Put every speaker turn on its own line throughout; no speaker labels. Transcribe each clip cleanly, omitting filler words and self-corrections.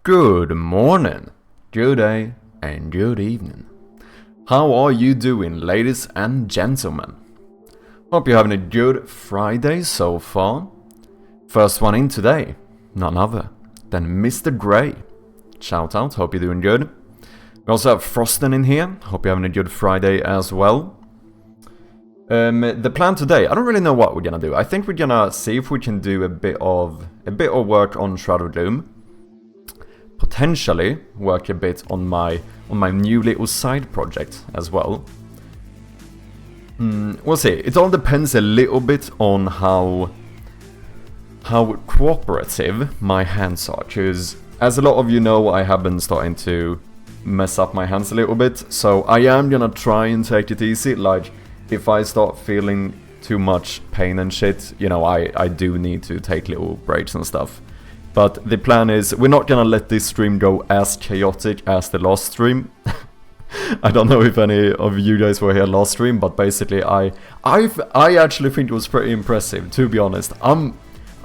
Good morning, good day, and good evening. How are you doing, ladies and gentlemen? Hope you're having a good Friday so far. First one in today, none other than Mr. Grey. Shout out, hope you're doing good. We also have Frosten in here, hope you're having a good Friday as well. The plan today, I don't really know what we're gonna do. I think we're gonna see if we can do a bit of work on Shroud of Gloom. Potentially work a bit on my new little side project as well. We'll see. It all depends a little bit on how cooperative my hands are, because as a lot of you know, I have been starting to mess up my hands a little bit, so I am gonna try and take it easy. Like, if I start feeling too much pain and shit, you know, I do need to take little breaks and stuff. But the plan is, we're not gonna let this stream go as chaotic as the last stream. I don't know if any of you guys were here last stream, but basically I actually think it was pretty impressive, to be honest. I'm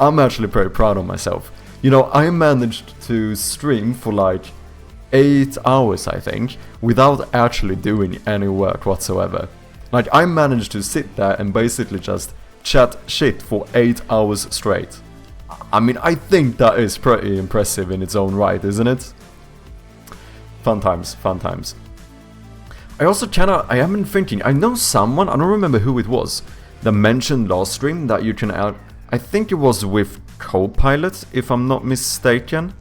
actually pretty proud of myself. You know, I managed to stream for like 8 hours, I think, without actually doing any work whatsoever. Like, I managed to sit there and basically just chat shit for 8 hours straight. I mean, I think that is pretty impressive in its own right, isn't it? Fun times, fun times. I have been thinking, I know someone, I don't remember who it was, that mentioned last stream that you can add, I think it was with Copilot, if I'm not mistaken,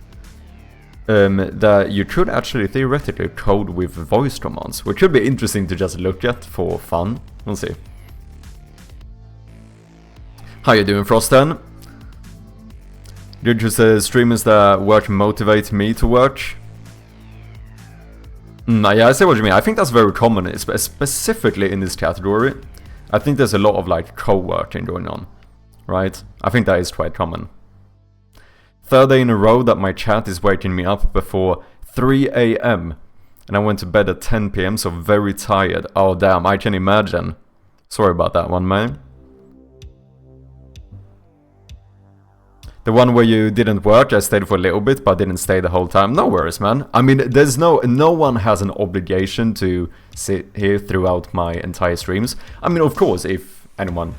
that you could actually theoretically code with voice commands, which could be interesting to just look at for fun. We'll see. How you doing, Frosten? Good to say streamers that work motivate me to work. Yeah, I see what you mean. I think that's very common, specifically in this category. I think there's a lot of like co-working going on, right? I think that is quite common. Third day in a row that my chat is waking me up before 3 AM. And I went to bed at 10 PM, so very tired. Oh damn, I can imagine. Sorry about that one, man. The one where you didn't work, I stayed for a little bit, but didn't stay the whole time. No worries, man. I mean, there's no one has an obligation to sit here throughout my entire streams. I mean, of course, if anyone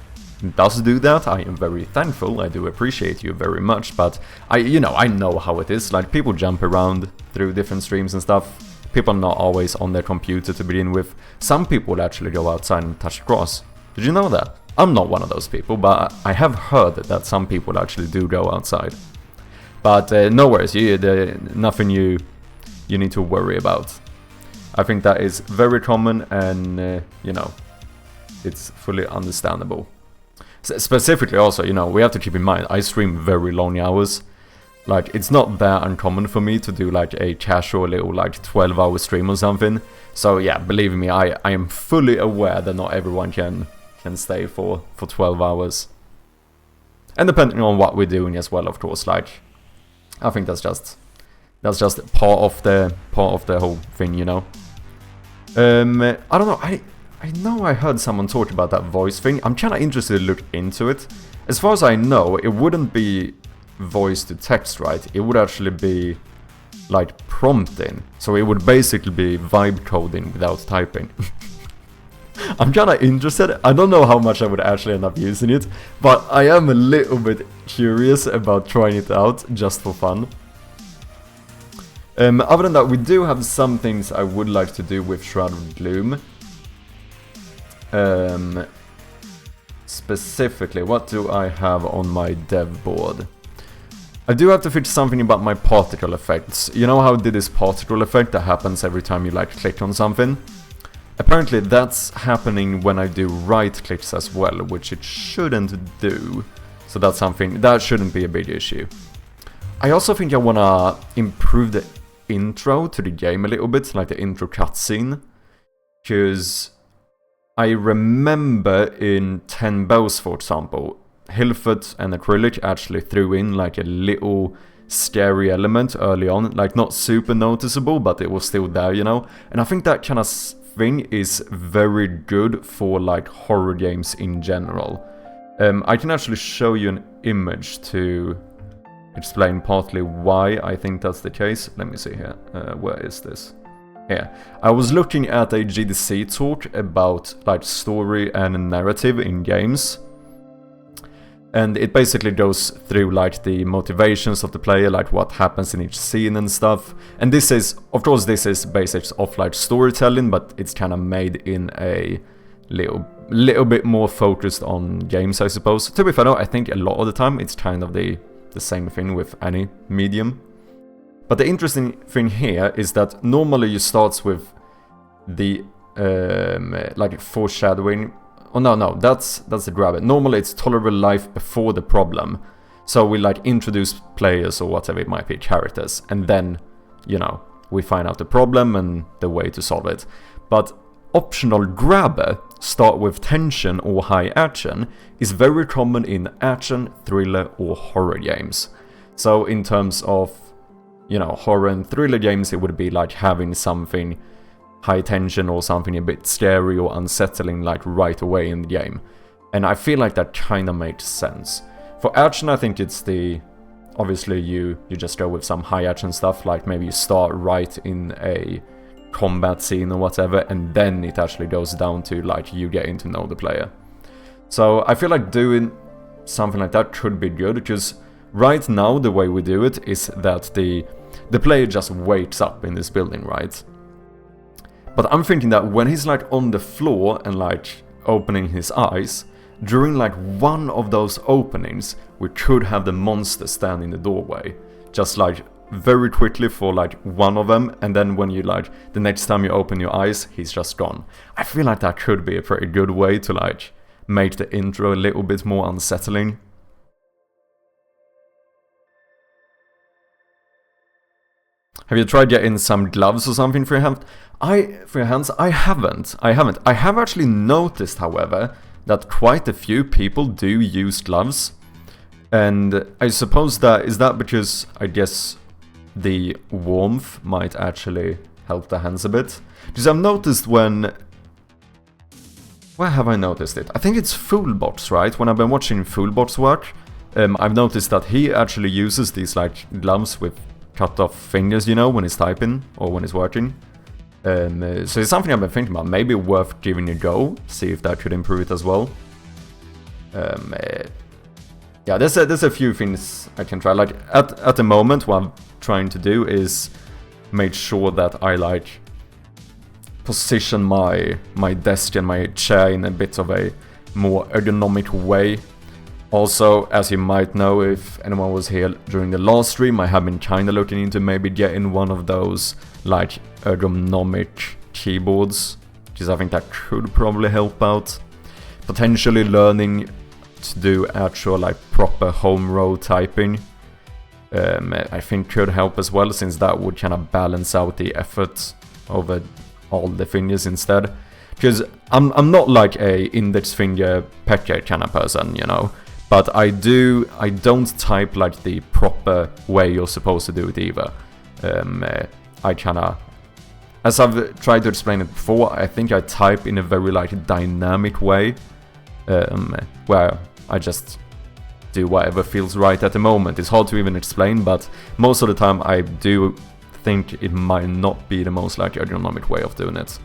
does do that, I am very thankful. I do appreciate you very much, but I know how it is. Like, people jump around through different streams and stuff. People are not always on their computer to begin with. Some people actually go outside and touch grass. Did you know that? I'm not one of those people, but I have heard that some people actually do go outside. But no worries, nothing you need to worry about. I think that is very common, and you know, it's fully understandable. Specifically also, you know, we have to keep in mind, I stream very long hours. Like, it's not that uncommon for me to do like a casual little like 12-hour stream or something. So yeah, believe me, I am fully aware that not everyone can stay for 12 hours. And depending on what we're doing as well, of course, like, I think that's just part of the whole thing, you know. I don't know, I know I heard someone talk about that voice thing. I'm kinda interested to look into it. As far as I know, it wouldn't be voice to text, right? It would actually be like prompting. So it would basically be vibe coding without typing. I'm kinda interested. I don't know how much I would actually end up using it, but I am a little bit curious about trying it out just for fun. Other than that, we do have some things I would like to do with Shroud of Gloom. Specifically, what do I have on my dev board? I do have to fix something about my particle effects. You know how I did this particle effect that happens every time you like click on something? Apparently that's happening when I do right clicks as well, which it shouldn't do. So that's something that shouldn't be a big issue. I also think I wanna improve the intro to the game a little bit, like the intro cutscene, because I remember in 10 Bows, for example, Hilfert and Acrylic actually threw in like a little scary element early on, like not super noticeable, but it was still there, you know. And I think that kind of thing is very good for like horror games in general. I can actually show you an image to explain partly why I think that's the case. Let me see here. Where is this? Here. I was looking at a GDC talk about like story and narrative in games. And it basically goes through like the motivations of the player, like what happens in each scene and stuff. And this is, of course, this is basics of like storytelling, but it's kind of made in a little bit more focused on games, I suppose. To be fair, though, I think a lot of the time it's kind of the same thing with any medium. But the interesting thing here is that normally you start with the like foreshadowing. Oh no, that's the grab it. Normally it's tolerable life before the problem. So we like introduce players or whatever it might be, characters, and then, you know, we find out the problem and the way to solve it. But optional grabber, start with tension or high action, is very common in action, thriller or horror games. So in terms of, you know, horror and thriller games, it would be like having something high tension or something a bit scary or unsettling like right away in the game. And I feel like that kind of makes sense. For action, I think it's the... Obviously you just go with some high action stuff, like maybe you start right in a combat scene or whatever, and then it actually goes down to like you getting to know the player. So I feel like doing something like that could be good, because right now the way we do it is that the player just wakes up in this building, right? But I'm thinking that when he's like on the floor and like opening his eyes, during like one of those openings, we could have the monster stand in the doorway. Just like very quickly for like one of them, and then when you like, the next time you open your eyes, he's just gone. I feel like that could be a pretty good way to like make the intro a little bit more unsettling. Have you tried getting some gloves or something for your hands? I haven't. I have actually noticed, however, that quite a few people do use gloves. And I suppose that, is that because, I guess, the warmth might actually help the hands a bit? Because I've noticed when... Where have I noticed it? I think it's Fullbox, right? When I've been watching Fullbox work, I've noticed that he actually uses these like gloves with cut off fingers, you know, when he's typing or when he's working. So it's something I've been thinking about. Maybe worth giving a go, see if that could improve it as well. Yeah, there's a few things I can try. Like at the moment, what I'm trying to do is make sure that I like position my desk and my chair in a bit of a more ergonomic way. Also, as you might know, if anyone was here during the last stream, I have been kinda looking into maybe getting one of those like ergonomic keyboards, because I think that could probably help out. Potentially learning to do actual like proper home row typing, I think could help as well, since that would kind of balance out the effort over all the fingers instead. Because I'm not like a index finger pecker kind of person, you know. But I don't type like the proper way you're supposed to do it either. I kinda, as I've tried to explain it before, I think I type in a very like dynamic way, where I just do whatever feels right at the moment. It's hard to even explain, but most of the time I do think it might not be the most like ergonomic way of doing it.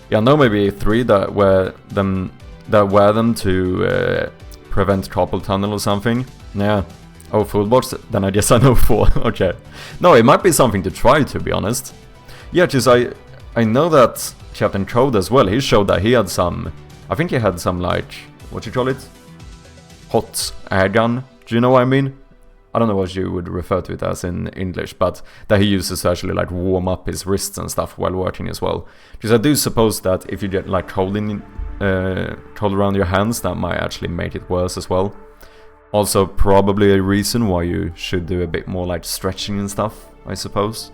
Yeah, no, maybe 3 that wear them to prevent carpal tunnel or something. Yeah. Oh, Fullbox? Then I guess I know 4. Okay. No, it might be something to try, to be honest. Yeah, because I know that Captain Code as well, he showed that he had some... I think he had some, like... What you call it? Hot air gun. Do you know what I mean? I don't know what you would refer to it as in English, but that he uses to actually like warm up his wrists and stuff while working as well. Because I do suppose that if you get like cold around your hands, that might actually make it worse as well. Also, probably a reason why you should do a bit more like stretching and stuff, I suppose.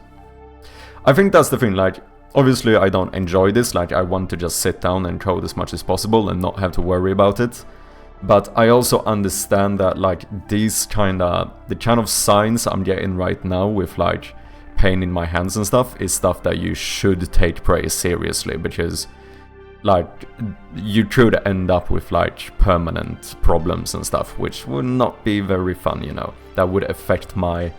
I think that's the thing, like, obviously I don't enjoy this, like I want to just sit down and code as much as possible and not have to worry about it. But I also understand that like the kind of signs I'm getting right now with like pain in my hands and stuff is stuff that you should take pretty seriously, because like you could end up with like permanent problems and stuff, which would not be very fun, you know. That would affect my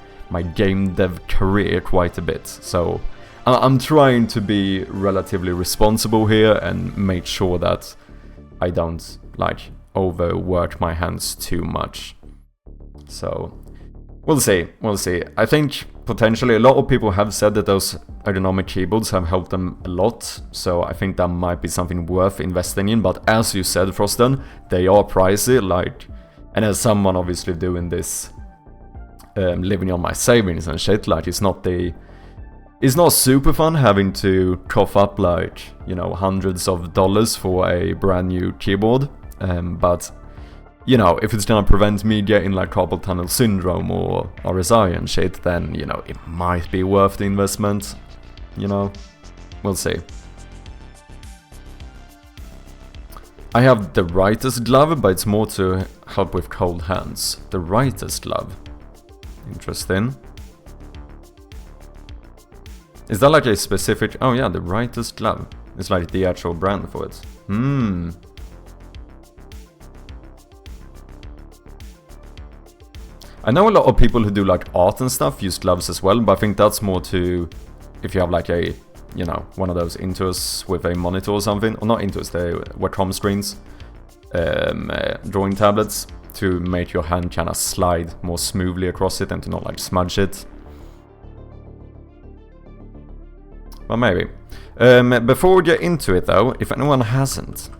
game dev career quite a bit. So I'm trying to be relatively responsible here and make sure that I don't like overwork my hands too much. So we'll see. I think potentially a lot of people have said that those ergonomic keyboards have helped them a lot, so I think that might be something worth investing in. But as you said, Frosten, they are pricey, like, and as someone obviously doing this, living on my savings and shit, like, it's not super fun having to cough up like, you know, hundreds of dollars for a brand new keyboard, but you know, if it's gonna prevent me getting like carpal tunnel syndrome or RSI and shit, then, you know, it might be worth the investment, you know, we'll see. I have the writer's glove, but it's more to help with cold hands. The writer's glove. Interesting. Is that like a specific... Oh yeah, the writer's glove. It's like the actual brand for it. I know a lot of people who do like art and stuff use gloves as well, but I think that's more to... if you have like a, you know, one of those Intuos with a monitor or something. Or not Intuos, the Wacom screens. Drawing tablets. To make your hand kind of slide more smoothly across it and to not like smudge it. Well, maybe. Before we get into it though, if anyone hasn't,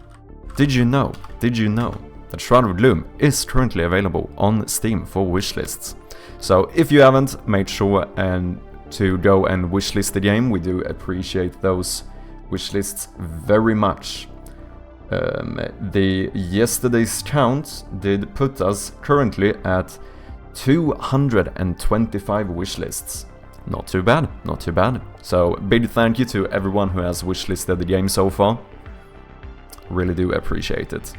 did you know that Shroud of Gloom is currently available on Steam for wishlists? So if you haven't, make sure and to go and wishlist the game. We do appreciate those wishlists very much. The yesterday's count did put us currently at 225 wishlists. Not too bad, not too bad. So big thank you to everyone who has wishlisted the game so far. Really do appreciate it.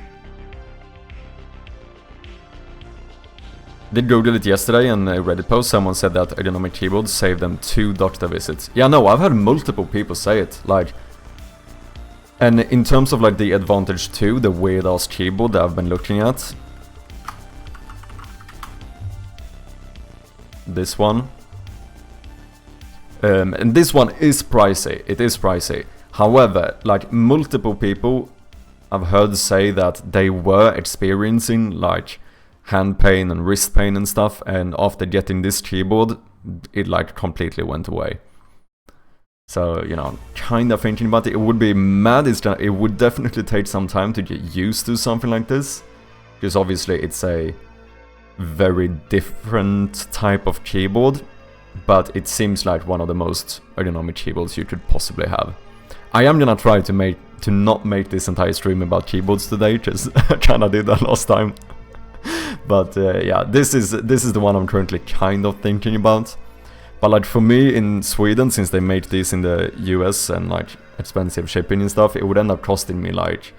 Did Google it yesterday and a Reddit post, someone said that ergonomic keyboards saved them 2 doctor visits. Yeah, no, I've had multiple people say it, like... And in terms of like the Advantage 2, the weird ass keyboard that I've been looking at. This one. And this one is pricey, it is pricey. However, like multiple people I've heard say that they were experiencing like hand pain and wrist pain and stuff, and after getting this keyboard, it like completely went away. So, you know, kind of thinking about it, it would be mad, it would definitely take some time to get used to something like this. Because obviously it's a very different type of keyboard, but it seems like one of the most ergonomic keyboards you could possibly have. I am gonna try to not make this entire stream about keyboards today, because I kinda did that last time. But yeah, this is the one I'm currently kind of thinking about. But like for me in Sweden, since they make these in the US and like expensive shipping and stuff, it would end up costing me like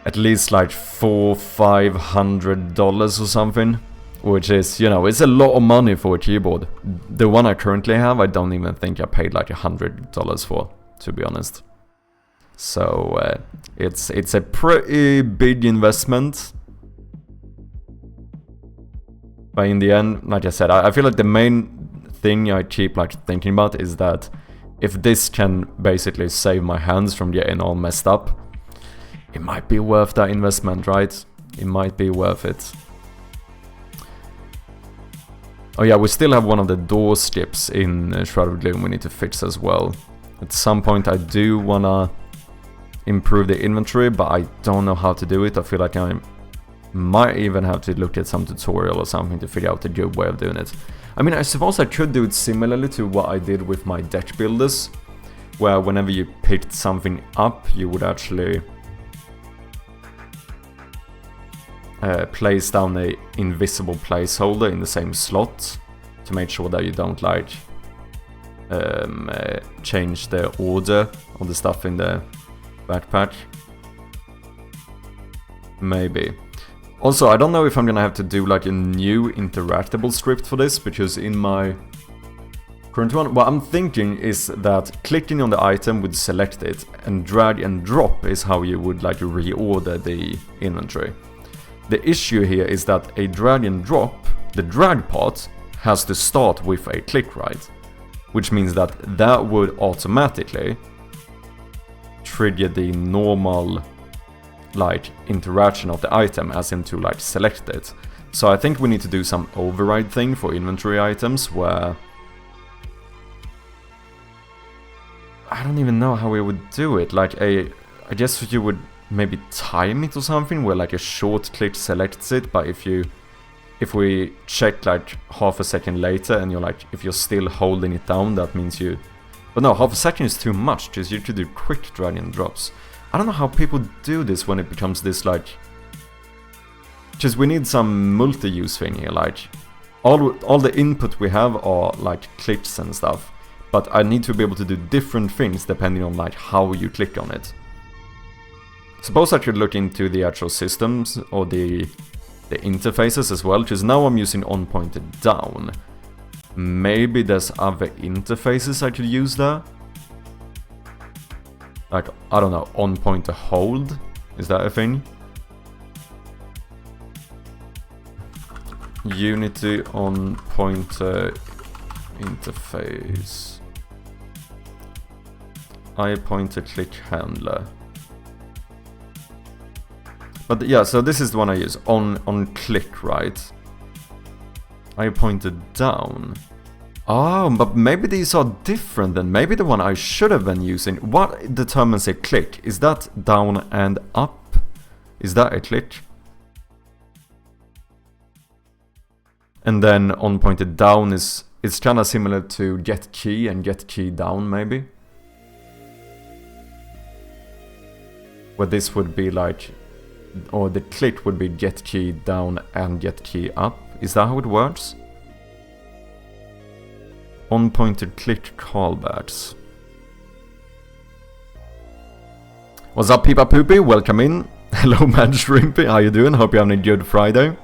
at least like $400-500 or something, which is, you know, it's a lot of money for a keyboard. The one I currently have, I don't even think I paid like $100 for, to be honest. So it's a pretty big investment. But in the end, like I said, I feel like the main thing I keep like thinking about is that if this can basically save my hands from getting all messed up, it might be worth that investment, right? It might be worth it. Oh yeah, we still have one of the door skips in Shroud of Gloom we need to fix as well. At some point I do wanna improve the inventory, but I don't know how to do it. I feel like I might even have to look at some tutorial or something to figure out a good way of doing it. I mean, I suppose I could do it similarly to what I did with my deck builders, where whenever you picked something up, you would actually place down a invisible placeholder in the same slot to make sure that you don't like change the order of the stuff in the backpack. Maybe. Also, I don't know if I'm gonna have to do like a new interactable script for this, because in my Current one? What I'm thinking is that clicking on the item would select it, and drag and drop is how you would like reorder the inventory. The issue here is that a drag and drop, the drag part, has to start with a click, right? Which means that that would automatically trigger the normal like interaction of the item, as in to like select it. So I think we need to do some override thing for inventory items where I don't even know how we would do it. Like I guess you would maybe time it or something where like a short click selects it, but if we check like half a second later and you're like, if you're still holding it down, that means you... But no, half a second is too much, because you could do quick drag and drops. I don't know how people do this when it becomes this like... Because we need some multi-use thing here, like... All the input we have are like clicks and stuff. But I need to be able to do different things depending on like how you click on it. Suppose I could look into the actual systems or the interfaces as well, because now I'm using on pointed down. Maybe there's other interfaces I could use there. Like, I don't know, on pointer hold? Is that a thing? Unity on pointer interface. I pointer click handler. But yeah, so this is the one I use, on click, right? I pointed down. Oh, but maybe these are different then. Maybe the one I should have been using. What determines a click? Is that down and up? Is that a click? And then on pointed down is... It's kind of similar to get key and get key down, maybe? Where this would be like... Or the click would be get key down and get key up. Is that how it works? On pointed click callbacks. What's up, Peepa Poopy? Welcome in. Hello, Mad Shrimpy. How you doing? Hope you're having a good Friday.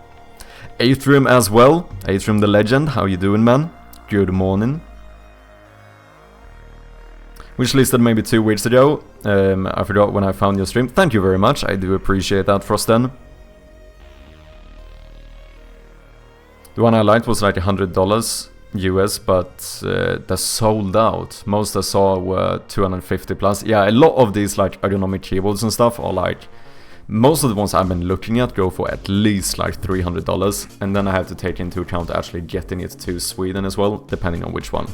Atrium as well. Atrium the legend. How you doing, man? Good morning. Which listed maybe 2 weeks ago. I forgot when I found your stream. Thank you very much. I do appreciate that, Frosten. The one I liked was like $100 US, but they're sold out. Most I saw were 250 plus. Yeah, a lot of these like ergonomic keyboards and stuff are like... Most of the ones I've been looking at go for at least like $300. And then I have to take into account actually getting it to Sweden as well, depending on which one.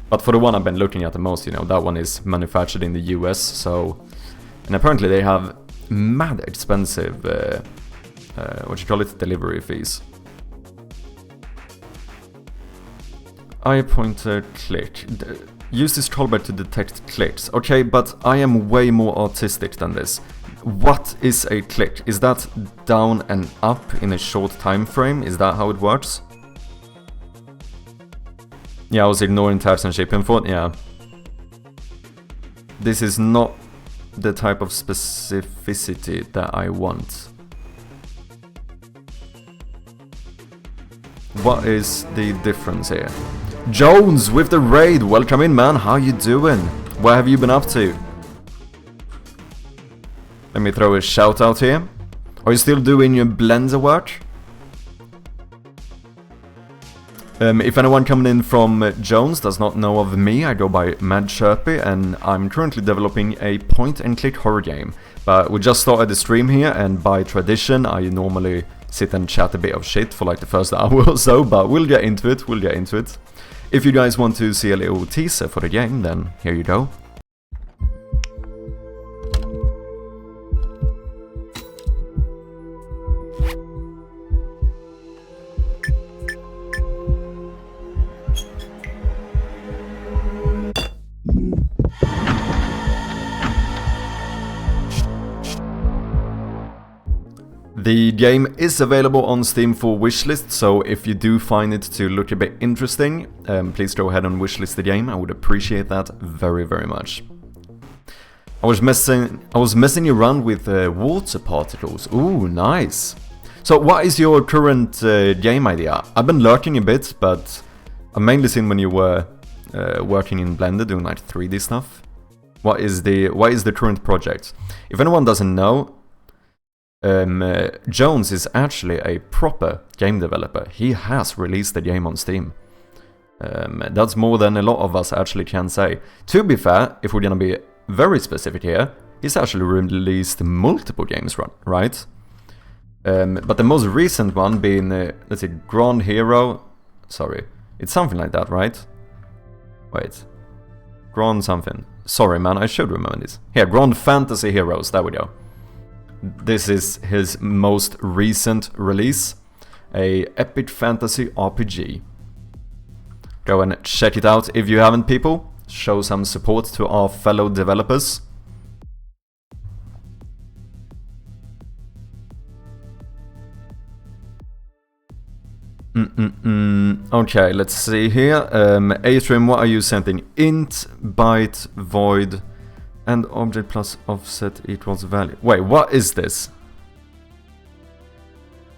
But for the one I've been looking at the most, you know, that one is manufactured in the US, so... And apparently they have mad expensive, what you call it, delivery fees. I pointer click. Use this callback to detect clicks. Okay, but I am way more artistic than this. What is a click? Is that down and up in a short time frame? Is that how it works? Yeah, I was ignoring tabs and shipping for it, yeah. This is not the type of specificity that I want. What is the difference here? Jones with the raid, welcome in, man. How you doing? What have you been up to? Let me throw a shout out here. Are you still doing your Blender work? If anyone coming in from Jones does not know of me, I go by Mad Chirpy, and I'm currently developing a point-and-click horror game. But we just started the stream here, and by tradition, I normally sit and chat a bit of shit for like the first hour or so, but we'll get into it, If you guys want to see a little teaser for the game, then here you go. The game is available on Steam for wishlist, so if you do find it to look a bit interesting, please go ahead and wishlist the game. I would appreciate that very, very much. I was messing around with water particles. Ooh, nice. So what is your current game idea? I've been lurking a bit, but I've mainly seen when you were working in Blender doing like 3D stuff. What is the current project? If anyone doesn't know, Jones is actually a proper game developer. He has released the game on Steam. That's more than a lot of us actually can say. To be fair, if we're gonna be very specific here, he's actually released multiple games, right? But the most recent one being, let's see, Grand Hero. Sorry, it's something like that, right? Wait, Grand something. Sorry, man, I should remember this. Here, Grand Fantasy Heroes. There we go. This is his most recent release, a epic fantasy RPG. Go and check it out if you haven't, people. Show some support to our fellow developers. Okay, let's see here. Atrium, what are you sending? Int, byte, void, and object plus offset equals value. Wait, what is this?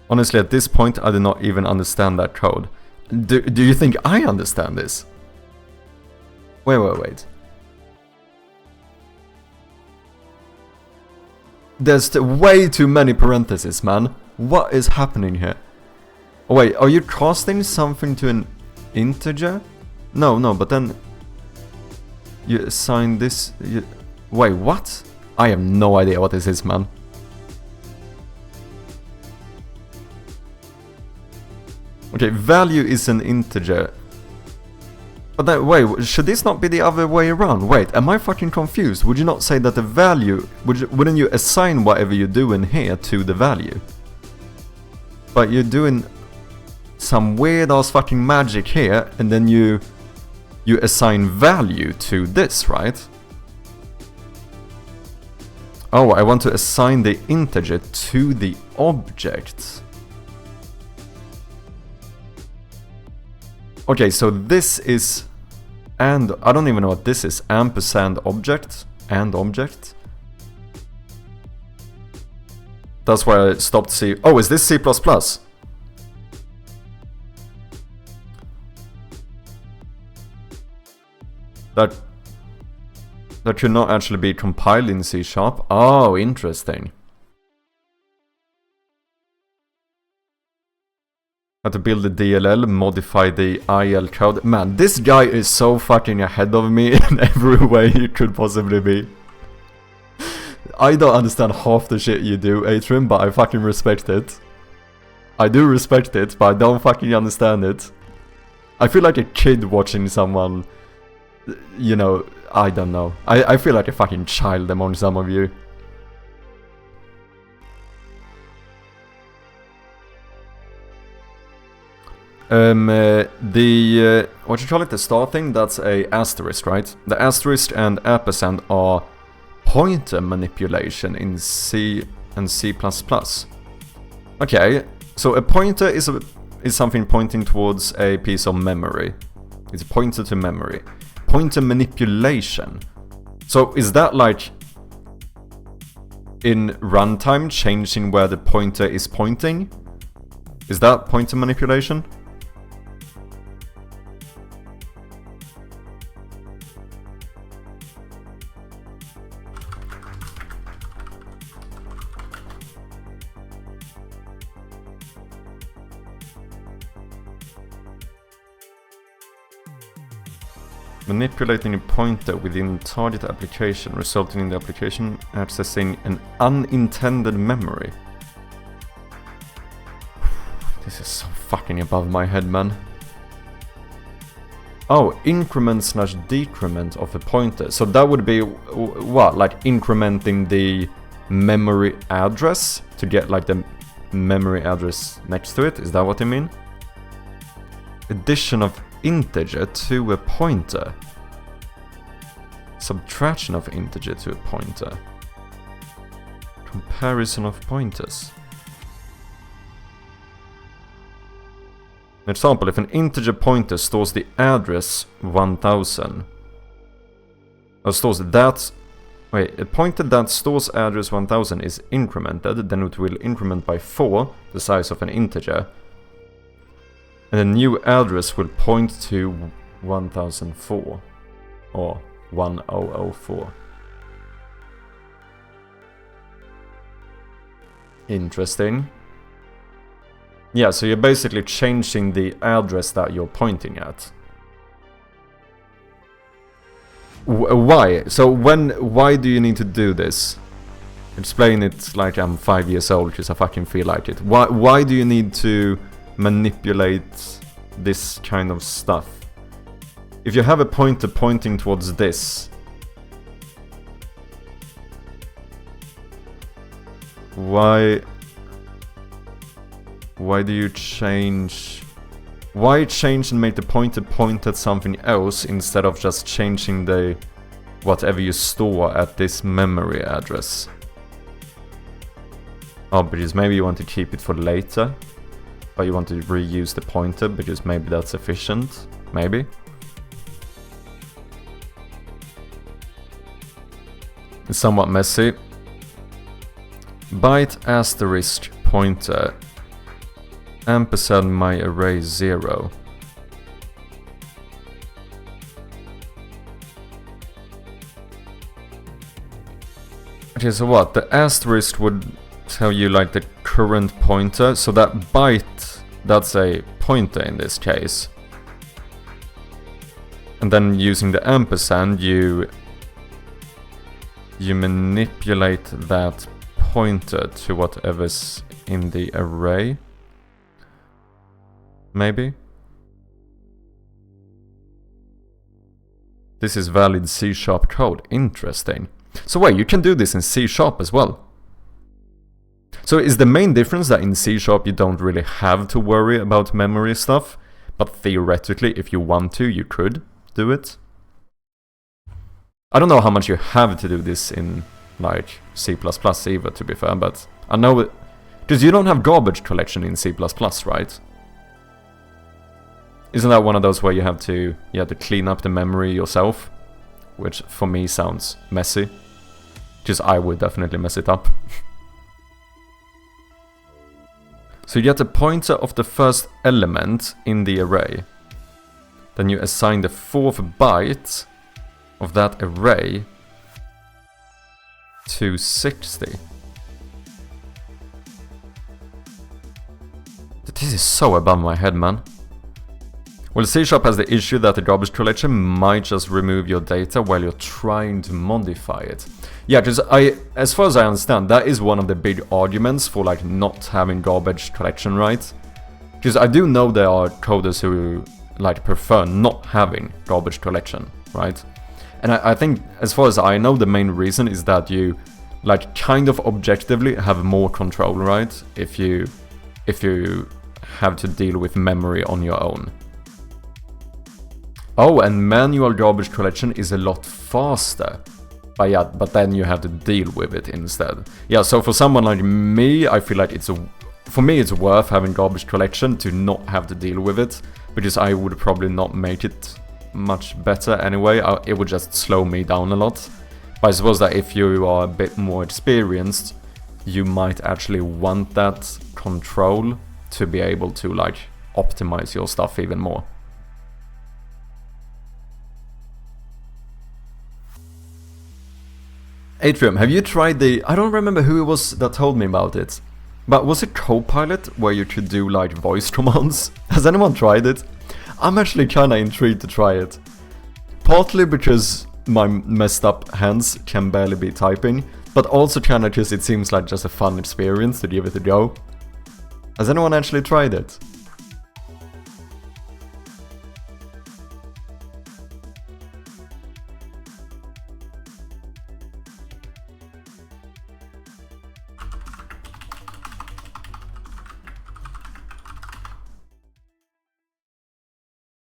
Honestly, at this point, I do not even understand that code. Do you think I understand this? Wait. There's way too many parentheses, man. What is happening here? Oh, wait, are you casting something to an integer? No, but then you assign this... Wait, what? I have no idea what this is, man. Okay, value is an integer. But then, wait, should this not be the other way around? Wait, am I fucking confused? Would you not say that the value... Wouldn't you assign whatever you do in here to the value? But you're doing some weird ass fucking magic here, and then you assign value to this, right? Oh, I want to assign the integer to the object. Okay, so this is, and I don't even know what this is, ampersand object, and object. That's why I stopped C. Oh, is this C++? That should not actually be compiled in C#. Oh, interesting. Have to build the DLL, modify the IL code. Man, this guy is so fucking ahead of me in every way you could possibly be. I don't understand half the shit you do, Atrium, but I fucking respect it. I do respect it, but I don't fucking understand it. I feel like a kid watching someone, you know, I don't know. I feel like a fucking child among some of you. What you call it, the star thing, that's a asterisk, right? The asterisk and ampersand are pointer manipulation in C and C++. Okay, so a pointer is something pointing towards a piece of memory. It's a pointer to memory. Pointer manipulation. So is that like in runtime changing where the pointer is pointing? Is that pointer manipulation? Manipulating a pointer within target application, resulting in the application accessing an unintended memory. This is so fucking above my head, man. Oh, increment/decrement of a pointer. So that would be, what, like incrementing the memory address to get like the memory address next to it? Is that what you mean? Addition of integer to a pointer. Subtraction of integer to a pointer. Comparison of pointers. An example, if an integer pointer stores the address 1000, or stores that, wait, a pointer that stores address 1000 is incremented, then it will increment by 4, the size of an integer, and a new address will point to 1004 or 1004. Interesting. Yeah, so you're basically changing the address that you're pointing at. Why? So why do you need to do this? Explain it like I'm 5 years old because I fucking feel like it. Why do you need to manipulate this kind of stuff? If you have a pointer pointing towards this, why do you change? Why change and make the pointer point at something else instead of just changing the whatever you store at this memory address? Oh, because maybe you want to keep it for later, but you want to reuse the pointer because maybe that's efficient. Maybe. It's somewhat messy. Byte asterisk pointer ampersand my array 0. Okay, so what? The asterisk would tell you like the current pointer, so that byte, that's a pointer in this case. And then using the ampersand, you manipulate that pointer to whatever's in the array. Maybe? This is valid C# code. Interesting. So wait, you can do this in C# as well. So is the main difference that in C# you don't really have to worry about memory stuff, but theoretically if you want to, you could do it? I don't know how much you have to do this in like C++ either, to be fair, but I know it, because you don't have garbage collection in C++, right? Isn't that one of those where you have to clean up the memory yourself? Which for me sounds messy. Just I would definitely mess it up. So you get the pointer of the first element in the array. Then you assign the 4th byte of that array to 60. This is so above my head, man. Well, C# has the issue that the garbage collection might just remove your data while you're trying to modify it. Yeah, because as far as I understand, that is one of the big arguments for like not having garbage collection, right? Because I do know there are coders who like prefer not having garbage collection, right? And I think, as far as I know, the main reason is that you like kind of objectively have more control, right? If you have to deal with memory on your own. Oh, and manual garbage collection is a lot faster. But yeah, but then you have to deal with it instead. Yeah, so for someone like me, I feel like for me it's worth having garbage collection to not have to deal with it, because I would probably not make it much better anyway. It would just slow me down a lot. But I suppose that if you are a bit more experienced, you might actually want that control to be able to like optimize your stuff even more. Atrium, have you tried the... I don't remember who it was that told me about it. But was it Copilot where you could do like voice commands? Has anyone tried it? I'm actually kinda intrigued to try it. Partly because my messed up hands can barely be typing, but also kinda because it seems like just a fun experience to give it a go. Has anyone actually tried it?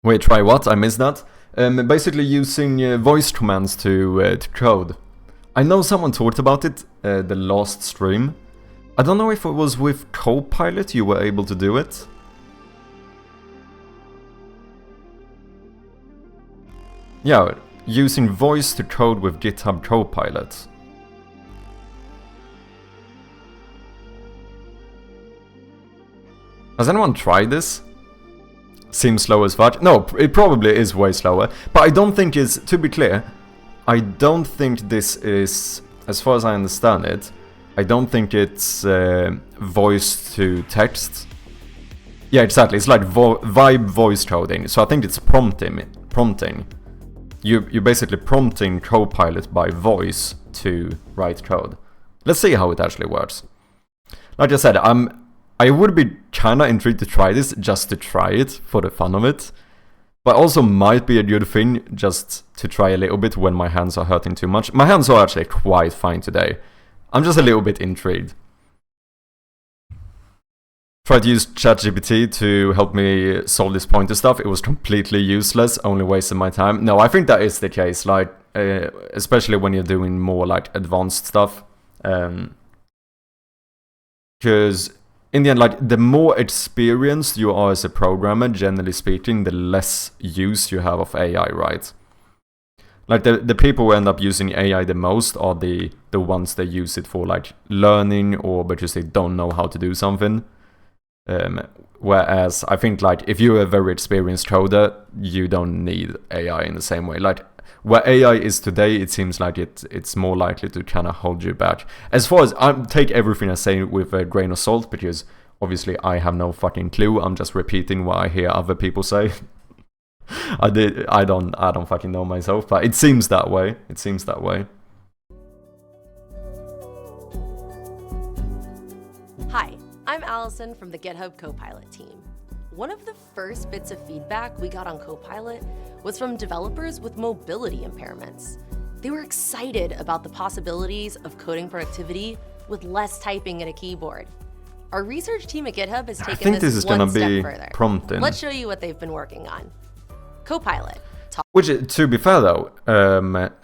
Wait, try what? I missed that. Basically using voice commands to code. I know someone talked about it the last stream. I don't know if it was with Copilot you were able to do it. Yeah, using voice to code with GitHub Copilot. Has anyone tried this? seems slow as fuck. No, it probably is way slower. But I don't think it's, to be clear, I don't think this is, as far as I understand it, I don't think it's voice to text. Yeah, exactly. It's like vibe voice coding. So I think it's prompting. You're basically prompting Copilot by voice to write code. Let's see how it actually works. Like I said, I would be kinda intrigued to try this, just to try it, for the fun of it. But also might be a good thing just to try a little bit when my hands are hurting too much. My hands are actually quite fine today. I'm just a little bit intrigued. Tried to use ChatGPT to help me solve this pointer stuff. It was completely useless, only wasted my time. No, I think that is the case, like, especially when you're doing more like advanced stuff. Because in the end, like, the more experienced you are as a programmer, generally speaking, the less use you have of AI, right? Like, the people who end up using AI the most are the ones that use it for, like, learning or because they don't know how to do something. Whereas I think, like, if you're a very experienced coder, you don't need AI in the same way. Like, where AI is today, it seems like it's more likely to kind of hold you back. As far as I take everything I say with a grain of salt, because obviously I have no fucking clue. I'm just repeating what I hear other people say. I don't fucking know myself, but it seems that way. It seems that way.
Hi, I'm Allison from the GitHub Copilot team. One of the first bits of feedback we got on Copilot was from developers with mobility impairments. They were excited about the possibilities of coding productivity with less typing in a keyboard. Our research team at GitHub has taken this one step further.
Prompting.
Let's show you what they've been working on. Copilot.
Which, to be fair though,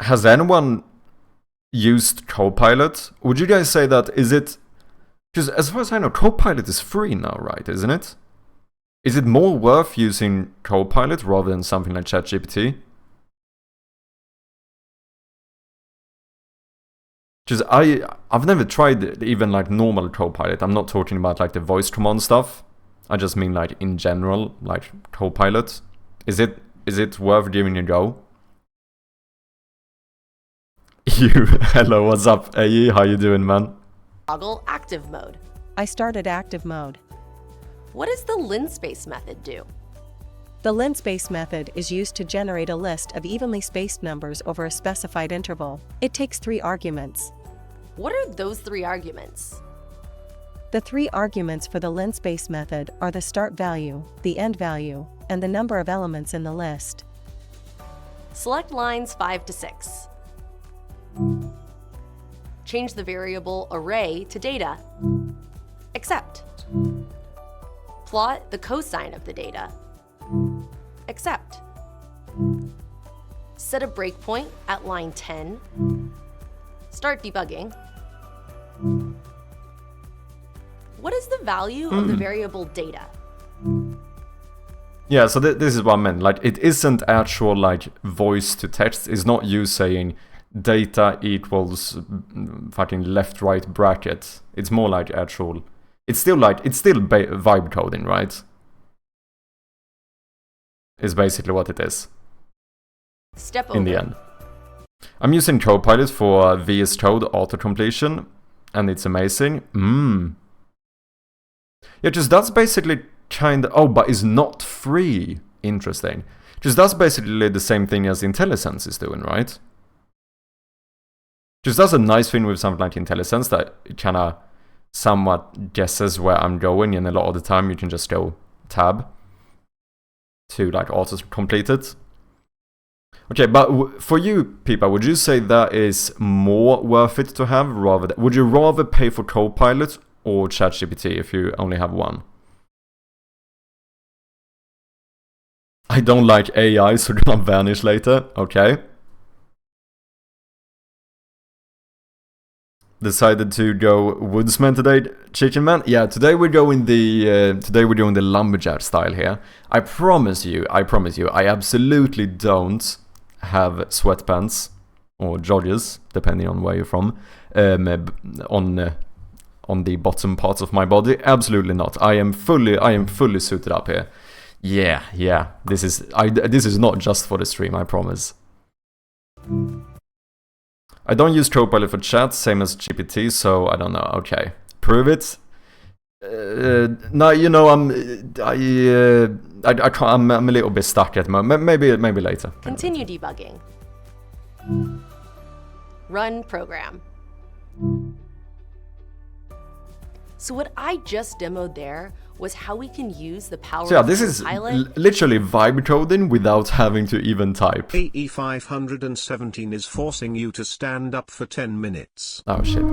has anyone used Copilot? Would you guys say that, is it... Because as far as I know, Copilot is free now, right? Isn't it? Is it more worth using Copilot rather than something like ChatGPT? Because I've never tried even like normal Copilot. I'm not talking about like the voice command stuff. I just mean like in general, like Copilot. Is it worth giving a go? Hello, what's up, AE? How you doing, man?
Toggle active mode.
I started active mode.
What does the linspace method do?
The linspace method is used to generate a list of evenly spaced numbers over a specified interval. It takes 3 arguments.
What are those 3 arguments?
The 3 arguments for the linspace method are the start value, the end value, and the number of elements in the list.
Select lines 5 to 6. Change the variable array to data. Accept. Plot the cosine of the data. Accept. Set a breakpoint at line 10. Start debugging. What is the value of the variable data?
Yeah, so this is what I meant. Like, it isn't actual like voice to text. It's not you saying data equals fucking left right bracket. It's more like actual. It's still vibe coding, right? Is basically what it is.
Step over.
In the end. I'm using Copilot for VS Code auto-completion, and it's amazing. Yeah, just that's basically kind of... Oh, but it's not free. Interesting. Just that's basically the same thing as IntelliSense is doing, right? Just that's a nice thing with something like IntelliSense, that it kind of somewhat guesses where I'm going, and a lot of the time you can just go tab to like auto-complete it. Okay, but for you, Peepa, would you say that is more worth it to have rather than... Would you rather pay for Copilot or ChatGPT if you only have one? I don't like AI, so gonna vanish later. Okay. Decided to go woodsman today, chicken man. Yeah, today we're doing the lumberjack style here. I promise you, I absolutely don't have sweatpants or joggers, depending on where you're from, on the bottom parts of my body. Absolutely not. I am fully suited up here. Yeah. This is not just for the stream, I promise. I don't use Copilot for chat, same as GPT, so I don't know. Okay, prove it. No, you know, I'm a little bit stuck at the moment. Maybe later.
Continue debugging. Run program. So what I just demoed there was how we can use the power
So yeah,
of
this is
Copilot.
literally vibe coding without having to even type.
AE 517 is forcing you to stand up for 10 minutes.
Oh shit.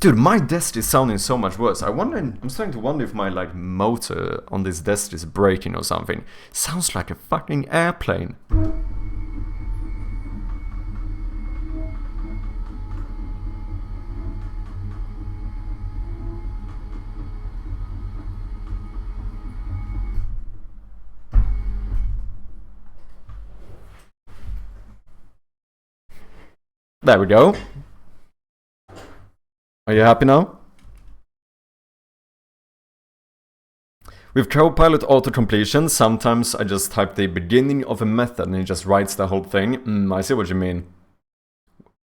Dude, my desk is sounding so much worse. I'm starting to wonder if my like motor on this desk is breaking or something. Sounds like a fucking airplane. There we go. Are you happy now? With Copilot auto-completion, sometimes I just type the beginning of a method and it just writes the whole thing. I see what you mean.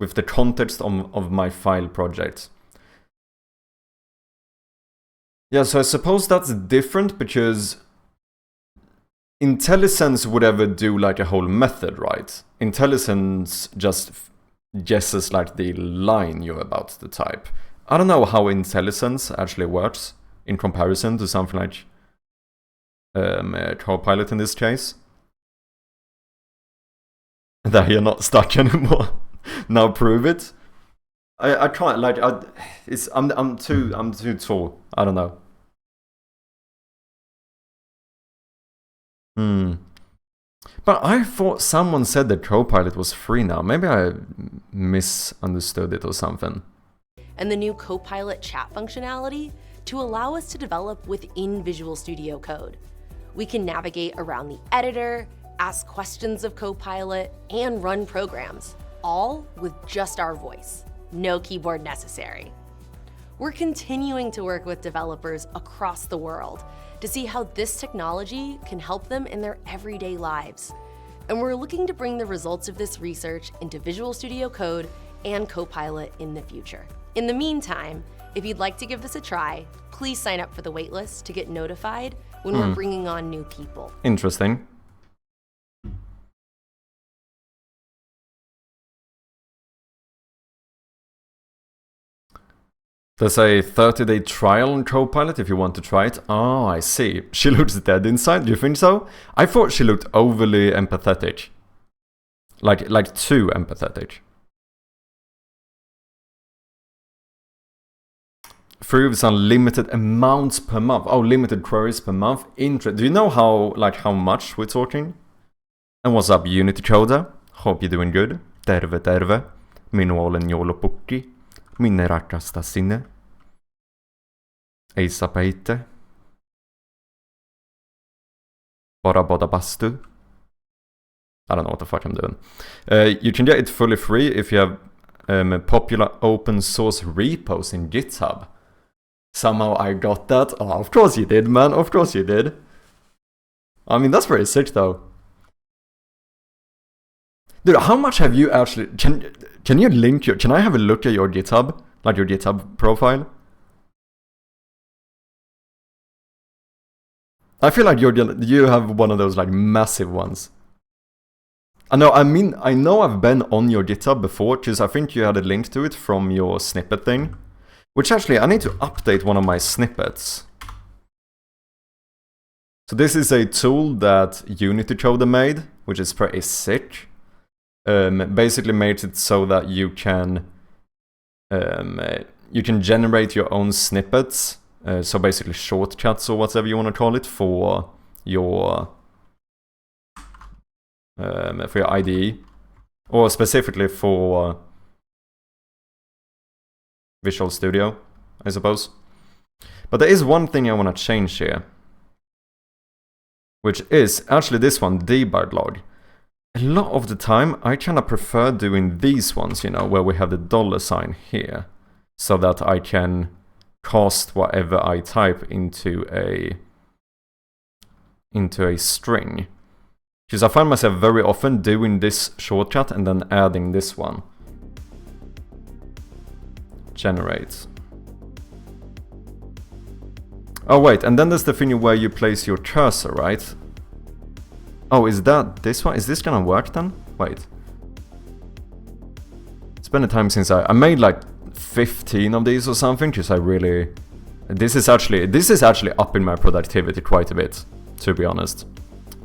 With the context of my file project. Yeah, so I suppose that's different because IntelliSense would ever do like a whole method, right? IntelliSense just guesses like the line you're about to type. I don't know how IntelliSense actually works in comparison to something like Copilot in this case. There, you're not stuck anymore. Now prove it. I can't like I'm too tall. I don't know. But I thought someone said that Copilot was free now. Maybe I misunderstood it or something.
And the new Copilot chat functionality to allow us to develop within Visual Studio Code. We can navigate around the editor, ask questions of Copilot, and run programs, all with just our voice. No keyboard necessary. We're continuing to work with developers across the world to see how this technology can help them in their everyday lives. And we're looking to bring the results of this research into Visual Studio Code and Copilot in the future. In the meantime, if you'd like to give this a try, please sign up for the waitlist to get notified when we're bringing on new people.
Interesting. There's a 30-day trial on Copilot if you want to try it. Oh, I see. She looks dead inside, do you think so? I thought she looked overly empathetic. Like too empathetic. Proves unlimited amounts per month. Oh, limited queries per month. Do you know how much we're talking? And what's up, Unity Coder? Hope you're doing good. Terve. Minuolen jolopukki. Minne rakasta sinne. Eisa peite. Bara boda bastu. I don't know what the fuck I'm doing. You can get it fully free if you have popular open source repos in GitHub. Somehow I got that. Oh, of course you did, man. Of course you did. I mean, that's very sick, though. Dude, how much have you actually... Can you link your... Can I have a look at your GitHub? Like your GitHub profile? I feel like you have one of those like massive ones. I know I've been on your GitHub before, because I think you had a link to it from your snippet thing. Which actually, I need to update one of my snippets. So this is a tool that Unity Coder made, which is pretty sick. Basically made it so that you can generate your own snippets. So basically shortcuts or whatever you want to call it for your IDE, or specifically for Visual Studio, I suppose. But there is one thing I want to change here, which is actually this one, debug log. A lot of the time, I kind of prefer doing these ones, you know, where we have the $sign here, so that I can cast whatever I type into a into a string. Because I find myself very often doing this shortcut and then adding this one. Generate. Oh wait, and then there's the thing where you place your cursor, right? Oh, is that this one? Is this gonna work then? Wait. It's been a time since I made like 15 of these or something, because I really... This is actually upping my productivity quite a bit, to be honest.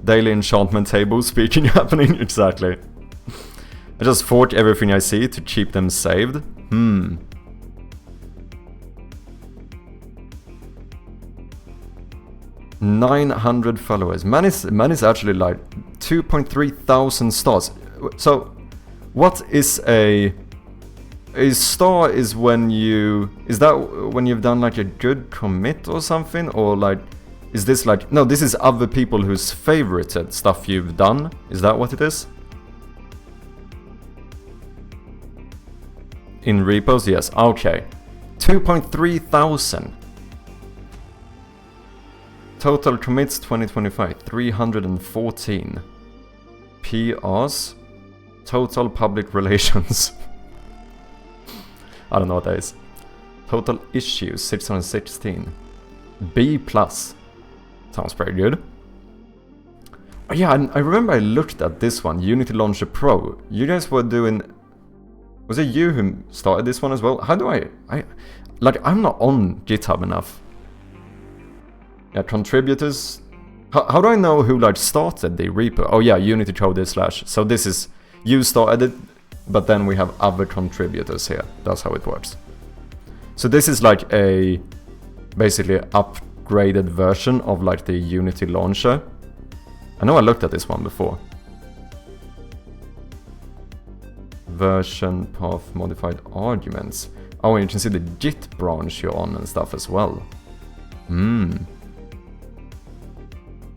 Daily enchantment table speaking happening, exactly. I just fork everything I see to keep them saved. 900 followers. Man is actually like 2.3 thousand stars. So, what is a star? Is when you... Is that when you've done like a good commit or something? Or like... Is this like... No, this is other people who's favorited stuff you've done. Is that what it is? In repos? Yes. Okay. 2.3 thousand. Total commits 2025. 314. PRs. Total public relations. I don't know what that is. Total issues 616. B+. Sounds pretty good. Oh yeah, I remember I looked at this one, Unity Launcher Pro. You guys were doing... Was it you who started this one as well? How do I like, I'm not on GitHub enough. Yeah, contributors. How do I know who like started the repo? Oh yeah, Unity code / So this is... You started it, but then we have other contributors here. That's how it works. So this is like a... Basically upgraded version of like the Unity launcher. I know I looked at this one before. Version path modified arguments. Oh, and you can see the Git branch you're on and stuff as well.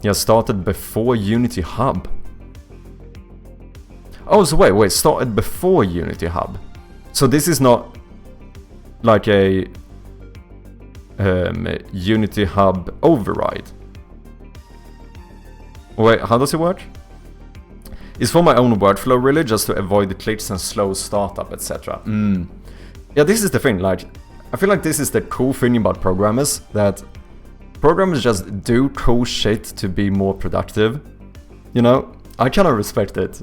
Yeah, started before Unity Hub. Oh, so wait, started before Unity Hub. So this is not like a Unity Hub override. Wait, how does it work? It's for my own workflow really, just to avoid the clicks and slow startup, etc. Yeah, this is the thing, like, I feel like this is the cool thing about programmers, that programmers just do cool shit to be more productive. You know, I kind of respect it.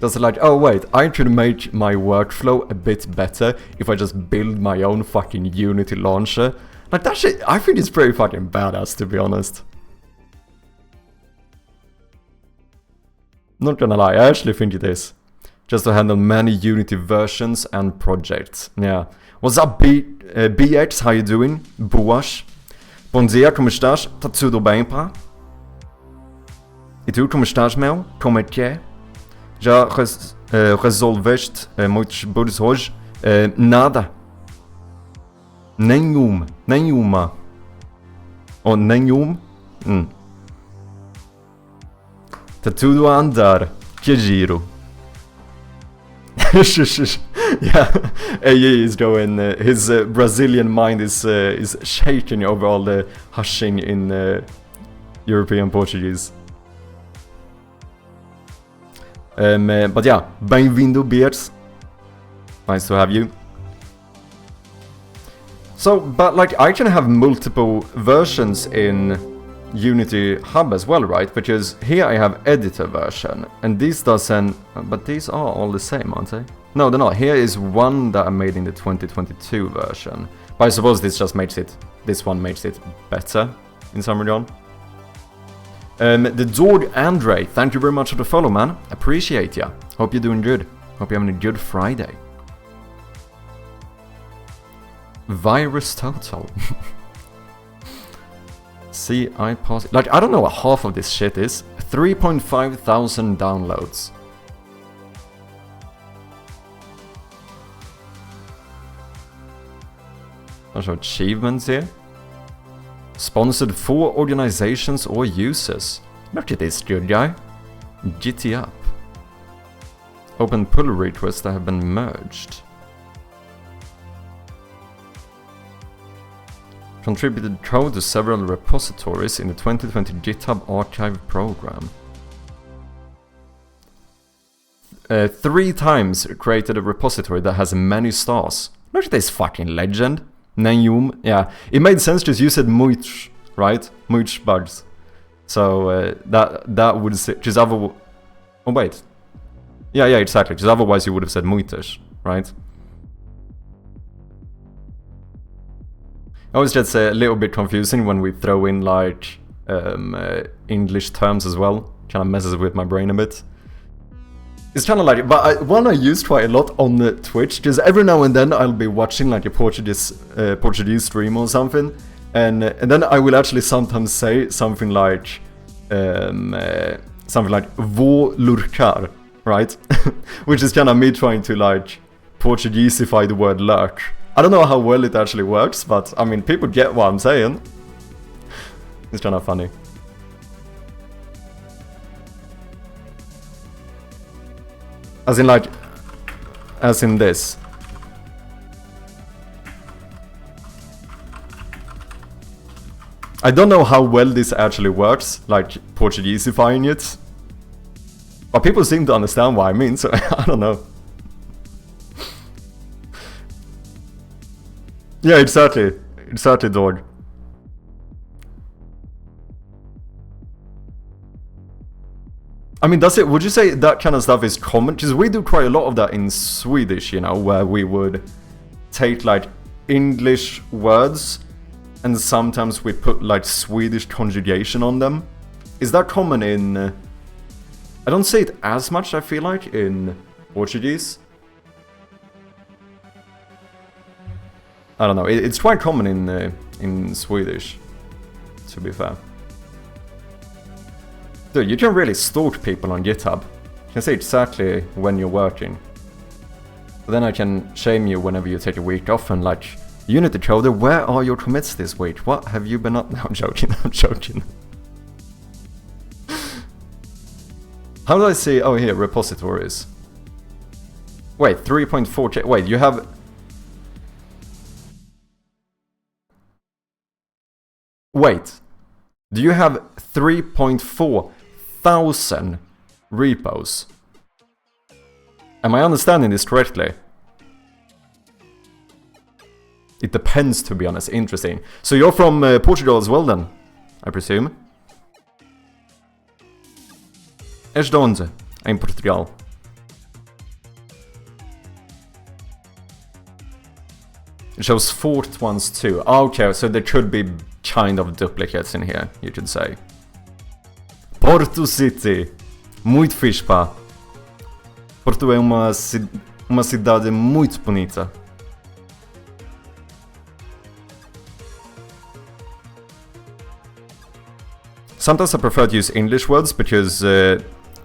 Just like, oh wait, I could make my workflow a bit better if I just build my own fucking Unity launcher. Like that shit, I think it's pretty fucking badass, to be honest. Not gonna lie, I actually think it is. Just to handle many Unity versions and projects. Yeah. What's up, BX? How you doing? Boas. Bom dia, como estás? Tá tudo bem, pá? E tu, como estás, meu? Como é que é? Já resolveste muitos bugs hoje? Nada. Nenhuma. Ou nenhum? Tá tudo a andar. Que giro. Yeah, AE is going. His Brazilian mind is shaking over all the hushing in European Portuguese. But yeah, bem-vindo, Beers. Nice to have you. So, but like, I can have multiple versions in Unity Hub as well, right? Because here I have editor version, and this doesn't... But these are all the same, aren't they? No, they're not. Here is one that I made in the 2022 version. But I suppose this just makes it... This one makes it better in some regard. The dog Andre, thank you very much for the follow, man. Appreciate ya. Hope you're doing good. Hope you're having a good Friday. Virus total. See, I pause. Like, I don't know what half of this shit is. 3.5 thousand downloads. Bunch of achievements here. Sponsored for organizations or users. Look at this good guy. Gitty up. Open pull requests that have been merged. Contributed code to several repositories in the 2020 GitHub archive program. 3 times created a repository that has many stars. Look at this fucking legend. Nanyum. Yeah, it made sense because you said much, right? Much bugs. So that would say, just other. Oh wait. Yeah, exactly. Because otherwise you would have said muitas, right? Always gets a little bit confusing when we throw in like English terms as well. Kind of messes with my brain a bit. It's kind of like, but one I use quite a lot on the Twitch, because every now and then I'll be watching like a Portuguese stream or something, and then I will actually sometimes say something like vou lurkar, right? Which is kind of me trying to like Portugueseify the word lurk. I don't know how well it actually works, but I mean, people get what I'm saying. It's kind of funny. As in like, as in this. I don't know how well this actually works, like Portugueseifying it. But people seem to understand what I mean, so I don't know. Yeah, exactly. Exactly, dog. I mean, does it? Would you say that kind of stuff is common? Because we do quite a lot of that in Swedish, you know, where we would take like English words and sometimes we put like Swedish conjugation on them. Is that common in... I don't say it as much, I feel like, in Portuguese. I don't know, it's quite common in Swedish, to be fair. Dude, you can really stalk people on GitHub. You can say exactly when you're working. But then I can shame you whenever you take a week off and like, Unity coder, where are your commits this week? What have you been up? No, I'm joking, I'm joking. How do I see? Oh, here, repositories. Wait, 3.4k. Wait, you have... Wait. Do you have 3.4 thousand repos? Am I understanding this correctly? It depends, to be honest. Interesting. So you're from Portugal as well then, I presume? És de onde? Em Portugal. It shows fourth ones too. Okay, so there could be kind of duplicates in here, you could say. Porto City. Muito fixe, pá. Porto é uma cidade muito bonita. Sometimes I prefer to use English words because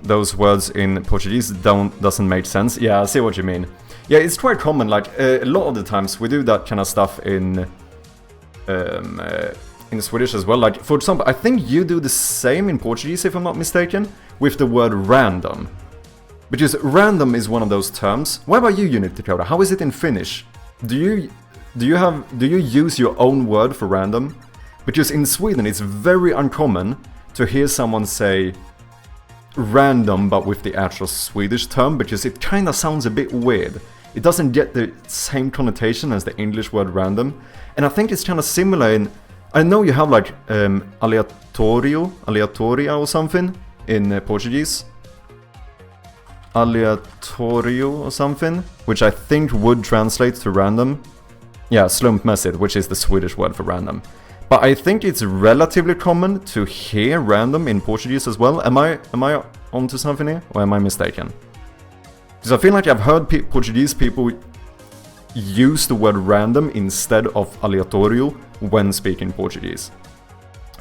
those words in Portuguese doesn't make sense. Yeah, I see what you mean. Yeah, it's quite common. Like a lot of the times we do that kind of stuff in Swedish as well. Like for example, I think you do the same in Portuguese, if I'm not mistaken, with the word random, because random is one of those terms. What about you, Unity Coder? How is it in Finnish? Do you use your own word for random? Because in Sweden it's very uncommon to hear someone say random but with the actual Swedish term, because it kind of sounds a bit weird. It doesn't get the same connotation as the English word random. And I think it's kind of similar in... I know you have like aleatoria or something in Portuguese. Aleatorio or something, which I think would translate to random. Yeah, slumpmässigt, which is the Swedish word for random. But I think it's relatively common to hear random in Portuguese as well. Am I onto something here, or am I mistaken? Because I feel like I've heard Portuguese people use the word random instead of aleatorio when speaking Portuguese.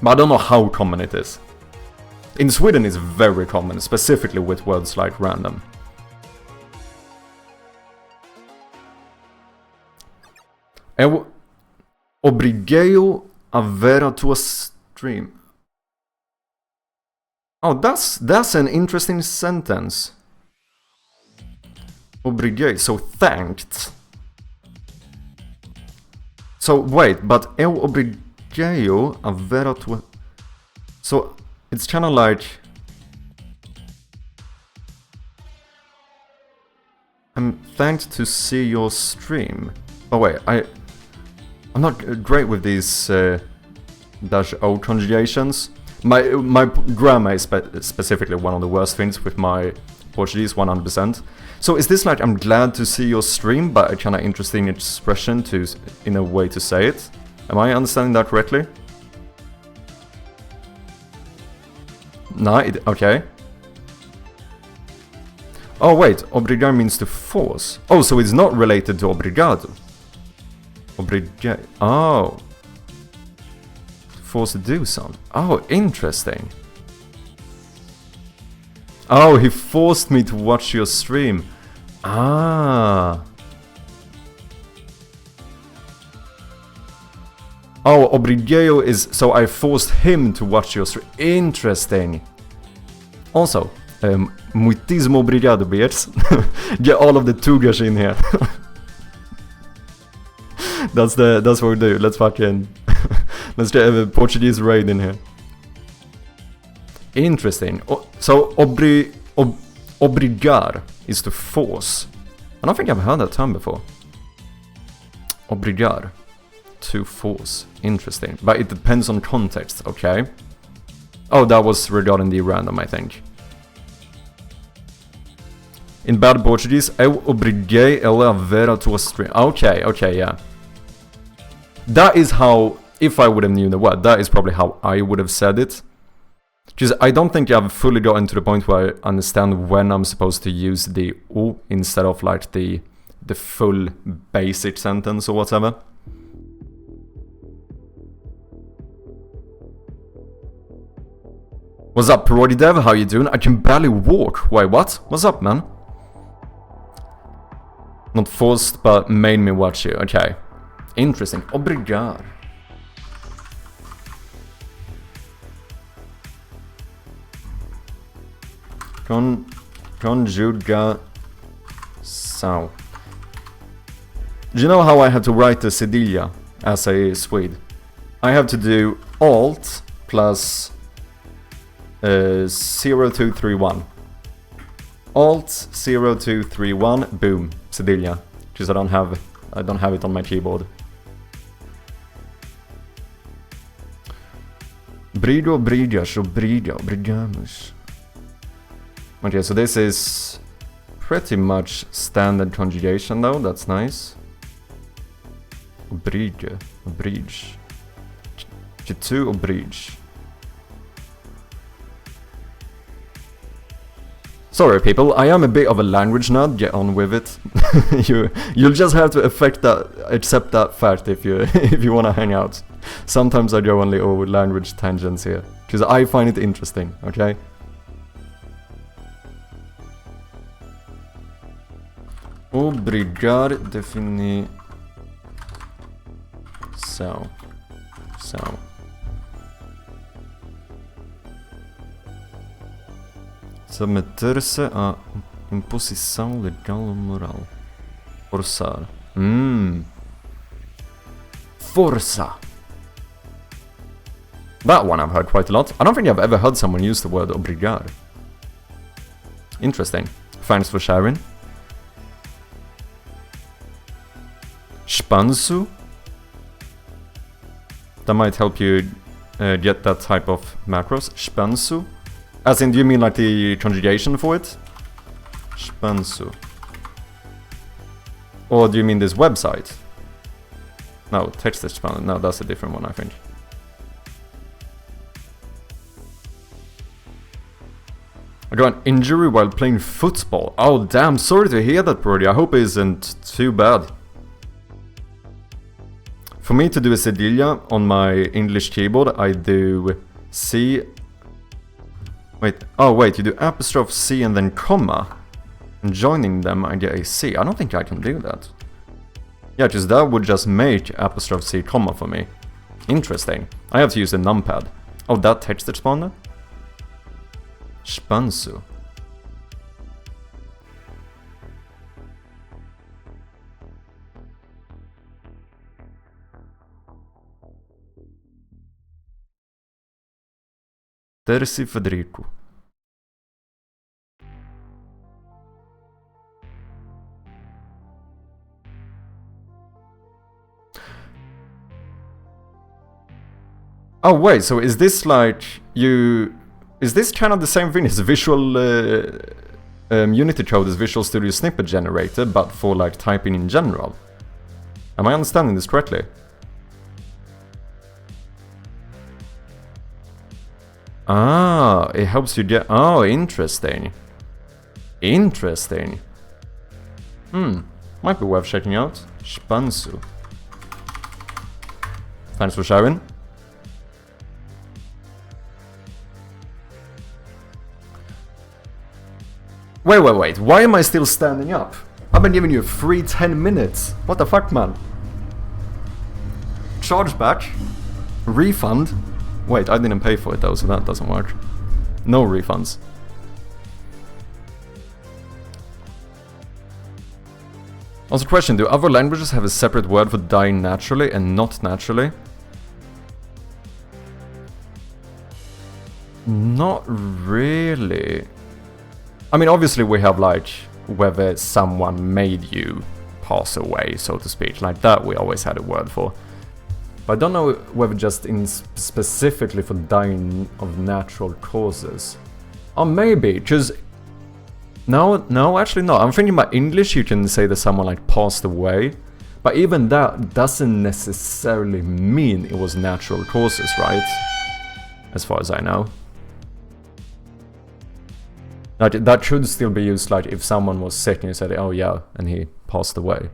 But I don't know how common it is. In Sweden it's very common, specifically with words like random. Eu obriguei-o a ver a tua stream. Oh, that's an interesting sentence. Obriguei, so thanked. So wait, but eu Obrigado avere tua... So, it's kind of like... I'm thanked to see your stream. Oh wait, I'm not great with these -o conjugations. My grammar is specifically one of the worst things with my Portuguese, 100%. So is this like, I'm glad to see your stream, but a kind of interesting expression in a way to say it? Am I understanding that correctly? No, okay. Oh wait, obrigar means to force. Oh, so it's not related to obrigado. Oh. Force to do something. Oh, interesting. Oh, he forced me to watch your stream. Ah. Oh, obrigado is... So I forced him to watch your stream. Interesting. Also, muitíssimo obrigado, Beers. Get all of the tugas in here. That's what we do. Let's fucking... Let's get a Portuguese raid in here. Interesting. So obrigar is to force. I don't think I've heard that term before. Obrigar. To force. Interesting. But it depends on context, okay? Oh, that was regarding the random, I think. In bad Portuguese, eu obriguei ela a ver a tua stream. Okay, yeah. That is how, if I would have known the word, that is probably how I would have said it. Because I don't think I've fully gotten to the point where I understand when I'm supposed to use the o instead of like the full basic sentence or whatever. What's up, Parody Dev? How you doing? I can barely walk. Wait, what? What's up, man? Not forced, but made me watch you. Okay. Interesting. Obrigar. Conjugação. Do you know how I have to write the cedilha as a Swede? I have to do Alt plus 0231. Alt 0231, boom, cedilha. Because I don't have it on my keyboard. Brigo, brigas, brigamos. Okay, so this is pretty much standard conjugation though, that's nice. Obrige, obrige. To obrige. Sorry people, I am a bit of a language nerd, get on with it. You'll just have to accept that fact if you wanna hang out. Sometimes I go on little language tangents here, because I find it interesting, okay? Obrigar definição. Submeter-se à imposição legal ou moral. Forçar. Força. That one I've heard quite a lot. I don't think I've ever heard someone use the word obrigar. Interesting. Thanks for sharing. Spansu. That might help you get that type of macros. Spansu. As in, do you mean like the conjugation for it? Spansu. Or do you mean this website? No, text expand. No, that's a different one, I think. I got an injury while playing football. Oh, damn, sorry to hear that, Brody. I hope it isn't too bad. For me to do a cedilha on my English keyboard, I do C... Wait, oh wait, you do apostrophe C and then comma. And joining them I get a C. I don't think I can do that. Yeah, because that would just make apostrophe C comma for me. Interesting. I have to use the numpad. Oh, that text expander? Spansu. Terzi Federico. Oh wait, so is this like you? Is this kind of the same thing as Visual Unity Code as Visual Studio Snippet Generator, but for like typing in general? Am I understanding this correctly? Ah, it helps you get... Oh, interesting. Interesting. Might be worth checking out. Spansu. Thanks for sharing. Wait. Why am I still standing up? I've been giving you a free 10 minutes. What the fuck, man? Chargeback? Refund? Wait, I didn't pay for it though, so that doesn't work. No refunds. Also question, do other languages have a separate word for dying naturally and not naturally? Not really. I mean, obviously we have like whether someone made you pass away, so to speak. Like that we always had a word for. But I don't know whether just in specifically for dying of natural causes. Or maybe, because... No, actually no. I'm thinking about English, you can say that someone like passed away. But even that doesn't necessarily mean it was natural causes, right? As far as I know. Like, that should still be used like if someone was sick and you said, oh yeah, and he passed away.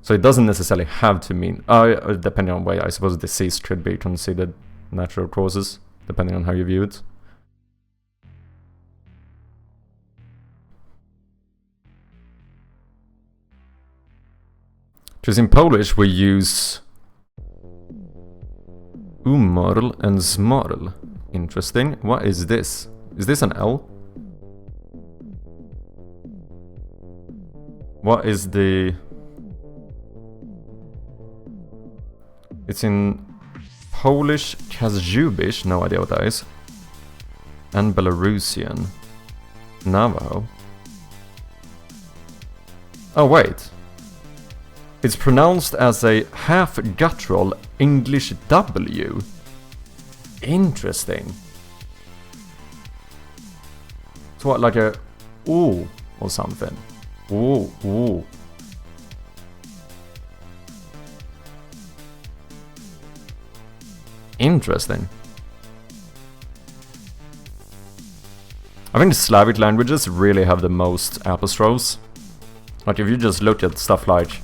So it doesn't necessarily have to mean, depending on where, I suppose disease could be considered natural causes, depending on how you view it. Because in Polish we use umorl and zmorl. Interesting. What is this? Is this an L? What is the... It's in Polish, Kazjubish, no idea what that is. And Belarusian. Navajo. Oh wait. It's pronounced as a half guttural English W. Interesting. So what, like a ooh or something? Ooh. Interesting. I think the Slavic languages really have the most apostrophes. Like if you just look at stuff like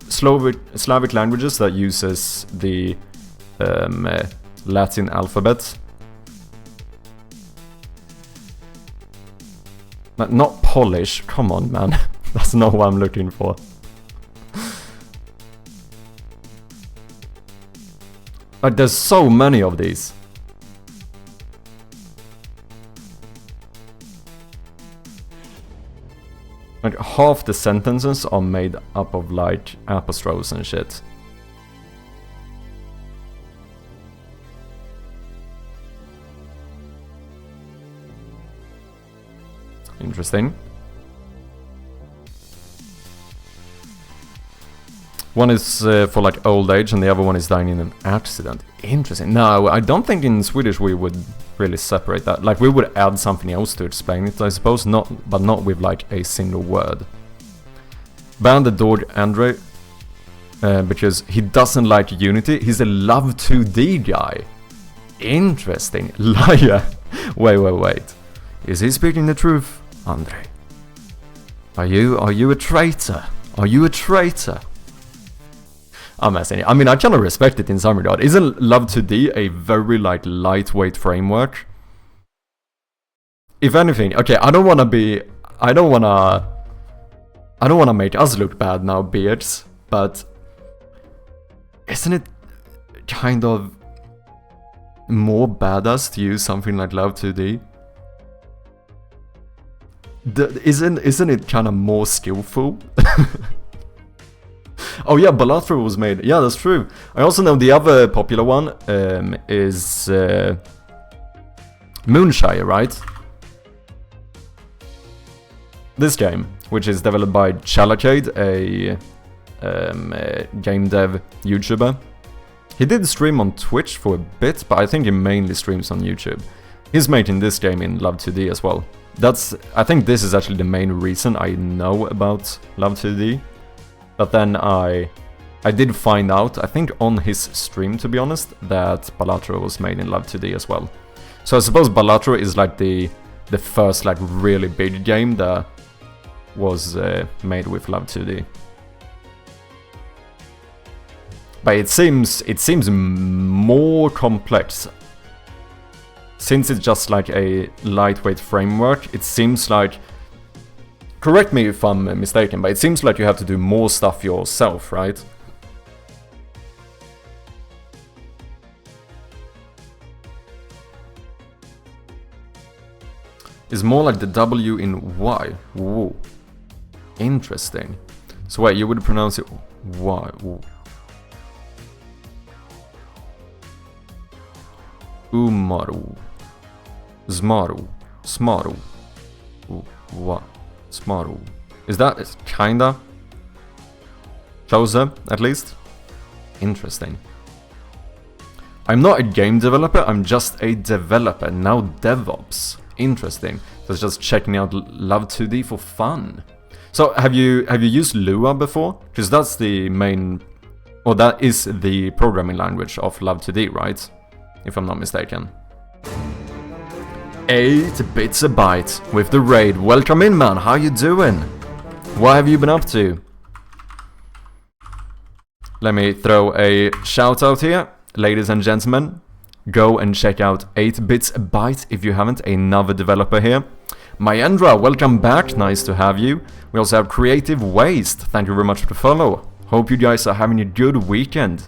Slavic languages that uses the Latin alphabet. Not Polish, come on man, that's not what I'm looking for. Like there's so many of these. Like half the sentences are made up of like apostrophes and shit. Interesting. One is for like old age and the other one is dying in an accident. Interesting. No, I don't think in Swedish we would really separate that. Like we would add something else to explain it, I suppose, but not with like a single word. Ban the dog Andre because he doesn't like Unity. He's a Love 2D guy. Interesting. Liar. Wait. Is he speaking the truth, Andre? Are you a traitor? Are you a traitor? I'm messing it. I mean, I kind of respect it in some regard. Isn't Love 2D a very like lightweight framework? If anything, okay, I don't want to make us look bad now, beards, but isn't it kind of more badass to use something like Love 2D? Isn't it kind of more skillful? Oh yeah, Balatro was made. Yeah, that's true. I also know the other popular one is Moonshire, right? This game, which is developed by Chalacade, a game dev YouTuber. He did stream on Twitch for a bit, but I think he mainly streams on YouTube. He's making this game in Love 2D as well. I think this is actually the main reason I know about Love 2D. But then I did find out, I think on his stream to be honest, that Balatro was made in Love 2D as well. So I suppose Balatro is like the first like really big game that was made with Love 2D. But it seems more complex. Since it's just like a lightweight framework, it seems like, correct me if I'm mistaken, but it seems like you have to do more stuff yourself, right? It's more like the W in Y. Whoa. Interesting. So wait, you would pronounce it Y. Whoa. Umaru. Zmaru. Smaru. What? Smaru. Is that kinda? Closer, at least? Interesting. I'm not a game developer, I'm just a developer, now DevOps. Interesting. So it's just checking out Love 2D for fun. So have you used Lua before? Because that's the main, or that is the programming language of Love 2D, right? If I'm not mistaken. 8 bits a byte with the raid. Welcome in, man. How you doing? What have you been up to? Let me throw a shout out here. Ladies and gentlemen, go and check out 8 bits a byte if you haven't. Another developer here. Mayendra, welcome back. Nice to have you. We also have Creative Waste. Thank you very much for the follow. Hope you guys are having a good weekend.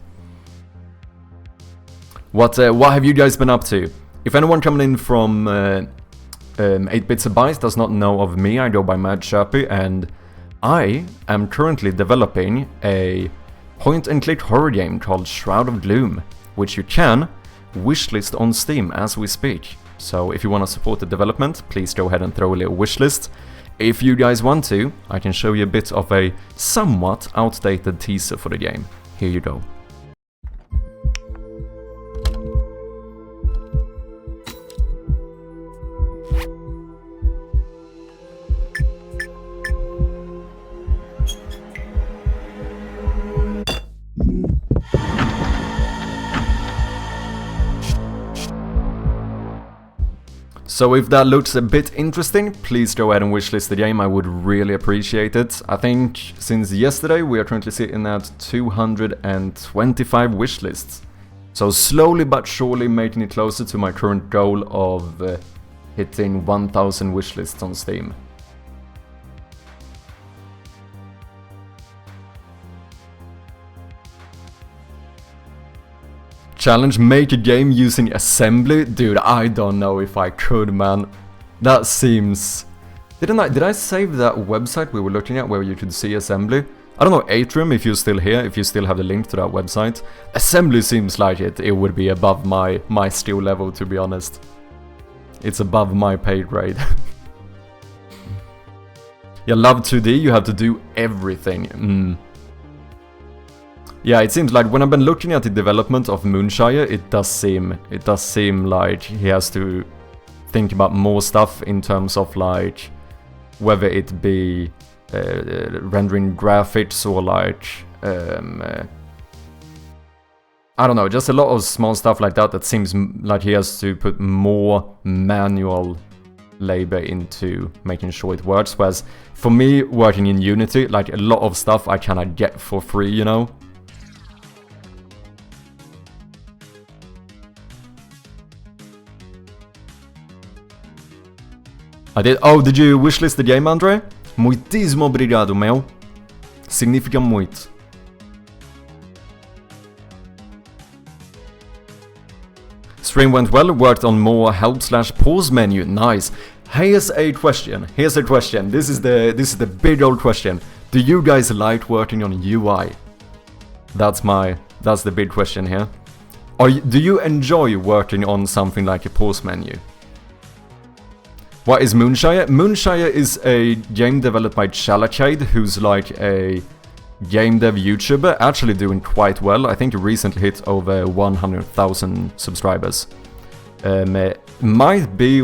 What have you guys been up to? If anyone coming in from 8 bits a byte does not know of me, I go by Mad Chirpy, and I am currently developing a point-and-click horror game called Shroud of Gloom, which you can wishlist on Steam as we speak. So if you want to support the development, please go ahead and throw a little wishlist. If you guys want to, I can show you a bit of a somewhat outdated teaser for the game. Here you go. So if that looks a bit interesting, please go ahead and wishlist the game, I would really appreciate it. I think since yesterday we are currently sitting at 225 wishlists. So slowly but surely making it closer to my current goal of hitting 1000 wishlists on Steam. Challenge, make a game using assembly? Dude, I don't know if I could, man. That seems... Did I save that website we were looking at where you could see assembly? I don't know, Atrium, if you're still here, if you still have the link to that website. Assembly seems like it would be above my skill level, to be honest. It's above my pay grade. Yeah, Love 2D, you have to do everything. Yeah, it seems like when I've been looking at the development of Moonshire, it does seem like he has to think about more stuff in terms of like whether it be rendering graphics or like I don't know, just a lot of small stuff like that seems like he has to put more manual labor into making sure it works, whereas for me working in Unity, like a lot of stuff I cannot get for free, you know. Did you wishlist the game, André? Muitíssimo obrigado, meu. Significa muito. Stream went well, worked on more help/pause menu. Nice. Here's a question. This is the big old question. Do you guys like working on UI? That's the big question here. Do you enjoy working on something like a pause menu? What is Moonshire? Moonshire is a game developed by Chalacade, who's like a game dev YouTuber, actually doing quite well. I think he recently hit over 100,000 subscribers. Might be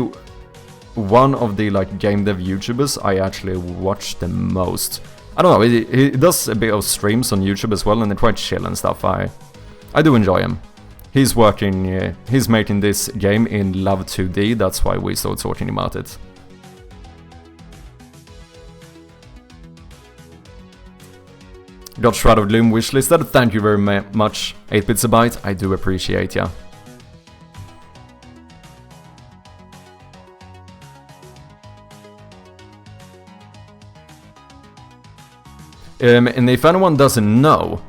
one of the like game dev YouTubers I actually watch the most. I don't know, he does a bit of streams on YouTube as well, and they're quite chill and stuff. I do enjoy him. He's working, he's making this game in Love 2D, that's why we started talking about it. Got Shroud of Gloom wishlisted, thank you very much, 8bits, I do appreciate ya. And if anyone doesn't know,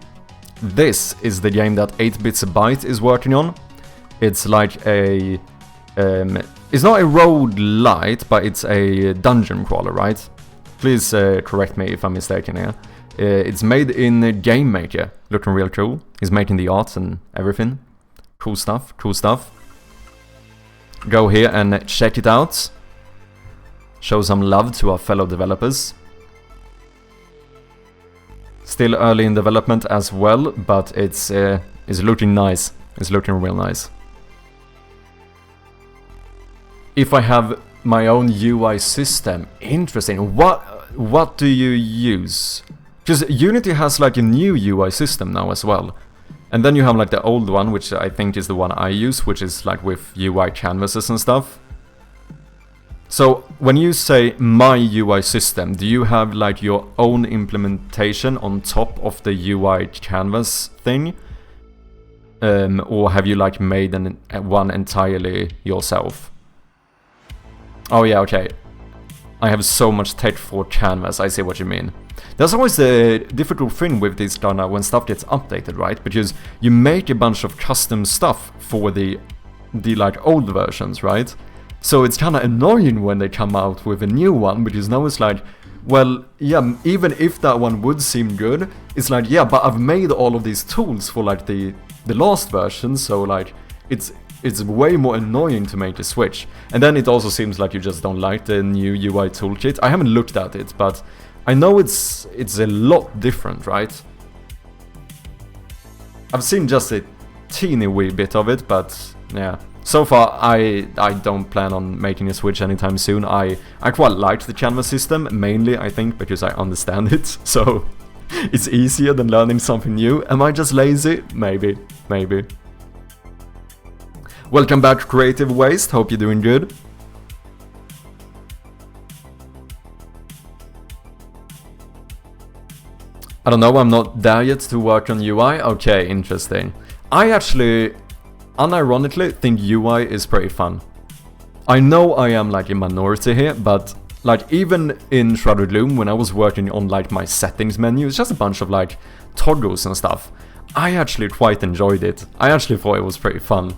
this is the game that 8bits is working on. It's like a... it's not a roguelite, but it's a dungeon crawler, right? Please correct me if I'm mistaken here. It's made in Game Maker, looking real cool. He's making the art and everything. Cool stuff, cool stuff. Go here and check it out. Show some love to our fellow developers. Still early in development as well, but it's looking nice. It's looking real nice. If I have my own UI system, interesting. What do you use? Because Unity has like a new UI system now as well. And then you have like the old one, which I think is the one I use, which is like with UI canvases and stuff. So when you say my UI system, do you have like your own implementation on top of the UI canvas thing? Or have you like made one entirely yourself? Oh yeah, okay. I have so much text for canvas, I see what you mean. There's always a difficult thing with this kind of when stuff gets updated, right? Because you make a bunch of custom stuff for the like old versions, right? So it's kind of annoying when they come out with a new one, because now it's like, well, yeah, even if that one would seem good, it's like, yeah, but I've made all of these tools for like the last version, so like it's way more annoying to make the switch. And then it also seems like you just don't like the new UI toolkit. I haven't looked at it, but I know it's a lot different, right? I've seen just a teeny wee bit of it, but yeah. So far, I don't plan on making a switch anytime soon. I quite like the canvas system, mainly, I think, because I understand it. So it's easier than learning something new. Am I just lazy? Maybe, maybe. Welcome back, Creative Waste. Hope you're doing good. I don't know, I'm not there yet to work on UI. Okay, interesting. I actually, unironically, think UI is pretty fun. I know I am like a minority here, but like even in Shroud of Gloom, when I was working on like my settings menu, it's just a bunch of like toggles and stuff. I actually quite enjoyed it. I actually thought it was pretty fun.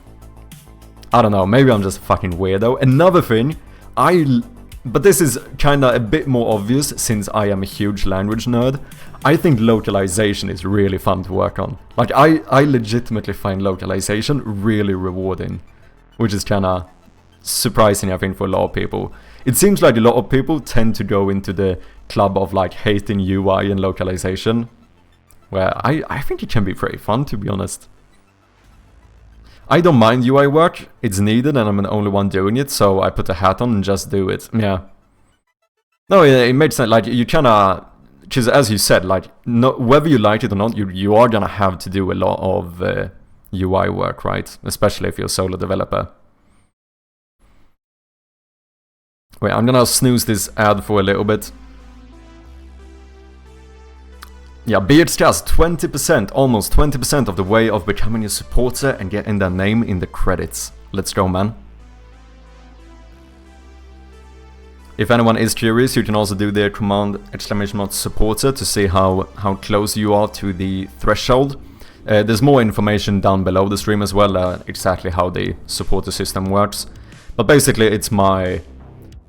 I don't know, maybe I'm just a fucking weirdo. Another thing, but this is kinda a bit more obvious since I am a huge language nerd. I think localization is really fun to work on. Like I legitimately find localization really rewarding, which is kinda surprising, I think, for a lot of people. It seems like a lot of people tend to go into the club of like hating UI and localization, where I think it can be pretty fun, to be honest. I don't mind UI work, it's needed and I'm the only one doing it, so I put a hat on and just do it, yeah. No, it makes sense, like, you kinda, because as you said, like, no, whether you like it or not, you are gonna have to do a lot of UI work, right? Especially if you're a solo developer. Wait, I'm gonna snooze this ad for a little bit. Yeah, Beard's just 20%, almost 20% of the way of becoming a supporter and getting their name in the credits. Let's go, man. If anyone is curious, you can also do the command !supporter to see how close you are to the threshold. There's more information down below the stream as well, exactly how the supporter system works. But basically, it's my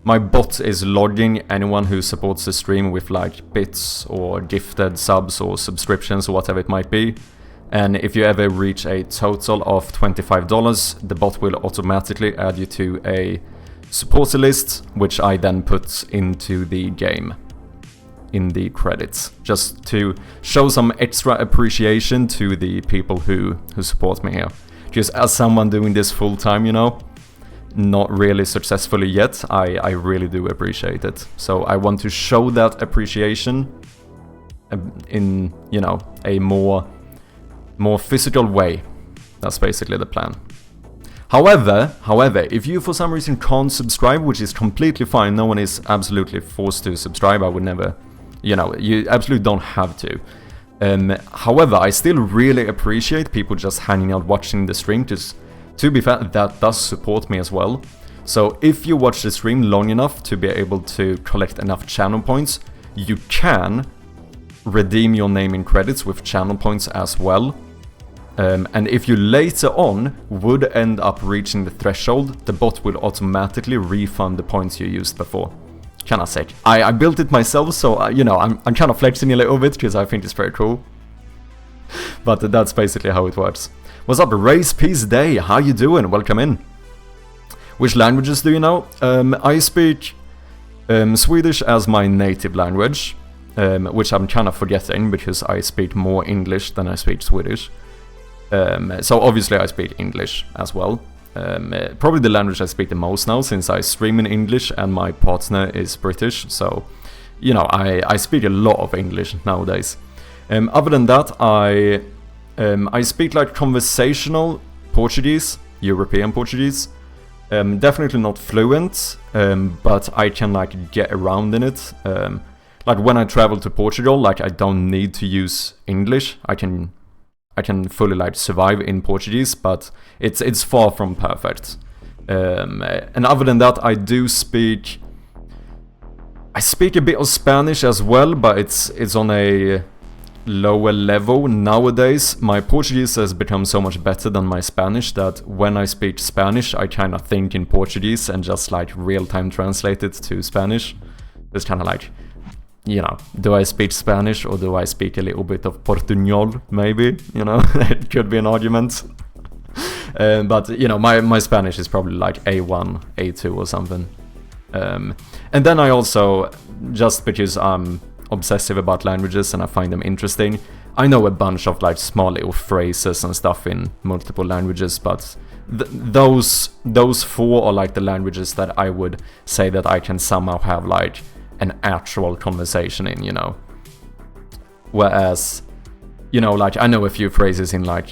bot is logging anyone who supports the stream with like bits or gifted subs or subscriptions or whatever it might be. And if you ever reach a total of $25, the bot will automatically add you to a supporter list, which I then put into the game in the credits, just to show some extra appreciation to the people who support me here. Just as someone doing this full time, you know, not really successfully yet, I really do appreciate it. So I want to show that appreciation in, you know, a more physical way. That's basically the plan. However, if you for some reason can't subscribe, which is completely fine, no one is absolutely forced to subscribe, I would never, you know, you absolutely don't have to. However, I still really appreciate people just hanging out watching the stream, because to be fair, that does support me as well. So if you watch the stream long enough to be able to collect enough channel points, you can redeem your name in credits with channel points as well. And if you later on would end up reaching the threshold, the bot will automatically refund the points you used before. Kinda sick. I built it myself, so you know, I'm kind of flexing a little bit because I think it's very cool. But that's basically how it works. What's up, Race Peace Day? How you doing? Welcome in. Which languages do you know? I speak Swedish as my native language, which I'm kind of forgetting because I speak more English than I speak Swedish. So obviously I speak English as well. Probably the language I speak the most now, since I stream in English and my partner is British. So, you know, I speak a lot of English nowadays. Other than that, I speak like conversational Portuguese, European Portuguese. Definitely not fluent, but I can like get around in it. Like when I travel to Portugal, like I don't need to use English. I can fully like survive in Portuguese, but it's far from perfect. And other than that, I speak a bit of Spanish as well, but it's on a lower level nowadays. My Portuguese has become so much better than my Spanish that when I speak Spanish, I kind of think in Portuguese and just like real-time translate it to Spanish. It's kind of like, you know, do I speak Spanish or do I speak a little bit of Portuñol, maybe? You know, it could be an argument. But, you know, my Spanish is probably like A1, A2 or something. And then I also, just because I'm obsessive about languages and I find them interesting, I know a bunch of like small little phrases and stuff in multiple languages, but those four are like the languages that I would say that I can somehow have like an actual conversation in, you know. Whereas, you know, like I know a few phrases in like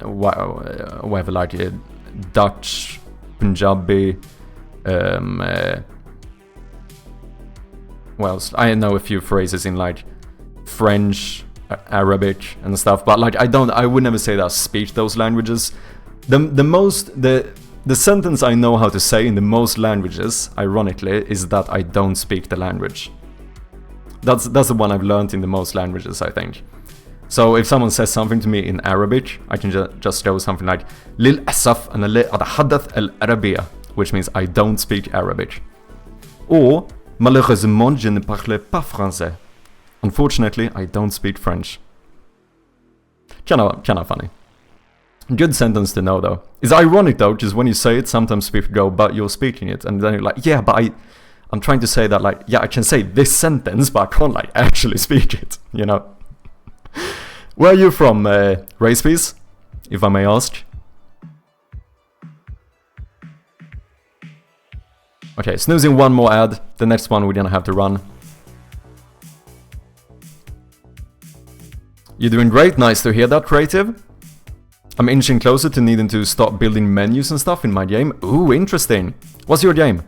whatever, like Dutch, Punjabi, well, I know a few phrases in like French, Arabic and stuff, but like I would never say that I speak those languages. The sentence I know how to say in the most languages, ironically, is that I don't speak the language. That's the one I've learned in the most languages, I think. So if someone says something to me in Arabic, I can just go something like للأسف أنا لا أتحدث العربية, which means I don't speak Arabic. Or malheureusement je ne parle pas français. Unfortunately, I don't speak French. Kinda funny. Good sentence to know though. It's ironic though, because when you say it, sometimes people go, but you're speaking it, and then you're like, yeah, but I'm trying to say that like, yeah, I can say this sentence, but I can't like actually speak it, you know? Where are you from, Race Peace, if I may ask? Okay, snoozing one more ad, the next one we're gonna have to run. You're doing great, nice to hear that, Creative. I'm inching closer to needing to start building menus and stuff in my game. Ooh, interesting. What's your game?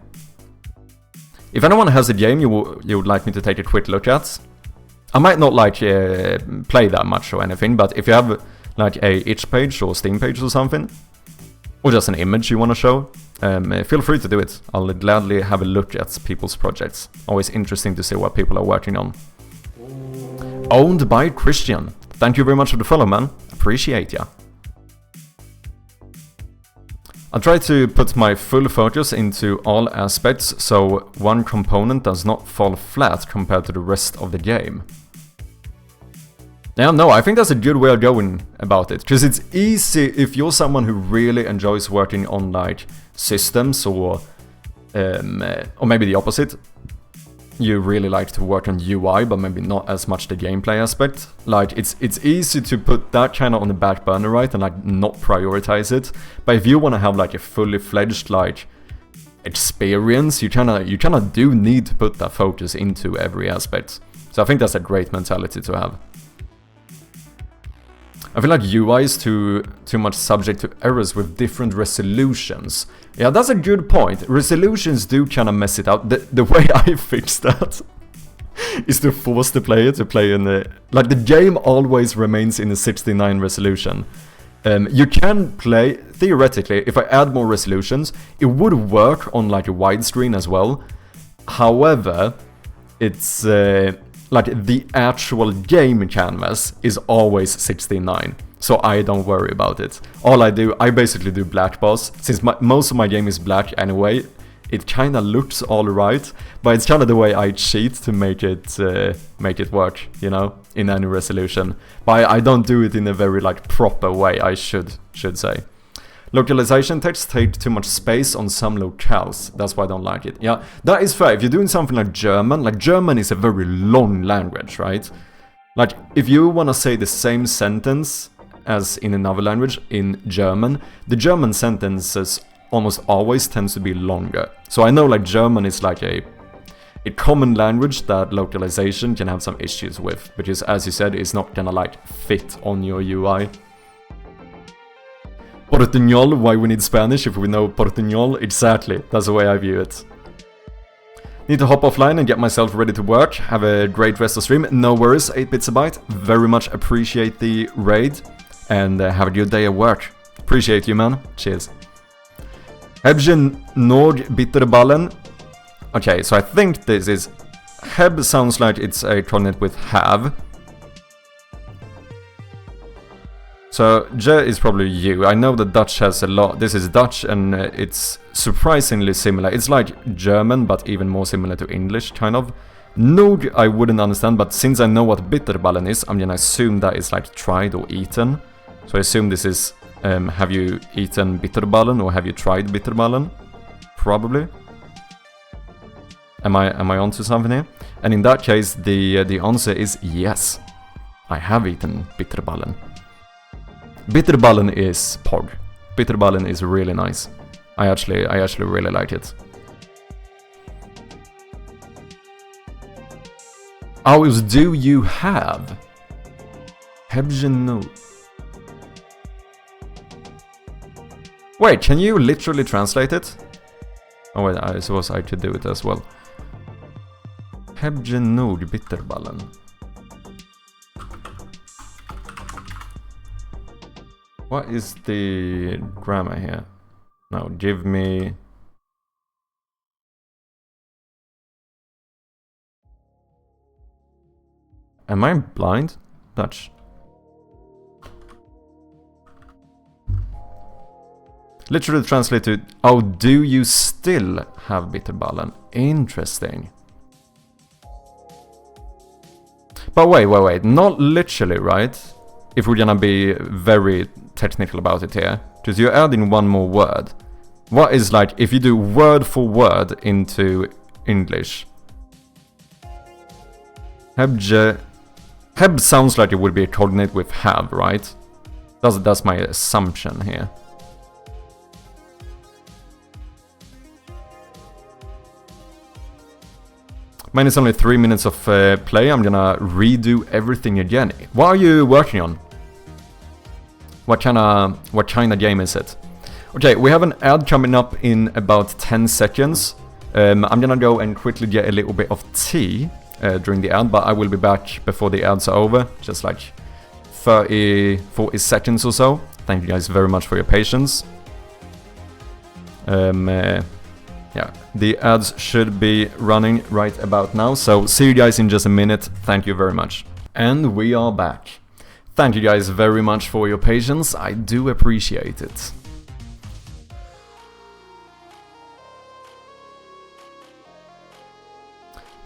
If anyone has a game you would like me to take a quick look at, I might not like play that much or anything, but if you have like a itch page or Steam page or something, or just an image you want to show, feel free to do it. I'll gladly have a look at people's projects. Always interesting to see what people are working on. Owned by Christian. Thank you very much for the follow, man. Appreciate ya. I'll try to put my full focus into all aspects so one component does not fall flat compared to the rest of the game. Yeah, no, I think that's a good way of going about it, because it's easy if you're someone who really enjoys working on like systems or or maybe the opposite. You really like to work on UI, but maybe not as much the gameplay aspect. Like, it's easy to put that kind of on the back burner, right, and like not prioritize it. But if you want to have like a fully fledged like experience, you kind of do need to put that focus into every aspect. So I think that's a great mentality to have. I feel like UI is too much subject to errors with different resolutions. Yeah, that's a good point. Resolutions do kind of mess it up. The way I fix that is to force the player to play in the... Like, the game always remains in a 69 resolution. You can play... Theoretically, if I add more resolutions, it would work on like a widescreen as well. However, it's... like, the actual game canvas is always 69, so I don't worry about it. All I basically do black bars. Since most of my game is black anyway, it kind of looks alright, but it's kind of the way I cheat to make it work, you know, in any resolution. But I don't do it in a very, like, proper way, I should say. Localization text takes too much space on some locales, that's why I don't like it. Yeah, that is fair. If you're doing something like German is a very long language, right? Like, if you want to say the same sentence as in another language, in German, the German sentences almost always tends to be longer. So I know, like, German is like a common language that localization can have some issues with, because, as you said, it's not gonna, like, fit on your UI. Portuñol, why we need Spanish if we know Portuñol? Exactly, that's the way I view it. Need to hop offline and get myself ready to work. Have a great rest of stream. No worries, 8 bits a byte. Very much appreciate the raid. And have a good day at work. Appreciate you, man. Cheers. Hebgen Nord Bitterballen. Okay, so I think this is... Heb sounds like it's a coordinate with have. So, J is probably you. I know that Dutch has a lot. This is Dutch, and it's surprisingly similar. It's like German, but even more similar to English, kind of. Nog, I wouldn't understand, but since I know what bitterballen is, I'm gonna assume that it's like tried or eaten. So I assume this is, have you eaten bitterballen, or have you tried bitterballen? Probably. Am I onto something here? And in that case, the answer is yes. I have eaten bitterballen. Bitterballen is pog. Bitterballen is really nice. I actually really like it. Hours do you have? Hebgen. Wait, can you literally translate it? Oh wait, I suppose I could do it as well. Hebgen bitterballen. What is the grammar here? Now, give me... Am I blind? Dutch. Literally translate to... Oh, do you still have bitterballen? Interesting. But wait. Not literally, right? If we're gonna be very technical about it here, because you're adding one more word. What is, like, if you do word for word into English? Heb sounds like it would be a coordinate with have, right? That's my assumption here. Mine is only 3 minutes of play. I'm gonna redo everything again. What are you working on? What kind of game is it? Okay, we have an ad coming up in about 10 seconds. I'm gonna go and quickly get a little bit of tea during the ad, but I will be back before the ads are over, just like 40 seconds or so. Thank you guys very much for your patience. Yeah, the ads should be running right about now, so see you guys in just a minute. Thank you very much. And we are back. Thank you guys very much for your patience, I do appreciate it.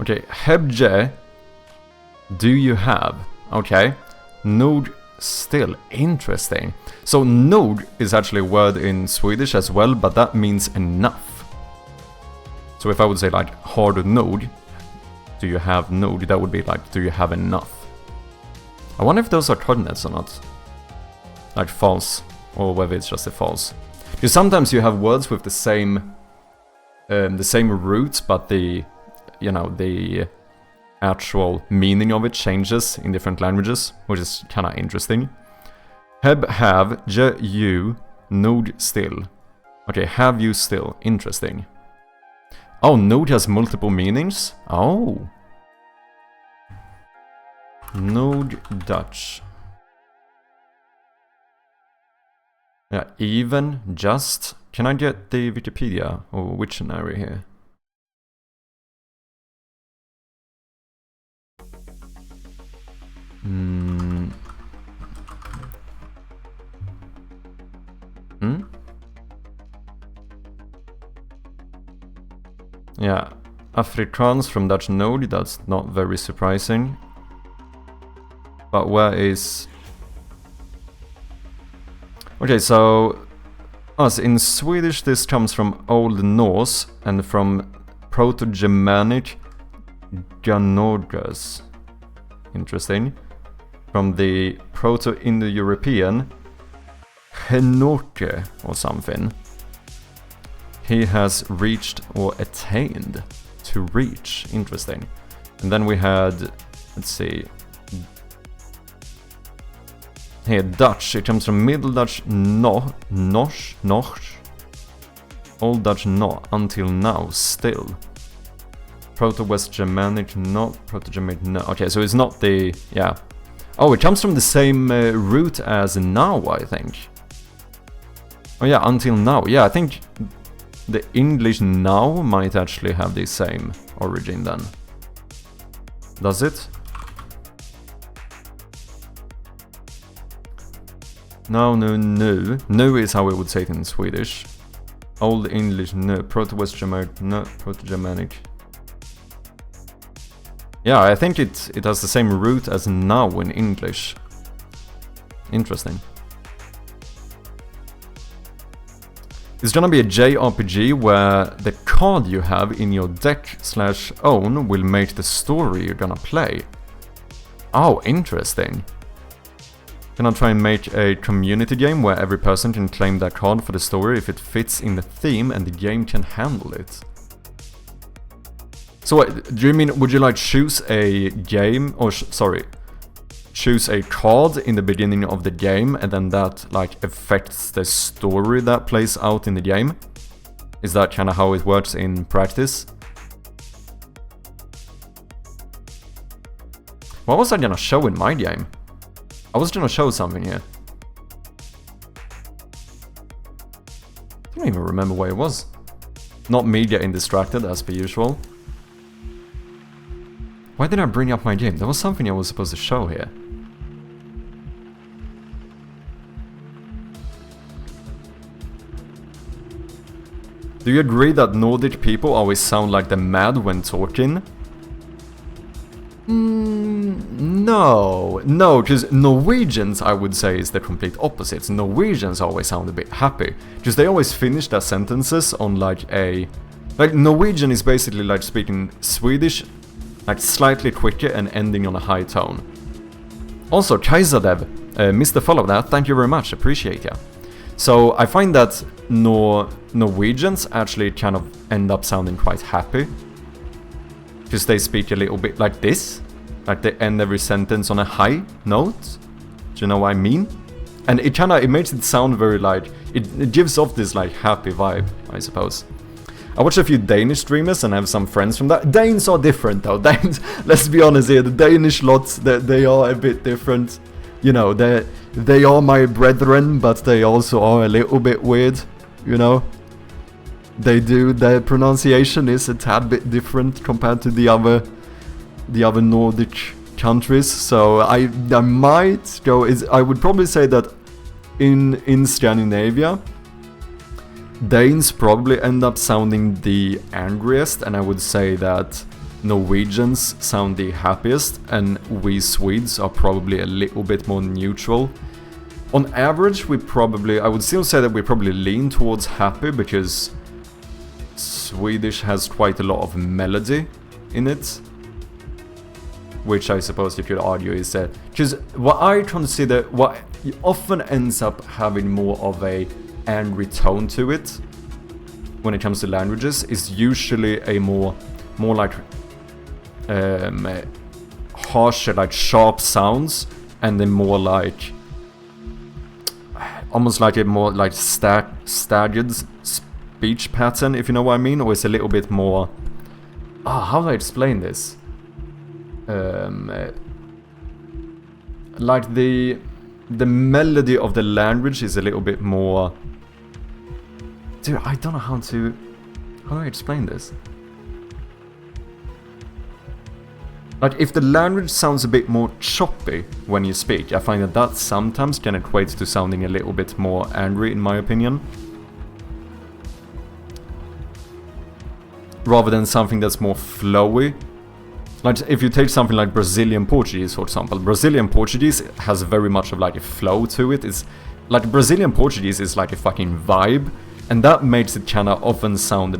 Okay, Hebje, do you have? Okay, Nog still, interesting. So Nog is actually a word in Swedish as well, but that means enough. So if I would say like har du nog, do you have nog, that would be like do you have enough. I wonder if those are coordinates or not. Like false, or whether it's just a false. Because sometimes you have words with the same root, but the, you know, the actual meaning of it changes in different languages, which is kind of interesting. Have, you, nog still. Okay, have you still, interesting. Oh, nog has multiple meanings? Oh. Nog Dutch. Yeah, even, just. Can I get the Wikipedia or Wiktionary here? Yeah, Afrikaans from Dutch node, that's not very surprising. But where is... Okay, so... in Swedish this comes from Old Norse and from Proto-Germanic Ganorgas. Interesting. From the Proto-Indo-European Henoke or something. He has reached or attained. To reach. Interesting. And then we had, let's see. Here, Dutch. It comes from Middle Dutch no, nosh, nosh. Old Dutch no, until now, still. Proto-West Germanic no, Proto-Germanic no. Okay, so it's not the, yeah. Oh, it comes from the same root as now, I think. Oh yeah, until now. Yeah, I think the English now might actually have the same origin then. Does it? No. Nu is how we would say it in Swedish. Old English nu. Proto-West Germanic nu. Proto-Germanic. Yeah, I think it has the same root as now in English. Interesting. It's gonna be a JRPG where the card you have in your deck/own will make the story you're gonna play. Oh, interesting. Can I try and make a community game where every person can claim that card for the story if it fits in the theme and the game can handle it? So what, do you mean, would you like choose a game, or sorry, choose a card in the beginning of the game and then that like affects the story that plays out in the game? Is that kind of how it works in practice? What was I gonna show in my game? I was gonna show something here. I don't even remember where it was. Not me getting distracted as per usual. Why did I bring up my game? There was something I was supposed to show here. Do you agree that Nordic people always sound like they're mad when talking? No, because Norwegians, I would say, is the complete opposite. Norwegians always sound a bit happy, because they always finish their sentences on like a... Like, Norwegian is basically like speaking Swedish, like slightly quicker and ending on a high tone. Also, gamedev, missed the follow that, thank you very much, appreciate ya. So, I find that Norwegians actually kind of end up sounding quite happy. Because they speak a little bit like this. Like they end every sentence on a high note. Do you know what I mean? And it makes it sound very like... It gives off this like happy vibe, I suppose. I watch a few Danish streamers and have some friends from that. Danes are different though. Danes, let's be honest here, the Danish lots, they are a bit different. You know, they are my brethren, but they also are a little bit weird, you know? Their pronunciation is a tad bit different compared to the other Nordic countries. So I might go, I would probably say that in Scandinavia, Danes probably end up sounding the angriest, and I would say that Norwegians sound the happiest, and we Swedes are probably a little bit more neutral. On average, I would still say that we probably lean towards happy, because Swedish has quite a lot of melody in it, which I suppose you could argue is that, because what I consider, what often ends up having more of a angry tone to it when it comes to languages is usually a more like harsher, like sharp sounds, and then more like almost like a more like staggered speech pattern, if you know what I mean, or it's a little bit more. How do I explain this? Like the melody of the language is a little bit more. Dude, I don't know how do I explain this? Like, if the language sounds a bit more choppy when you speak, I find that sometimes can equate to sounding a little bit more angry, in my opinion. Rather than something that's more flowy. Like, if you take something like Brazilian Portuguese, for example. Brazilian Portuguese has very much of like a flow to it. It's like Brazilian Portuguese is like a fucking vibe. And that makes it kind of often sound,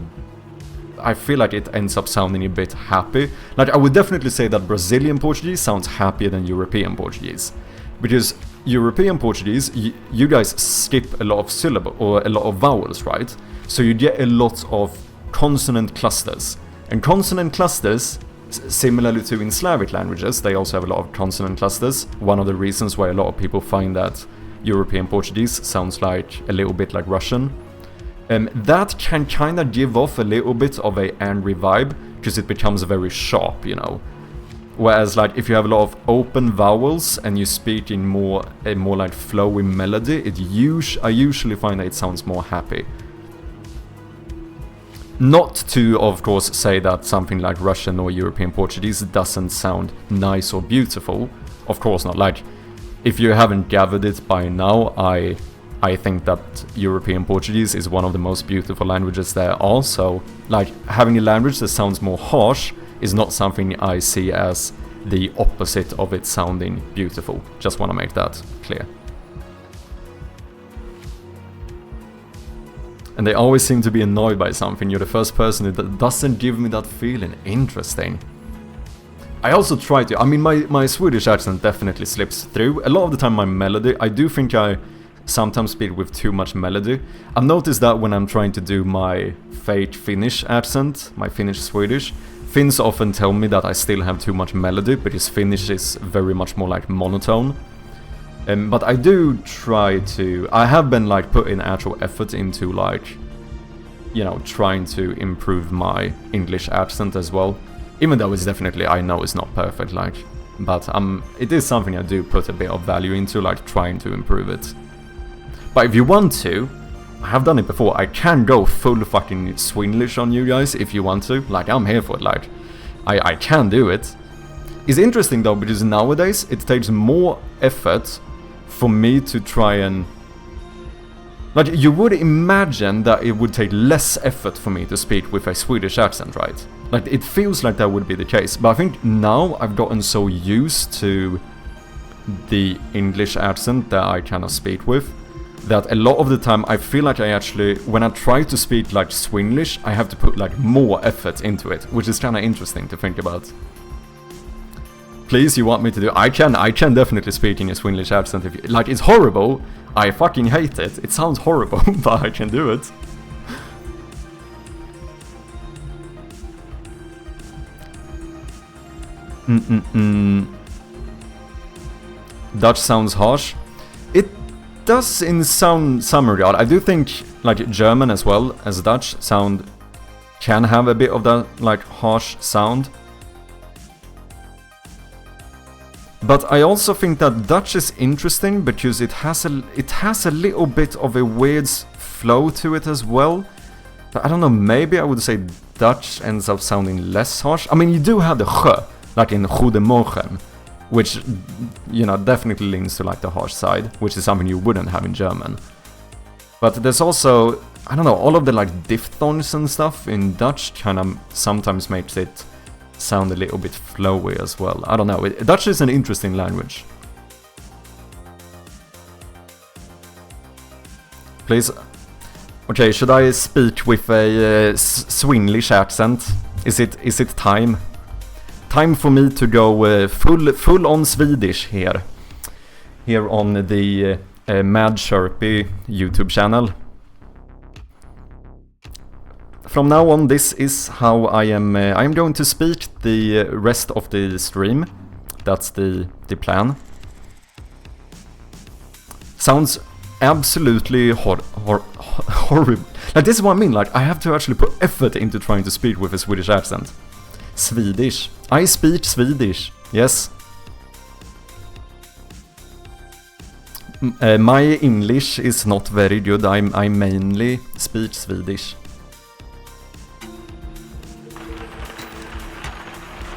I feel like it ends up sounding a bit happy. Like, I would definitely say that Brazilian Portuguese sounds happier than European Portuguese. Because European Portuguese, you guys skip a lot of syllable or a lot of vowels, right? So you get a lot of consonant clusters. And consonant clusters, similarly to in Slavic languages, they also have a lot of consonant clusters. One of the reasons why a lot of people find that European Portuguese sounds like a little bit like Russian. That can kind of give off a little bit of a angry vibe, because it becomes very sharp, you know. Whereas, like, if you have a lot of open vowels and you speak in a more like flowy melody, I usually find that it sounds more happy. Not to, of course, say that something like Russian or European Portuguese doesn't sound nice or beautiful. Of course not. Like, if you haven't gathered it by now, I think that European Portuguese is one of the most beautiful languages there are. So, like, having a language that sounds more harsh is not something I see as the opposite of it sounding beautiful. Just want to make that clear. And they always seem to be annoyed by something. You're the first person that doesn't give me that feeling. Interesting. I also try to... I mean, my Swedish accent definitely slips through. A lot of the time my melody, I do think I sometimes speak with too much melody. I've noticed that when I'm trying to do my fake Finnish accent, my Finnish Swedish, Finns often tell me that I still have too much melody, because Finnish is very much more like monotone. But I do try to... I have been like putting actual effort into like, you know, trying to improve my English accent as well. Even though it's definitely, I know it's not perfect, like, but it is something I do put a bit of value into, like trying to improve it. But if you want to, I have done it before, I can go full fucking Swinglish on you guys if you want to. Like, I'm here for it, like, I can do it. It's interesting though, because nowadays it takes more effort for me to try and... Like, you would imagine that it would take less effort for me to speak with a Swedish accent, right? Like, it feels like that would be the case. But I think now I've gotten so used to the English accent that I kind of speak with, that a lot of the time I feel like I actually, when I try to speak like Swinglish, I have to put like more effort into it, which is kind of interesting to think about. Please, you want me to do... I can definitely speak in a Swinglish accent if you... Like, it's horrible. I fucking hate it. It sounds horrible, but I can do it. Dutch sounds harsh. It does in some regard. I do think, like, German as well as Dutch can have a bit of that, like, harsh sound. But I also think that Dutch is interesting because it has a little bit of a weird flow to it as well. But I don't know, maybe I would say Dutch ends up sounding less harsh. I mean, you do have the g, like in Goedemorgen, which, you know, definitely leans to like the harsh side, which is something you wouldn't have in German. But there's also, I don't know, all of the like diphthongs and stuff in Dutch kind of sometimes makes it sound a little bit flowy as well. I don't know. Dutch is an interesting language. Please. Okay, should I speak with a Swinglish accent? Is it time? Time for me to go full on Swedish here on the Mad Sherpy YouTube channel. From now on, this is how I am going to speak the rest of the stream. That's the plan. Sounds absolutely horrible. Like, this is what I mean, like, I have to actually put effort into trying to speak with a Swedish accent. Swedish. I speak Swedish, yes. My English is not very good, I mainly speak Swedish.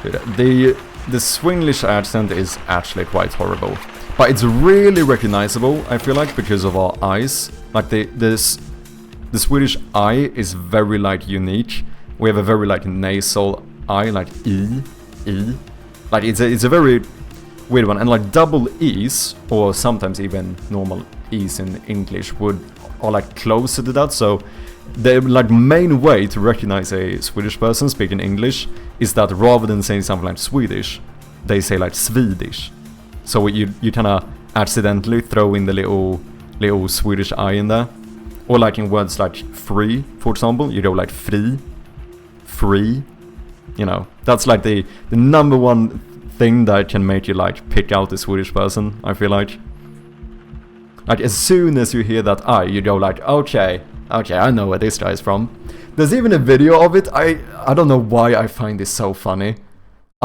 The Swinglish accent is actually quite horrible. But it's really recognizable, I feel like, because of our eyes. Like, the Swedish I is very, like, unique. We have a very, like, nasal I, like E. Like, it's a very weird one. And, like, double E's, or sometimes even normal E's in English, are, like, closer to that. So, the, like, main way to recognize a Swedish person speaking English is that rather than saying something like Swedish, they say, like, Swedish. So you kind of accidentally throw in the little Swedish I in there. Or like in words like free, for example, you go like free. You know, that's like the number one thing that can make you like pick out a Swedish person, I feel like. Like, as soon as you hear that I, you go like, okay, I know where this guy is from. There's even a video of it. I don't know why I find this so funny.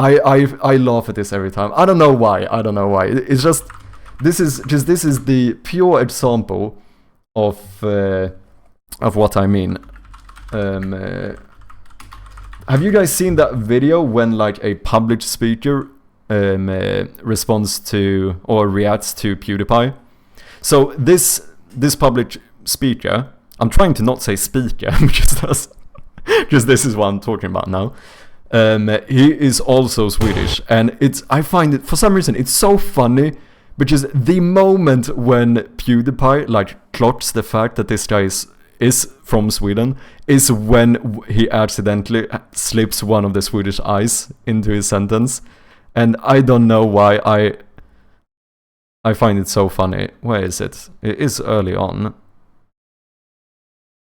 I laugh at this every time. I don't know why. It's just this is the pure example of what I mean. Have you guys seen that video when like a public speaker responds to or reacts to PewDiePie? So this public speaker, I'm trying to not say speaker because this is what I'm talking about now. He is also Swedish, and I find it, for some reason, it's so funny, because the moment when PewDiePie, like, clocks the fact that this guy is from Sweden, is when he accidentally slips one of the Swedish I's into his sentence, and I don't know why I find it so funny. Where is it? It is early on.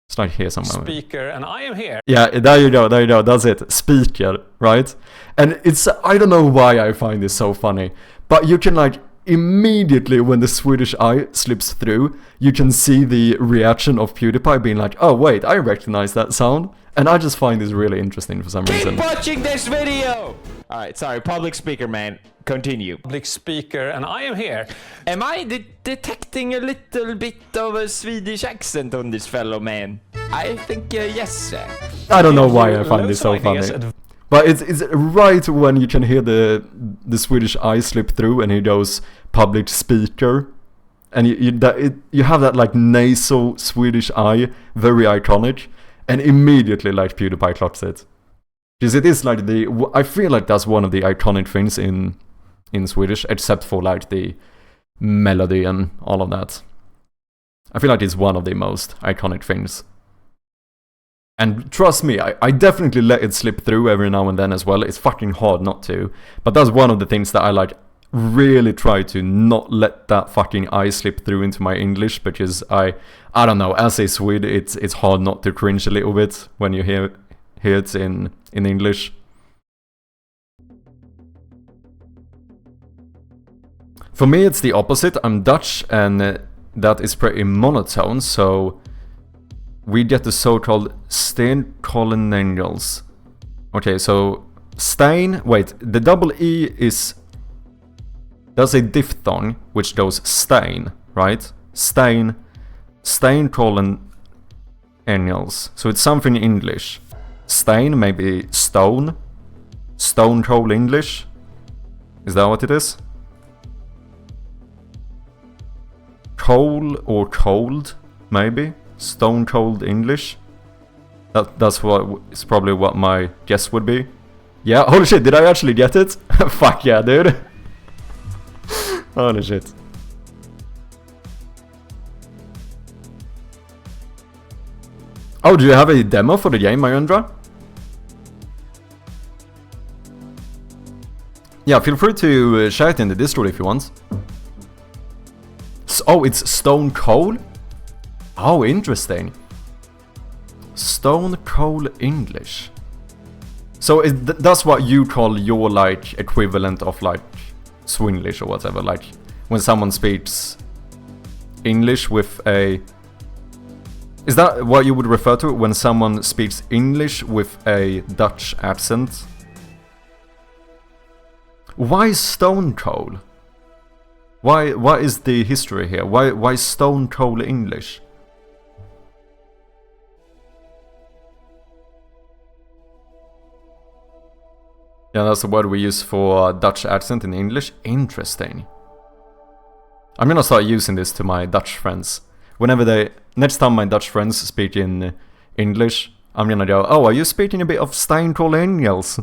It's like here somewhere.
Speaker, and I am here.
Yeah, there you go, that's it. Speaker, right? And it's, I don't know why I find this so funny, but you can like, immediately when the Swedish I slips through, you can see the reaction of PewDiePie being like, oh wait, I recognize that sound. And I just find this really interesting for some reason.
Keep watching this video! Alright, sorry, public speaker man. Continue.
Public speaker, and I am here.
Am I detecting a little bit of a Swedish accent on this fellow man? I think yes.
I don't know why I find this so funny. But it's right when you can hear the Swedish I slip through and he goes public speaker. And you have that like nasal Swedish I, very iconic. And immediately like PewDiePie clocks it. Because it is like I feel like that's one of the iconic things in Swedish, except for like the melody and all of that. I feel like it's one of the most iconic things. And trust me, I definitely let it slip through every now and then as well. It's fucking hard not to. But that's one of the things that I like really try to not let that fucking I slip through into my English, because I don't know, as a Swede, it's hard not to cringe a little bit when you hear it in English. For me, it's the opposite. I'm Dutch, and that is pretty monotone, so we get the so-called steenkolenengels. Okay, so stain, wait, the double E is, that's a diphthong, which goes stain, right? Stain, steenkolenengels. So it's something English. Stain, maybe stone. Stone cold English. Is that what it is? Coal or cold, maybe? Stone cold English? That's what is probably what my guess would be. Yeah, holy shit, did I actually get it? Fuck yeah, dude. Holy shit. Oh, do you have a demo for the game, Mayundra? Yeah, feel free to share it in the Discord if you want. Oh, it's Stone Cold? Oh, interesting. Stone Cold English. So that's what you call your like equivalent of like Swinglish or whatever, like when someone speaks English with a... Is that what you would refer to when someone speaks English with a Dutch accent? Why Stone Cold? What is the history here? Why Stone Cold English? Yeah, that's the word we use for Dutch accent in English. Interesting. I'm gonna start using this to my Dutch friends. Next time my Dutch friends speak in English, I'm gonna go, oh, are you speaking a bit of Stone Cold English?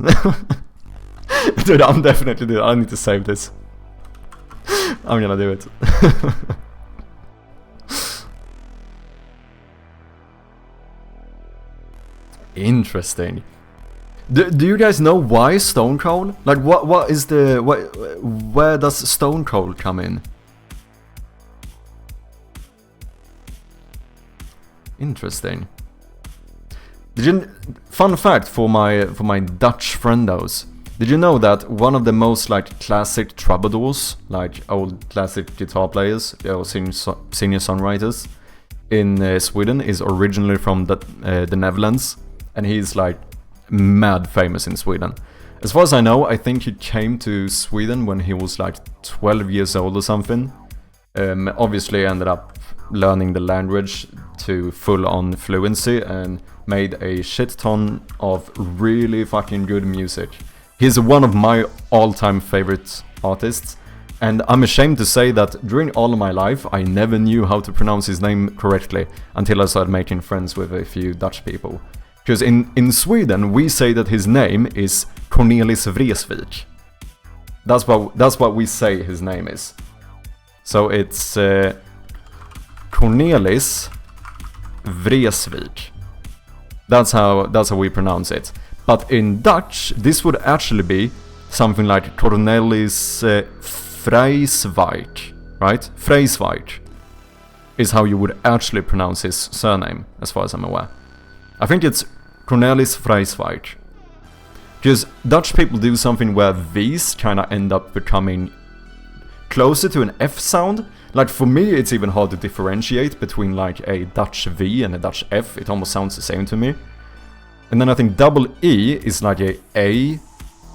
Dude, I'm definitely doing it. I need to save this. I'm gonna do it. Interesting. Do you guys know why Stone Cold? Like, what is the... where does Stone Cold come in? Interesting. Fun fact for my Dutch friendos. Did you know that one of the most like classic troubadours, like old classic guitar players or singer songwriters in Sweden, is originally from the Netherlands, and he's like mad famous in Sweden. As far as I know, I think he came to Sweden when he was like 12 years old or something. Obviously ended up learning the language to full-on fluency and made a shit ton of really fucking good music. He's one of my all-time favorite artists, and I'm ashamed to say that during all of my life I never knew how to pronounce his name correctly until I started making friends with a few Dutch people. Because in Sweden we say that his name is Cornelis Vreeswijk. That's what we say his name is. So it's Cornelis Vreeswijk. That's how we pronounce it. But in Dutch, this would actually be something like Cornelis Vreeswijk, right? Vreeswijk is how you would actually pronounce his surname, as far as I'm aware. I think it's Cornelis Vreeswijk. Because Dutch people do something where V's kind of end up becoming closer to an F sound. Like for me, it's even hard to differentiate between like a Dutch V and a Dutch F. It almost sounds the same to me. And then I think double E is like a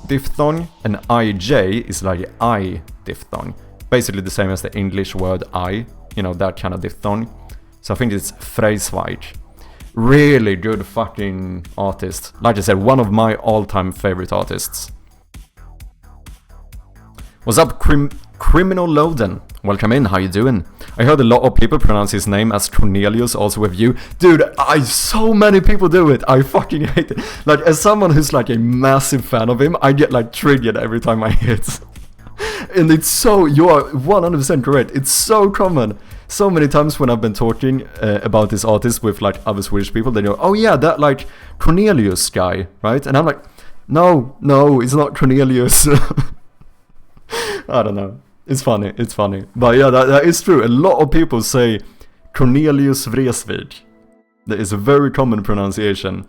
diphthong, and IJ is like a I diphthong. Basically the same as the English word I, you know, that kind of diphthong. So I think it's Vreeswijk. Really good fucking artist. Like I said, one of my all-time favorite artists. What's up, Criminal Loden? Welcome in, how you doing? I heard a lot of people pronounce his name as Cornelius, also with you. Dude, so many people do it. I fucking hate it. Like, as someone who's like a massive fan of him, I get like triggered every time I hear it. And it's so, you are 100% correct. It's so common. So many times when I've been talking about this artist with like other Swedish people, they go, oh yeah, that like Cornelius guy, right? And I'm like, no, it's not Cornelius. I don't know. It's funny. But yeah, that is true. A lot of people say Cornelius Vreeswijk. That is a very common pronunciation.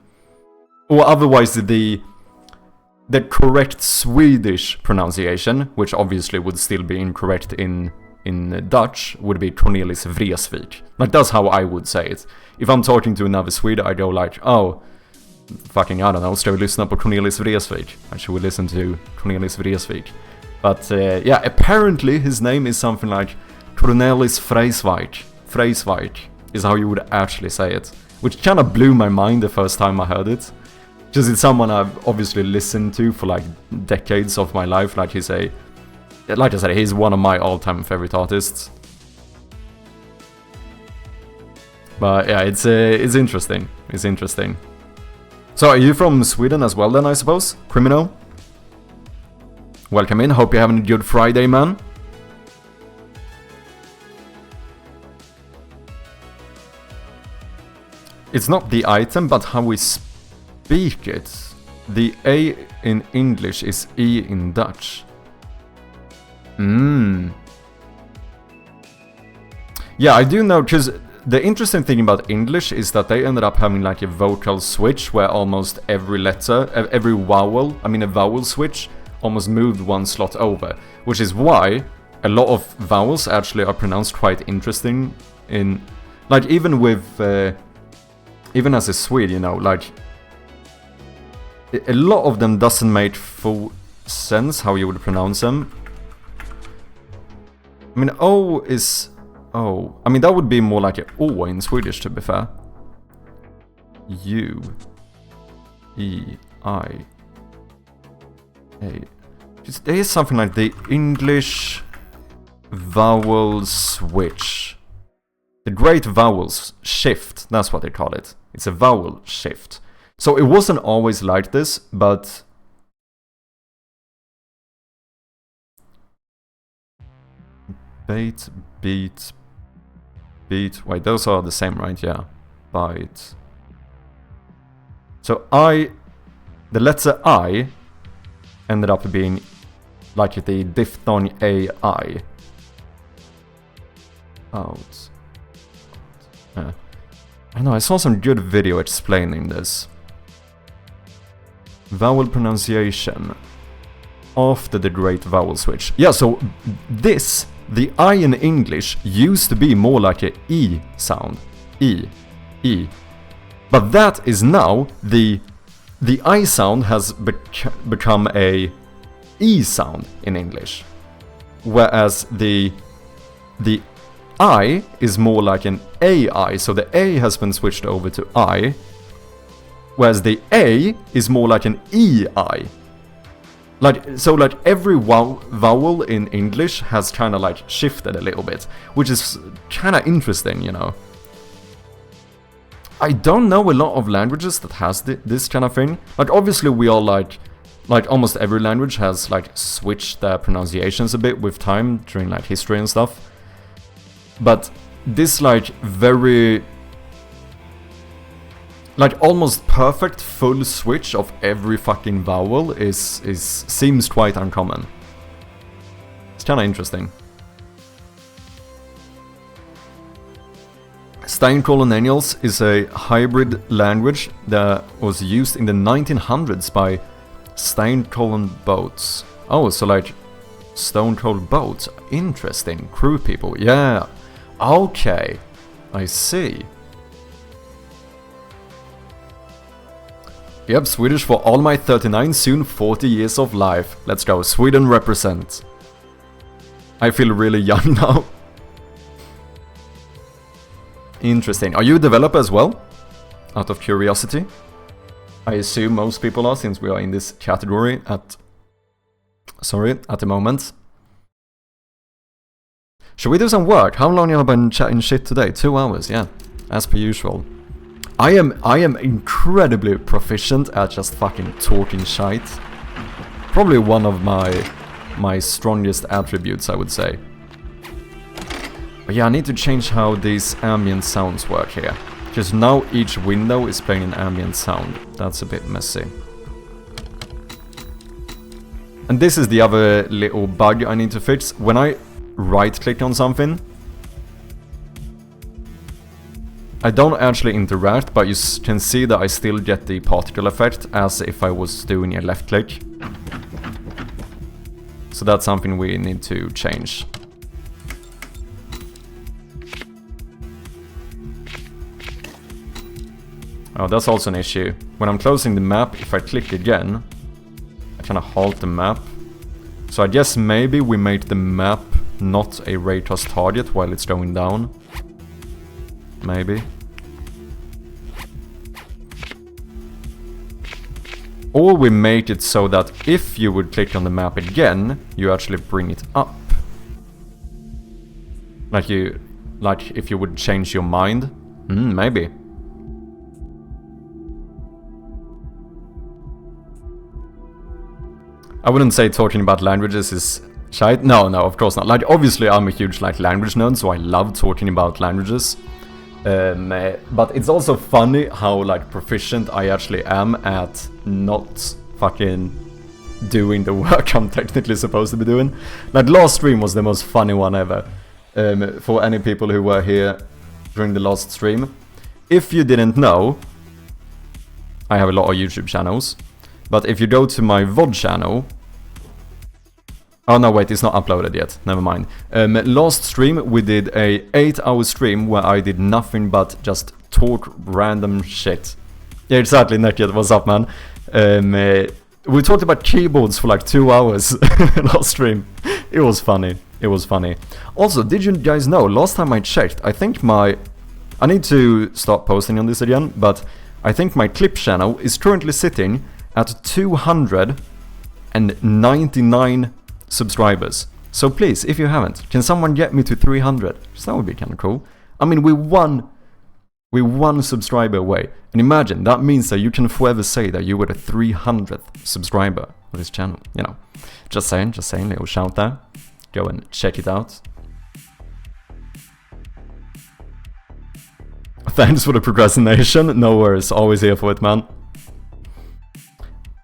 Or otherwise the correct Swedish pronunciation, which obviously would still be incorrect in Dutch, would be Cornelis Vreeswijk. Like, that's how I would say it. If I'm talking to another Swede, I go like, oh, fucking, I don't know, ska vi lyssna på Cornelis Vreeswijk? And should we listen to Cornelis Vreeswijk? But yeah, apparently his name is something like Cornelis Vreeswijk. Vreeswijk is how you would actually say it. Which kind of blew my mind the first time I heard it. Because it's someone I've obviously listened to for like decades of my life. Like I said, he's one of my all-time favorite artists. But yeah, it's interesting. It's interesting. So are you from Sweden as well then, I suppose? Criminal? Welcome in, hope you're having a good Friday, man. it's not the item, but how we speak it. The A in English is E in Dutch. Yeah, I do know, because the interesting thing about English is that they ended up having like a vocal switch where almost every letter, every vowel, a vowel switch, almost moved one slot over. Which is why a lot of vowels actually are pronounced quite interesting in, like, even with, even as a Swede, you know, like, a lot of them doesn't make full sense how you would pronounce them. I mean, O is O. I mean, that would be more like a O in Swedish, to be fair. U, E, I, A. There is something like the English vowel switch. The great vowels shift, that's what they call it. It's a vowel shift. So it wasn't always like this, but bait, beat, beat. Wait, those are the same, right? Yeah. Bite. So the letter I ended up being like the diphthong AI. Out. I don't know, I saw some good video explaining this. Vowel pronunciation after the great vowel switch. Yeah, so this, the I in English, used to be more like a E sound. E. E. But that is now, the I sound has become a E sound in English. Whereas the I is more like an AI, so the A has been switched over to I. Whereas the A is more like an EI. So every vowel in English has kind of like shifted a little bit, which is kind of interesting, you know. I don't know a lot of languages that has this kind of thing. Like, obviously we all like almost every language has like switched their pronunciations a bit with time during like history and stuff. But this like very, like almost perfect full switch of every fucking vowel seems quite uncommon. It's kind of interesting. Steinkolonials is a hybrid language that was used in the 1900s by Steinkolon boats. Oh, so like stone cold boats. Interesting. Crew people. Yeah. Okay. I see. Yep, Swedish for all my 39, soon 40 years of life. Let's go, Sweden represent. I feel really young now. Interesting. Are you a developer as well? Out of curiosity? I assume most people are, since we are in this category at the moment. Should we do some work? How long have I been chatting shit today? 2 hours, yeah. As per usual. I am incredibly proficient at just fucking talking shite. Probably one of my strongest attributes, I would say. But yeah, I need to change how these ambient sounds work here. Because now each window is playing an ambient sound. That's a bit messy. And this is the other little bug I need to fix. When I right-click on something, I don't actually interact, but you can see that I still get the particle effect as if I was doing a left click. So that's something we need to change. Oh, that's also an issue. When I'm closing the map, if I click again, I kind of halt the map. So I guess maybe we make the map not a raycast target while it's going down. Maybe. Or we make it so that if you would click on the map again, you actually bring it up. Like if you would change your mind. Maybe. I wouldn't say talking about languages is shite. No, of course not. Like, obviously I'm a huge language nerd, so I love talking about languages. But it's also funny how like proficient I actually am at not fucking doing the work I'm technically supposed to be doing. Like last stream was the most funny one ever. For any people who were here during the last stream. If you didn't know, I have a lot of YouTube channels. But if you go to my VOD channel... Oh no, wait, it's not uploaded yet. Never mind. Last stream we did a 8-hour stream where I did nothing but just talk random shit. Yeah, exactly, Naked. What's up, man? We talked about keyboards for like 2 hours last stream. It was funny. It was funny. Also, did you guys know, last time I checked, I think I need to start posting on this again, but I think my clip channel is currently sitting at 299 subscribers. So please, if you haven't, can someone get me to 300? Because that would be kind of cool. I mean, we're one subscriber away. And imagine, that means that you can forever say that you were the 300th subscriber of this channel. You know, just saying, little shout there. Go and check it out. Thanks for the procrastination. No worries, always here for it, man.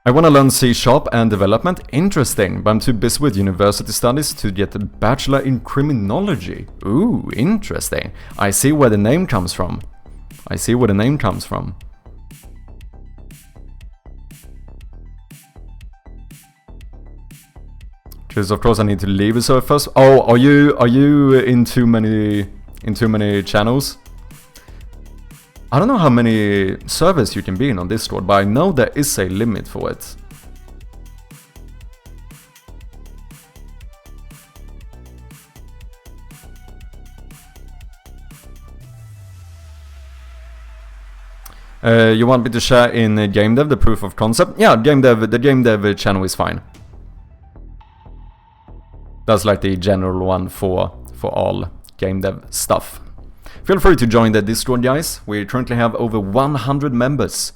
I want to learn C# and development. Interesting, but I'm too busy with university studies to get a bachelor in criminology. Ooh, interesting. I see where the name comes from. Because of course I need to leave a server first. Oh, are you in too many channels? I don't know how many servers you can be in on Discord, but I know there is a limit for it. You want me to share in gamedev the proof of concept? Yeah, the gamedev channel is fine. That's like the general one for all gamedev stuff. Feel free to join the Discord, guys. We currently have over 100 members.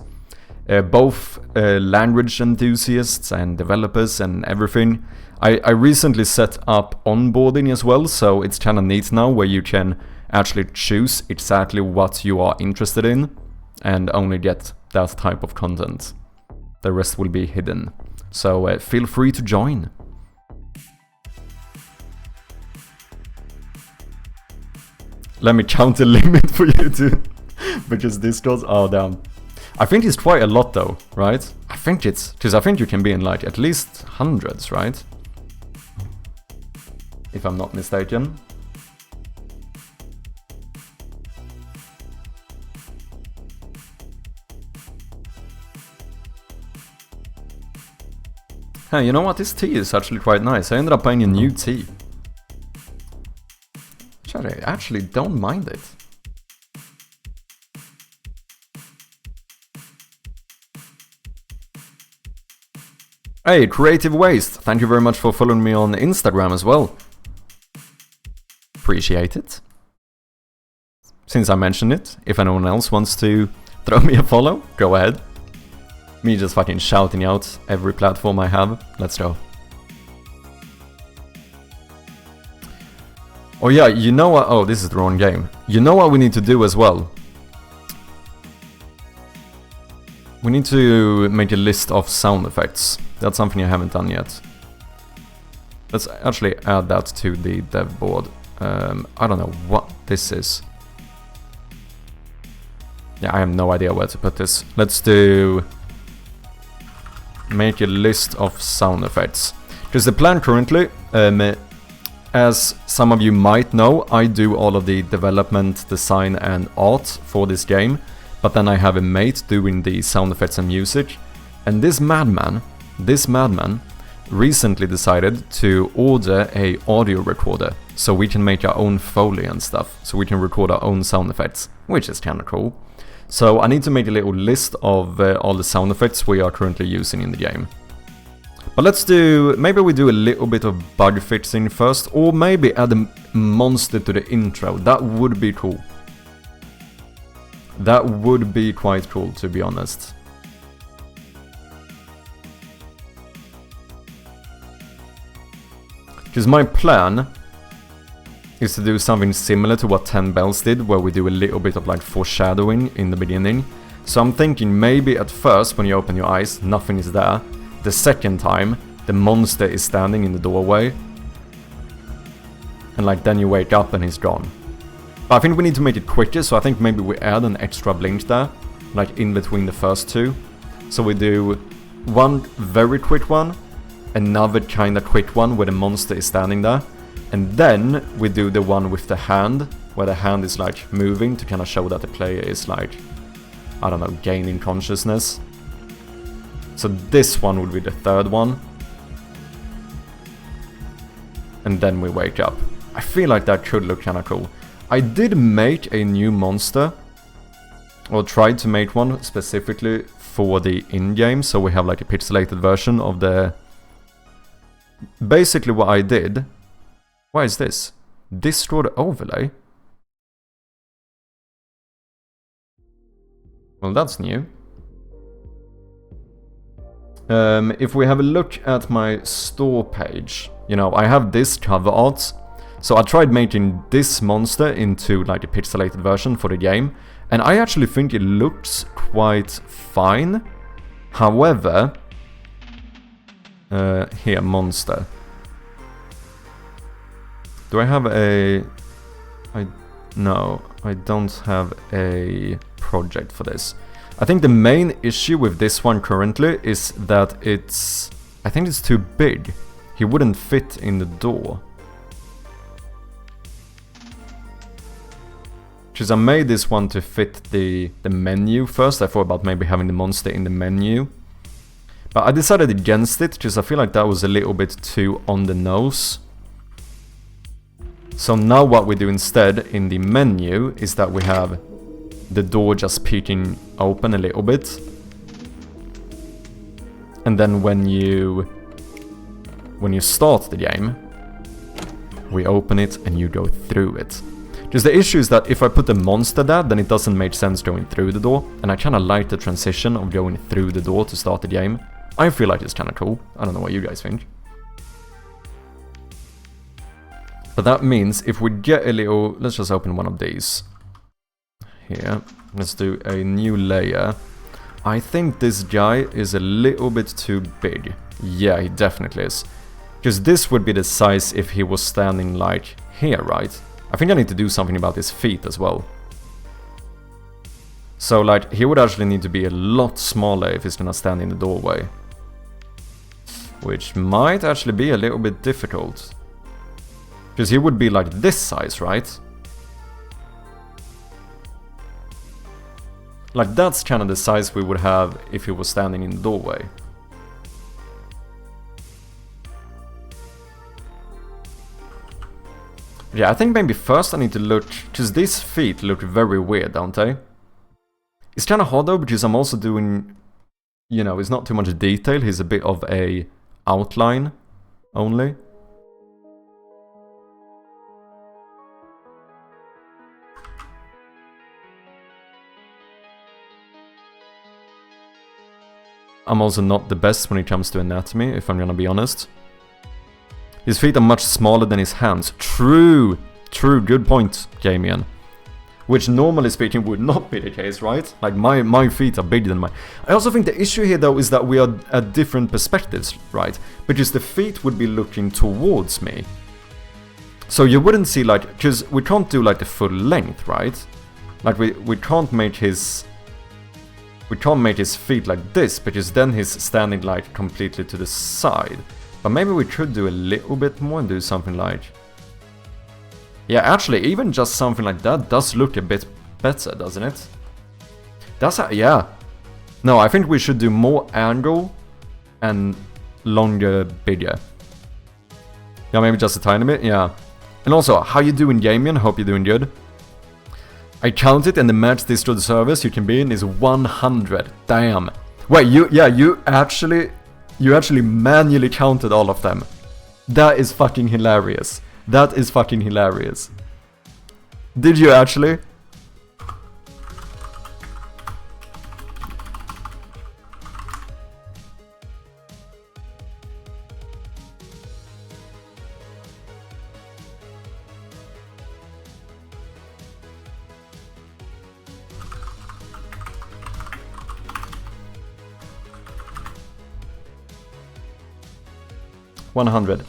Both language enthusiasts and developers and everything. I recently set up onboarding as well, so it's kind of neat now where you can actually choose exactly what you are interested in and only get that type of content. The rest will be hidden. So feel free to join. Let me count the limit for you too. Because Discord, oh damn. I think it's quite a lot though, right? I think it's, because I think you can be in like at least hundreds, right? If I'm not mistaken. Hey, you know what? This tea is actually quite nice. I ended up buying a new tea. I actually don't mind it. Hey, Creative Waste, thank you very much for following me on Instagram as well. Appreciate it. Since I mentioned it, if anyone else wants to throw me a follow, go ahead. Me just fucking shouting out every platform I have. Let's go. Oh yeah, you know what? Oh, this is the wrong game. You know what we need to do as well? We need to make a list of sound effects. That's something I haven't done yet. Let's actually add that to the dev board. I don't know what this is. Yeah, I have no idea where to put this. Let's do... make a list of sound effects. Because the plan currently... as some of you might know, I do all of the development, design and art for this game, but then I have a mate doing the sound effects and music, and this madman recently decided to order a audio recorder, so we can make our own Foley and stuff, so we can record our own sound effects, which is kinda cool. So I need to make a little list of all the sound effects we are currently using in the game. But let's do, maybe we do a little bit of bug fixing first, or maybe add a monster to the intro. That would be cool. That would be quite cool, to be honest. Because my plan is to do something similar to what 10 Bells did, where we do a little bit of like foreshadowing in the beginning. So I'm thinking maybe at first when you open your eyes, nothing is there. The second time, the monster is standing in the doorway. And like then you wake up and he's gone. But I think we need to make it quicker, so I think maybe we add an extra blink there, like in between the first two. So we do one very quick one, another kinda quick one where the monster is standing there, and then we do the one with the hand, where the hand is like moving to kind of show that the player is like, I don't know, gaining consciousness. So this one would be the third one. And then we wake up. I feel like that could look kinda cool. I did make a new monster, or tried to make one specifically for the in-game, so we have like a pixelated version of the... Basically what I did... Why is this? Discord overlay? Well, that's new. If we have a look at my store page, you know, I have this cover art. So I tried making this monster into like a pixelated version for the game, and I actually think it looks quite fine. However, here, monster. Do I have a... No, I don't have a project for this. I think the main issue with this one currently is that it's... I think it's too big. He wouldn't fit in the door. Because I made this one to fit the menu first. I thought about maybe having the monster in the menu. But I decided against it, because I feel like that was a little bit too on the nose. So now what we do instead in the menu is that we have the door just peeking open a little bit. And then when you start the game, we open it and you go through it. Because the issue is that if I put the monster there, then it doesn't make sense going through the door. And I kind of like the transition of going through the door to start the game. I feel like it's kind of cool. I don't know what you guys think. But that means if we get a little... Let's just open one of these. Here. Let's do a new layer. I think this guy is a little bit too big. Yeah, he definitely is. Because this would be the size if he was standing like here, right? I think I need to do something about his feet as well. So like, he would actually need to be a lot smaller if he's gonna stand in the doorway. Which might actually be a little bit difficult. Because he would be like this size, right? Like that's kind of the size we would have if he was standing in the doorway. Yeah, I think maybe first I need to look, because these feet look very weird, don't they? It's kind of hard though, because I'm also doing, you know, it's not too much detail, he's a bit of a outline only. I'm also not the best when it comes to anatomy, if I'm gonna be honest. His feet are much smaller than his hands. True! True, good point, Jamian. Which normally speaking would not be the case, right? Like my feet are bigger than mine. I also think the issue here though is that we are at different perspectives, right? Because the feet would be looking towards me. So you wouldn't see like, because we can't do like the full length, right? Like we can't make his... We can't make his feet like this, because then he's standing like completely to the side. But maybe we could do a little bit more and do something like... Yeah, actually, even just something like that does look a bit better, doesn't it? That's how, yeah. No, I think we should do more angle and longer, bigger. Yeah, maybe just a tiny bit, yeah. And also, how you doing, Jamian? Hope you're doing good. I counted and the max Discord servers you can be in is 100. Damn. Wait, you actually manually counted all of them. That is fucking hilarious. That is fucking hilarious. Did you actually? 100.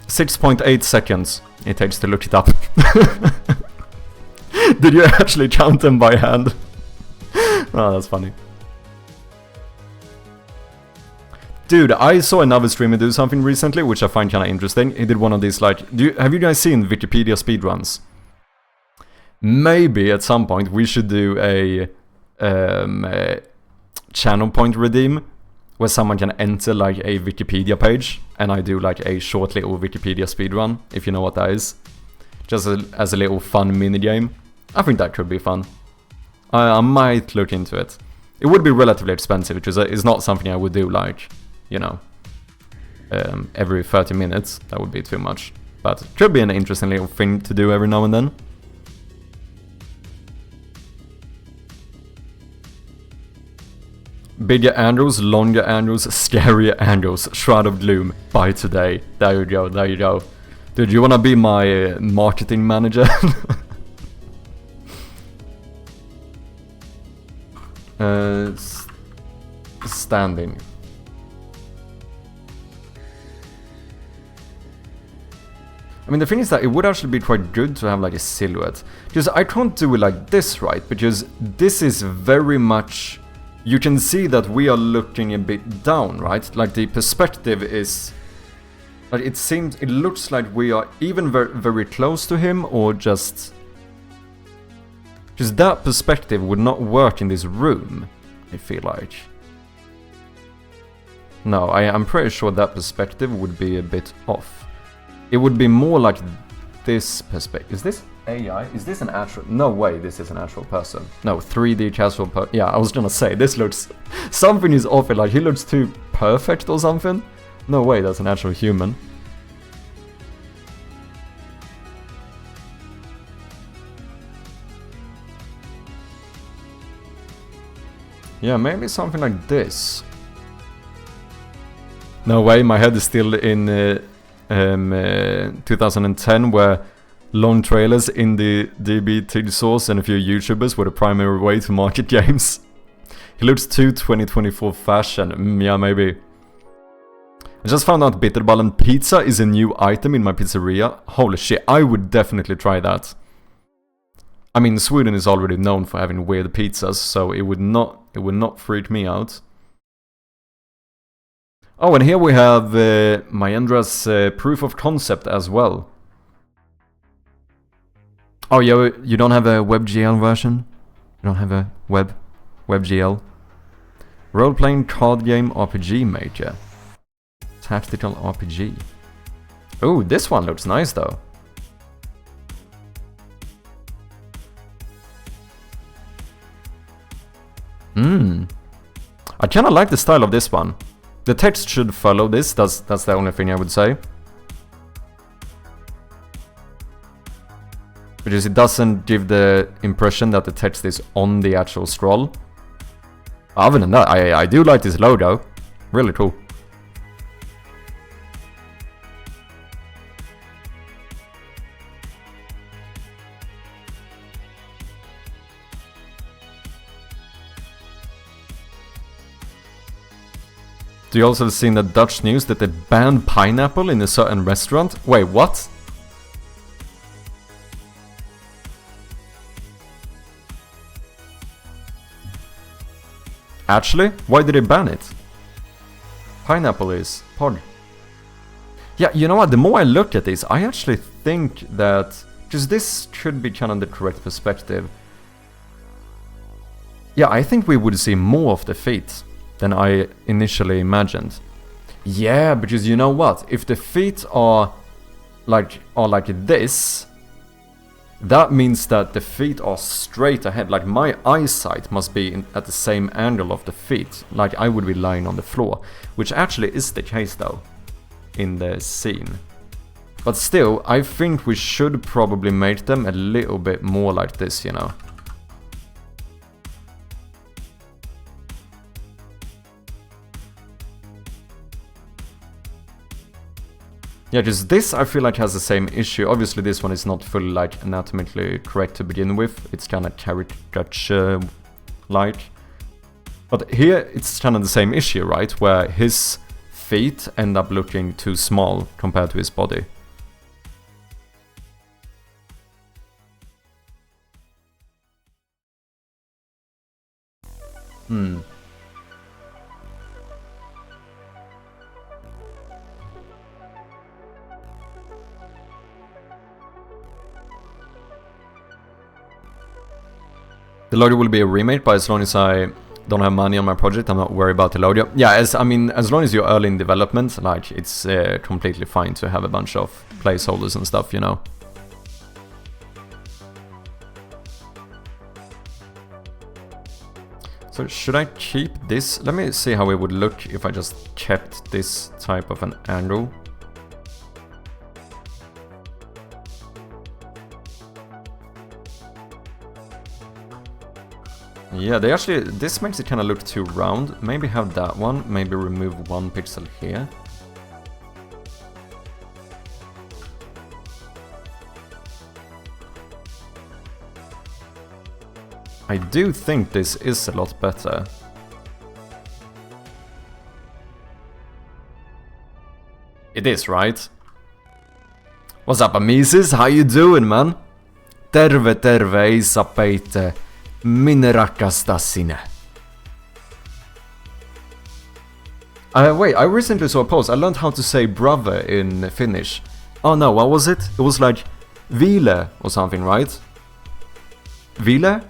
6.8 seconds it takes to look it up. Did you actually count them by hand? Oh, that's funny. Dude, I saw another streamer do something recently, which I find kind of interesting. He did one of these, like... have you guys seen Wikipedia speedruns? Maybe at some point we should do a channel point redeem, where someone can enter, like, a Wikipedia page, and I do, like, a short little Wikipedia speedrun, if you know what that is. Just as a little fun minigame. I think that could be fun. I might look into it. It would be relatively expensive, which is not something I would do, like, you know, every 30 minutes. That would be too much. But it could be an interesting little thing to do every now and then. Bigger Andrews, longer Andrews, scarier Andrews, Shroud of Gloom, by today. There you go, there you go. Dude, you wanna be my marketing manager? Standing. I mean, the thing is that it would actually be quite good to have like a silhouette. Because I can't do it like this, right? Because this is very much... You can see that we are looking a bit down, right? Like the perspective is... Like it looks like we are even very, very close to him, or just... Because that perspective would not work in this room, I feel like. No, I'm pretty sure that perspective would be a bit off. It would be more like this perspective. Is this AI? Is this an actual... No way this is an actual person. No, 3D casual yeah, I was gonna say, this looks... Something is off it, like he looks too perfect or something. No way that's an actual human. Yeah, maybe something like this. No way, my head is still in 2010, where long trailers in the DBT source and a few YouTubers were the primary way to market games. He looks too 2024 fashion. Yeah, maybe. I just found out Bitterballen pizza is a new item in my pizzeria. Holy shit, I would definitely try that. I mean, Sweden is already known for having weird pizzas, so it would not freak me out. Oh, and here we have Mahendra's proof of concept as well. Oh, yeah, you don't have a WebGL version? You don't have a WebGL? Role-playing card game RPG maker. Tactical RPG. Oh, this one looks nice though. I kinda like the style of this one. The text should follow this, that's the only thing I would say. Because it doesn't give the impression that the text is on the actual scroll. Other than that, I do like this logo. Really cool. Do you also have seen the Dutch news that they banned pineapple in a certain restaurant? Wait, what? Actually, why did they ban it? Pineapple is pod. Yeah, you know what, the more I look at this, I actually think that... Because this should be kind of the correct perspective. Yeah, I think we would see more of the feet than I initially imagined. Yeah, because you know what? If the feet are like this, that means that the feet are straight ahead. Like my eyesight must be at the same angle of the feet. Like I would be lying on the floor, which actually is the case though in the scene. But still, I think we should probably make them a little bit more like this, you know. Yeah, just this I feel like has the same issue. Obviously this one is not fully like anatomically correct to begin with. It's kind of caricature-like. But here it's kind of the same issue, right? Where his feet end up looking too small compared to his body. The loader will be a remake, but as long as I don't have money on my project, I'm not worried about the loader. Yeah, as long as you're early in development, like, it's completely fine to have a bunch of placeholders and stuff, you know. So should I keep this? Let me see how it would look if I just kept this type of an angle. Yeah, this makes it kind of look too round. Maybe have that one, maybe remove 1 pixel here. I do think this is a lot better. It is, right? What's up, Amises? How you doing, man? Terve, Isapeite. Minne rakastan sinä. Wait, I recently saw a post. I learned how to say brother in Finnish. Oh no, what was it? It was like Ville or something, right? Ville?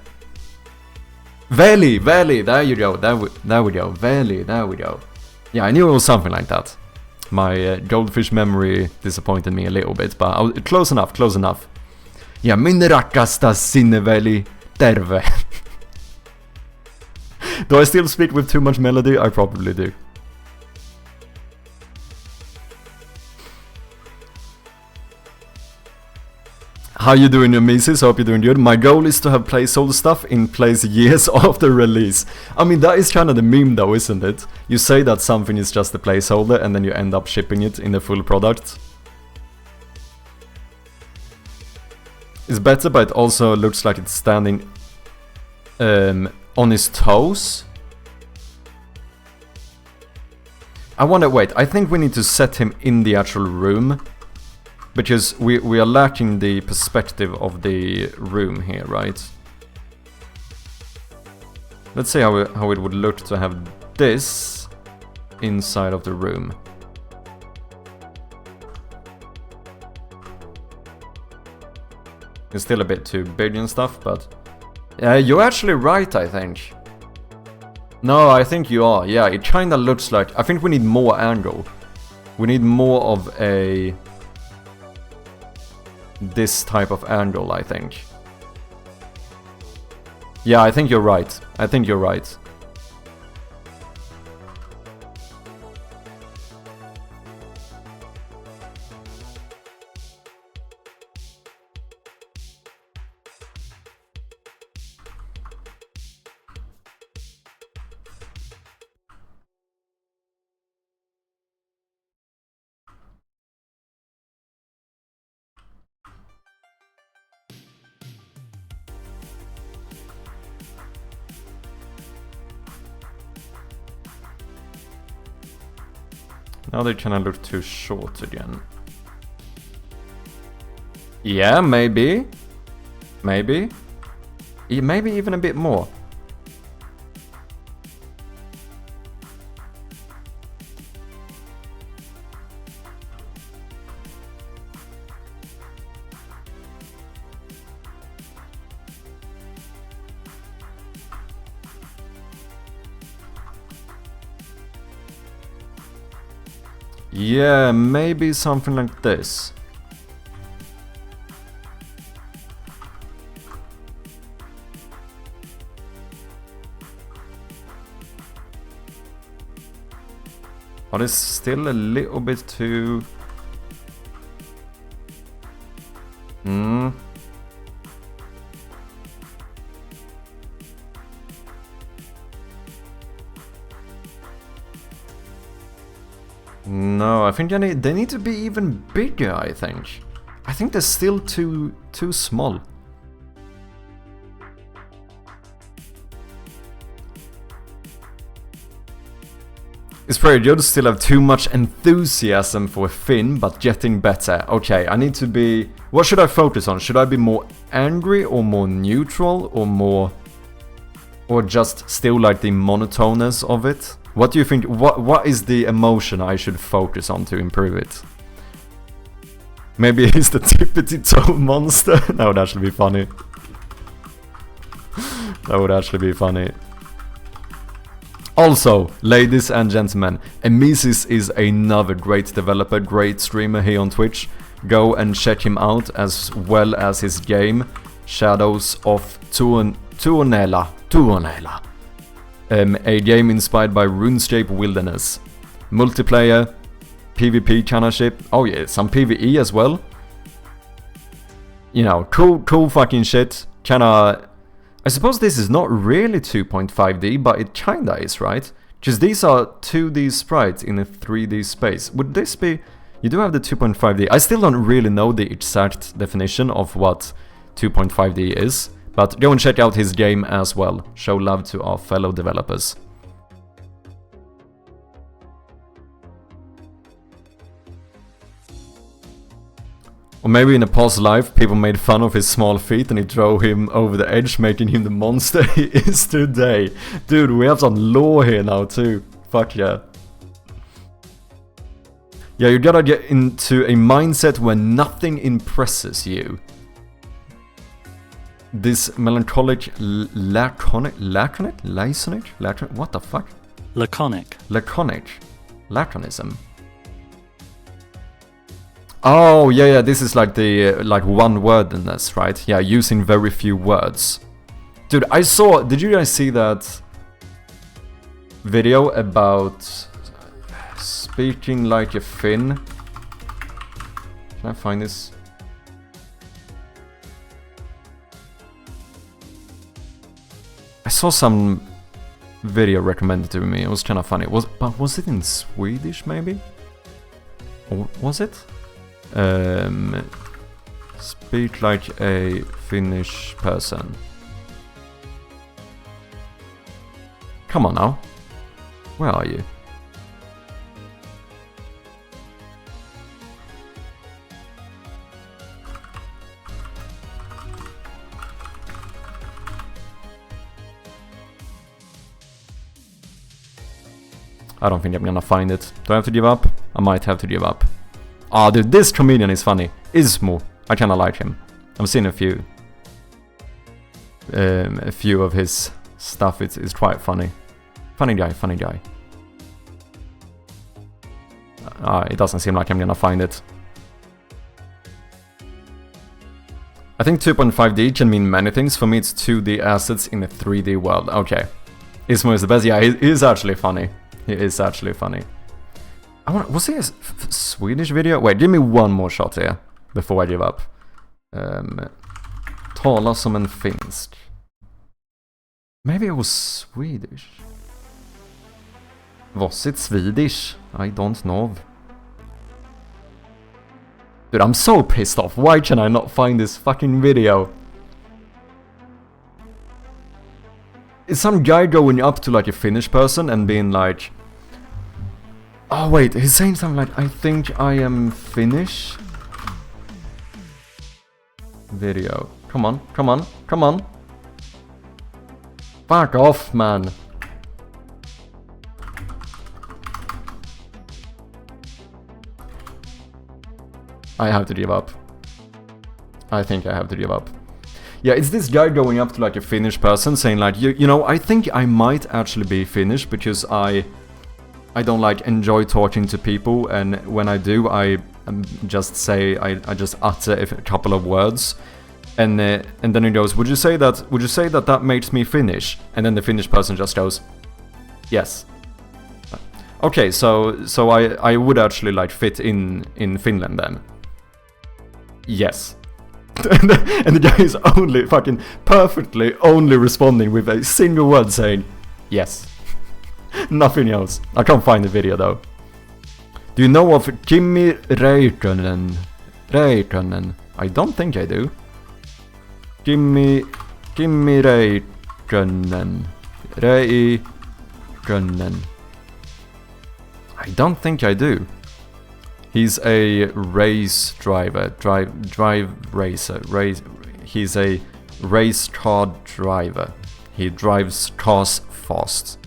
Veli, there you go, there we go, Veli, there we go. Yeah, I knew it was something like that. My goldfish memory disappointed me a little bit, but I was close enough. Ja, minne rakastan sinne, Veli. Terve. Do I still speak with too much melody? I probably do. How you doing, your Mises? Hope you're doing good. My goal is to have placeholder stuff in place years after release. I mean, that is kind of the meme though, isn't it? You say that something is just a placeholder and then you end up shipping it in the full product. It's better, but it also looks like it's standing on his toes. Wait, I think we need to set him in the actual room. Because we are lacking the perspective of the room here, right? Let's see how it would look to have this inside of the room. It's still a bit too big and stuff, but... you're actually right, I think. No, I think you are. Yeah, it kinda looks like... I think we need more angle. We need more of a... this type of angle, I think. Yeah, I think you're right. Now they kind of look too short again. Yeah, maybe. Maybe. Yeah, maybe even a bit more. Yeah, maybe something like this. But it's still a little bit too... No, I think they need to be even bigger, I think. I think they're still too small. It's pretty good, still have too much enthusiasm for Finn, but getting better. Okay, I need to be... What should I focus on? Should I be more angry or more neutral or more... Or just still like the monotonous of it? What do you think? What is the emotion I should focus on to improve it? Maybe it's the tippity toe monster? That would actually be funny. That would actually be funny. Also, ladies and gentlemen, Emisis is another great developer, great streamer here on Twitch. Go and check him out, as well as his game, Shadows of Tuonela. A game inspired by RuneScape Wilderness. Multiplayer, PvP channelship, oh yeah, some PvE as well. You know, cool fucking shit. Kinda... I suppose this is not really 2.5D, but it kinda is, right? Because these are 2D sprites in a 3D space. Would this be... You do have the 2.5D. I still don't really know the exact definition of what 2.5D is, but go and check out his game as well. Show love to our fellow developers. Or maybe in a past life, people made fun of his small feet and it drove him over the edge, making him the monster he is today. Dude, we have some lore here now too. Fuck yeah. Yeah, you gotta get into a mindset where nothing impresses you. This melancholic, laconic, what the fuck? Laconism. Oh, yeah, this is like the, like one-wordedness, right? Yeah, using very few words. Dude, did you guys see that video about speaking like a Finn? Can I find this? I saw some video recommended to me, it was kind of funny. Was it in Swedish, maybe? Or was it? Speak like a Finnish person. Come on now. Where are you? I don't think I'm gonna find it. Do I have to give up? I might have to give up. Ah, dude, this comedian is funny. Ismo. I kinda like him. I've seen a few of his stuff. It's quite funny. Funny guy. It doesn't seem like I'm gonna find it. I think 2.5D can mean many things. For me, it's 2D assets in a 3D world. Okay. Ismo is the best. Yeah, he is actually funny. He is actually funny. Was he a Swedish video? Wait, give me one more shot here before I give up. Tala som en finsk. Maybe it was Swedish. Was it Swedish? I don't know. Dude, I'm so pissed off. Why can I not find this fucking video? Is some guy going up to like a Finnish person and being like... Oh wait, he's saying something like, I think I am Finnish? Video. Come on. Fuck off, man. I have to give up. I think I have to give up. Yeah, it's this guy going up to like a Finnish person saying like, you know, I think I might actually be Finnish because I don't like enjoy talking to people, and when I do, I just say, I just utter a couple of words, and then he goes, would you say that makes me Finnish? And then the Finnish person just goes, yes. Okay, so I would actually like fit in Finland then. Yes. And the guy is only fucking perfectly only responding with a single word saying yes. Nothing else. I can't find the video though. Do you know of Kimi Räikkönen? I don't think I do. Kimi Räikkönen. I don't think I do. He's a race driver, drive racer, he's a race car driver. He drives cars fast.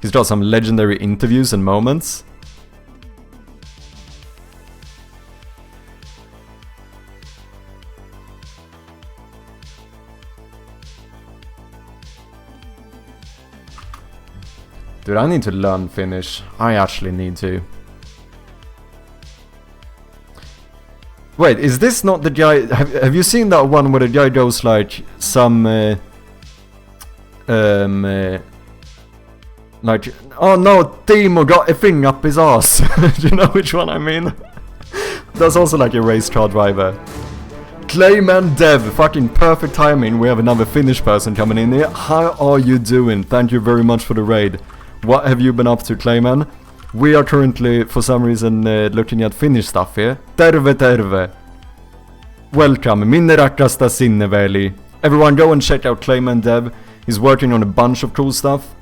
He's got some legendary interviews and moments. Dude, I need to learn Finnish. I actually need to. Wait, is this not the guy... Have you seen that one where the guy goes like some... like... Oh no, Timo got a thing up his ass. Do you know which one I mean? That's also like a race car driver. Clayman Dev, fucking perfect timing. We have another Finnish person coming in here. How are you doing? Thank you very much for the raid. What have you been up to, Clayman? We are currently, for some reason, looking at Finnish stuff here. Terve, terve. Welcome, minne rakasta sinneveli. Everyone go and check out Clayman Dev. He's working on a bunch of cool stuff.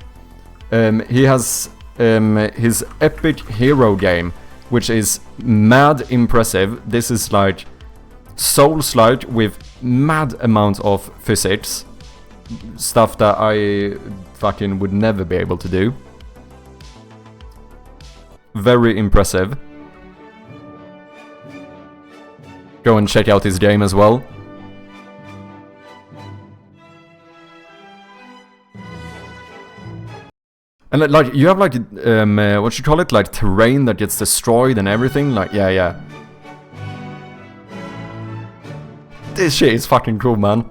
He has his epic hero game, which is mad impressive. This is like Souls-like with mad amount of physics. Stuff that I fucking would never be able to do. Very impressive. Go and check out his game as well. And like you have like what you call it, like terrain that gets destroyed and everything. Like yeah. This shit is fucking cool, man.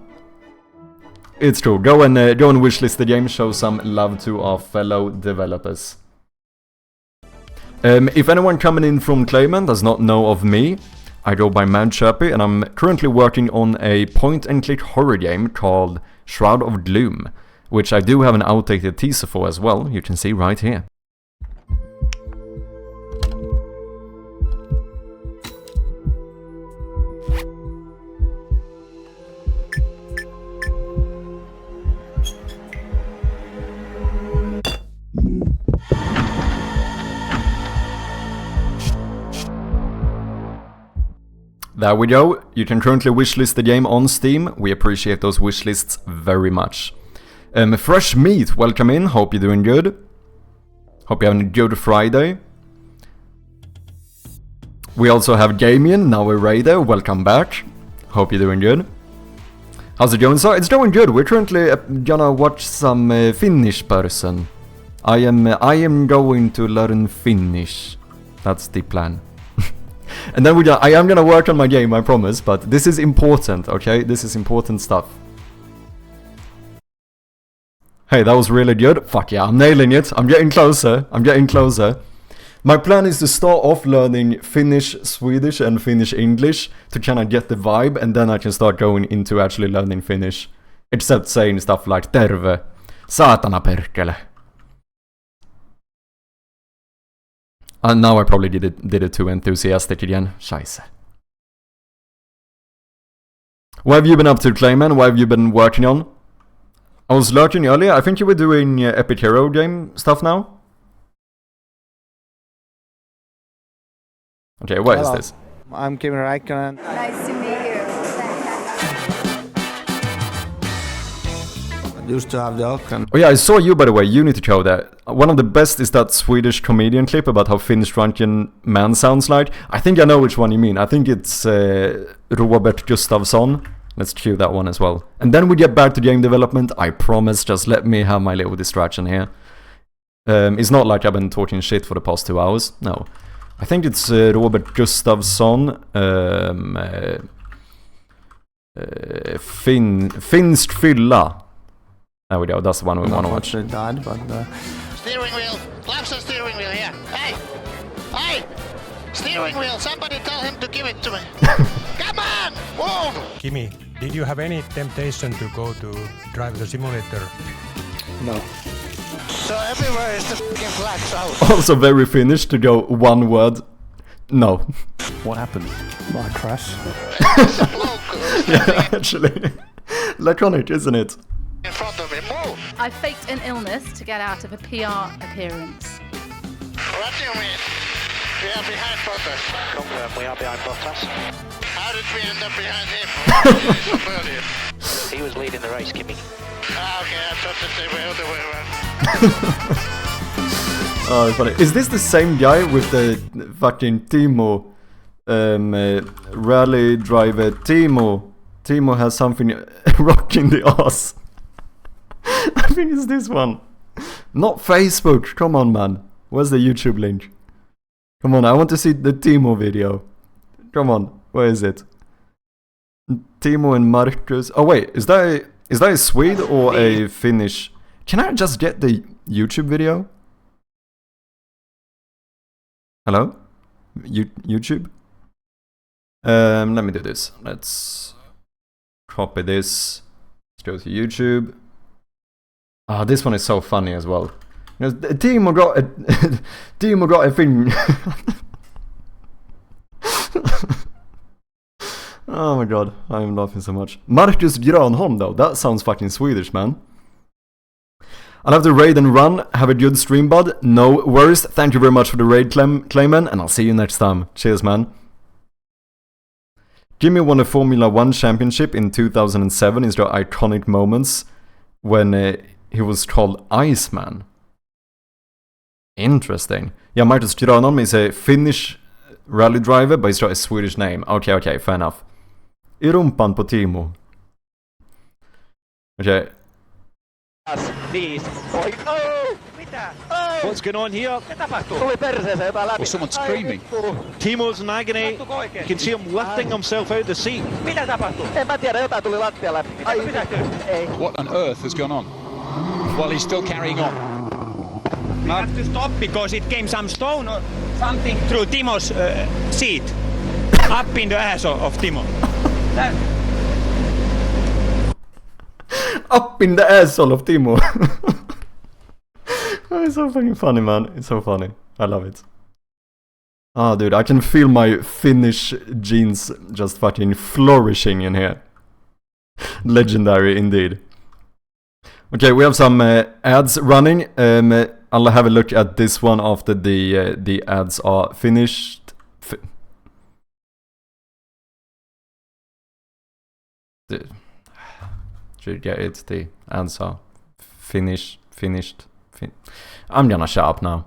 It's cool. Go and wishlist the game. Show some love to our fellow developers. If anyone coming in from Clayman does not know of me, I go by Mad Chirpy, and I'm currently working on a point-and-click horror game called Shroud of Gloom, which I do have an outdated teaser for as well. You can see right here. There we go. You can currently wishlist the game on Steam. We appreciate those wishlists very much. Fresh Meat, welcome in. Hope you're doing good. Hope you're having a good Friday. We also have Damien, now a raider. Welcome back. Hope you're doing good. How's it going? So it's going good. We're currently gonna watch some Finnish person. I am going to learn Finnish. That's the plan. And then I am gonna work on my game, I promise, but this is important, okay? This is important stuff. Hey, that was really good. Fuck yeah, I'm nailing it. I'm getting closer. I'm getting closer. My plan is to start off learning Finnish, Swedish, and Finnish English to kind of get the vibe, and then I can start going into actually learning Finnish. Except saying stuff like terve, saatana perkele. And now I probably did it too enthusiastic again. Scheisse. What have you been up to, Clayman? What have you been working on? I was lurking earlier. I think you were doing Epic Hero game stuff now. Okay, what is this?
I'm Kimi Räikkönen.
Nice to meet you.
Used to have the Oaken.
Oh yeah, I saw you by the way, Unity Code there. One of the best is that Swedish comedian clip about how Finnish drunken man sounds like. I think I know which one you mean. I think it's Robert Gustafsson. Let's cue that one as well. And then we get back to game development, I promise. Just let me have my little distraction here. It's not like I've been talking shit for the past 2 hours. No. I think it's Robert Gustafsson. Finsk fylla. There we go, that's the one we want to watch.
Died, but,
Steering wheel! Flaps on steering wheel here! Hey! Hey! Steering wheel! Somebody tell him to give it to me! Come on! Whoa!
Kimi, did you have any temptation to go to drive the simulator?
no.
So everywhere is the fucking flags out.
Also very Finnish to go one word. No.
What happened? My crash.
There's a bloke
Yeah, actually. Laconic, isn't it?
in front of me. Move!
I faked an illness to get out of a PR appearance.
What do you mean? We are behind Bottas.
Confirm, we are behind Bottas.
How did we end up behind him?
He was leading the race, Kimi.
Ah, okay, I thought that they were the way around.
Oh, funny. Is this the same guy with the fucking Timo rally driver? Timo has something rocking the ass. I think it's this one. Not Facebook. Come on, man. Where's the YouTube link? Come on, I want to see the Timo video. Come on, where is it? Timo and Marcus. Oh wait, is that a Swede or a Finnish? Can I just get the YouTube video? Hello? YouTube? Let me do this. Let's copy this. Let's go to YouTube. Ah, this one is so funny as well. Timo got a Timo got a thing. Oh my god, I'm laughing so much. Marcus Granholm though, that sounds fucking Swedish, man. I'll have to raid and run. Have a good stream, bud. No worries. Thank you very much for the raid, Clayman, and I'll see you next time. Cheers, man. Jimmy won a Formula 1 championship in 2007 in the iconic moments when he was called Iceman. Interesting. Yeah, Marcus Granholm is a Finnish rally driver, but he's got a Swedish name. Okay, fair enough. I rumpan på Timo. Okay.
What's going on here?
Well, someone's screaming.
Timo's in agony. You can see him lifting himself out of the seat.
What on earth has gone on? Well, he's still carrying on.
We have to stop because it came some stone or something through Timo's seat. Up in the ass of Timo.
Up in the asshole of Timo. Oh, it's so fucking funny, man. It's so funny. I love it. Ah, dude, I can feel my Finnish genes just fucking flourishing in here. Legendary indeed. Okay, we have some ads running. I'll have a look at this one after the ads are finished. Should get it. The ads are finished. I'm gonna shut up now.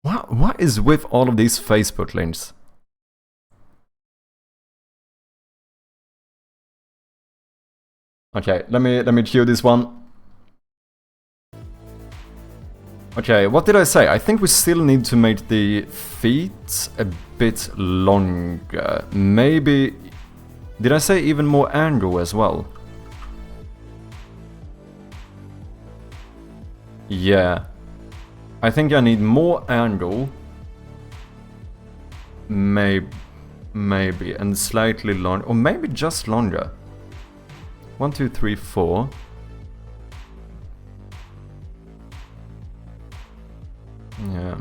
What is with all of these Facebook links? Okay, let me cue this one. Okay, what did I say? I think we still need to make the feet a bit longer. Maybe... Did I say even more angle as well? Yeah. I think I need more angle. Maybe. And slightly longer. Or maybe just longer. 1, 2, 3, 4. Yeah.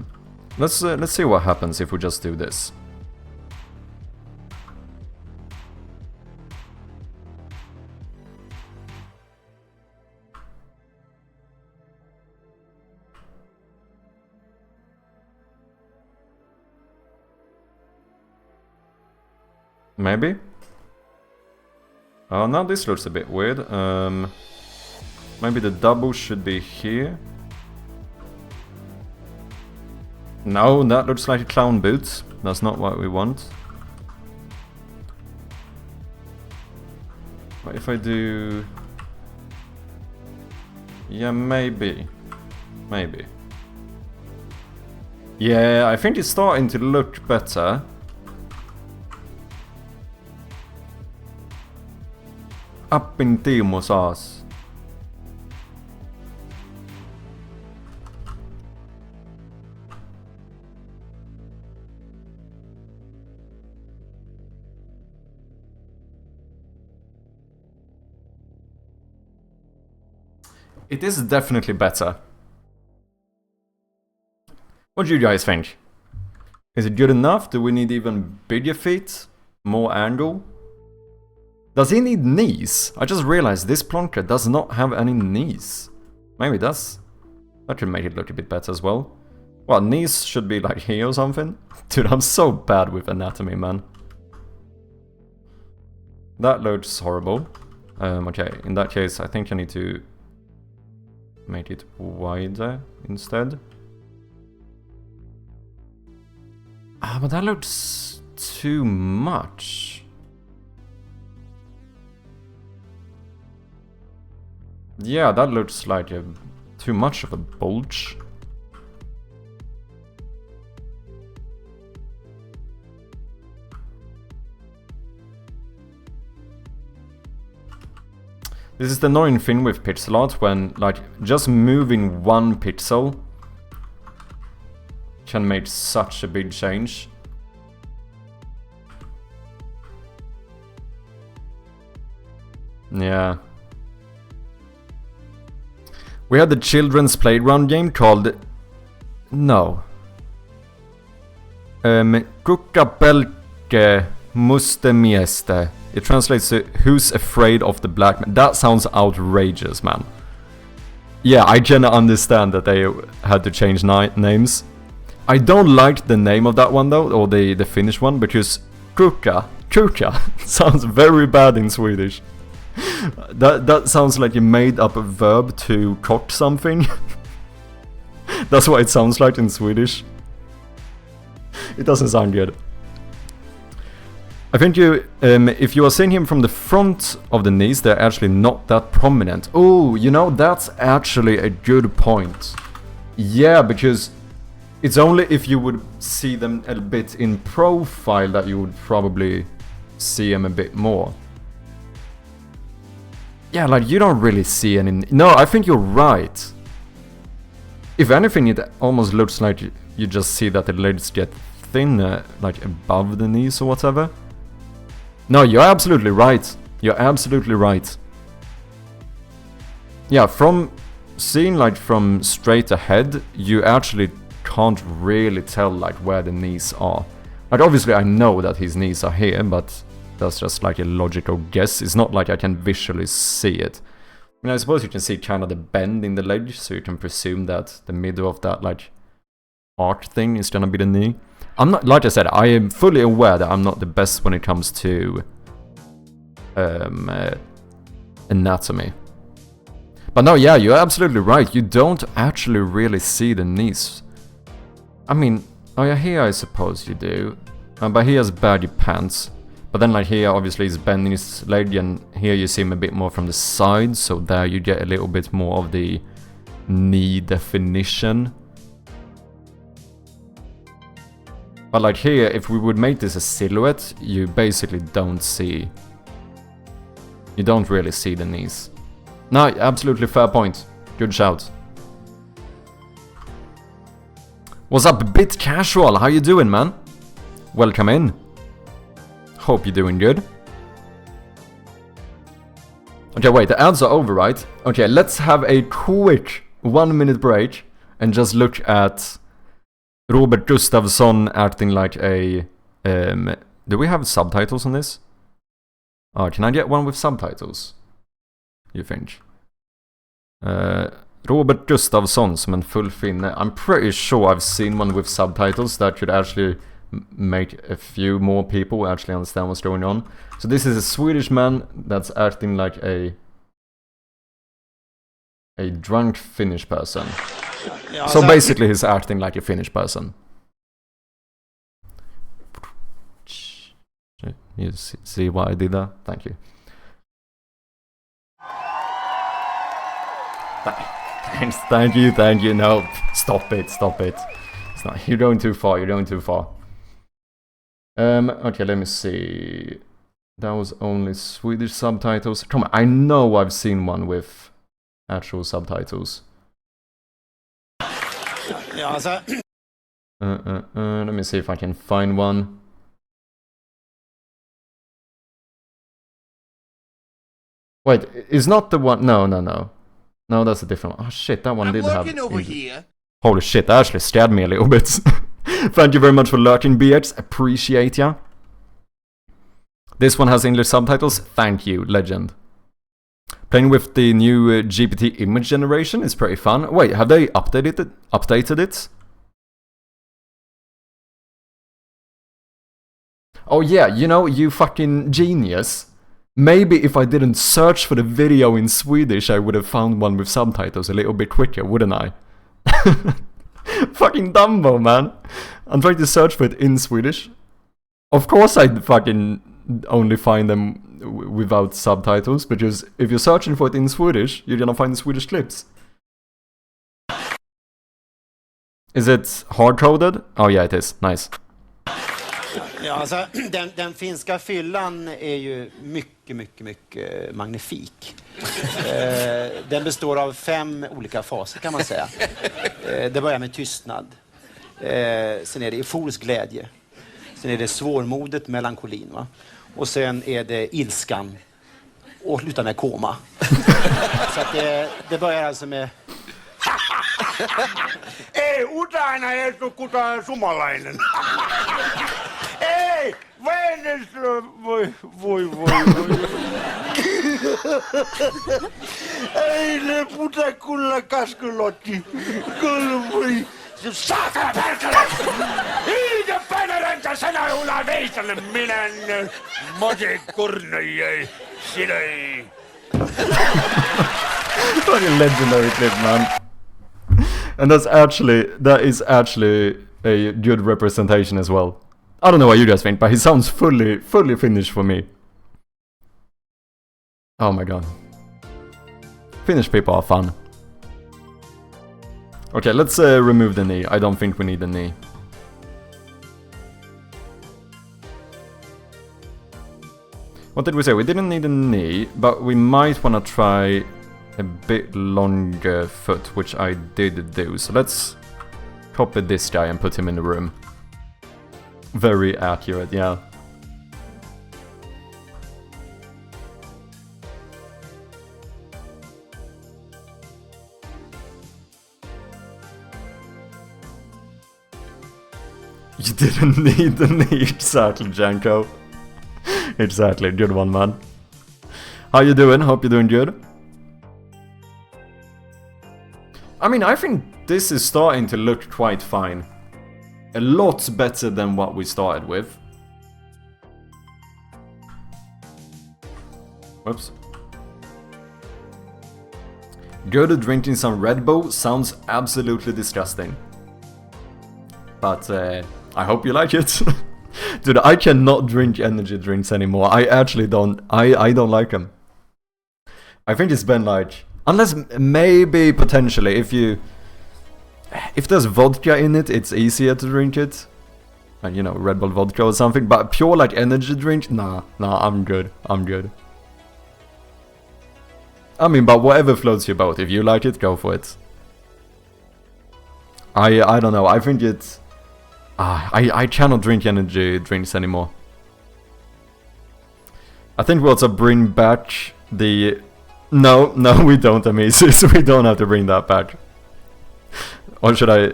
Let's see what happens if we just do this. Maybe? Oh, now this looks a bit weird. Maybe the double should be here. No, that looks like a clown boot. That's not what we want. What if I do... Yeah, maybe. Yeah, I think it's starting to look better. Up in Timo's ass. It is definitely better. What do you guys think? Is it good enough? Do we need even bigger feet? More angle? Does he need knees? I just realized this plonker does not have any knees. Maybe that could make it look a bit better as well. Well, knees should be like here or something. Dude, I'm so bad with anatomy, man. That looks horrible. Okay, in that case, I think I need to make it wider instead. Ah, but that looks too much. Yeah, that looks like too much of a bulge. This is the annoying thing with pixel art, when like just moving one pixel can make such a big change. Yeah. We had the children's playground game called... No. Kukkapelke muste mieste. It translates to Who's Afraid of the Black Man. That sounds outrageous, man. Yeah, I can understand that they had to change names. I don't like the name of that one though, or the Finnish one, because kuka sounds very bad in Swedish. That sounds like a made up verb to cock something. That's what it sounds like in Swedish. It doesn't sound good. I think you, if you are seeing him from the front of the knees, they're actually not that prominent. Oh, you know, that's actually a good point. Yeah, because it's only if you would see them a bit in profile that you would probably see them a bit more. Yeah, like you don't really see any... No, I think you're right. If anything, it almost looks like you just see that the legs get thinner, like above the knees or whatever. No, you're absolutely right. You're absolutely right. Yeah, from seeing like from straight ahead, you actually can't really tell like where the knees are. Like obviously I know that his knees are here, but that's just like a logical guess. It's not like I can visually see it. I mean, I suppose you can see kind of the bend in the leg, so you can presume that the middle of that like arch thing is gonna be the knee. I'm not, like I said, I am fully aware that I'm not the best when it comes to anatomy. But no, yeah, you're absolutely right. You don't actually really see the knees. I mean, oh yeah, here I suppose you do. But he has baggy pants. But then like here obviously he's bending his leg, and here you see him a bit more from the side, so there you get a little bit more of the knee definition. But like here, if we would make this a silhouette, you basically don't see... You don't really see the knees. No, absolutely fair point. Good shout. What's up, Bit Casual? How you doing, man? Welcome in. Hope you're doing good. Okay, wait, the ads are over, right? Okay, let's have a quick 1-minute break and just look at Robert Gustafsson acting like a... do we have subtitles on this? Oh, can I get one with subtitles? You think? Robert Gustafsson som en full finne. I'm pretty sure I've seen one with subtitles that could actually make a few more people actually understand what's going on. So this is a Swedish man that's acting like a drunk Finnish person. So basically he's acting like a Finnish person. You see why I did that? Thank you. Thanks, thank you. No, stop it. It's not. You're going too far. Okay, let me see. That was only Swedish subtitles. Come on, I know I've seen one with actual subtitles. Let me see if I can find one. Wait, is not the one... No. No, that's a different one. Oh shit, that one did have... over here. Holy shit, that actually scared me a little bit. Thank you very much for lurking, BX. Appreciate ya. This one has English subtitles. Thank you, legend. Playing with the new GPT image generation is pretty fun. Wait, have they updated it? Oh yeah, you know, you fucking genius. Maybe if I didn't search for the video in Swedish, I would have found one with subtitles a little bit quicker, wouldn't I? Fucking Dumbo, man. I'm trying to search for it in Swedish. Of course I'd fucking only find them without subtitles, because if you're searching for it in Swedish, you're gonna find the Swedish clips. Is it hard-coded? Oh yeah, it is. Nice.
Ja, alltså, den finska fyllan är ju mycket magnifik. Den består av 5 olika faser kan man säga. Det börjar med tystnad. Sen är det euforisk glädje. Sen är det svårmodet, melankolin, va? Och sen är det ilskan och slutar med koma. Så att det börjar alltså med...
Ei, utana ei kukaan sumalainen. Ei, Venäjä, voi. Ei ne puta kulla kaskulotti. Voi. Saatana perkele! Hiide Venäjäntä senä ulla veiselle minän. Mose kurnöjei, sinöi.
Fucking legendary clip, man. And that is actually a good representation as well. I don't know what you guys think, but he sounds fully Finnish for me. Oh my god. Finnish people are fun. Okay, let's remove the knee. I don't think we need the knee. What did we say? We didn't need a knee, but we might want to try a bit longer foot, which I did do. So let's copy this guy and put him in the room. Very accurate, yeah. You didn't need the knee, exactly, Janko. Exactly, good one, man. How you doing? Hope you're doing good. I mean, I think this is starting to look quite fine. A lot better than what we started with. Whoops. Go to drinking some Red Bull sounds absolutely disgusting. But I hope you like it. Dude, I cannot drink energy drinks anymore. I actually don't. I don't like them. I think it's been like... Unless maybe potentially if there's vodka in it, it's easier to drink it. And you know, Red Bull vodka or something. But pure like energy drink, nah, I'm good. I mean, but whatever floats your boat. If you like it, go for it. I don't know. I think it's... I cannot drink energy drinks anymore. I think we also bring back the... No, we don't, Amisis. We don't have to bring that back. Or should I...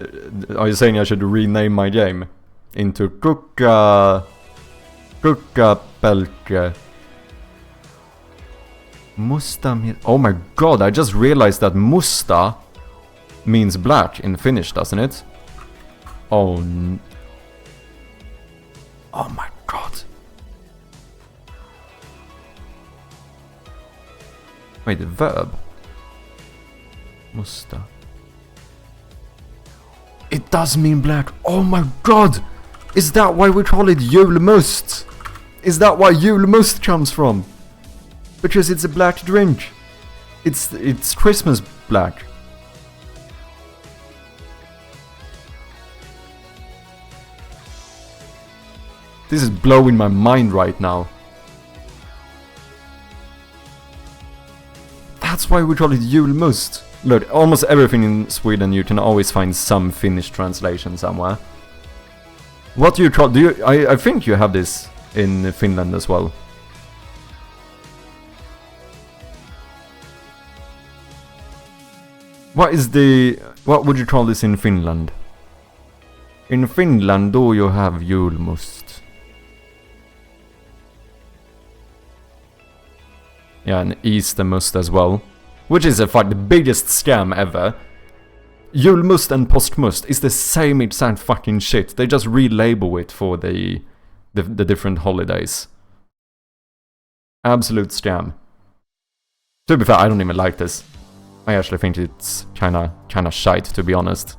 Are you saying I should rename my game? Into Kukka Pelke. Musta... Oh my god, I just realized that Musta means black in Finnish, doesn't it? Oh my god. Wait, the verb? Musta. It does mean black. Oh my god! Is that why we call it julmust? Is that why julmust comes from? Because it's a black drink. It's Christmas black. This is blowing my mind right now. That's why we call it julmust. Look, almost everything in Sweden you can always find some Finnish translation somewhere. What do you call... I think you have this in Finland as well. What would you call this in Finland? In Finland, do you have julmust? Yeah, and Eastermust as well. Which is the biggest scam ever. Julmust and Postmust is the same exact fucking shit. They just relabel it for the the different holidays. Absolute scam. To be fair, I don't even like this. I actually think it's kinda shite, to be honest.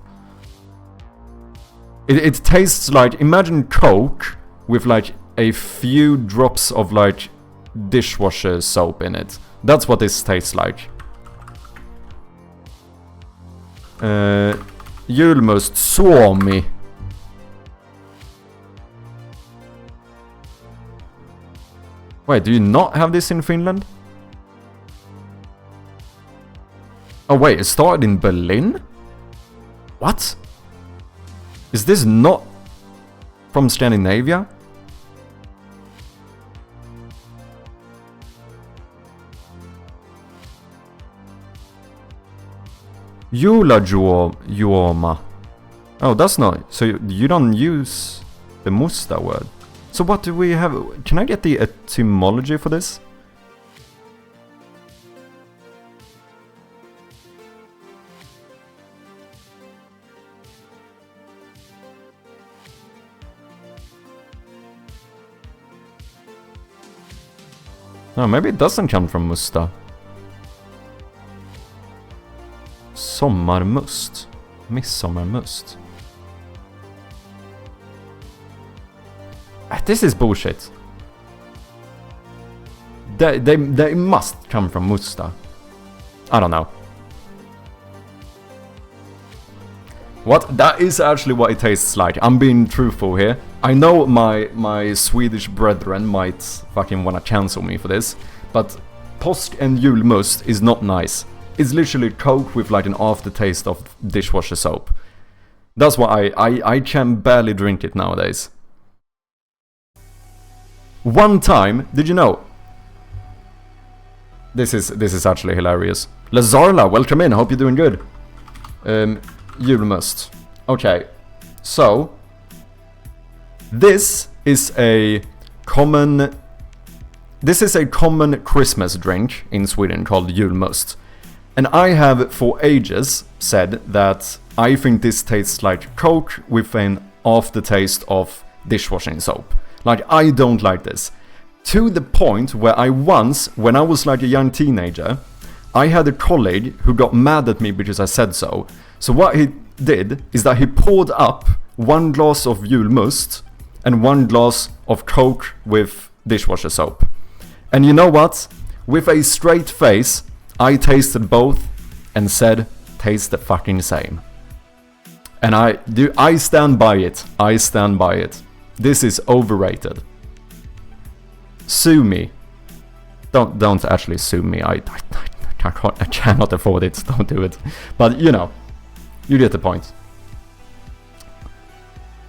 It tastes like, imagine Coke with like a few drops of like dishwasher soap in it. That's what this tastes like. Julmust, Suomi. Wait, do you not have this in Finland? Oh wait, it started in Berlin? What? Is this not from Scandinavia? Juoma. Oh, that's not... So you don't use the musta word. So what do we have? Can I get the etymology for this? Oh, maybe it doesn't come from musta. Sommarmust. Midsommarmust. This is bullshit. They must come from musta. I don't know. What? That is actually what it tastes like. I'm being truthful here. I know my Swedish brethren might fucking wanna cancel me for this, but påsk and julmust is not nice. It's literally Coke with like an aftertaste of dishwasher soap. That's why I can barely drink it nowadays. One time, did you know? This is actually hilarious. Lazarla, welcome in. Hope you're doing good. Julmust. Okay, so this is a common Christmas drink in Sweden called julmust. And I have for ages said that I think this tastes like Coke with an aftertaste of dishwashing soap. Like, I don't like this. To the point where I once, when I was like a young teenager, I had a colleague who got mad at me because I said so. So what he did is that he poured up 1 glass of julmust and 1 glass of Coke with dishwasher soap. And you know what? With a straight face, I tasted both and said, taste the fucking same. And I stand by it. I stand by it. This is overrated. Sue me. Don't actually sue me. I cannot afford it. Don't do it. But you know, you get the point.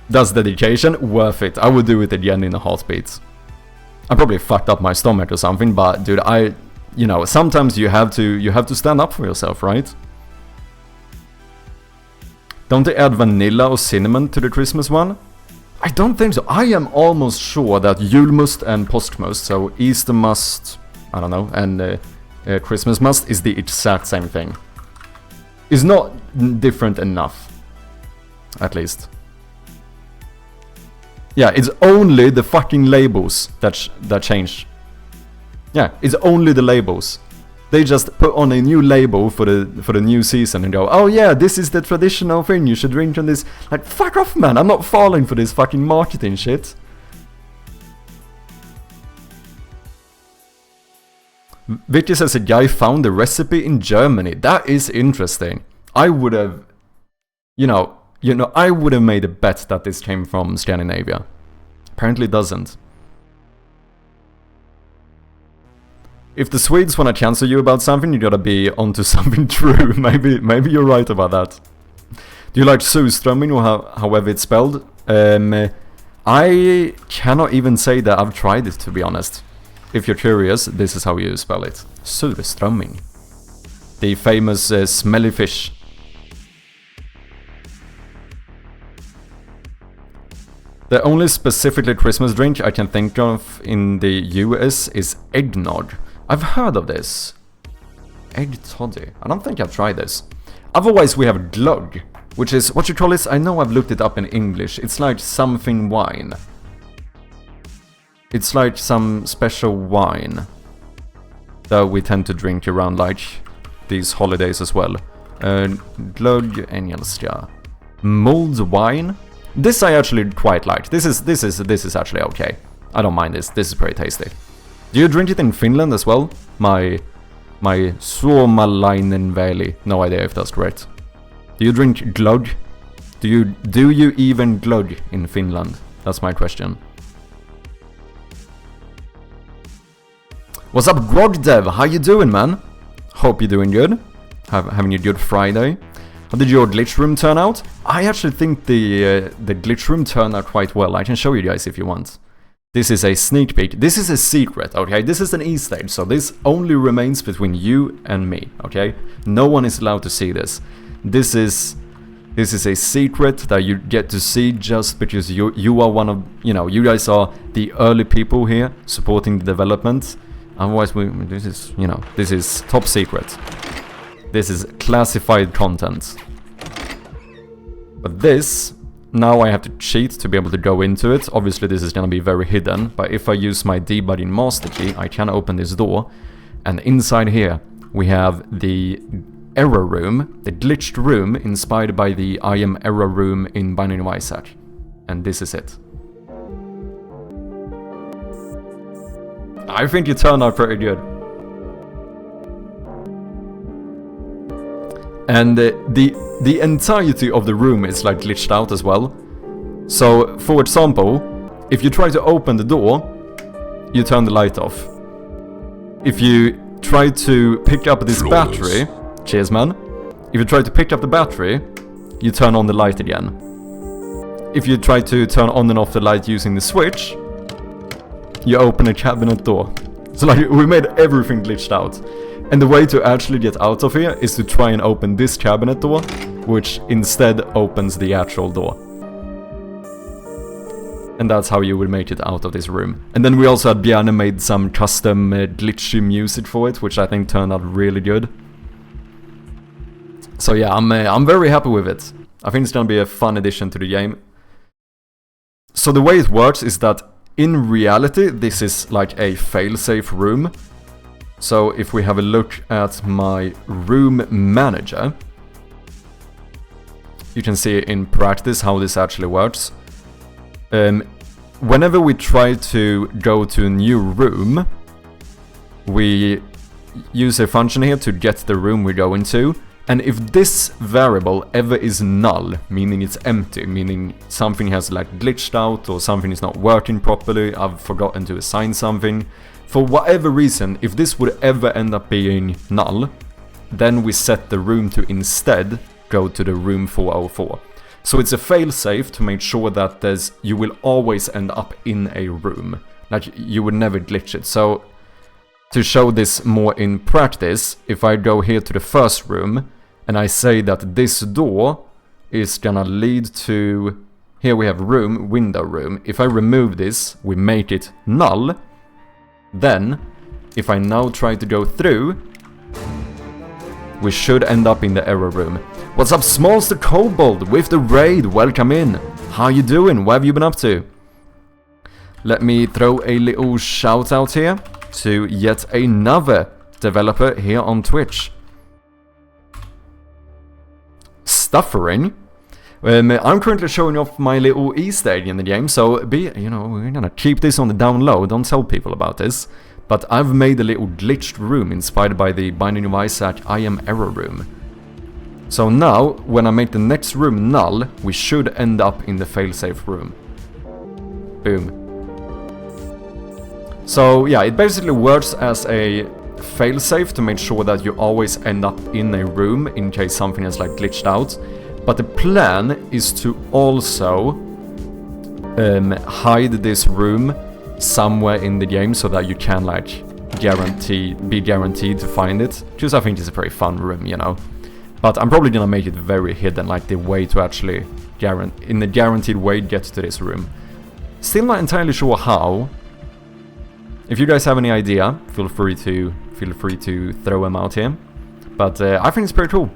That's dedication. Worth it. I would do it again in a heartbeat. I probably fucked up my stomach or something, but dude, you know, sometimes you have to stand up for yourself, right? Don't they add vanilla or cinnamon to the Christmas one? I don't think so. I am almost sure that julmust and påskmust, so Easter must, I don't know, and Christmas must is the exact same thing. It's not different enough, at least. Yeah, it's only the fucking labels that change. Yeah, it's only the labels. They just put on a new label for the new season and go, oh yeah, this is the traditional thing, you should drink on this. Like, fuck off, man, I'm not falling for this fucking marketing shit. Vicky says a guy found the recipe in Germany. That is interesting. I would have, you know, I would have made a bet that this came from Scandinavia. Apparently it doesn't. If the Swedes want to cancel you about something, you gotta be onto something true. Maybe you're right about that. Do you like surströmming or however it's spelled? I cannot even say that I've tried it, to be honest. If you're curious, this is how you spell it. Surströmming. The famous smelly fish. The only specifically Christmas drink I can think of in the US is eggnog. I've heard of this. Egg toddy. I don't think I've tried this. Otherwise we have glögg, which is, what you call this? I know I've looked it up in English. It's like something wine. It's like some special wine that we tend to drink around like these holidays as well. Glögg engelska. Mulled wine. This I actually quite like. This is actually okay. I don't mind this. This is pretty tasty. Do you drink it in Finland as well? My Suomalainen veli. No idea if that's correct. Do you drink glögg? Do you even glögg in Finland? That's my question. What's up, gamedev? How you doing, man? Hope you're doing good. Having a good Friday. How did your glitch room turn out? I actually think the glitch room turned out quite well. I can show you guys if you want. This is a sneak peek. This is a secret, okay? This is an E-stage, so this only remains between you and me, okay? No one is allowed to see this. This is a secret that you get to see just because you are one of, you know, you guys are the early people here supporting the development. Otherwise, this is, you know, this is top secret. This is classified content. But this, now I have to cheat to be able to go into it. Obviously, this is gonna be very hidden, but if I use my debugging master key, I can open this door. And inside here, we have the error room, the glitched room inspired by the I am error room in Binding of Isaac. And this is it. I think it turned out pretty good. And the entirety of the room is like glitched out as well. So, for example, if you try to open the door, you turn the light off. If you try to pick up this battery, cheers man. If you try to pick up the battery, you turn on the light again. If you try to turn on and off the light using the switch, you open a cabinet door. So like, we made everything glitched out. And the way to actually get out of here is to try and open this cabinet door, which instead opens the actual door. And that's how you would make it out of this room. And then we also had Bjarne made some custom glitchy music for it, which I think turned out really good. So yeah, I'm very happy with it. I think it's gonna be a fun addition to the game. So the way it works is that in reality, this is like a failsafe room. So if we have a look at my room manager, you can see in practice how this actually works. Whenever we try to go to a new room, we use a function here to get the room we go into. And if this variable ever is null, meaning it's empty, meaning something has like glitched out or something is not working properly, I've forgotten to assign something, for whatever reason, if this would ever end up being null, then we set the room to instead go to the room 404. So it's a failsafe to make sure that you will always end up in a room. Like, you would never glitch it. So, to show this more in practice, if I go here to the first room, and I say that this door is gonna lead to... Here we have room, window room. If I remove this, we make it null. Then, if I now try to go through, we should end up in the error room. What's up, Smallster Kobold with the raid? Welcome in. How you doing? What have you been up to? Let me throw a little shout out here to yet another developer here on Twitch. Stuffering. I'm currently showing off my little Easter egg in the game, so we're gonna keep this on the down low, don't tell people about this. But I've made a little glitched room inspired by the Binding of Isaac I am error room. So now, when I make the next room null, we should end up in the failsafe room. Boom. So yeah, it basically works as a failsafe to make sure that you always end up in a room in case something is like glitched out. But the plan is to also hide this room somewhere in the game so that you can like be guaranteed to find it. Because I think it's a very fun room, you know. But I'm probably gonna make it very hidden, like the way to actually in the guaranteed way get to this room. Still not entirely sure how. If you guys have any idea, feel free to throw them out here. But I think it's pretty cool.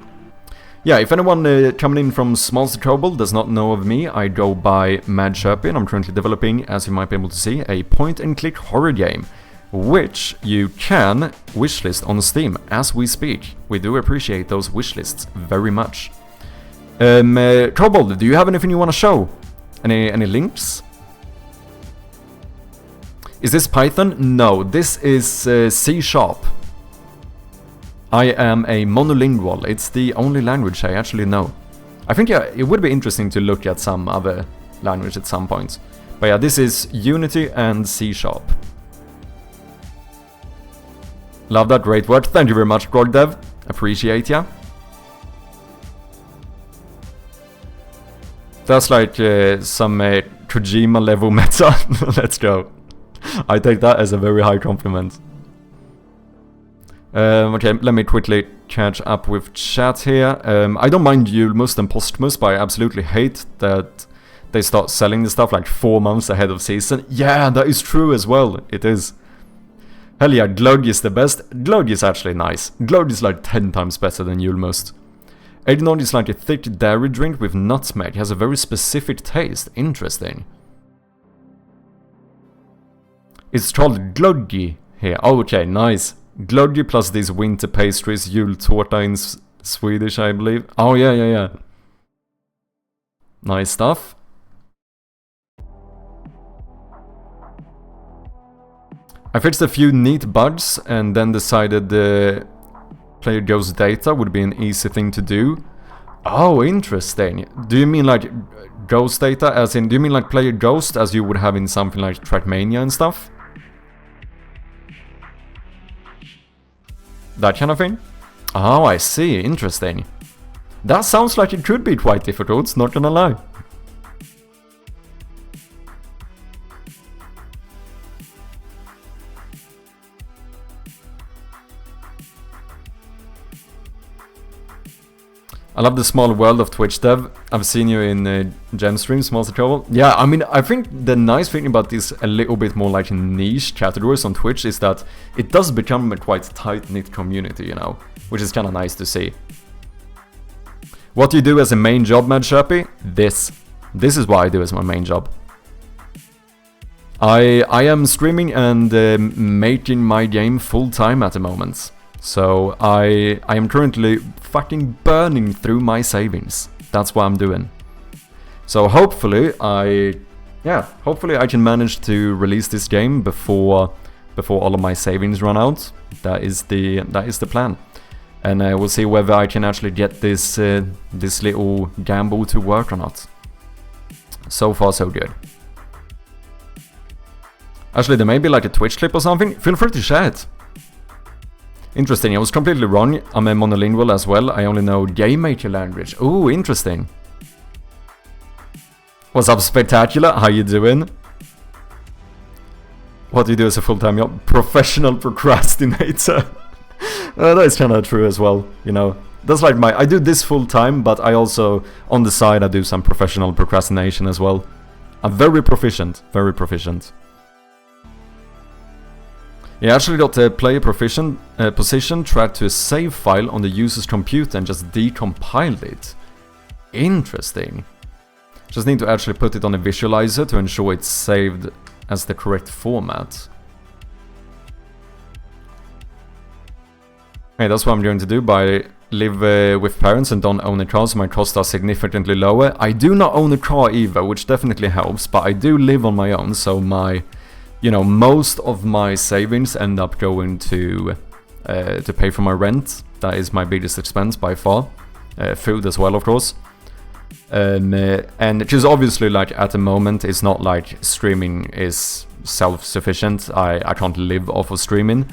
Yeah, if anyone coming in from Smalls Trouble does not know of me, I go by Mad Sherpy, and I'm currently developing, as you might be able to see, a point-and-click horror game, which you can wishlist on Steam as we speak. We do appreciate those wishlists very much. Trouble, do you have anything you want to show? Any links? Is this Python? No, this is C#. I am a monolingual. It's the only language I actually know. I think, yeah, it would be interesting to look at some other language at some point. But yeah, this is Unity and C#. Love that, great work. Thank you very much, gamedev. Appreciate ya. That's like some Kojima level meta. Let's go. I take that as a very high compliment. Okay, let me quickly catch up with chat here. I don't mind Julmust and Postmus, but I absolutely hate that they start selling the stuff like 4 months ahead of season. Yeah, that is true as well. It is. Hell yeah, Glug is the best. Glug is actually nice. Glug is like 10 times better than Julmust. Eggnog is like a thick dairy drink with nutmeg. It has a very specific taste. Interesting. It's called Gluggy here. Oh, okay, nice. Gluggy plus these winter pastries, jultårta in Swedish, I believe. Oh, yeah. Nice stuff. I fixed a few neat bugs and then decided the player ghost data would be an easy thing to do. Oh, interesting. Do you mean like ghost data as in, do you mean like player ghost as you would have in something like Trackmania and stuff? That kind of thing? Oh, I see. Interesting. That sounds like it could be quite difficult, not gonna lie. I love the small world of Twitch dev. I've seen you in Gem streams, Monster Trouble. Yeah, I mean, I think the nice thing about this a little bit more like niche categories on Twitch is that it does become a quite tight-knit community, you know, which is kind of nice to see. What do you do as a main job, Mad Sherpy? This is what I do as my main job. I am streaming and making my game full-time at the moment. So I am currently fucking burning through my savings. That's what I'm doing. So hopefully I can manage to release this game before all of my savings run out. That is the plan. And we'll see whether I can actually get this this little gamble to work or not. So far so good. Actually, there may be like a Twitch clip or something. Feel free to share it. Interesting, I was completely wrong. I'm a monolingual as well. I only know game maker language. Ooh, interesting. What's up, Spectacular? How you doing? What do you do as a full-time job? Professional procrastinator. That is kind of true as well, you know. That's like I do this full-time, but I also, on the side, I do some professional procrastination as well. I'm very proficient, very proficient. You actually got a player position tracked to a save file on the user's computer and just decompiled it. Interesting. Just need to actually put it on a visualizer to ensure it's saved as the correct format. Hey, that's what I'm going to do. I live with parents and don't own a car, so my costs are significantly lower. I do not own a car either, which definitely helps, but I do live on my own, so most of my savings end up going to pay for my rent. That is my biggest expense by far. Food as well, of course. And because obviously, like, at the moment, it's not like streaming is self-sufficient. I can't live off of streaming.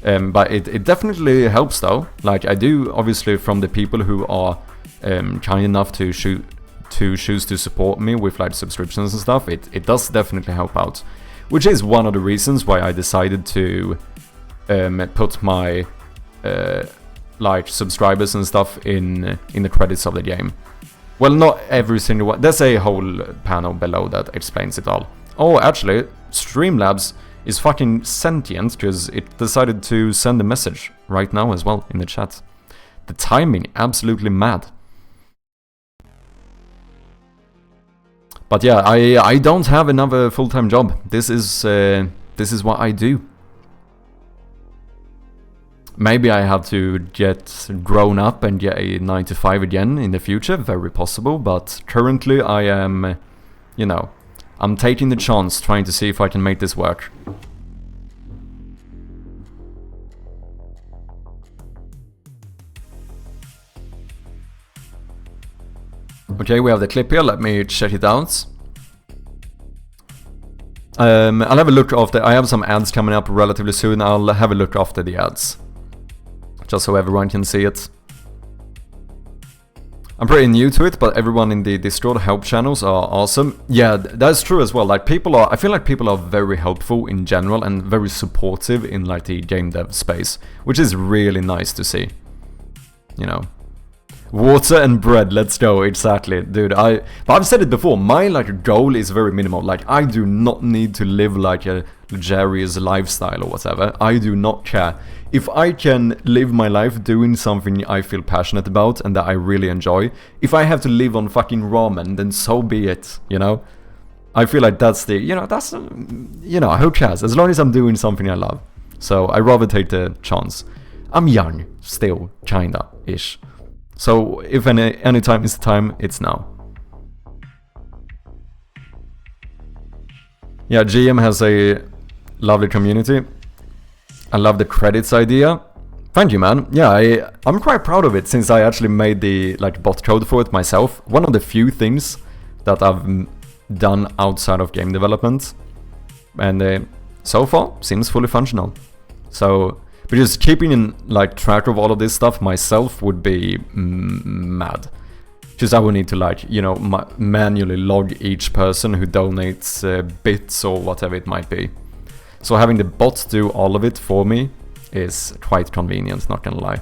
But it definitely helps, though. Like, I do, obviously, from the people who are kind enough to choose to support me with, like, subscriptions and stuff, it does definitely help out. Which is one of the reasons why I decided to put my like subscribers and stuff in the credits of the game. Well, not every single one. There's a whole panel below that explains it all. Oh, actually, Streamlabs is fucking sentient because it decided to send a message right now as well in the chat. The timing, absolutely mad. But yeah, I don't have another full-time job. This is what I do. Maybe I have to get grown up and get a 9 to 5 again in the future, very possible, but currently I am, you know, I'm taking the chance, trying to see if I can make this work. Okay, we have the clip here, let me check it out. I'll have a look after, I have some ads coming up relatively soon, I'll have a look after the ads. Just so everyone can see it. I'm pretty new to it, but everyone in the Discord help channels are awesome. Yeah, that's true as well, like people are, I feel like people are very helpful in general and very supportive in like the game dev space, which is really nice to see. You know. Water and bread, let's go, exactly, dude. But I've said it before, my like goal is very minimal. Like I do not need to live like a luxurious lifestyle or whatever. I do not care. If I can live my life doing something I feel passionate about and that I really enjoy, if I have to live on fucking ramen, then so be it, you know? I feel like that's the, you know, that's, you know, who cares? As long as I'm doing something I love. So I rather take the chance. I'm young, still, kinda-ish. So if any time is the time, it's now. Yeah, GM has a lovely community. I love the credits idea. Thank you, man. Yeah, I'm quite proud of it since I actually made the like bot code for it myself. One of the few things that I've done outside of game development, and so far seems fully functional. So. Because keeping in like track of all of this stuff myself would be mad. Because I would need to like, you know, manually log each person who donates bits or whatever it might be. So having the bot do all of it for me is quite convenient, not gonna lie.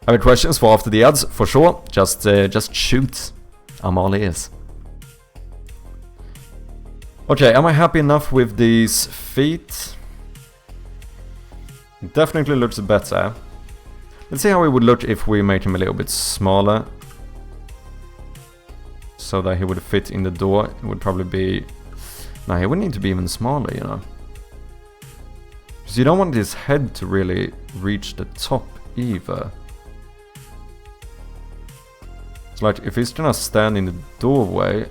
Have any questions for after the ads? For sure, just shoot. I'm all ears. Okay, am I happy enough with these feet? Definitely looks better. Let's see how he would look if we make him a little bit smaller. So that he would fit in the door. It would probably be... No, he would need to be even smaller, you know. Because you don't want his head to really reach the top either. It's like, if he's gonna stand in the doorway,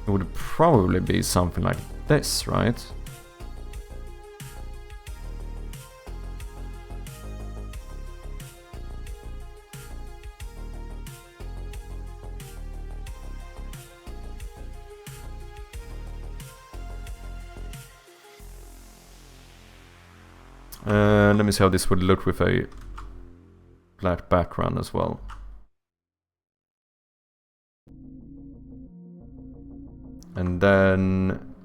it would probably be something like this, right? Let me see how this would look with a black background as well. And then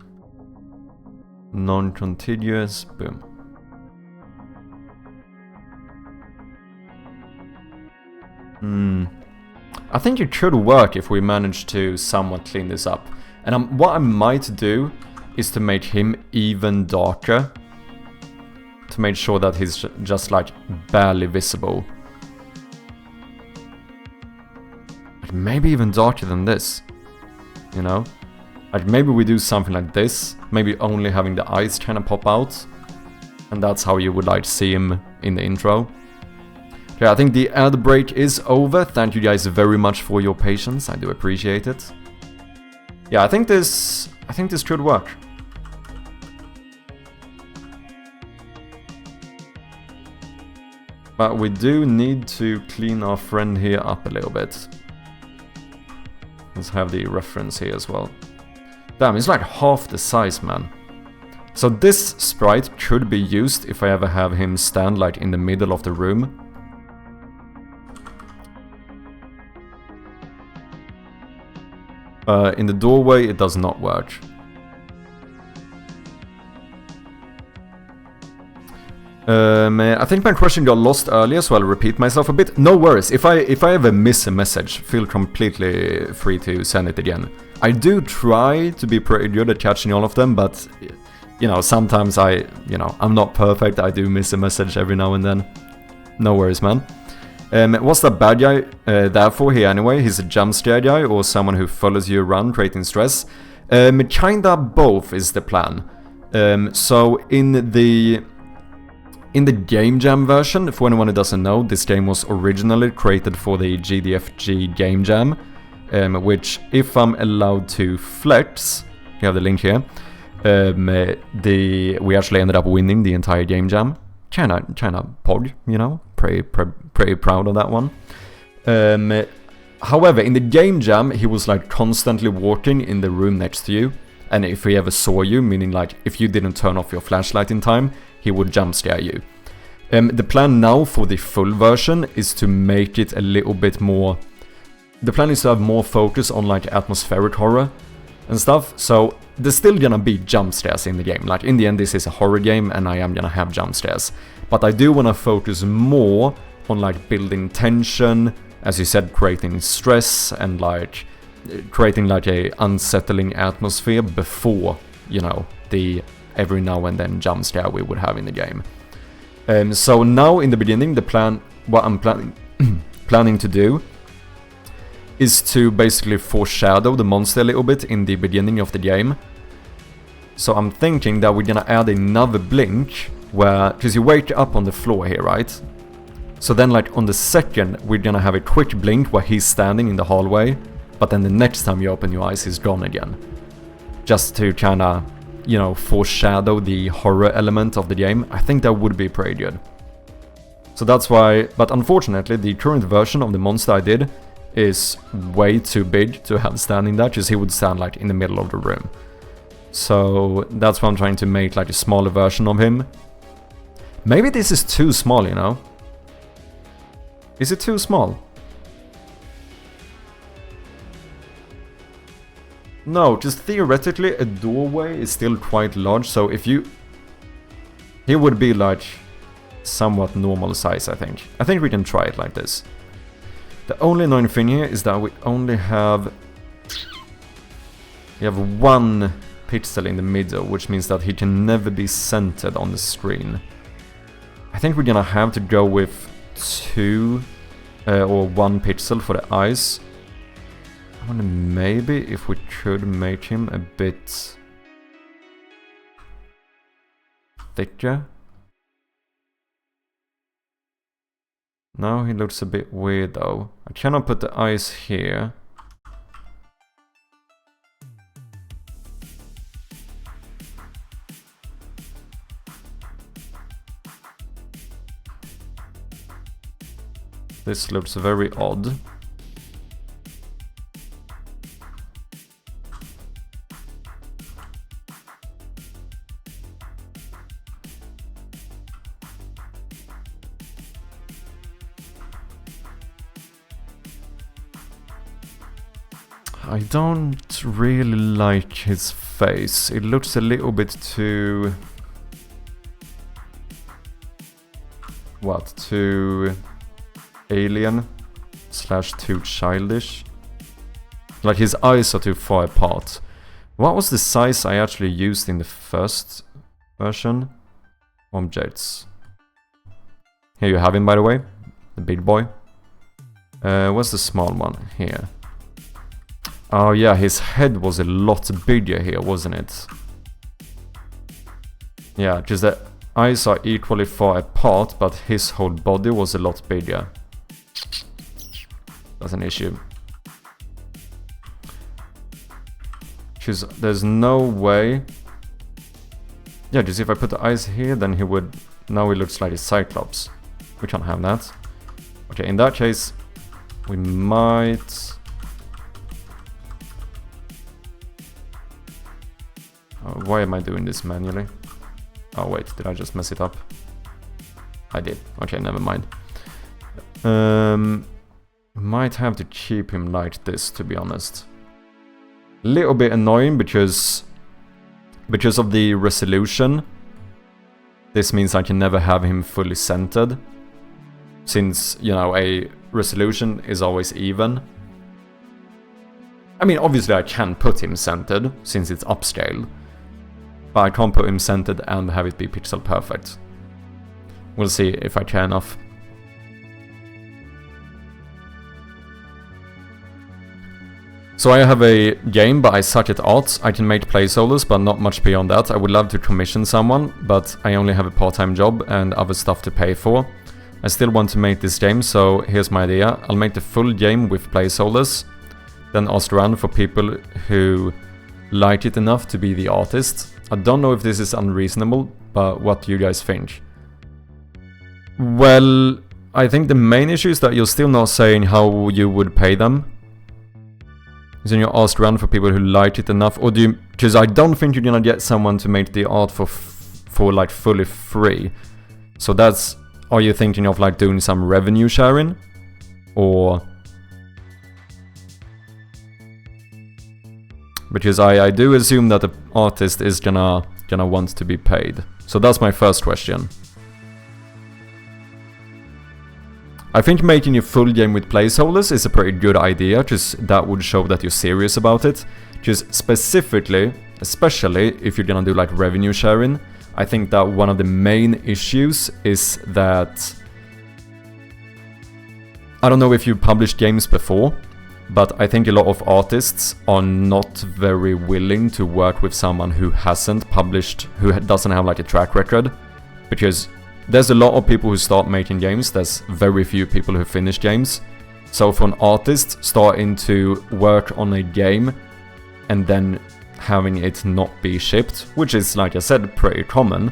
non-contiguous, boom. I think it could work if we manage to somewhat clean this up. And what I might do is to make him even darker. To make sure that he's just like barely visible. Like maybe even darker than this. You know? Like maybe we do something like this. Maybe only having the eyes kind of pop out. And that's how you would like see him in the intro. Okay, I think the ad break is over. Thank you guys very much for your patience. I do appreciate it. Yeah, I think this could work. But we do need to clean our friend here up a little bit. Let's have the reference here as well. Damn, it's like half the size, man. So this sprite could be used if I ever have him stand like in the middle of the room. In the doorway, it does not work. I think my question got lost earlier, so I'll repeat myself a bit. No worries, if I ever miss a message, feel completely free to send it again. I do try to be pretty good at catching all of them, but, you know, sometimes I'm not perfect, I do miss a message every now and then. No worries, man. What's that bad guy there for here anyway? He's a jump scare guy or someone who follows you around creating stress? Kinda both is the plan. So in the Game Jam version, for anyone who doesn't know, this game was originally created for the GDFG Game Jam, which, if I'm allowed to flex, you have the link here, we actually ended up winning the entire Game Jam. Kinda pog, you know, pretty proud of that one. However, in the Game Jam, he was like constantly walking in the room next to you, and if he ever saw you, meaning like if you didn't turn off your flashlight in time, he would jump scare you. The plan now for the full version is to make it a little bit more... The plan is to have more focus on like atmospheric horror and stuff, so there's still gonna be jump scares in the game. Like in the end, this is a horror game and I am gonna have jump scares. But I do wanna focus more on like building tension, as you said, creating stress and like creating like a unsettling atmosphere before, you know, the every now and then jump scare we would have in the game. So now in the beginning, the plan, what I'm planning to do is to basically foreshadow the monster a little bit in the beginning of the game. So I'm thinking that we're gonna add another blink where, because you wake up on the floor here, right? So then like on the second, we're gonna have a quick blink where he's standing in the hallway, but then the next time you open your eyes, he's gone again. Just to kinda, you know, foreshadow the horror element of the game. I think that would be pretty good. So that's why, but unfortunately, the current version of the monster I did is way too big to have standing there, because he would stand like in the middle of the room. So that's why I'm trying to make like a smaller version of him. Maybe this is too small, you know? Is it too small? No, just theoretically a doorway is still quite large, so if you... He would be like somewhat normal size, I think. I think we can try it like this. The only annoying thing here is that we only have... We have one pixel in the middle, which means that he can never be centered on the screen. I think we're gonna have to go with 2 or 1 pixel for the eyes. I wonder maybe if we could make him a bit thicker. No, he looks a bit weird though. I cannot put the eyes here. This looks very odd. I don't really like his face. It looks a little bit too... What? Too alien / too childish. Like his eyes are too far apart. What was the size I actually used in the first version? Objects. Here you have him, by the way. The big boy. What's the small one? Here. Oh yeah, his head was a lot bigger here, wasn't it? Yeah, just the eyes are equally far apart, but his whole body was a lot bigger. That's an issue. Because there's no way... Yeah, just if I put the eyes here, then he would... Now he looks like a Cyclops. We can't have that. Okay, in that case, we might... why am I doing this manually? Oh wait, did I just mess it up? I did. Okay, never mind. Might have to keep him like this, to be honest. Little bit annoying because of the resolution. This means I can never have him fully centered. Since, you know, a resolution is always even. I mean, obviously I can put him centered, since it's upscale. But I can't put him centered and have it be pixel perfect. We'll see if I care enough. So I have a game, but I suck at art. I can make placeholders, but not much beyond that. I would love to commission someone, but I only have a part-time job and other stuff to pay for. I still want to make this game, so here's my idea. I'll make the full game with placeholders, then ask around for people who like it enough to be the artist. I don't know if this is unreasonable, but what do you guys think? Well, I think the main issue is that you're still not saying how you would pay them. Then you ask around for people who like it enough, or do you? Because I don't think you're gonna get someone to make the art for like fully free. So that's, are you thinking of like doing some revenue sharing, or? Because I do assume that the artist is gonna want to be paid. So that's my first question. I think making a full game with placeholders is a pretty good idea, because that would show that you're serious about it. Just specifically, especially if you're gonna do like revenue sharing, I think that one of the main issues is that... I don't know if you've published games before, but I think a lot of artists are not very willing to work with someone who hasn't published, who doesn't have like a track record, because there's a lot of people who start making games, there's very few people who finish games. So for an artist starting to work on a game and then having it not be shipped, which is, like I said, pretty common,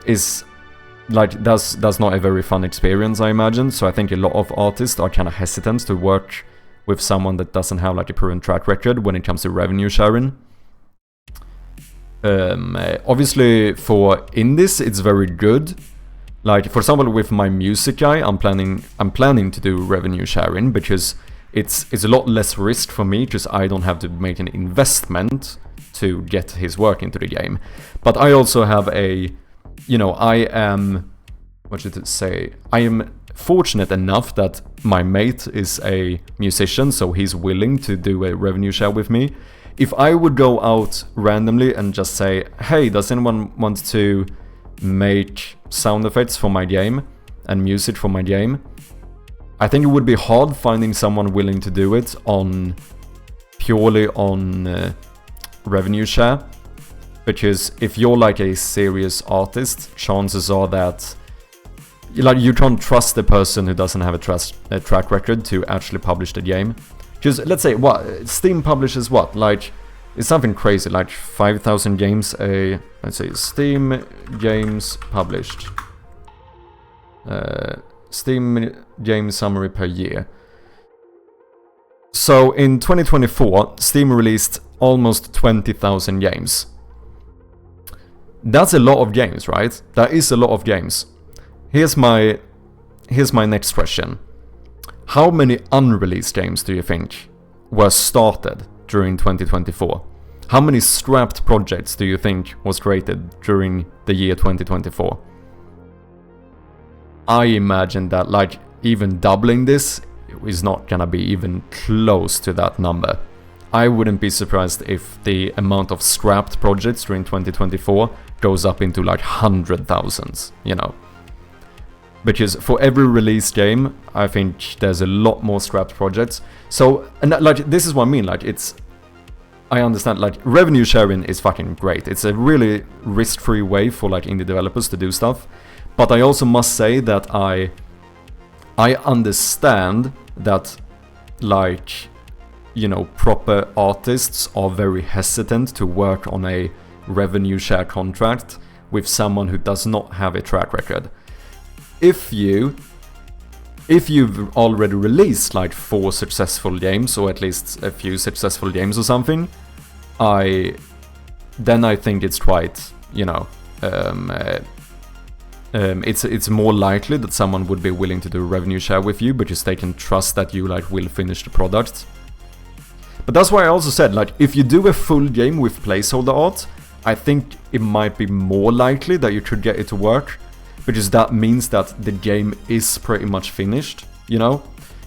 is like, that's not a very fun experience, I imagine. So I think a lot of artists are kind of hesitant to work with someone that doesn't have like a proven track record when it comes to revenue sharing. Obviously for indies it's very good. Like for example with my music guy, I'm planning to do revenue sharing, because it's a lot less risk for me, because I don't have to make an investment to get his work into the game. But I also have a, you know, I am fortunate enough that my mate is a musician, so he's willing to do a revenue share with me. If I would go out randomly and just say, hey, does anyone want to make sound effects for my game and music for my game, I think it would be hard finding someone willing to do it purely on revenue share. Because if you're like a serious artist, chances are that you can't trust the person who doesn't have a track record to actually publish the game. Because let's say, what Steam publishes, what, like, it's something crazy, like 5,000 games let's say Steam games published, Steam game summary per year. So in 2024 Steam released almost 20,000 games. That's a lot of games, right? That is a lot of games. Here's my next question. How many unreleased games do you think were started during 2024? How many scrapped projects do you think was created during the year 2024? I imagine that like even doubling this is not gonna be even close to that number. I wouldn't be surprised if the amount of scrapped projects during 2024 goes up into like 100,000, you know. Because for every released game, I think there's a lot more scrapped projects. So, and that, like, this is what I mean, like, I understand, like, revenue sharing is fucking great. It's a really risk-free way for, like, indie developers to do stuff. But I also must say that I understand that, like, you know, proper artists are very hesitant to work on a revenue share contract with someone who does not have a track record. If you've already released like 4 successful games, or at least a few successful games or something, then I think it's quite, you know, it's more likely that someone would be willing to do a revenue share with you, because they can trust that you like will finish the product. But that's why I also said, like, if you do a full game with placeholder art, I think it might be more likely that you could get it to work. Because that means that the game is pretty much finished, you know?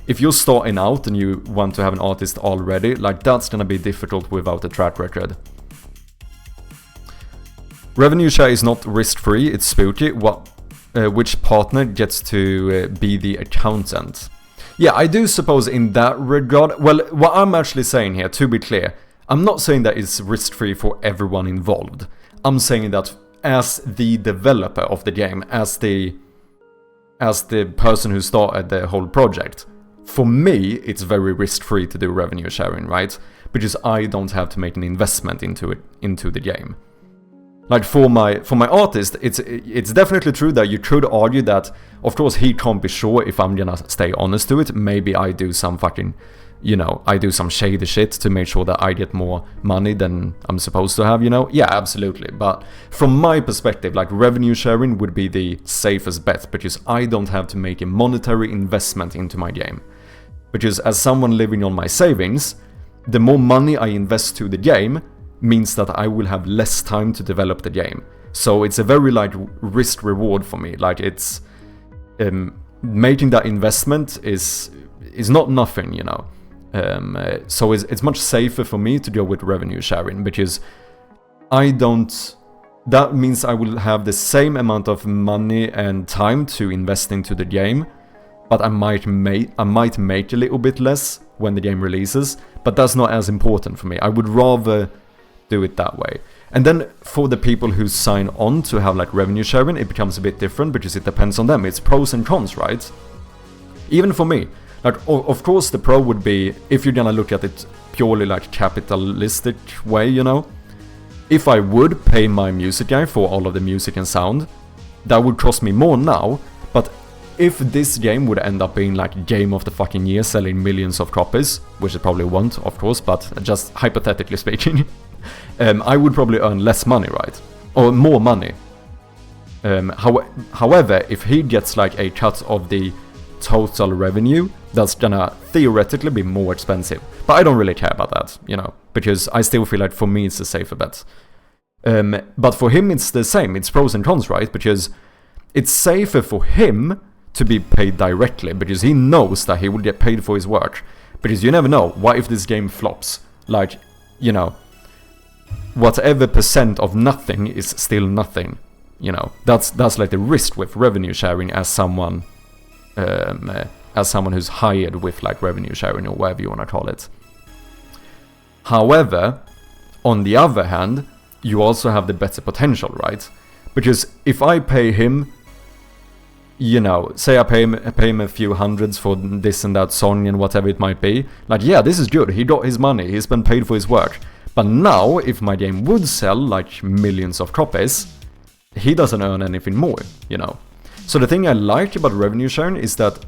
If you're starting out and you want to have an artist already, like, that's gonna be difficult without a track record. Revenue share is not risk-free, it's spooky. Which partner gets to be the accountant? Yeah, I do suppose in that regard. Well, what I'm actually saying here, to be clear, I'm not saying that it's risk-free for everyone involved. I'm saying that as the developer of the game, as the person who started the whole project, for me, it's very risk-free to do revenue sharing, right? Because I don't have to make an investment into the game. Like for my artist, it's definitely true that you could argue that, of course, he can't be sure if I'm gonna stay honest to it. Maybe I do some fucking, you know, I do some shady shit to make sure that I get more money than I'm supposed to have, you know? Yeah, absolutely. But from my perspective, like, revenue sharing would be the safest bet, because I don't have to make a monetary investment into my game. Because as someone living on my savings, the more money I invest to the game means that I will have less time to develop the game. So it's a very, like, risk reward for me. Like, it's making that investment is not nothing, you know. So it's much safer for me to go with revenue sharing, because that means I will have the same amount of money and time to invest into the game, but I might make a little bit less when the game releases, but that's not as important for me. I would rather do it that way. And then for the people who sign on to have, like, revenue sharing, it becomes a bit different, because it depends on them. It's pros and cons, right? Even for me, like, of course the pro would be, if you're gonna look at it purely like capitalistic way, you know, if I would pay my music guy for all of the music and sound, that would cost me more now. But if this game would end up being like game of the fucking year, selling millions of copies, which it probably won't, of course, but just hypothetically speaking, I would probably earn less money, right? Or more money. However, if he gets like a cut of the total revenue, that's gonna theoretically be more expensive. But I don't really care about that, you know, because I still feel like for me it's a safer bet. But for him it's the same, it's pros and cons, right? Because it's safer for him to be paid directly, because he knows that he will get paid for his work. Because you never know, what if this game flops? Like, you know, whatever percent of nothing is still nothing, you know. That's like the risk with revenue sharing as someone who's hired with, like, revenue sharing or whatever you want to call it. However, on the other hand, you also have the better potential, right? Because if I pay him, you know, say I pay him a few hundreds for this and that song and whatever it might be, like, yeah, this is good, he got his money, he's been paid for his work. But now, if my game would sell like millions of copies, he doesn't earn anything more, you know. So the thing I like about revenue sharing is that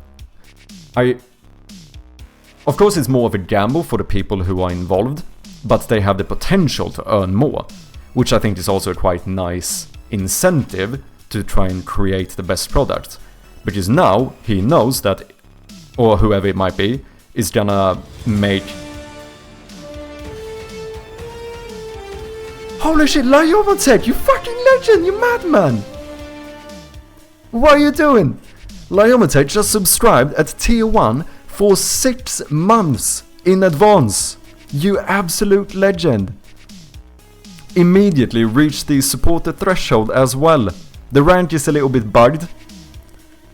of course it's more of a gamble for the people who are involved, but they have the potential to earn more, which I think is also a quite nice incentive to try and create the best product. Because now he knows that, or whoever it might be, is gonna make... Holy shit, Lyomatech, you fucking legend, you madman! What are you doing? Lyomatech just subscribed at tier 1 for 6 months in advance. You absolute legend. Immediately reached the supporter threshold as well. The rank is a little bit bugged,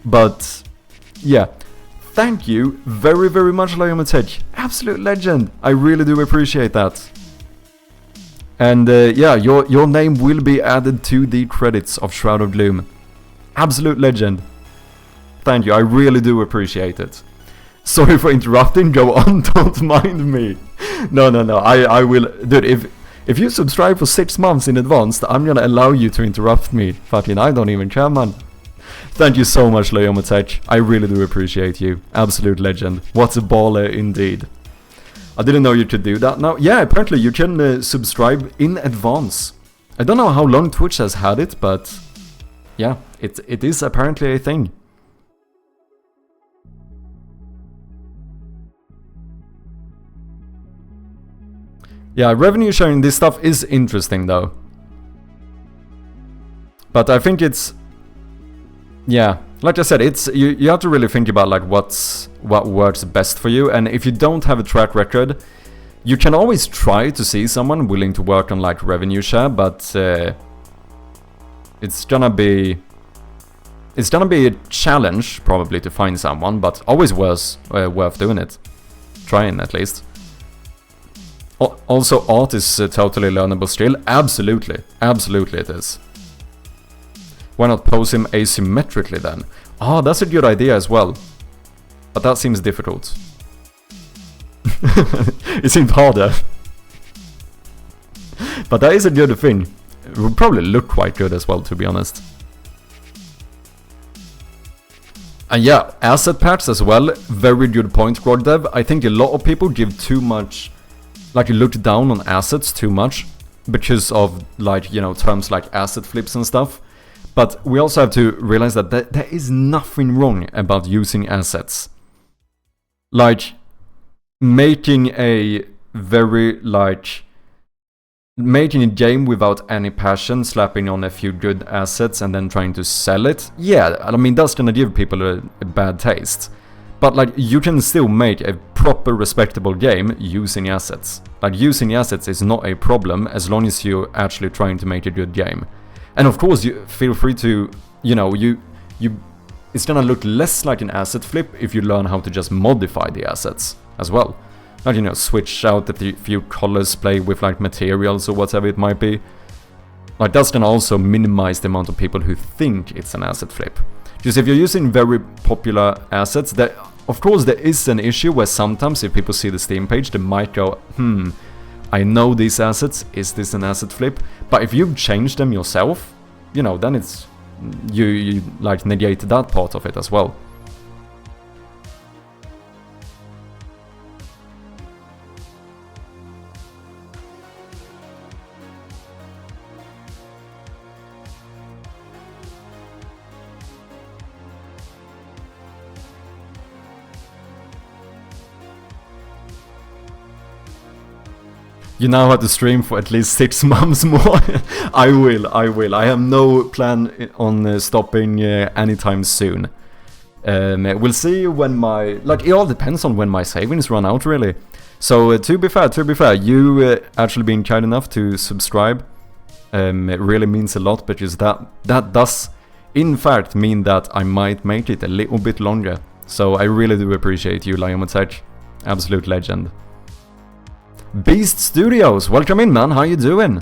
but yeah. Thank you very, very much, Lyomatech. Absolute legend. I really do appreciate that. And yeah, your name will be added to the credits of Shroud of Gloom. Absolute legend. Thank you, I really do appreciate it. Sorry for interrupting, go on, don't mind me. No, I will... Dude, if you subscribe for 6 months in advance, I'm gonna allow you to interrupt me. Fucking, I don't even care, man. Thank you so much, Lyomatech. I really do appreciate you. Absolute legend. What a baller indeed. I didn't know you could do that now. Yeah, apparently you can subscribe in advance. I don't know how long Twitch has had it, but... yeah, it is apparently a thing. Yeah, revenue sharing, this stuff is interesting though. But I think it's... yeah, like I said, it's you have to really think about like what works best for you. And if you don't have a track record, you can always try to see someone willing to work on like revenue share, but it's gonna be... It's gonna be a challenge, probably, to find someone, but always worth doing it. Trying, at least. Also, art is a totally learnable skill. Absolutely. Absolutely it is. Why not pose him asymmetrically then? Oh, that's a good idea as well. But that seems difficult. It seems harder. But that is a good thing. It would probably look quite good as well, to be honest. And yeah, asset packs as well. Very good point, gamedev. I think a lot of people give too much, like, look down on assets too much because of, like, you know, terms like asset flips and stuff. But we also have to realize that there is nothing wrong about using assets. Like, making a game without any passion, slapping on a few good assets and then trying to sell it, yeah, I mean, that's gonna give people a bad taste. But, like, you can still make a proper respectable game using assets. Like, using assets is not a problem as long as you're actually trying to make a good game. And of course, you feel free to, you know, it's gonna look less like an asset flip if you learn how to just modify the assets as well. Like, you know, switch out a few colors, play with, like, materials or whatever it might be. Like, that's gonna also minimize the amount of people who think it's an asset flip. Because if you're using very popular assets, of course there is an issue where sometimes if people see the Steam page, they might go, I know these assets, is this an asset flip? But if you've changed them yourself, you know, then it's, you like, negate that part of it as well. You now have to stream for at least 6 months more. I will. I have no plan on stopping anytime soon. We'll see when my... Like, it all depends on when my savings run out, really. So, to be fair, you actually being kind enough to subscribe, it really means a lot, because that does, in fact, mean that I might make it a little bit longer. So, I really do appreciate you, Lionmotech. Absolute legend. Beast Studios, welcome in, man. How you doing?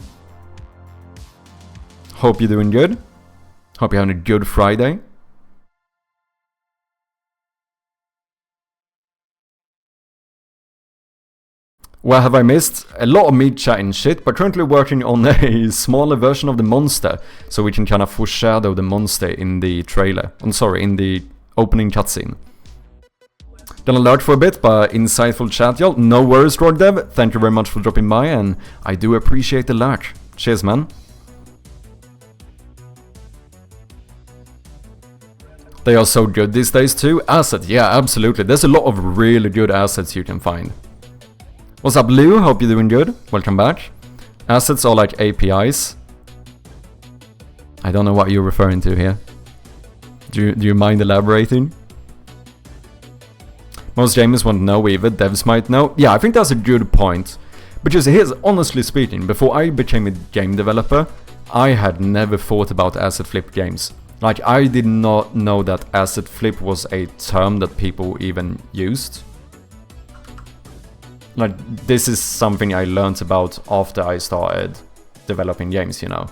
Hope you're doing good. Hope you're having a good Friday. What have I missed? A lot of me chatting shit, but currently working on a smaller version of the monster, so we can kind of foreshadow the monster in the trailer. I'm sorry, in the opening cutscene. Gonna lurk for a bit, but insightful chat, y'all. No worries, gamedev. Thank you very much for dropping by, and I do appreciate the lurk. Cheers, man. They are so good these days too. Assets, yeah, absolutely. There's a lot of really good assets you can find. What's up, Lou? Hope you're doing good. Welcome back. Assets are like APIs. I don't know what you're referring to here. Do you mind elaborating? Most gamers won't know either, devs might know. Yeah, I think that's a good point. Because here's, honestly speaking, before I became a game developer, I had never thought about asset flip games. Like, I did not know that asset flip was a term that people even used. Like, this is something I learned about after I started developing games, you know.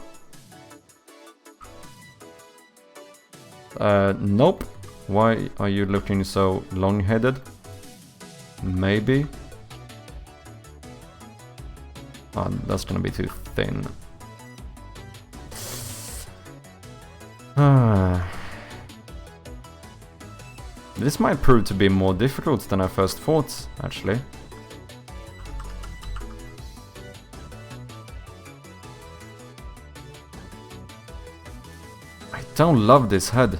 Nope. Why are you looking so long-headed? Maybe. Oh, that's gonna be too thin. This might prove to be more difficult than I first thought, actually. I don't love this head.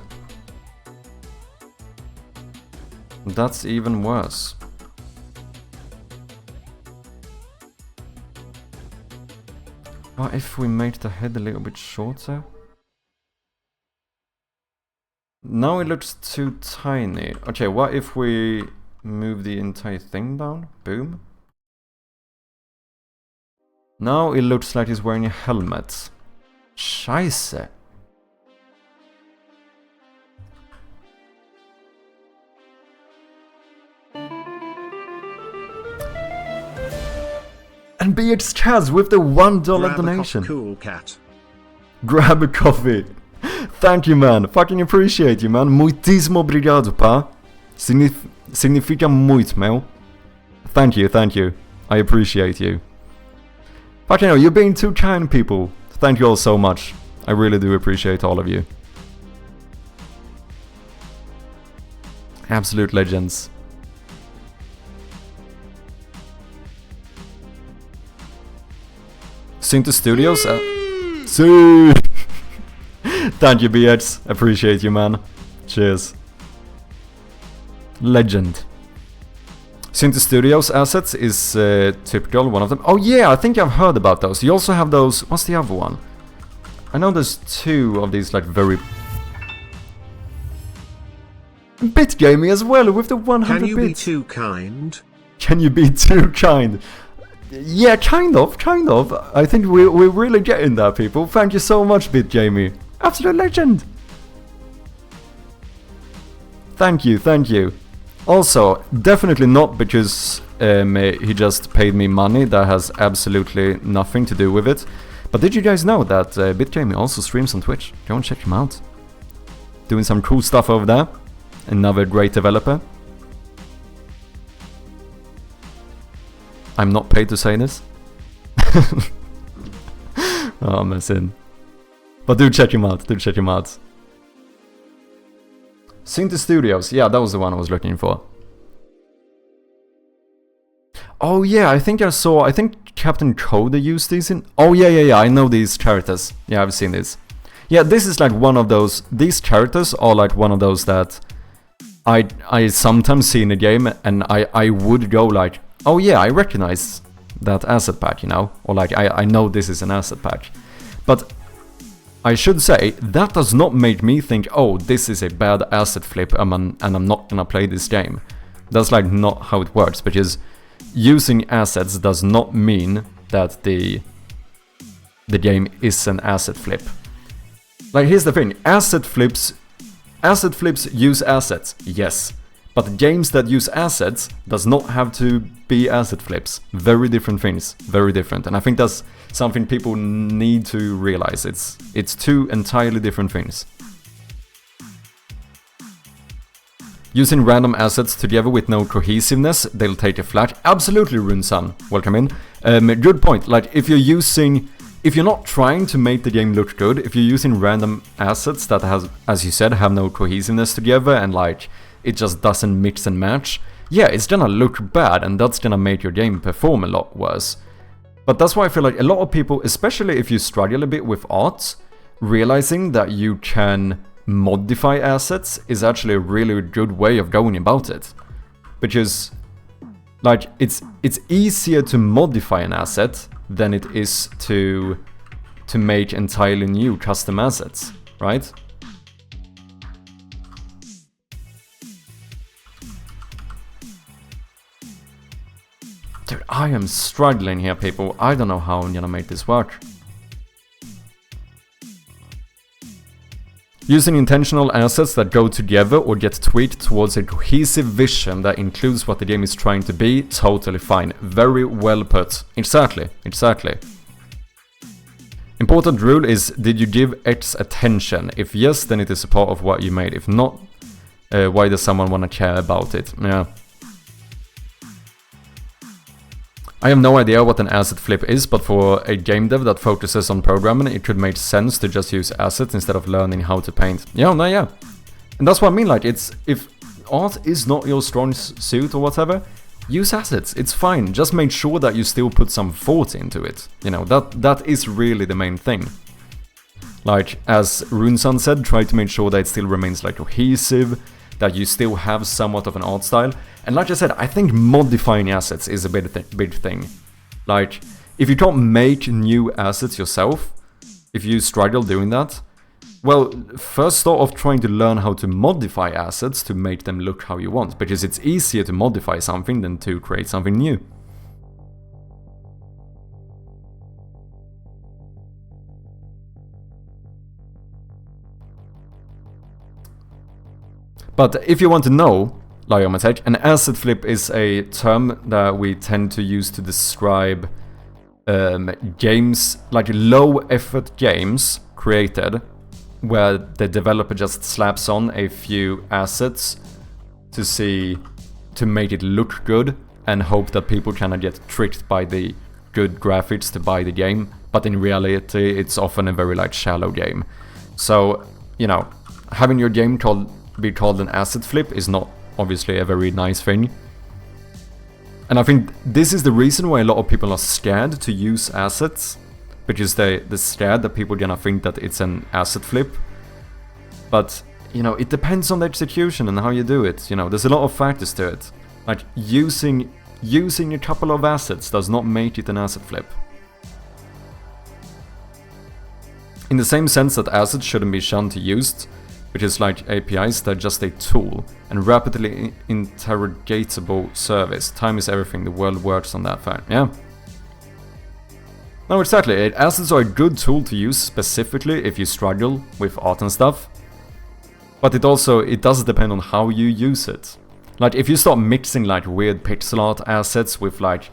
That's even worse. What if we make the head a little bit shorter? Now it looks too tiny. Okay, what if we move the entire thing down? Boom. Now it looks like he's wearing a helmet. Scheisse. And BX Chaz with the $1 donation.
Cool cat.
Grab a coffee. Thank you, man. Fucking appreciate you, man. Muitíssimo obrigado, pá. Significa muito, meu. Thank you, thank you. I appreciate you. Fucking hell, you're being too kind, people. Thank you all so much. I really do appreciate all of you. Absolute legends. Synth Studios? See! Thank you, BX. Appreciate you, man. Cheers. Legend. Synth Studios assets is typical, one of them. Oh yeah, I think I've heard about those. You also have those... What's the other one? I know there's two of these, like, very... BitGamey as well, with the 100
Can you
bits.
be too kind?
Can you be too kind? Yeah, kind of. I think we're really getting there, people. Thank you so much, BitGamey. Absolute legend. Thank you. Also, definitely not because he just paid me money. That has absolutely nothing to do with it. But did you guys know that BitGamey also streams on Twitch? Go and check him out. Doing some cool stuff over there. Another great developer. I'm not paid to say this. Oh, I'm a sin. But do check him out. Synth Studios. Yeah, that was the one I was looking for. Oh yeah, I think Captain Coda used these in... Oh yeah, I know these characters. Yeah, I've seen this. Yeah, this is like one of those... These characters are like one of those that I sometimes see in a game and I would go like, oh yeah, I recognize that asset pack, you know? Or like, I know this is an asset pack. But I should say, that does not make me think, oh, this is a bad asset flip and I'm not gonna play this game. That's like not how it works, because using assets does not mean that the game is an asset flip. Like, here's the thing, asset flips use assets, yes. But games that use assets does not have to be asset flips. Very different things, very different. And I think that's something people need to realize. It's two entirely different things. Using random assets together with no cohesiveness, they'll take a flat. Absolutely, Runsan. Welcome in. Good point. Like, if you're not trying to make the game look good, if you're using random assets that as you said, have no cohesiveness together and like it just doesn't mix and match, yeah, it's gonna look bad and that's gonna make your game perform a lot worse. But that's why I feel like a lot of people, especially if you struggle a bit with art, realizing that you can modify assets is actually a really good way of going about it. Because like it's easier to modify an asset than it is to make entirely new custom assets, right? Dude, I am struggling here, people. I don't know how I'm gonna make this work. Using intentional assets that go together or get tweaked towards a cohesive vision that includes what the game is trying to be, totally fine. Very well put. Exactly. Important rule is, did you give X attention? If yes, then it is a part of what you made. If not, why does someone want to care about it? Yeah. I have no idea what an asset flip is, but for a game dev that focuses on programming, it could make sense to just use assets instead of learning how to paint. Yeah. And that's what I mean, like, if art is not your strong suit or whatever, use assets, it's fine. Just make sure that you still put some thought into it. You know, that is really the main thing. Like, as Runsan said, try to make sure that it still remains like cohesive, that you still have somewhat of an art style. And like I said, I think modifying assets is a big thing. Like, if you can't make new assets yourself, if you struggle doing that, well, first start off trying to learn how to modify assets to make them look how you want, because it's easier to modify something than to create something new. But if you want to know, an asset flip is a term that we tend to use to describe games, like low effort games created where the developer just slaps on a few assets to make it look good and hope that people kind of get tricked by the good graphics to buy the game, but in reality it's often a very like shallow game. So, you know, having your game be called an asset flip is not obviously a very nice thing. And I think this is the reason why a lot of people are scared to use assets, because they're scared that people are gonna think that it's an asset flip. But, you know, it depends on the execution and how you do it. You know, there's a lot of factors to it. Like, using a couple of assets does not make it an asset flip. In the same sense that assets shouldn't be shunned to use, which is like APIs, they're just a tool and rapidly interrogatable service. Time is everything, the world works on that fact, yeah? No, exactly, assets are a good tool to use specifically if you struggle with art and stuff. But it does depend on how you use it. Like, if you start mixing like weird pixel art assets with like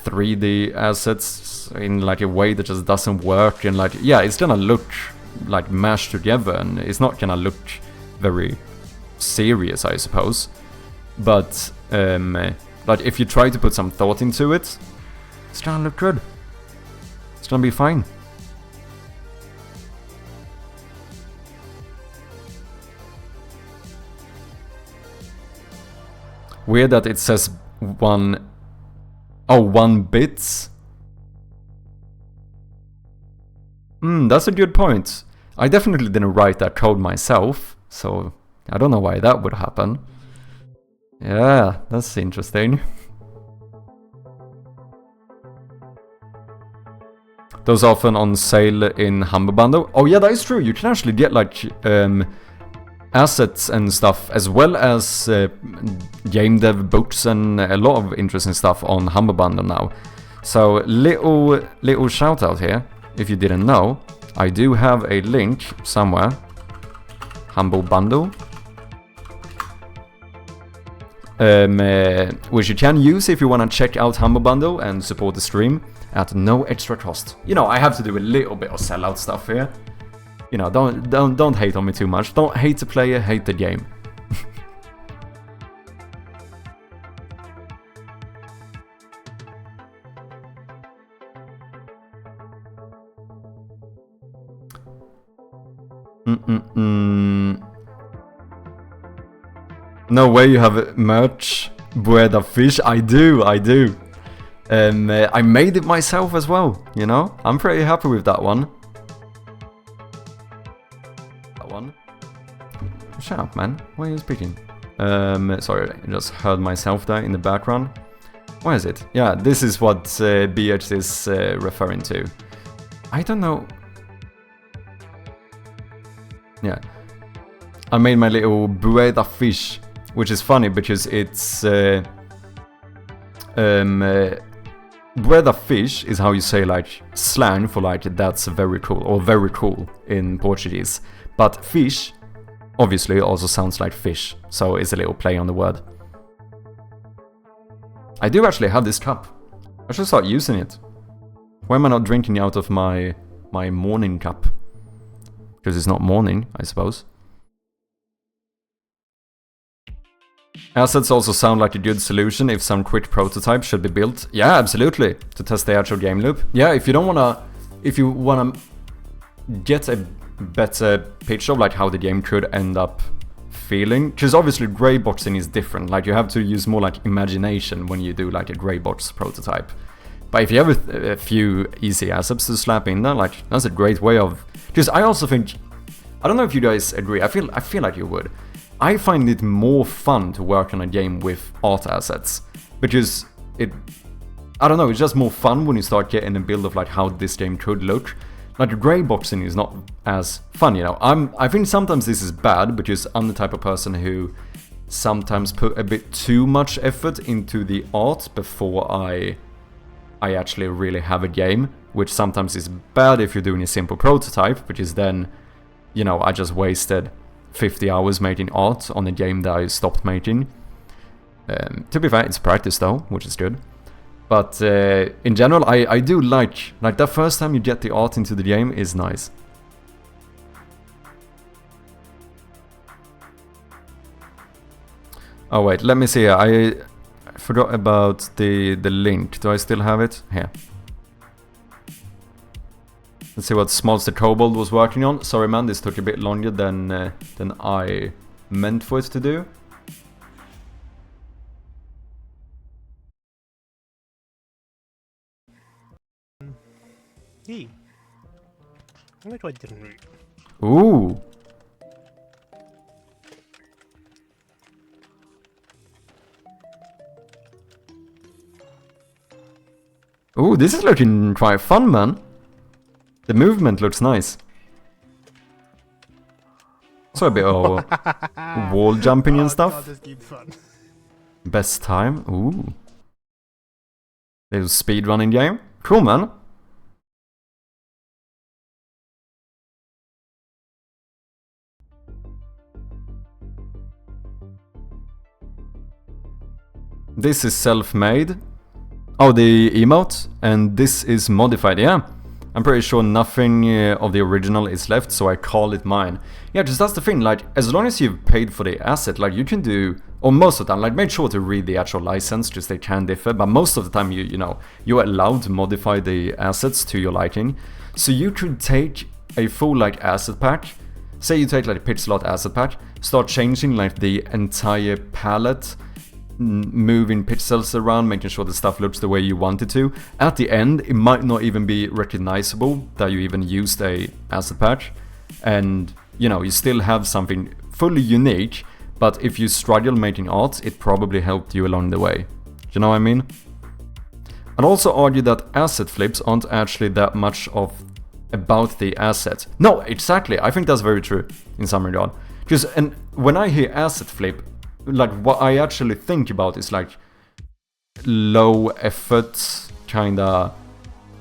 3D assets in like a way that just doesn't work, and like, yeah, it's gonna look like mashed together and it's not gonna look very serious, I suppose. But like, if you try to put some thought into it, it's gonna look good. It's gonna be fine. Weird that it says 1 bits. That's a good point. I definitely didn't write that code myself, so I don't know why that would happen. Yeah, that's interesting. Those are often on sale in Humble Bundle. Oh yeah, that is true. You can actually get like assets and stuff, as well as game dev books and a lot of interesting stuff on Humble Bundle now. So little shout out here. If you didn't know, I do have a link somewhere. Humble Bundle. Which you can use if you want to check out Humble Bundle and support the stream at no extra cost. You know, I have to do a little bit of sellout stuff here. You know, don't hate on me too much. Don't hate the player, hate the game. No way you have merch, Bueda Fish. I do. I made it myself as well, you know? I'm pretty happy with that one. Shut up, man. Why are you speaking? Sorry, I just heard myself there in the background. Where is it? Yeah, this is what BH is referring to. I don't know. Yeah. I made my little Bueda Fish, which is funny because it's... Bueda Fish is how you say like slang for like that's very cool, or very cool in Portuguese. But fish obviously also sounds like fish, so it's a little play on the word. I do actually have this cup. I should start using it. Why am I not drinking out of my morning cup? Because it's not morning, I suppose. Assets also sound like a good solution if some quick prototype should be built. Yeah, absolutely. To test the actual game loop. Yeah, if you wanna get a better picture of like how the game could end up feeling, because obviously grey boxing is different. Like, you have to use more like imagination when you do like a grey box prototype. But if you have a few easy assets to slap in there, like, that's a great way of... Because I also think, I don't know if you guys agree, I feel like you would. I find it more fun to work on a game with art assets, because I don't know, it's just more fun when you start getting a build of like how this game could look. Like, grey boxing is not as fun, you know. I think sometimes this is bad because I'm the type of person who sometimes put a bit too much effort into the art before I actually really have a game, which sometimes is bad if you're doing a simple prototype, because then, you know, I just wasted 50 hours making art on a game that I stopped making. To be fair, it's practice though, which is good. But in general, I do like the first time you get the art into the game is nice. Oh wait, let me see. I forgot about the link. Do I still have it? Here. Let's see what Smalls the Kobold was working on. Sorry man, this took a bit longer than I meant for it to do.
Hey. Like I didn't read.
Ooh. Ooh, this is looking quite fun, man. The movement looks nice. So a bit of wall jumping and stuff.
God, this game's fun.
Best time. Ooh. Little speedrunning game. Cool, man. This is self-made. Oh, the emote. And this is modified, yeah. I'm pretty sure nothing of the original is left, so I call it mine. Yeah, just that's the thing, like, as long as you've paid for the asset, like, you can do, or most of the time, like, make sure to read the actual license, just they can differ, but most of the time, you know, you're allowed to modify the assets to your liking. So you could take a full, like, asset pack, say you take, like, a pitch slot asset pack, start changing, like, the entire palette, moving pitch cells around, making sure the stuff looks the way you want it to. At the end, it might not even be recognizable that you even used a asset pack, and you know, you still have something fully unique, but if you struggle making art, it probably helped you along the way. You know what I mean? I'd also argue that asset flips aren't actually that much of about the asset. No, exactly, I think that's very true in some regard. Because and when I hear asset flip, like, what I actually think about is, like, low effort, kinda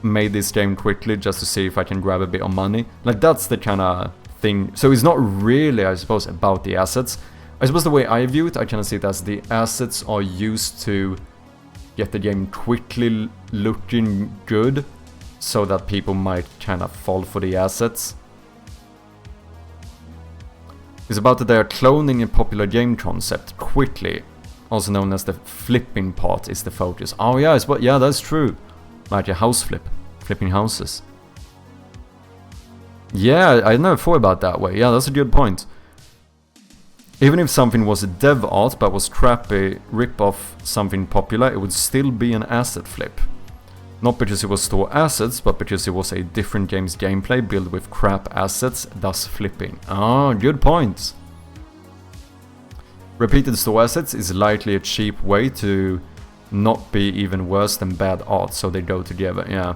made this game quickly just to see if I can grab a bit of money. Like, that's the kinda thing. So it's not really, I suppose, about the assets. I suppose the way I view it, I kinda see it as the assets are used to get the game quickly looking good, so that people might kinda fall for the assets. It's about that they are cloning a popular game concept quickly, also known as the flipping part is the focus. Oh yeah, yeah, that's true. Like a house flip, flipping houses. Yeah, I never thought about that way. Yeah, that's a good point. Even if something was a dev art but was crappy rip off something popular, it would still be an asset flip. Not because it was store assets, but because it was a different game's gameplay built with crap assets, thus flipping. Ah, good point. Repeated store assets is likely a cheap way to not be even worse than bad art, so they go together, yeah.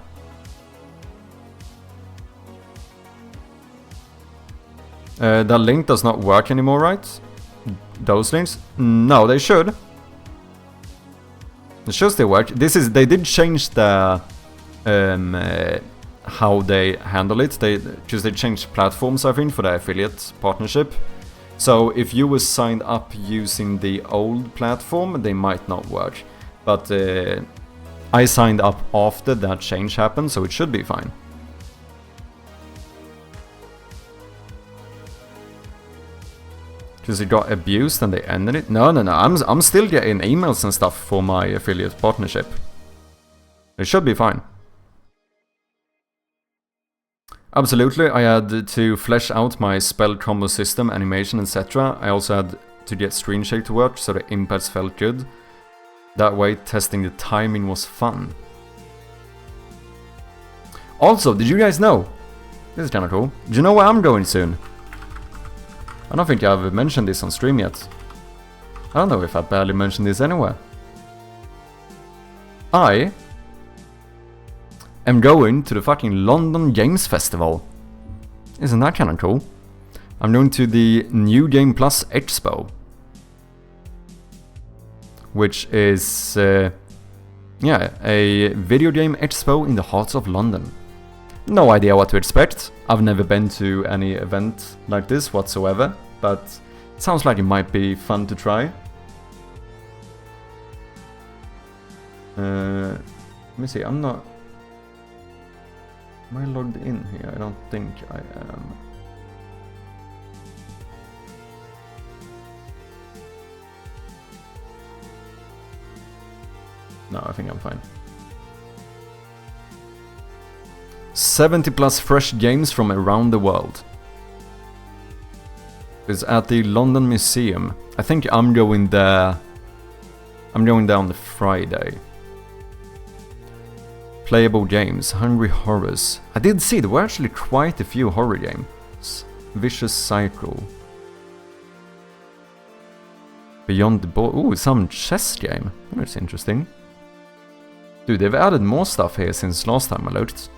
That link does not work anymore, right? Those links? No, they should. It should still work. They did change the how they handle it. Because they changed platforms, I think, for the affiliate partnership. So if you were signed up using the old platform, they might not work. But I signed up after that change happened, so it should be fine. Because it got abused and they ended it? No. I'm still getting emails and stuff for my affiliate partnership. It should be fine. Absolutely, I had to flesh out my spell combo system, animation, etc. I also had to get screen shake to work so the impacts felt good. That way, testing the timing was fun. Also, did you guys know? This is kinda cool. Do you know where I'm going soon? I don't think I've mentioned this on stream yet. I don't know if I barely mentioned this anywhere. I am going to the fucking London Games Festival. Isn't that kinda cool? I'm going to the New Game Plus Expo. Which is, yeah, a video game expo in the heart of London. No idea what to expect. I've never been to any event like this whatsoever, but it sounds like it might be fun to try. Let me see, I'm not... Am I logged in here? I don't think I am. No, I think I'm fine. 70 plus fresh games from around the world. It's at the London Museum. I think I'm going there. I'm going there on the Friday. Playable games, Hungry Horrors. I did see there were actually quite a few horror games. Vicious Cycle. Beyond the Ball. Ooh, some chess game. That's interesting. Dude, they've added more stuff here since last time I looked.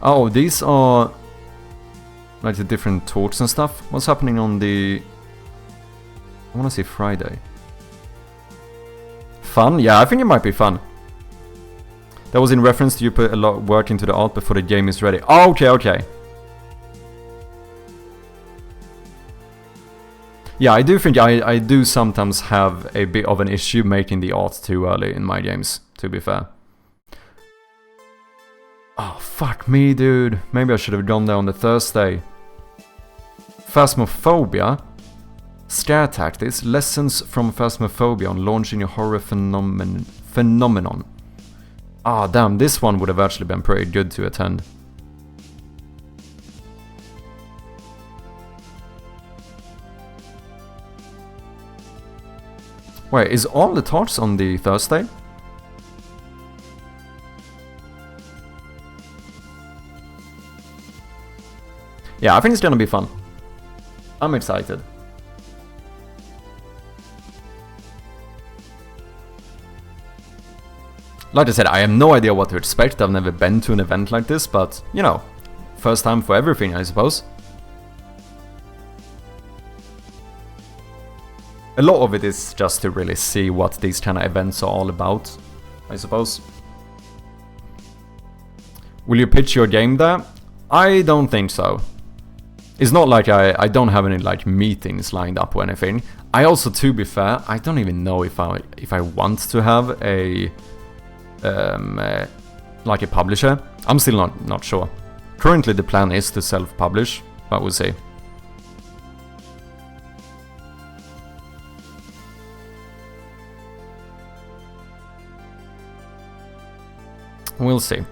Oh, these are like the different talks and stuff. What's happening on the... I want to say Friday. Fun? Yeah, I think it might be fun. That was in reference to you put a lot of work into the art before the game is ready. Oh, okay, okay. Yeah, I do think I do sometimes have a bit of an issue making the art too early in my games, to be fair. Oh, fuck me, dude. Maybe I should have gone there on the Thursday. Phasmophobia. Scare Tactics. Lessons from Phasmophobia on launching a horror phenomenon. Ah, damn. This one would have actually been pretty good to attend. Wait, is all the talks on the Thursday? Yeah, I think it's gonna be fun. I'm excited. Like I said, I have no idea what to expect. I've never been to an event like this, but, you know, first time for everything, I suppose. A lot of it is just to really see what these kind of events are all about, I suppose. Will you pitch your game there? I don't think so. It's not like I don't have any like meetings lined up or anything. I also, to be fair, I don't even know if I want to have a like a publisher. I'm still not sure. Currently the plan is to self-publish, but we'll see. We'll see.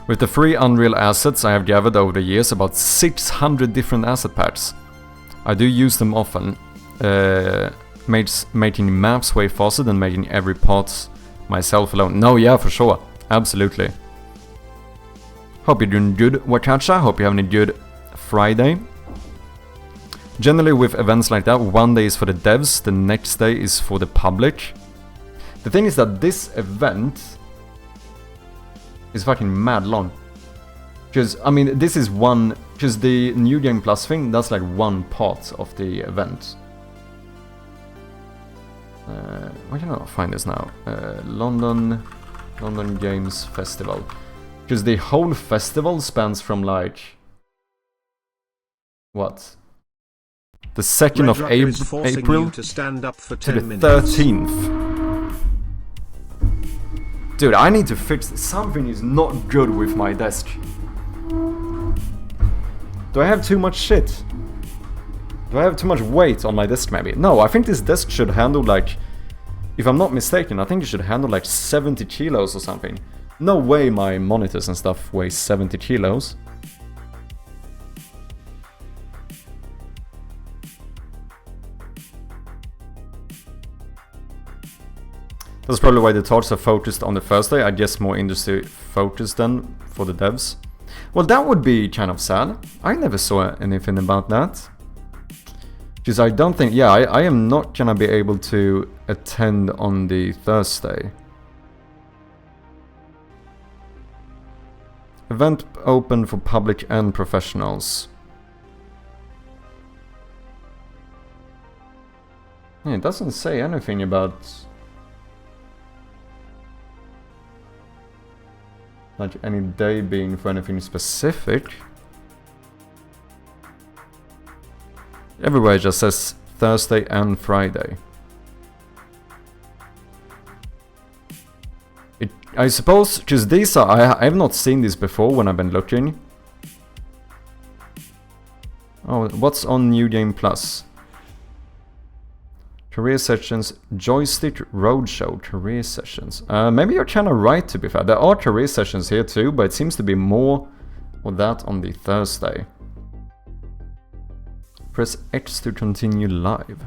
With the free Unreal assets I have gathered over the years, about 600 different asset packs. I do use them often, making maps way faster than making every part myself alone. No, yeah, for sure. Absolutely. Hope you're doing good, Wakacha. Hope you're having a good Friday. Generally with events like that, one day is for the devs, the next day is for the public. The thing is that this event is fucking mad long. Because, I mean, this is one... Because the New Game Plus thing, that's like one part of the event. Why can I not find this now? London Games Festival. Because the whole festival spans from like... What? The 2nd of April
to stand up for
to
10
the
minutes.
13th. Dude, I need to fix this. Something is not good with my desk. Do I have too much shit? Do I have too much weight on my desk maybe? No, I think this desk should handle like... If I'm not mistaken, I think it should handle like 70 kilos or something. No way my monitors and stuff weigh 70 kilos. That's probably why the talks are focused on the Thursday. I guess more industry focused than for the devs. Well, that would be kind of sad. I never saw anything about that. Because I don't think... Yeah, I am not gonna be able to attend on the Thursday. Event open for public and professionals. Yeah, it doesn't say anything about... like any day being for anything specific. Everywhere it just says Thursday and Friday. I suppose, because these are, I have not seen this before when I've been looking. Oh, what's on New Game Plus? Career sessions, joystick roadshow, career sessions. Maybe you're kind of right, to be fair. There are career sessions here too, but it seems to be more of that on the Thursday. Press X to continue live.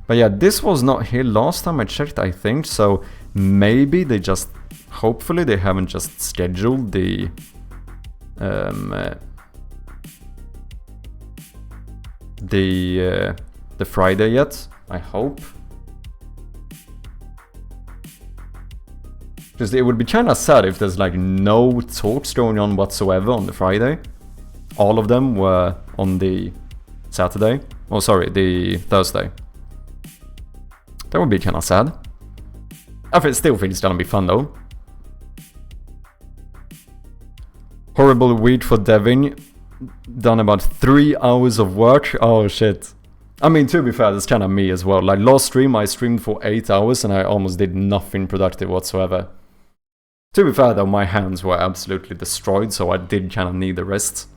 But yeah, this was not here last time I checked, I think, so maybe they just, hopefully they haven't just scheduled the Friday yet, I hope. Because it would be kinda sad if there's like no talks going on whatsoever on the Friday. All of them were on the Saturday. Oh sorry, the Thursday. That would be kinda sad. I still think it's gonna be fun though. Horrible week for Devin. Done about 3 hours of work. Oh shit. I mean, to be fair, that's kinda me as well. Like last stream I streamed for 8 hours and I almost did nothing productive whatsoever. To be fair though, my hands were absolutely destroyed, so I did kinda need the rest.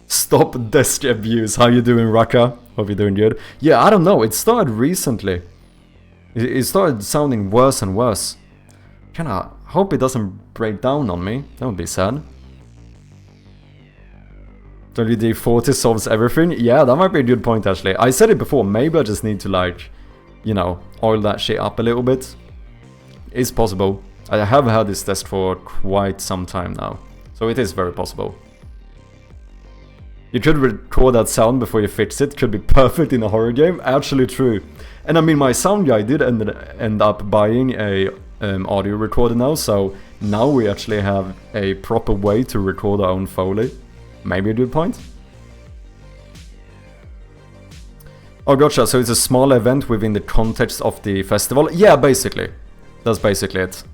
Stop desk abuse. How you doing, Raka? Hope you're doing good. Yeah, I don't know. It started recently. It started sounding worse and worse. Kinda hope it doesn't break down on me. That would be sad. WD-40 solves everything? Yeah, that might be a good point actually. I said it before. Maybe I just need to like, you know, oil that shit up a little bit. It's possible. I have had this desk for quite some time now. So it is very possible. You could record that sound before you fix it, could be perfect in a horror game, actually true. And I mean, my sound guy did end up buying a audio recorder now, so now we actually have a proper way to record our own Foley. Maybe a good point? Oh gotcha, so it's a small event within the context of the festival? Yeah, basically. That's basically it.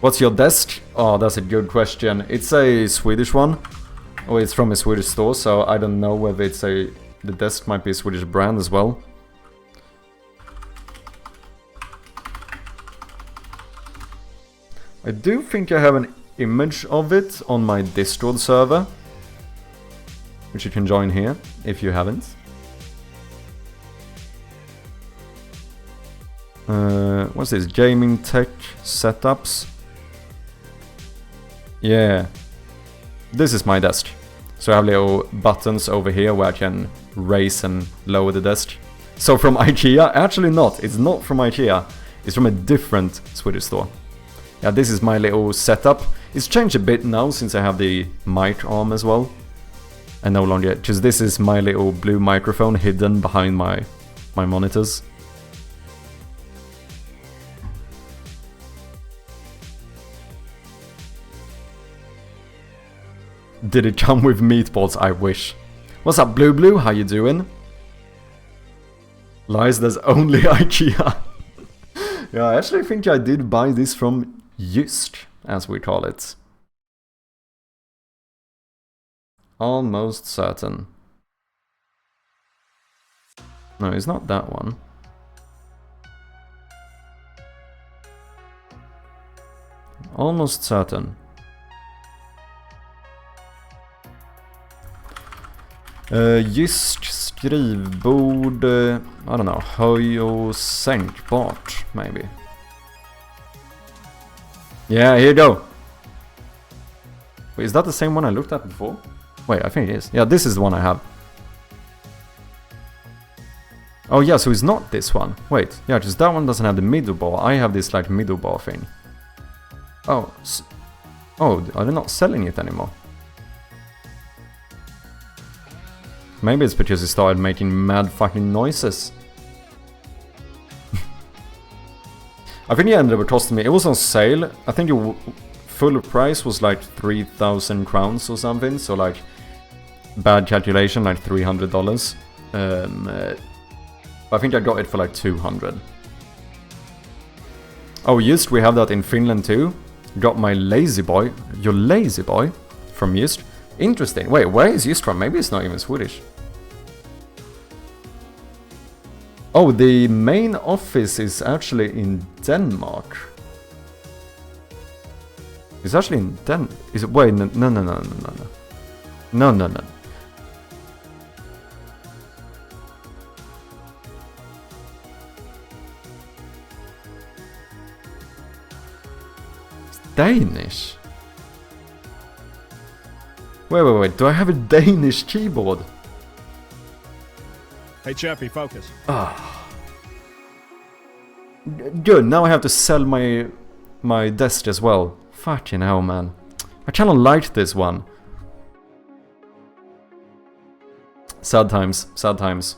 What's your desk? Oh, that's a good question. It's a Swedish one. Oh, it's from a Swedish store, so I don't know whether it's the desk might be a Swedish brand as well. I do think I have an image of it on my Discord server, which you can join here if you haven't. What's this? Gaming tech setups. Yeah. This is my desk. So I have little buttons over here where I can raise and lower the desk. So from IKEA? Actually not. It's not from IKEA. It's from a different Swedish store. Yeah, this is my little setup. It's changed a bit now since I have the mic arm as well. And no longer, because this is my little blue microphone hidden behind my monitors. Did it come with meatballs? I wish. What's up, Blue Blue? How you doing? Lies, there's only IKEA. Yeah, I actually think I did buy this from Jysk, as we call it. Almost certain. No, it's not that one. Almost certain. Jysk skrivbord, I don't know, höj och sänkbart, maybe. Yeah, here you go. Wait, is that the same one I looked at before? Wait, I think it is. Yeah, this is the one I have. Oh yeah, so it's not this one. Wait, yeah, because that one doesn't have the middle bar. I have this like middle bar thing. Oh, oh, are they not selling it anymore? Maybe it's because it started making mad fucking noises. I think it ended up costing me, it was on sale. I think the full price was like 3,000 crowns or something. So like, bad calculation, like $300. But I think I got it for like 200. Oh, just we have that in Finland too. Got my lazy boy. Your lazy boy? From Just. Interesting. Wait, where is Just from? Maybe it's not even Swedish. Oh, the main office is actually in Denmark. It's actually in Is it? Wait, no. No. It's Danish. Wait. Do I have a Danish keyboard?
Hey, Chappie, focus.
Ah. Good, now I have to sell my desk as well. Fucking hell, man. I kinda liked this one. Sad times, sad times.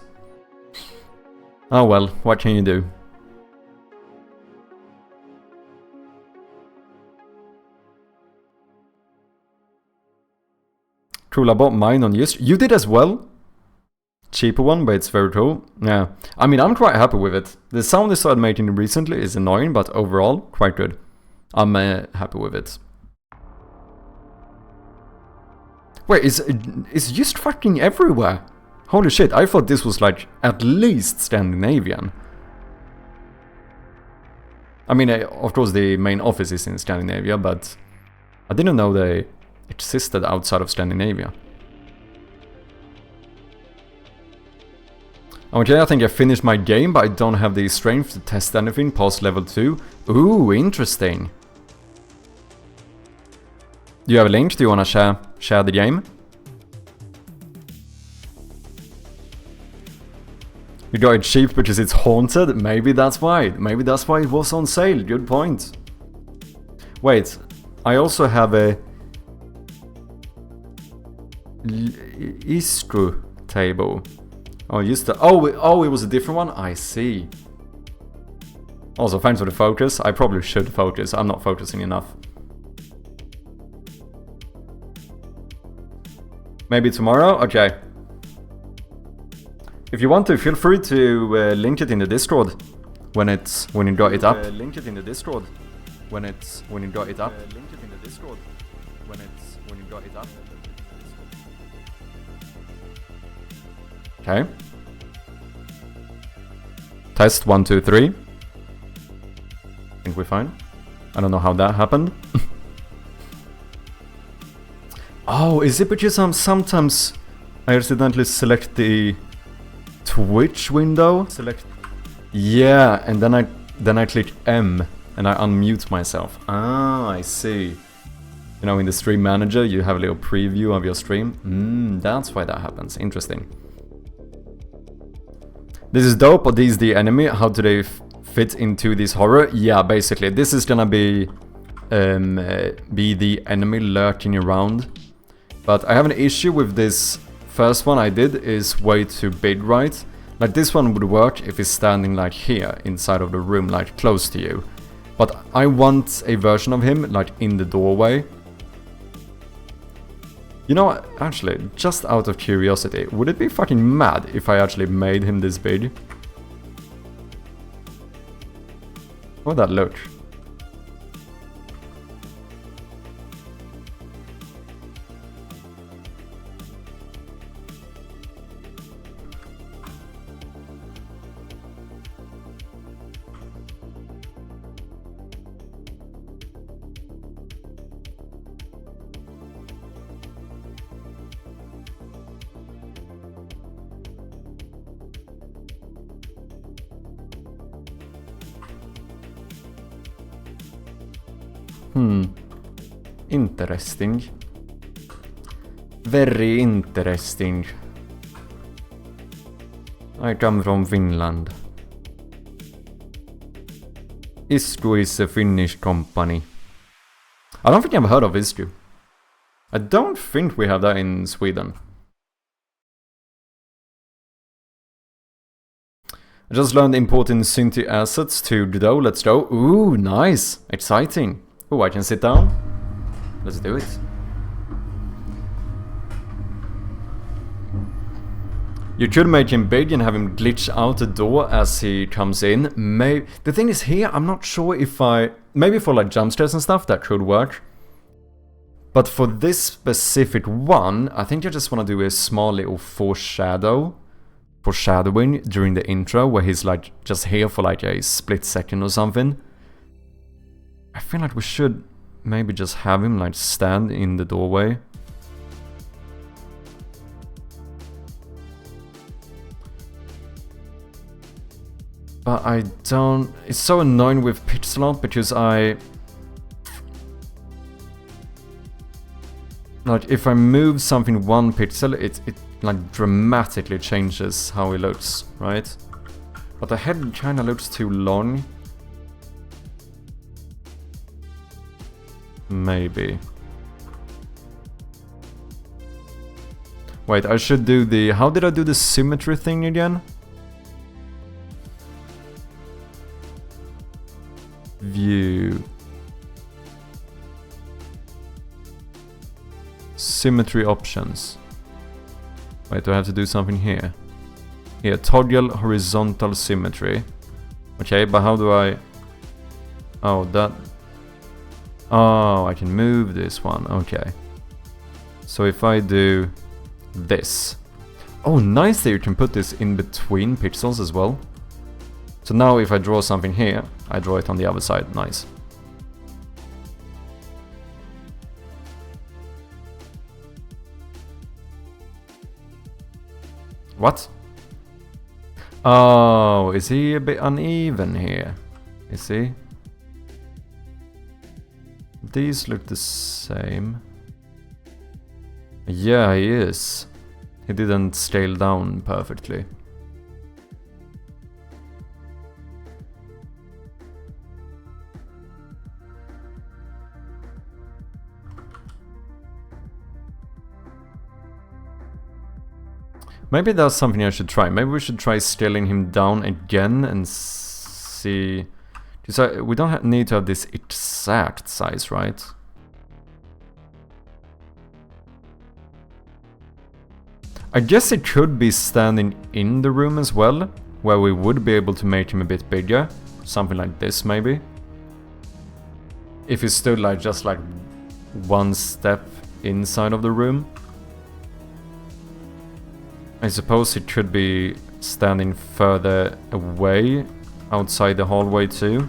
Oh well, what can you do? Cool, I bought mine on Just. You did as well? Cheaper one, but it's very cool. Yeah, I mean, I'm quite happy with it. The sound they started making recently is annoying, but overall, quite good. I'm happy with it. Wait, it's just fucking everywhere. Holy shit, I thought this was like at least Scandinavian. I mean, of course the main office is in Scandinavia, but I didn't know they existed outside of Scandinavia. Okay, I think I finished my game, but I don't have the strength to test anything past level 2. Ooh, interesting. Do you have a link? Do you wanna share the game? You got it cheap because it's haunted? Maybe that's why. Maybe that's why it was on sale. Good point. Wait, I also have a Istru table. Oh, just the, oh, it was a different one? I see. Also, thanks for the focus. I probably should focus. I'm not focusing enough. Maybe tomorrow? Okay. If you want to, feel free to link it in the Discord when you got it up. Link it in the Discord when you got it up. Link it in the Discord when you got it up. Okay. Test 1, 2, 3. I think we're fine. I don't know how that happened. Oh, is it because sometimes I accidentally select the Twitch window? Yeah, and then I click M and I unmute myself. Ah, I see. You know, in the stream manager, you have a little preview of your stream. That's why that happens. Interesting. This is dope, but these the enemy. How do they fit into this horror? Yeah, basically, this is gonna be the enemy lurking around. But I have an issue with this first one I did is way too big, right? Like this one would work if it's standing like here, inside of the room, like close to you. But I want a version of him like in the doorway. You know what, actually, just out of curiosity, would it be fucking mad if I actually made him this big? How would that look? Interesting. Very interesting. I come from Finland. Istru is a Finnish company. I don't think I've heard of Istru. I don't think we have that in Sweden. I just learned importing Synthi assets to Godot. Let's go. Ooh, nice. Exciting. Ooh, I can sit down. Let's do it. You could make him big and have him glitch out the door as he comes in. The thing is here, I'm not sure if maybe for like jump scares and stuff, that could work. But for this specific one, I think I just want to do a small little foreshadowing during the intro, where he's like just here for like a split second or something. I feel like we should maybe just have him like stand in the doorway. But I don't... It's so annoying with pixel art because like, if I move something 1 pixel, it like dramatically changes how it looks, right? But the head kinda looks too long. Maybe. Wait, I should do the... How did I do the symmetry thing again? View. Symmetry options. Wait, do I have to do something here? Here, toggle horizontal symmetry. Okay, but how do I... Oh, that... Oh, I can move this one. Okay. So if I do this... Oh, nice that you can put this in between pixels as well. So now if I draw something here, I draw it on the other side. Nice. What? Oh, is he a bit uneven here? Is he? These look the same. Yeah, he is. He didn't scale down perfectly. Maybe that's something I should try. Maybe we should try scaling him down again and see... Because we don't need to have this exact size, right? I guess it could be standing in the room as well, where we would be able to make him a bit bigger. Something like this, maybe. If he stood like just like 1 step inside of the room. I suppose it could be standing further away, outside the hallway too.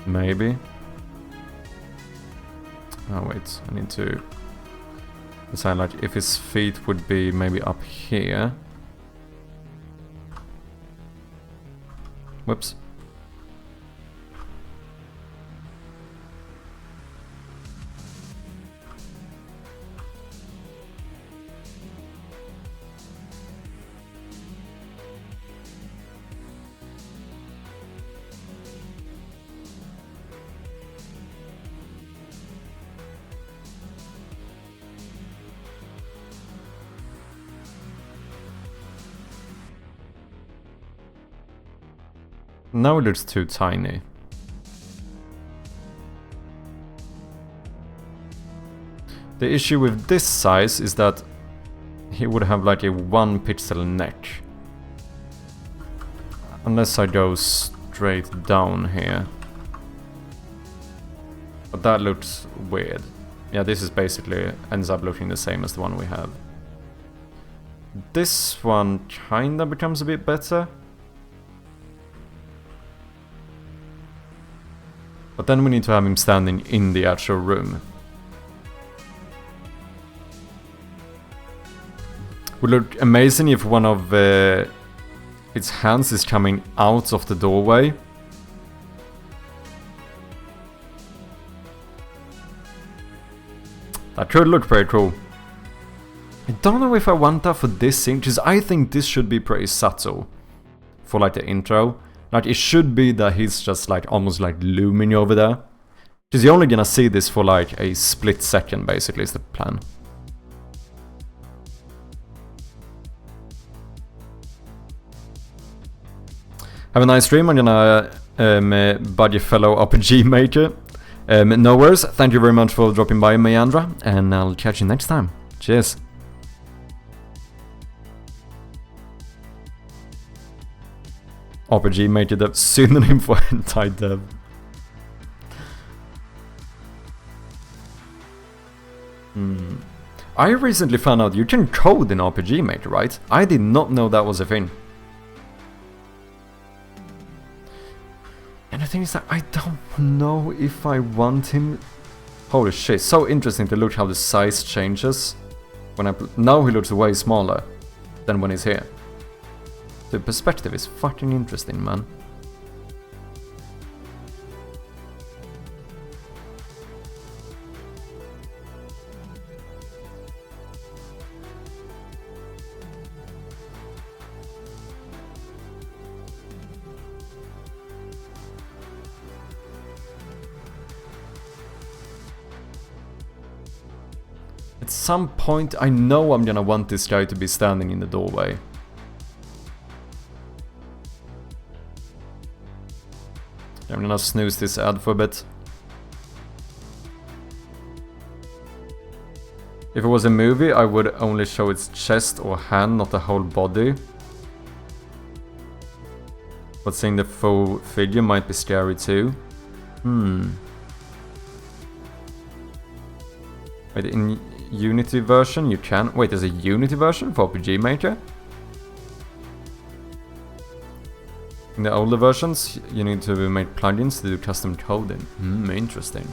Maybe. Oh wait, I need to decide like if his feet would be maybe up here. Whoops. Now it looks too tiny. The issue with this size is that he would have like a 1 pixel neck. Unless I go straight down here. But that looks weird. Yeah, this is basically ends up looking the same as the one we have. This one kinda becomes a bit better. But then we need to have him standing in the actual room. Would look amazing if one of its hands is coming out of the doorway. That could look pretty cool. I don't know if I want that for this scene, because I think this should be pretty subtle for like the intro. Like, it should be that he's just like almost like looming over there. Because you're only gonna see this for like a split second, basically, is the plan. Have a nice stream. I'm gonna buddy fellow RPG maker. No worries. Thank you very much for dropping by, Meandra. And I'll catch you next time. Cheers. RPG Maker Dev, synonym for hentai dev. I recently found out you can code in RPG Maker, right? I did not know that was a thing. And the thing is that I don't know if I want him... Holy shit, so interesting to look how the size changes. When now he looks way smaller than when he's here. The perspective is fucking interesting, man. At some point, I know I'm gonna want this guy to be standing in the doorway. I'm gonna snooze this ad for a bit. If it was a movie, I would only show its chest or hand, not the whole body. But seeing the full figure might be scary too. Wait, in Unity version you can... Wait, there's a Unity version for RPG Maker? In the older versions, you need to make plugins to do custom coding. Interesting.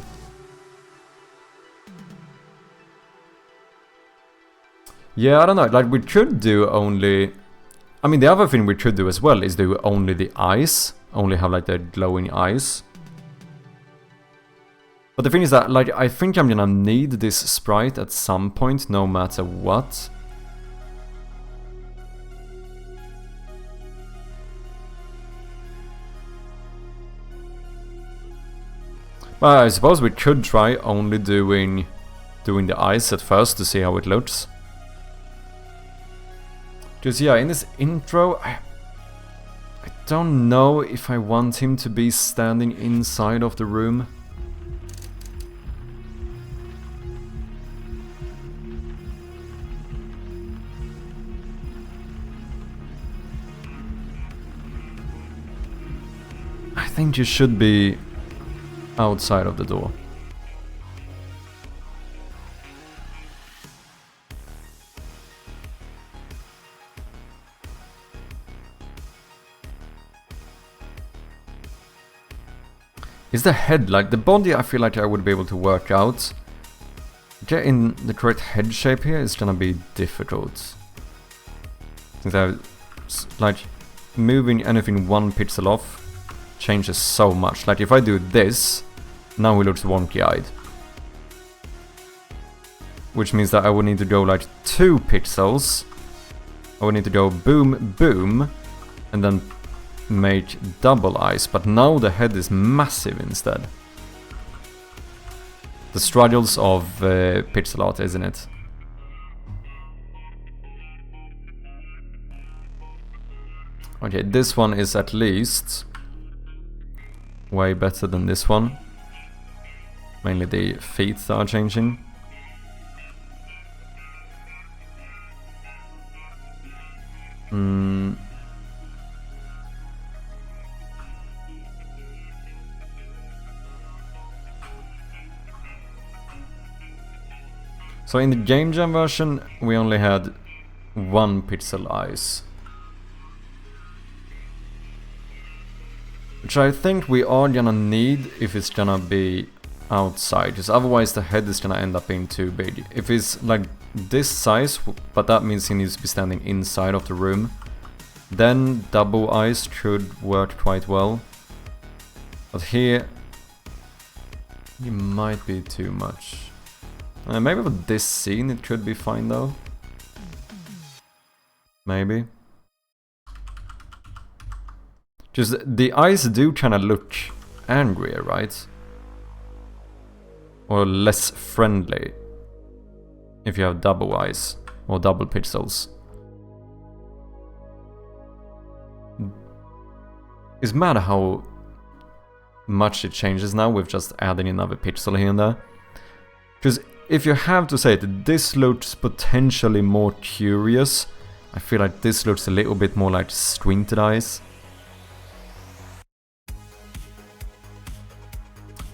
Yeah, I don't know, like we could do only... I mean, the other thing we could do as well is do only the eyes. Only have like the glowing eyes. But the thing is that, like, I think I'm gonna need this sprite at some point, no matter what. But I suppose we could try only doing the eyes at first to see how it looks. Because yeah, in this intro, I don't know if I want him to be standing inside of the room. I think you should be outside of the door. Is the head, like the body, I feel like I would be able to work out. Getting the correct head shape here is gonna be difficult. Since I like moving anything 1 pixel off changes so much. Like if I do this, now he looks wonky-eyed. Which means that I would need to go like 2 pixels. I would need to go boom, boom, and then make double eyes. But now the head is massive instead. The struggles of pixel art, isn't it? Okay, this one is at least way better than this one. Mainly the feet that are changing. So in the game jam version we only had 1 pixel eyes. Which I think we are gonna need if it's gonna be outside, because otherwise the head is gonna end up being too big. If it's like this size, but that means he needs to be standing inside of the room, then double eyes could work quite well. But here, it might be too much. Maybe for this scene it could be fine though. Maybe. Just the eyes do kind of look angrier, right? Or less friendly. If you have double eyes or double pixels. It's mad how much it changes now with just adding another pixel here and there. Because if you have to say it, this looks potentially more curious. I feel like this looks a little bit more like squinted eyes.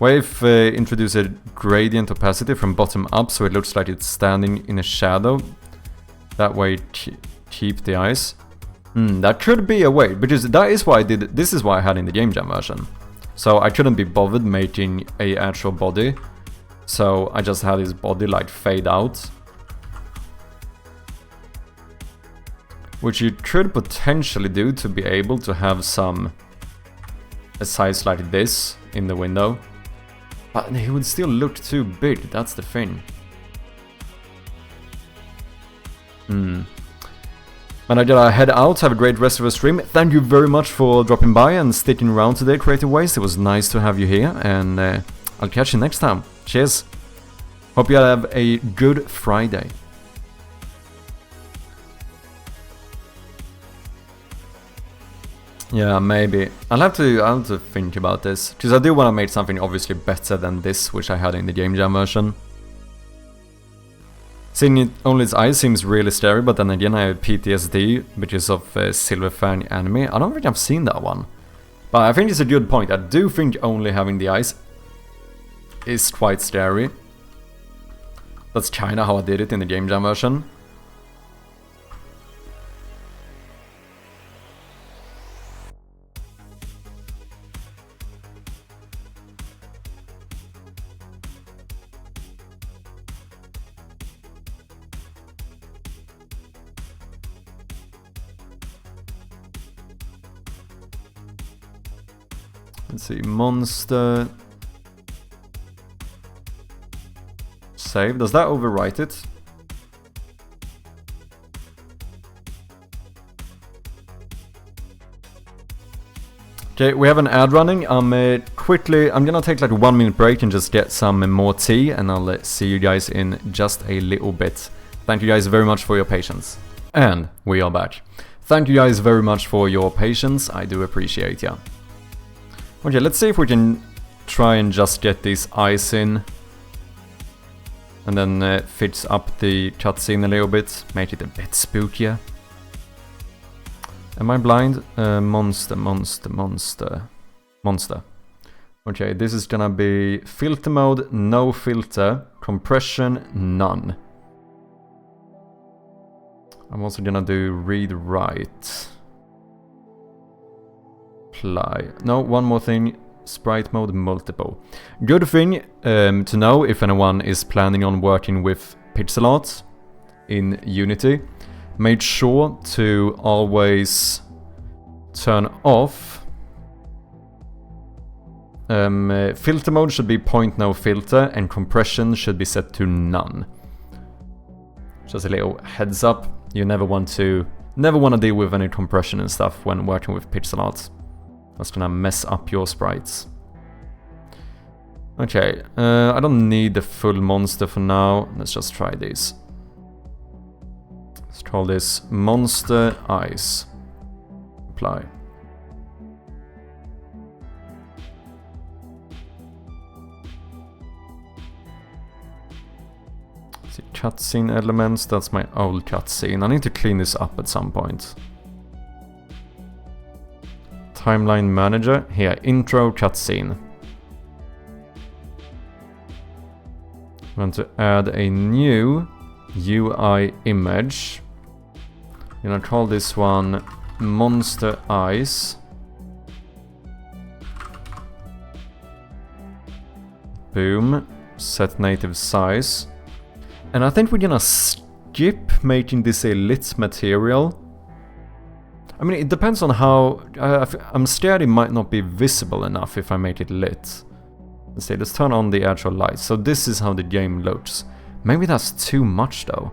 What if introduce a gradient opacity from bottom up so it looks like it's standing in a shadow? That way keep the eyes. That could be a way, because that is why I did. This is why I had in the game jam version. So I couldn't be bothered making a actual body. So I just had his body like fade out. Which you could potentially do to be able to have a size like this in the window. But he would still look too big, that's the thing. But I gotta head out, have a great rest of the stream. Thank you very much for dropping by and sticking around today, Creative Waste. It was nice to have you here, and I'll catch you next time. Cheers. Hope you have a good Friday. Yeah, maybe. I'll have to think about this, because I do want to make something obviously better than this, which I had in the game jam version. Seeing it, only its eyes seems really scary, but then again I have PTSD because of Silver Fang anime. I don't think I've seen that one. But I think it's a good point. I do think only having the eyes is quite scary. That's kinda how I did it in the game jam version. Let's see, monster. Save. Does that overwrite it? Okay, we have an ad running. I'm gonna take like a 1 minute break and just get some more tea, and I'll see you guys in just a little bit. Thank you guys very much for your patience. And we are back. Thank you guys very much for your patience. I do appreciate ya. Okay, let's see if we can try and just get these eyes in. And then fix up the cutscene a little bit, make it a bit spookier. Am I blind? Monster. Okay, this is gonna be filter mode, no filter, compression, none. I'm also gonna do read write. Apply. No, one more thing. Sprite mode multiple. Good thing to know if anyone is planning on working with pixel art in Unity. Make sure to always turn off. Filter mode should be point no filter, and compression should be set to none. Just a little heads up. You never want to deal with any compression and stuff when working with pixel art. That's gonna mess up your sprites. Okay, I don't need the full monster for now. Let's just try these. Let's call this Monster Eyes. Apply. See, cutscene elements. That's my old cutscene. I need to clean this up at some point. Timeline manager. Here, intro cutscene. I'm going to add a new UI image. I'm gonna call this one Monster Eyes. Boom. Set native size. And I think we're gonna skip making this a lit material. I mean, it depends on how... I'm scared it might not be visible enough if I make it lit. Let's see, let's turn on the actual light. So this is how the game looks. Maybe that's too much though.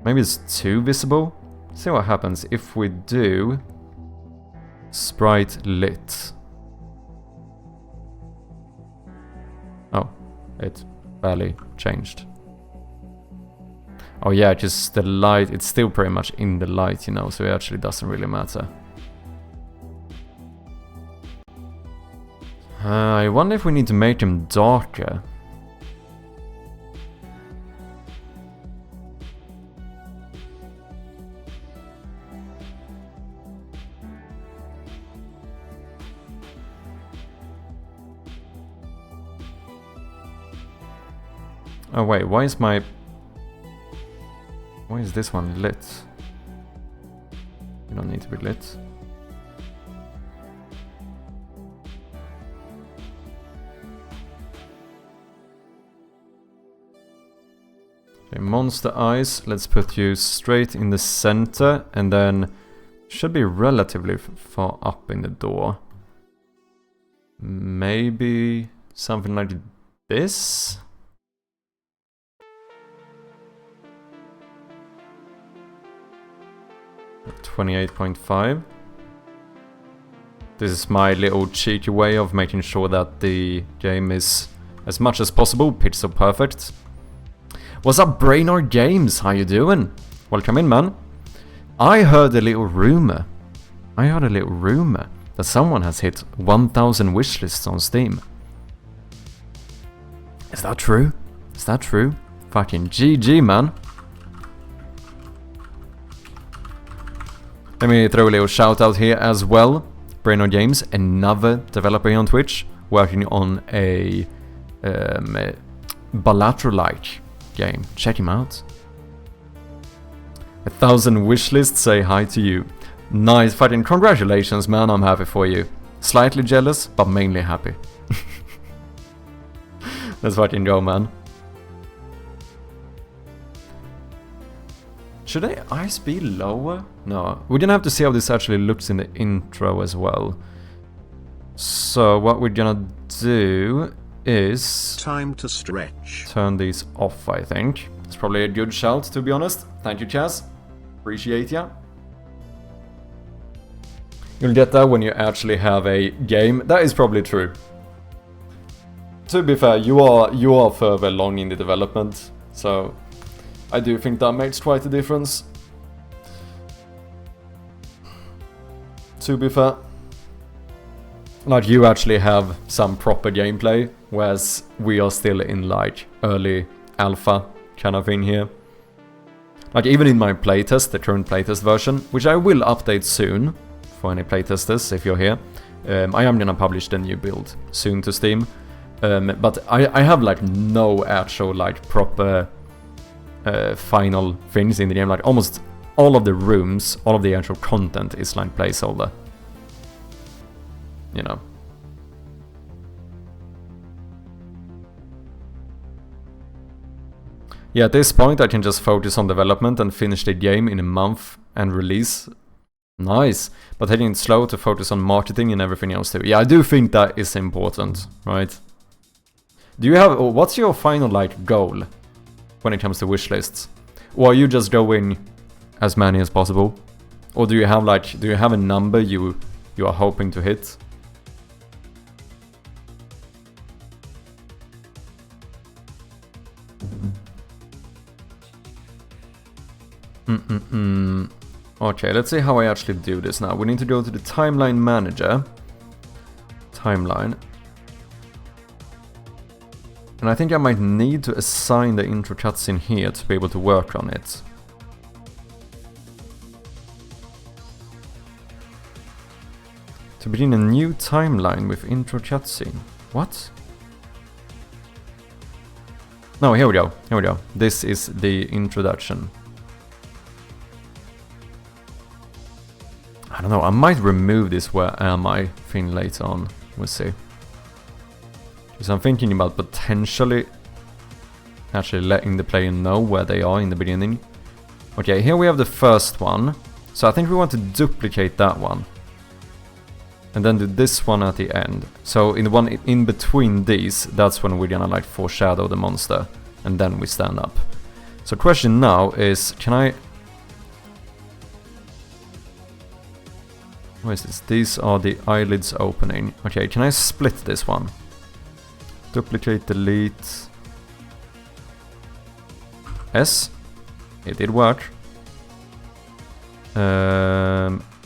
Maybe it's too visible. See what happens if we do sprite lit. Oh, it barely changed. Oh yeah, just the light, it's still pretty much in the light, you know, so it actually doesn't really matter. I wonder if we need to make him darker. Oh wait, why is this one lit? You don't need to be lit. Okay, monster eyes, let's put you straight in the center, and then should be relatively far up in the door. Maybe something like this? At 28.5. This is my little cheeky way of making sure that the game is, as much as possible, pixel perfect. What's up, Brainard Games? How you doing? Welcome in, man. I heard a little rumor. That someone has hit 1,000 wishlists on Steam. Is that true? Fucking GG, man. Let me throw a little shout out here as well. Brainard Games, another developer here on Twitch, working on a Balatro-like game. Check him out. 1,000 wishlists say hi to you. Nice, fucking congratulations, man. I'm happy for you. Slightly jealous, but mainly happy. Let's fucking go, man. Should the ice be lower? No, we're gonna have to see how this actually looks in the intro as well. So what we're gonna do is...
time to stretch.
Turn these off, I think. It's probably a good shout, to be honest. Thank you, Chaz. Appreciate ya. You'll get that when you actually have a game. That is probably true. To be fair, you are further along in the development, so I do think that makes quite a difference. To be fair, like, you actually have some proper gameplay, whereas we are still in like early alpha kind of thing here. Like, even in my playtest, the current playtest version, which I will update soon for any playtesters if you're here, I am gonna publish the new build soon to Steam. But I have like no actual like proper final things in the game. Like, almost all of the rooms, all of the actual content is like placeholder. You know. Yeah, at this point I can just focus on development and finish the game in a month and release. Nice. But taking it slow to focus on marketing and everything else too. Yeah, I do think that is important, right? Do you have... what's your final, like, goal when it comes to wish lists? Or are you just going as many as possible? Or do you have, like... do you have a number you are hoping to hit? Okay, let's see how I actually do this now. We need to go to the timeline manager. Timeline. And I think I might need to assign the intro cutscene here to be able to work on it. To begin a new timeline with intro cutscene. What? No, here we go. Here we go. This is the introduction. I don't know, I might remove this "where am I" thing later on. We'll see. Because I'm thinking about potentially actually letting the player know where they are in the beginning. Okay, here we have the first one. So I think we want to duplicate that one. And then do this one at the end. So in the one in between these, that's when we're gonna like foreshadow the monster. And then we stand up. So question now is, can I... what is this? These are the eyelids opening. Okay, can I split this one? Duplicate, delete. S. It did work.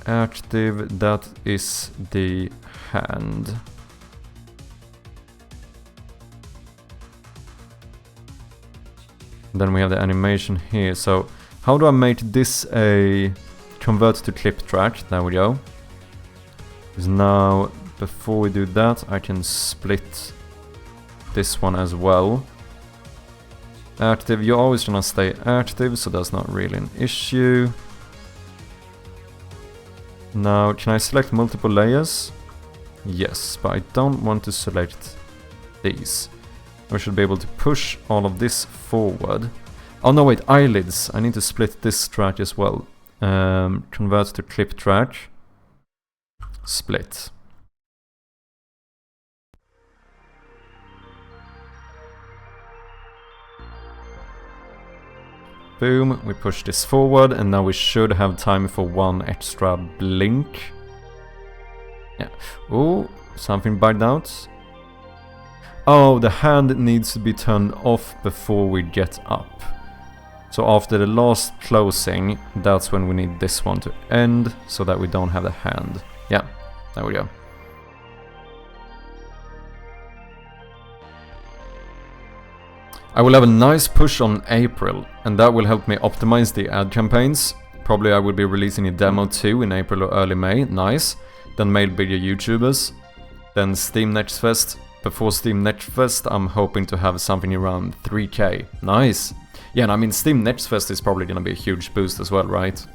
Active, that is the hand. Then we have the animation here. So how do I make this a convert to clip track? There we go. Because now, before we do that, I can split this one as well. active. You're always gonna stay active, so that's not really an issue. Now, can I select multiple layers? Yes, but I don't want to select these. We should be able to push all of this forward. Oh no, wait, eyelids. I need to split this track as well. Convert to clip track. Split. Boom, we push this forward, and now we should have time for one extra blink. Yeah. Oh, something bugged out. Oh, the hand needs to be turned off before we get up. So after the last closing, that's when we need this one to end, so that we don't have the hand. Yeah, there we go. I will have a nice push on April, and that will help me optimize the ad campaigns. Probably I will be releasing a demo too in April or early May, nice. Then mail bigger YouTubers. Then Steam Next Fest. Before Steam Next Fest, I'm hoping to have something around 3k, nice. Yeah, and I mean Steam Next Fest is probably gonna be a huge boost as well, right?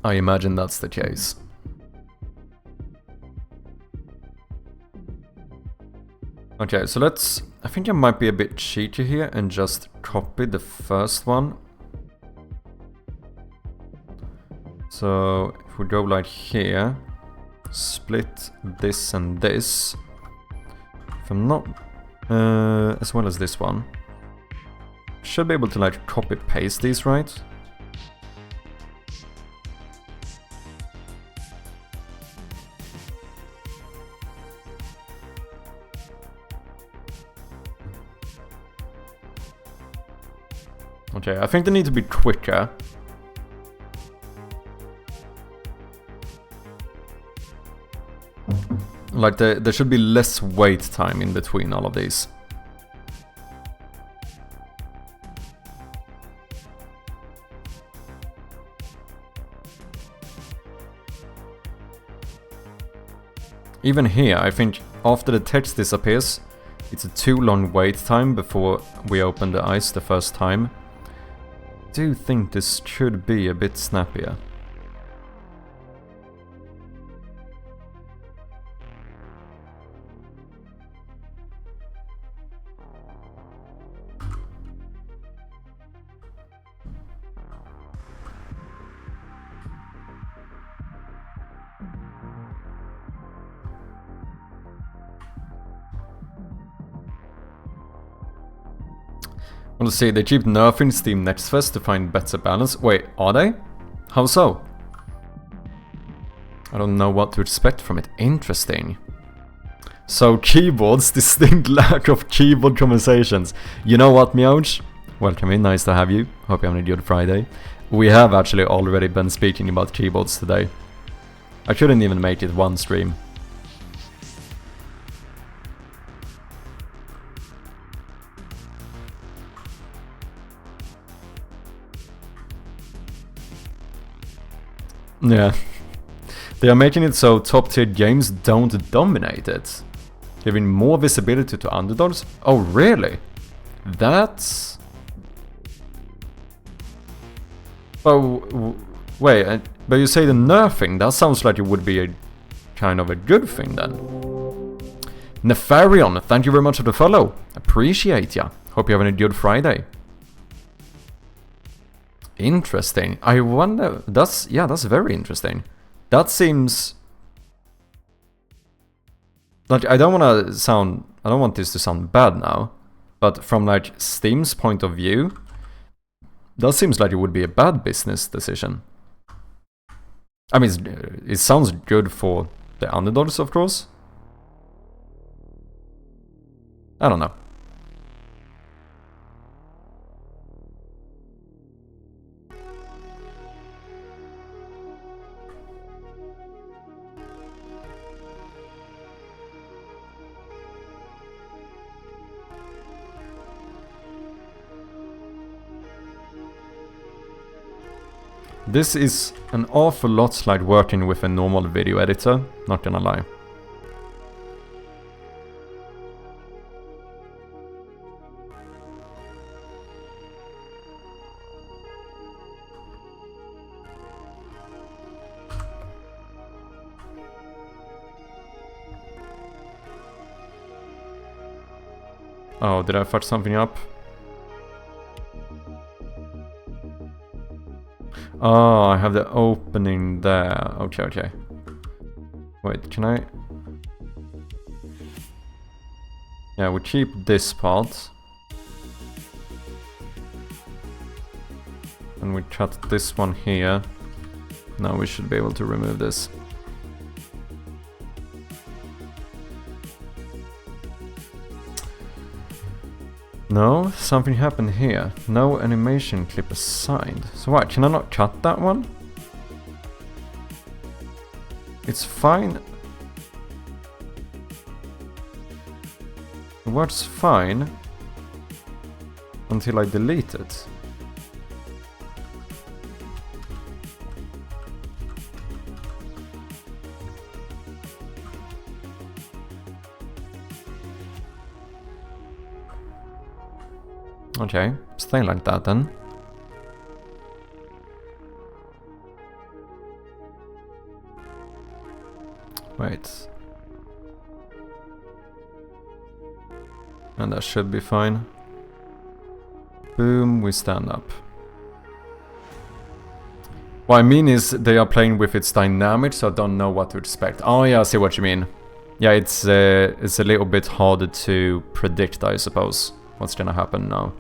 I imagine that's the case. Okay, so let's... I think I might be a bit cheeky here and just copy the first one. So, if we go like here, split this and this. If I'm not... as well as this one. Should be able to like copy-paste these, right? Okay, I think they need to be quicker. Like, there should be less wait time in between all of these. Even here, I think after the text disappears, it's a too long wait time before we open the eyes the first time. I do think this should be a bit snappier. We'll see, they keep nerfing Steam Next Fest to find better balance. Wait, are they? How so? I don't know what to expect from it. Interesting. So keyboards, distinct lack of keyboard conversations. You know what, Meowch? Welcome in, nice to have you. Hope you're having a good Friday. We have actually already been speaking about keyboards today. I couldn't even make it one stream. Yeah. They are making it so top tier games don't dominate it. Giving more visibility to underdogs? Oh really? That's... Oh, wait, but you say the nerfing, that sounds like it would be a kind of a good thing then. Nefarion, thank you very much for the follow. Appreciate ya. Hope you're having a good Friday. Interesting. I wonder... that's very interesting. That seems... like, I don't want this to sound bad now, but from like Steam's point of view, that seems like it would be a bad business decision. I mean, it sounds good for the underdogs, of course. I don't know. This is an awful lot like working with a normal video editor, not gonna lie. Oh, did I fuck something up? Oh, I have the opening there. Okay, okay. Wait, can I... Yeah, we keep this part. And we cut this one here. Now we should be able to remove this. No, something happened here. No animation clip assigned. So what, can I not cut that one? It's fine. It works fine until I delete it. Okay, stay like that then. Wait. And that should be fine. Boom, we stand up. What I mean is they are playing with its dynamics, so I don't know what to expect. Oh yeah, I see what you mean. Yeah, it's a little bit harder to predict, I suppose, what's gonna happen now.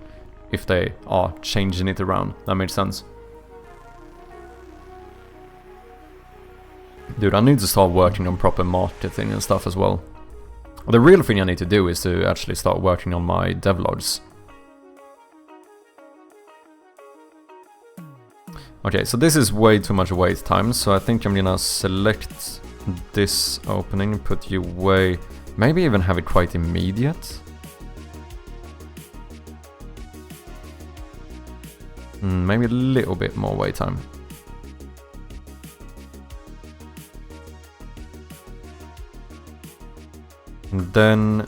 If they are changing it around. That makes sense. Dude, I need to start working on proper marketing and stuff as well. The real thing I need to do is to actually start working on my devlogs. Okay, so this is way too much wait time, so I think I'm gonna select this opening, put you way... Maybe even have it quite immediate. Maybe a little bit more wait time. And then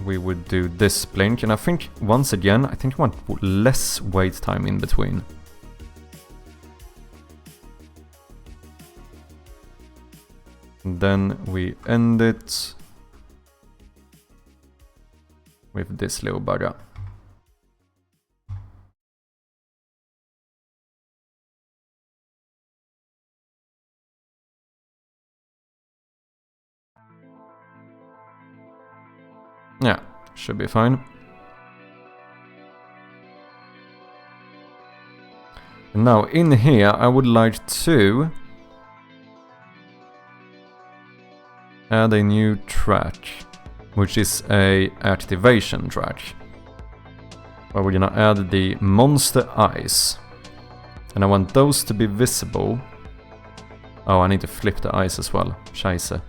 we would do this blink, and I think once again, I think I want less wait time in between. And then we end it with this little bugger. Yeah, should be fine. And now in here I would like to add a new track, which is a activation track, where we're gonna add the monster eyes, and I want those to be visible. Oh, I need to flip the eyes as well. Scheisse.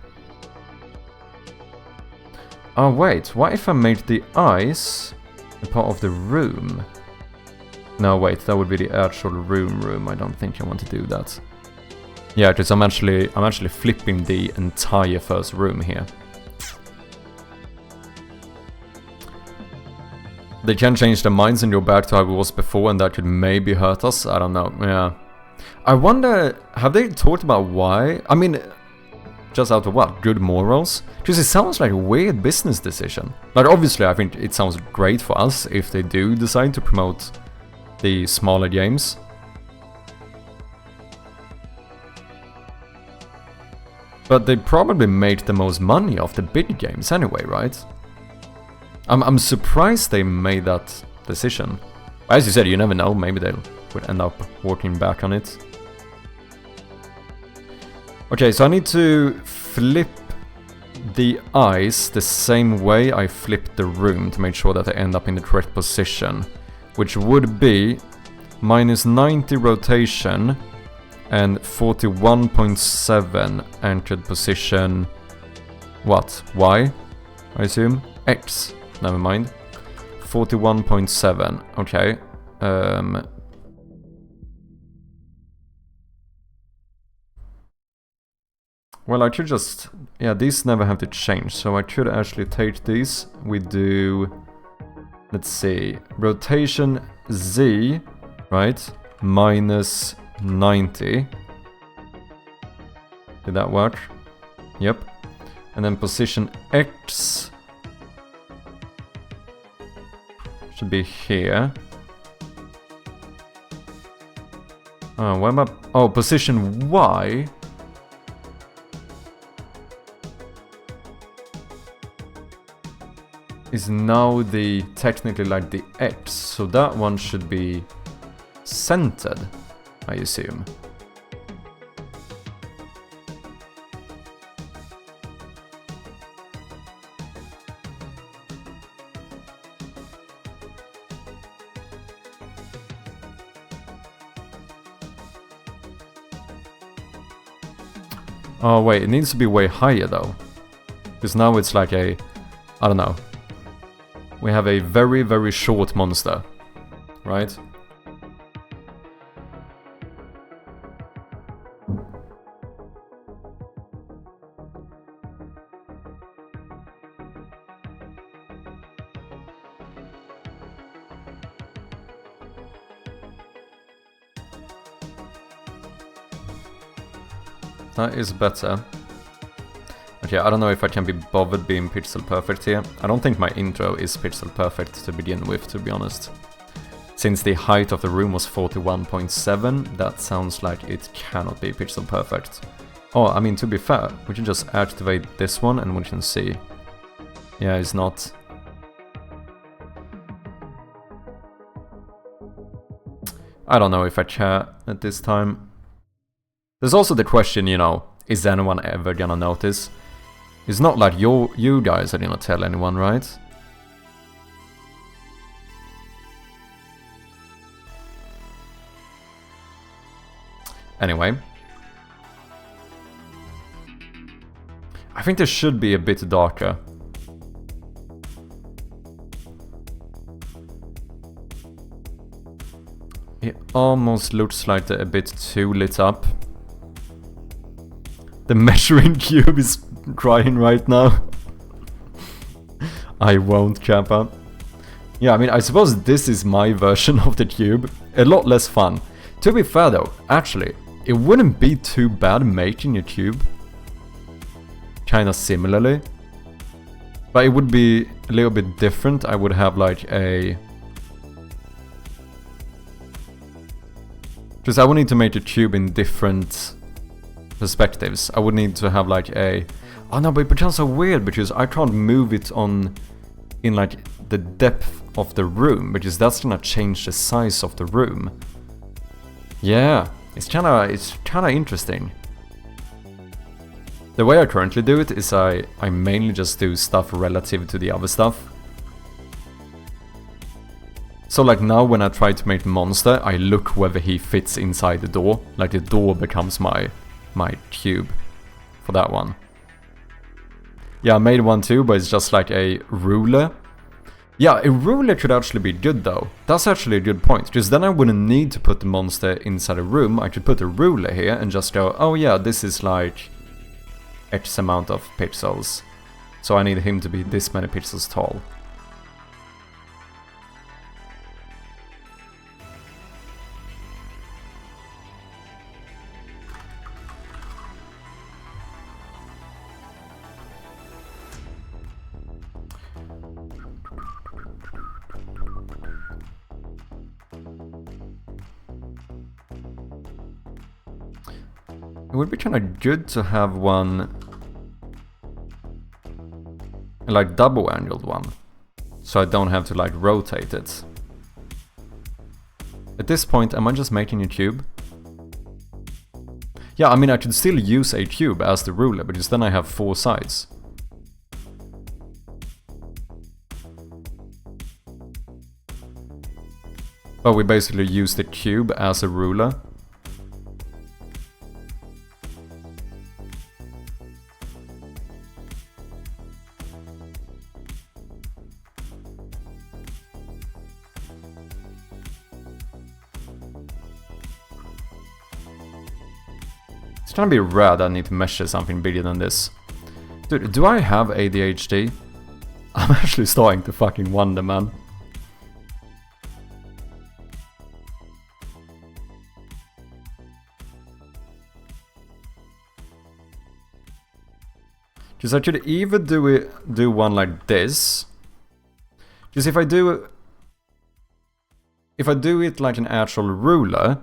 Oh wait, what if I made the eyes a part of the room? No wait, that would be the actual room. I don't think I want to do that. Yeah, because I'm actually flipping the entire first room here. They can change their minds and go back to how it was before, and that could maybe hurt us. I don't know. Yeah. I wonder, have they talked about why? I mean, just out of what? Good morals? Because it sounds like a weird business decision. Like, obviously, I think it sounds great for us if they do decide to promote the smaller games. But they probably make the most money off the big games anyway, right? I'm surprised they made that decision. As you said, you never know, maybe they would end up working back on it. Okay, so I need to flip the eyes the same way I flipped the room to make sure that they end up in the correct position, which would be -90 rotation and 41.7 anchored position. What? Y? I assume? X. Never mind. 41.7. Okay. Well, I could just... Yeah, these never have to change, so I could actually take these. We do... Let's see. Rotation Z, right? -90. Did that work? Yep. And then position X should be here. What about... Oh, position Y. Is now the technically like the X, so that one should be centered, I assume. Oh wait, it needs to be way higher though. Because now it's like a... I don't know. We have a very, very short monster, right? That is better. Okay, I don't know if I can be bothered being pixel perfect here. I don't think my intro is pixel perfect to begin with, to be honest. Since the height of the room was 41.7, that sounds like it cannot be pixel perfect. Oh, I mean, to be fair, we can just activate this one and we can see. Yeah, it's not. I don't know if I care at this time. There's also the question, you know, is anyone ever gonna notice? It's not like you guys are gonna tell anyone, right? Anyway. I think this should be a bit darker. It almost looks like they're a bit too lit up. The measuring cube is crying right now. I won't, Kappa. Yeah, I mean, I suppose this is my version of the cube. A lot less fun. To be fair though, actually, it wouldn't be too bad making a cube. Kinda similarly. But it would be a little bit different. I would have like a... Because I would need to make a cube in different perspectives. I would need to have like a... Oh no, but it becomes so weird because I can't move it on in like the depth of the room because that's gonna change the size of the room. Yeah, it's kinda interesting. The way I currently do it is I mainly just do stuff relative to the other stuff. So like now when I try to make the monster, I look whether he fits inside the door. Like the door becomes my cube for that one. Yeah, I made one too, but it's just like a ruler. Yeah, a ruler could actually be good though. That's actually a good point, because then I wouldn't need to put the monster inside a room. I could put a ruler here and just go, oh yeah, this is like X amount of pixels. So I need him to be this many pixels tall. It would be kind of good to have one, like double angled one, so I don't have to like rotate it. At this point, am I just making a cube? Yeah, I mean I could still use a cube as the ruler, because then I have 4 sides. But we basically use the cube as a ruler. It's gonna be rare that I need to measure something bigger than this. Dude, do I have ADHD? I'm actually starting to fucking wonder, man. Because I could either do one like this. Because if I do if I do it like an actual ruler,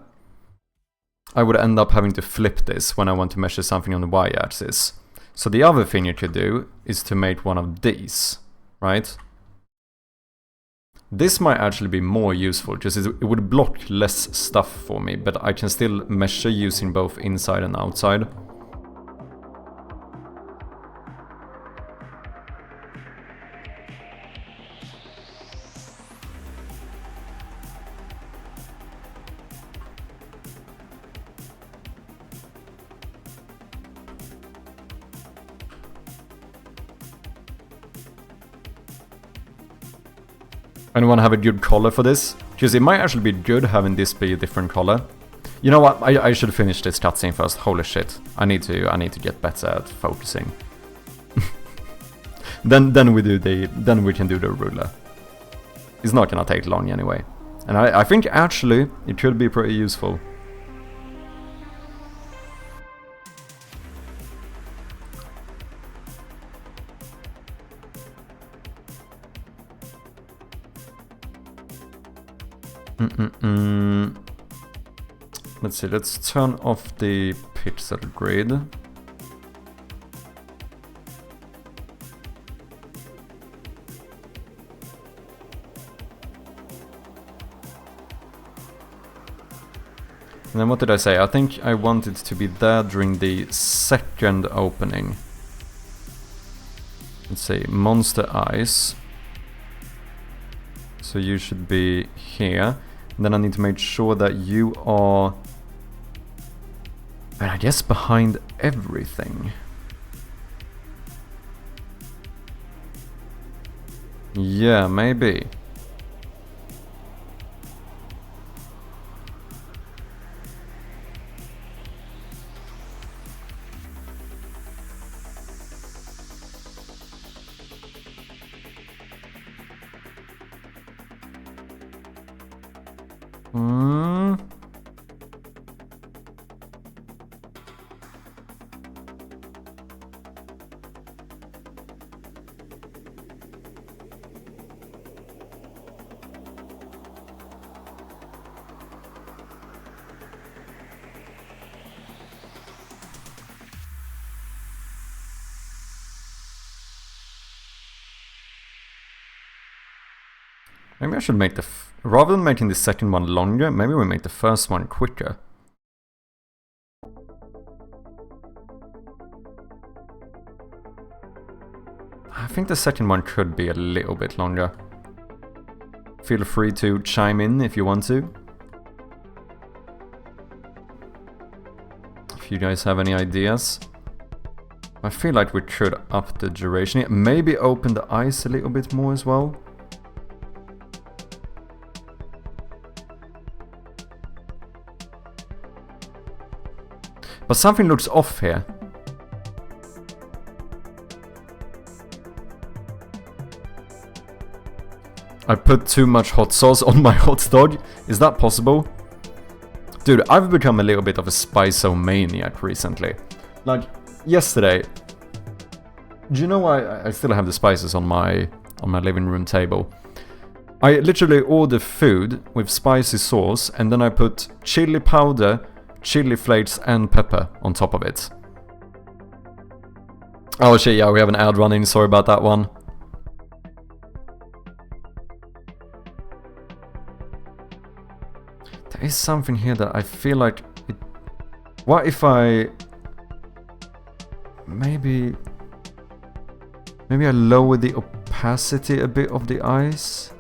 I would end up having to flip this when I want to measure something on the y-axis. So the other thing you could do is to make one of these, right? This might actually be more useful, because it would block less stuff for me, but I can still measure using both inside and outside. Anyone have a good color for this? Because it might actually be good having this be a different color. You know what? I should finish this cutscene first. Holy shit! I need to get better at focusing. then we can do the ruler. It's not gonna take long anyway, and I think actually it could be pretty useful. Let's see, let's turn off the pixel grid. And then what did I say? I think I wanted to be there during the second opening. Let's see, monster eyes. So you should be here. And then I need to make sure that you are, I guess, behind everything. Yeah, maybe. Maybe I should make the... rather than making the second one longer, maybe we make the first one quicker. I think the second one could be a little bit longer. Feel free to chime in if you want to. If you guys have any ideas. I feel like we could up the duration. Maybe open the eyes a little bit more as well. But something looks off here. I put too much hot sauce on my hot dog. Is that possible? Dude, I've become a little bit of a spice-o-maniac recently. Like, yesterday... Do you know why I still have the spices on my living room table? I literally ordered food with spicy sauce, and then I put chili powder, chili flakes and pepper on top of it. Oh shit, yeah, we have an ad running, sorry about that one. There is something here that I feel like it... What if I... Maybe I lower the opacity a bit of the eyes?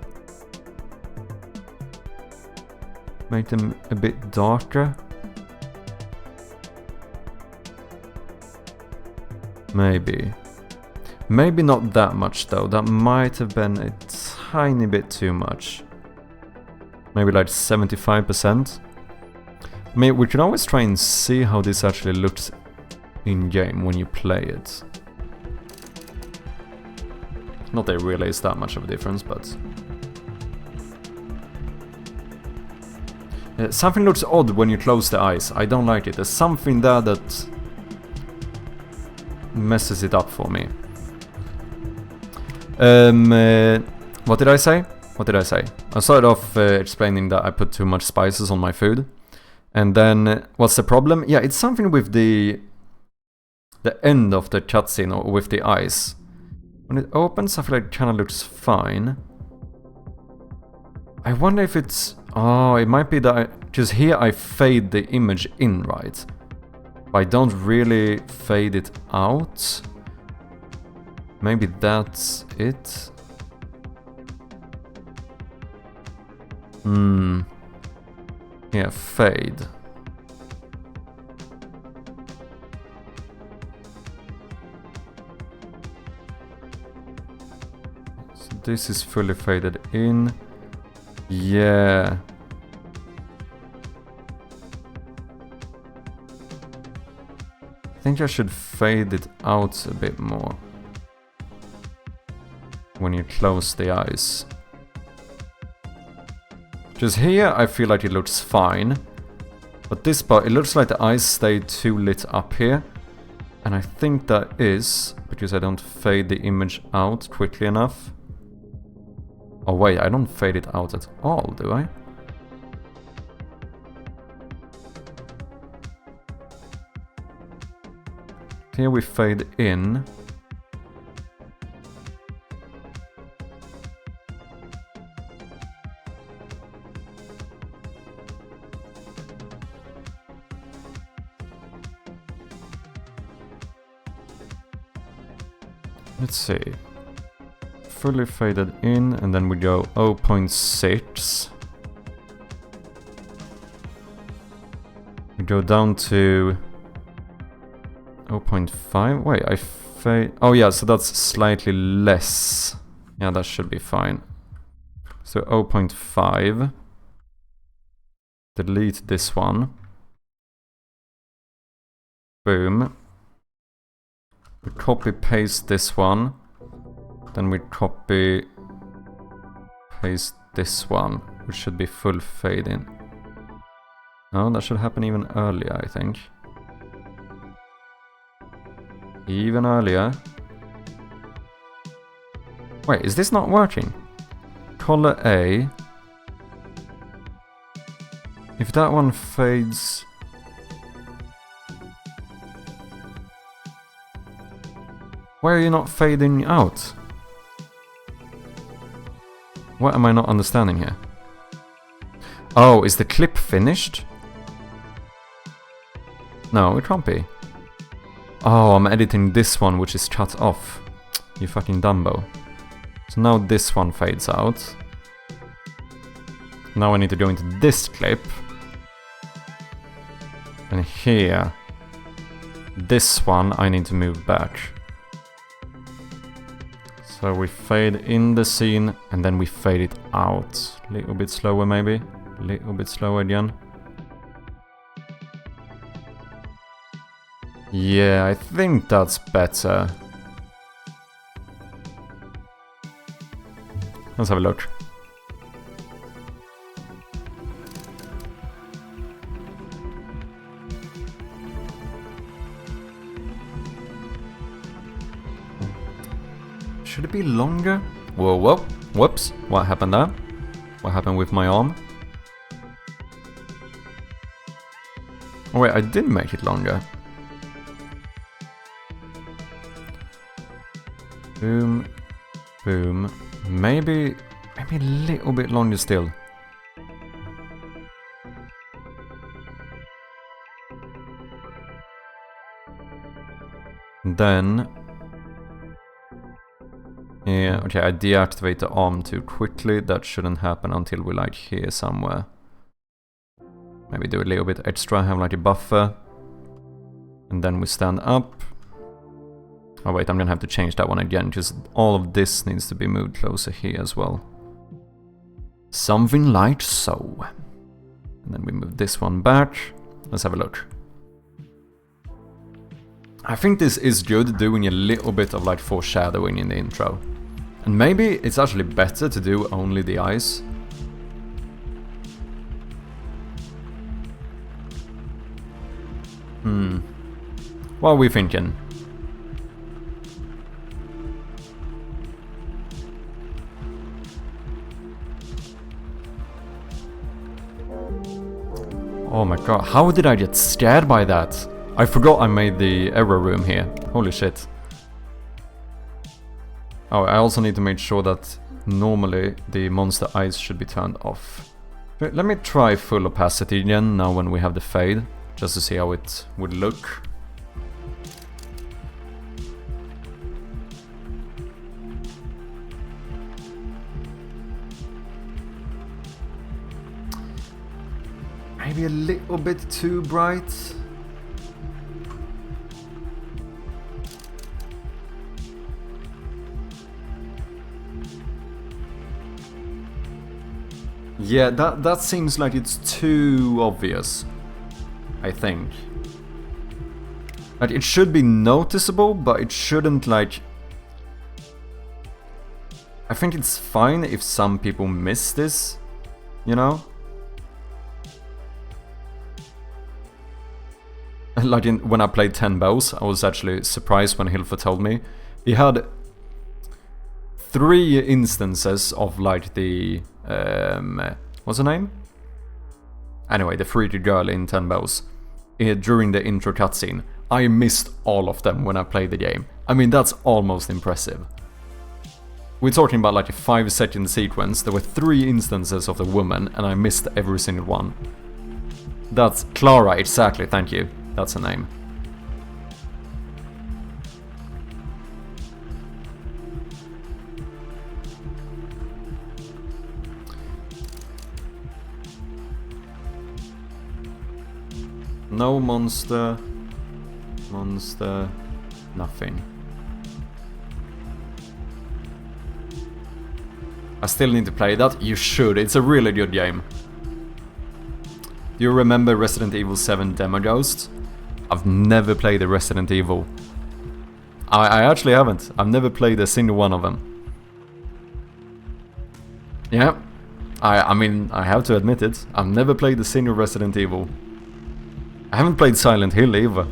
Make them a bit darker? Maybe. Maybe not that much though, that might have been a tiny bit too much. Maybe like 75%. I mean, we can always try and see how this actually looks in-game when you play it. Not that it really is that much of a difference, but... something looks odd when you close the eyes. I don't like it. There's something there that messes it up for me. What did I say? what did I say? I started off explaining that I put too much spices on my food. And then, what's the problem? Yeah, it's something with the end of the cutscene, or with the eyes. When it opens, I feel like it kind of looks fine. I wonder if it's... Oh, it might be that... Because here I fade the image in, right? But I don't really fade it out. Maybe that's it. Yeah, fade. So this is fully faded in. Yeah. I think I should fade it out a bit more when you close the eyes. Just here I feel like it looks fine, but this part, it looks like the eyes stay too lit up here, and I think that is because I don't fade the image out quickly enough. Oh wait, I don't fade it out at all, do I? Here we fade in. Let's see. Fully faded in, and then we go 0.6. We go down to 0.5. Wait, I fade... Oh yeah, so that's slightly less. Yeah, that should be fine. So 0.5. Delete this one. Boom. We copy paste this one. Then we copy paste this one, which should be full fade in. No, that should happen even earlier, I think. Even earlier. Wait, is this not working? Color A. If that one fades... Why are you not fading out? What am I not understanding here? Oh, is the clip finished? No, it can't be. Oh, I'm editing this one, which is cut off. You fucking Dumbo. So now this one fades out. Now I need to go into this clip. And here. This one I need to move back. So we fade in the scene, and then we fade it out. A little bit slower maybe. A little bit slower again. Yeah, I think that's better. Let's have a look. Should it be longer? Whoa, whoa, whoops. What happened there? What happened with my arm? Oh wait, I did make it longer. Boom, boom. Maybe a little bit longer still. Then... Yeah, okay, I deactivate the arm too quickly. That shouldn't happen until we're like here somewhere. Maybe do a little bit extra, have like a buffer. And then we stand up. Oh wait, I'm gonna have to change that one again, because all of this needs to be moved closer here as well. Something like so. And then we move this one back. Let's have a look. I think this is good, doing a little bit of like foreshadowing in the intro. And maybe it's actually better to do only the eyes. What are we thinking? Oh my god, how did I get scared by that? I forgot I made the error room here. Holy shit. Oh, I also need to make sure that normally the monster eyes should be turned off. Let me try full opacity again now when we have the fade, just to see how it would look. Maybe a little bit too bright. Yeah, that seems like it's too obvious, I think. Like, it should be noticeable, but it shouldn't, like... I think it's fine if some people miss this, you know? Like when I played 10 Bows, I was actually surprised when Hilfer told me. He had 3 instances of like the... what's her name? Anyway, the freaky girl in 10 Bows. During the intro cutscene. I missed all of them when I played the game. I mean, that's almost impressive. We're talking about like a 5-second sequence. There were 3 instances of the woman and I missed every single one. That's Clara, exactly, thank you. That's her name. No monster. Monster. Nothing. I still need to play that. You should. It's a really good game. Do you remember Resident Evil 7 Demo Ghost? I've never played a Resident Evil. I actually haven't. I've never played a single one of them. Yeah. I mean, I have to admit it. I've never played a single Resident Evil. I haven't played Silent Hill either.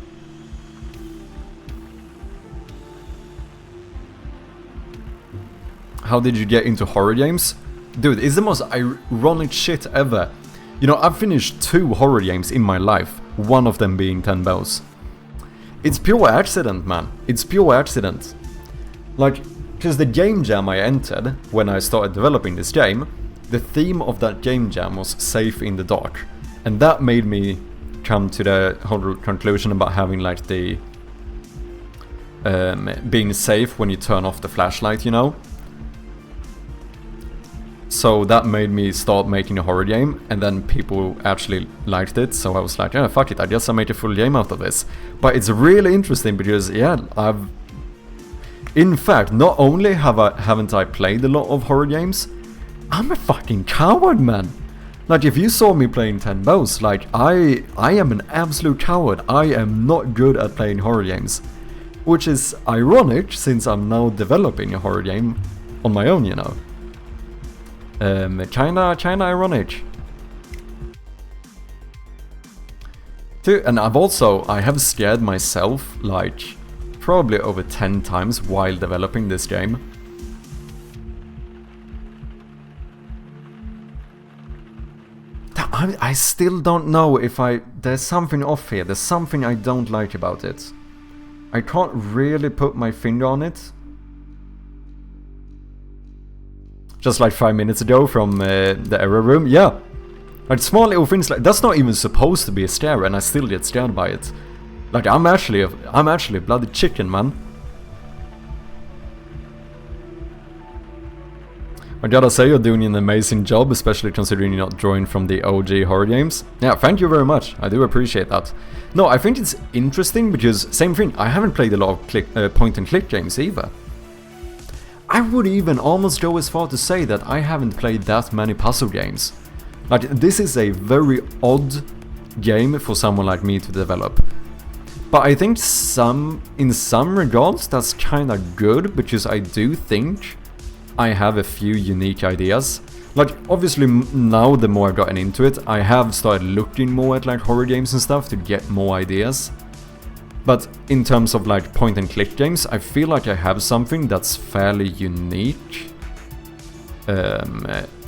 How did you get into horror games? Dude, it's the most ironic shit ever. You know, I've finished 2 horror games in my life, one of them being 10 Bows. It's pure accident, man. It's pure accident. Like, because the game jam I entered when I started developing this game, the theme of that game jam was safe in the dark. And that made me come to the whole conclusion about having like the... being safe when you turn off the flashlight, you know? So that made me start making a horror game, and then people actually liked it, so I was like, yeah, fuck it, I guess I'll make a full game out of this. But it's really interesting because, yeah, in fact, not only haven't I played a lot of horror games, I'm a fucking coward, man. Like, if you saw me playing 10 Bows, like, I am an absolute coward. I am not good at playing horror games. Which is ironic, since I'm now developing a horror game on my own, you know. Kinda ironic. And I have scared myself like probably over 10 times while developing this game. I still don't know if there's something off here, there's something I don't like about it. I can't really put my finger on it. Just like 5 minutes ago from the error room, yeah. Like small little things like that's not even supposed to be a scare, and I still get scared by it. Like I'm actually a bloody chicken, man. I gotta say, you're doing an amazing job, especially considering you're not drawing from the OG horror games. Yeah, thank you very much. I do appreciate that. No, I think it's interesting because same thing. I haven't played a lot of point-and-click games either. I would even almost go as far to say that I haven't played that many puzzle games. Like, this is a very odd game for someone like me to develop. But I think in some regards that's kinda good, because I do think I have a few unique ideas. Like, obviously now the more I've gotten into it, I have started looking more at like horror games and stuff to get more ideas. But in terms of like point-and-click games, I feel like I have something that's fairly unique.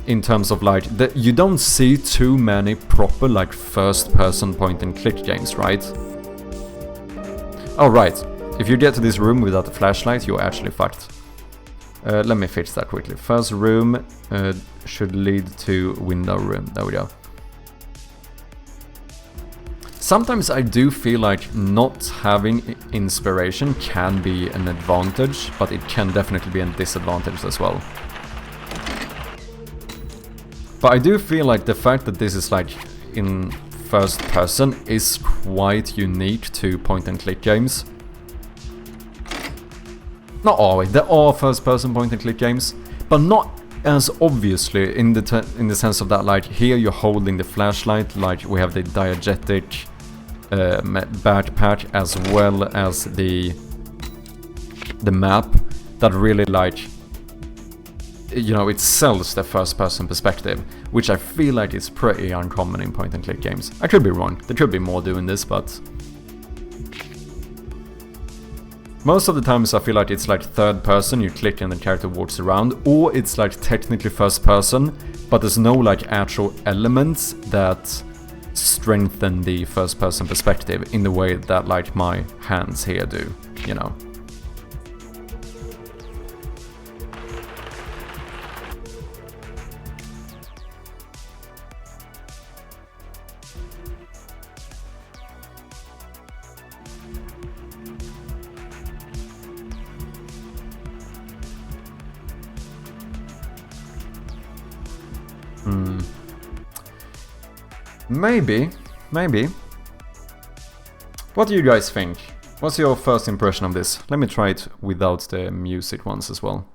in terms of like, you don't see too many proper like first-person point-and-click games, right? Oh right, if you get to this room without a flashlight, you're actually fucked. Let me fix that quickly. First room should lead to window room. There we go. Sometimes I do feel like not having inspiration can be an advantage, but it can definitely be a disadvantage as well. But I do feel like the fact that this is like in first person is quite unique to point-and-click games. Not always, there are first-person point-and-click games, but not as obviously in the sense of that, like here you're holding the flashlight, like we have the diegetic backpack as well as the map that really like, you know, it sells the first-person perspective, which I feel like is pretty uncommon in point-and-click games. I could be wrong, there could be more doing this, but most of the times I feel like it's like third person, you click and the character walks around, or it's like technically first person, but there's no like actual elements that strengthen the first person perspective in the way that like my hands here do, you know. Maybe. What do you guys think? What's your first impression of this? Let me try it without the music ones as well.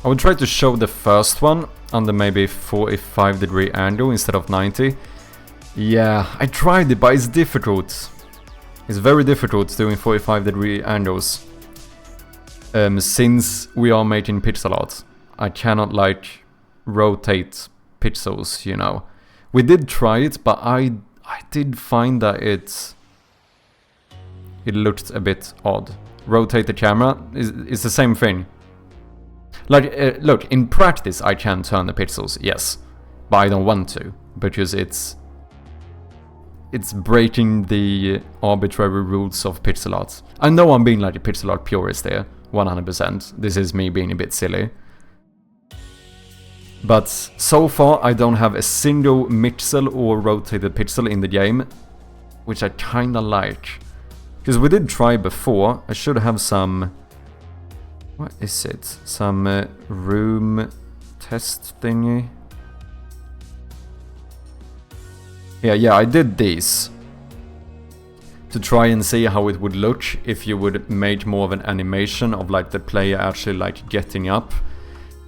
I would try to show the first one under maybe 45-degree angle instead of 90. Yeah, I tried it, but it's difficult. It's very difficult doing 45-degree angles. Since we are making pixel art, I cannot like rotate pixels, you know. We did try it, but I did find that it looked a bit odd. Rotate the camera is the same thing. Like, look, in practice I can turn the pixels, yes, but I don't want to, because it's breaking the arbitrary rules of pixel art. I know I'm being like a pixel art purist here, 100%. This is me being a bit silly. But so far I don't have a single mixel or rotated pixel in the game, which I kinda like. Because we did try before, I should have some... What is it? Some room test thingy? Yeah, I did these. To try and see how it would look if you would make more of an animation of like the player actually like getting up.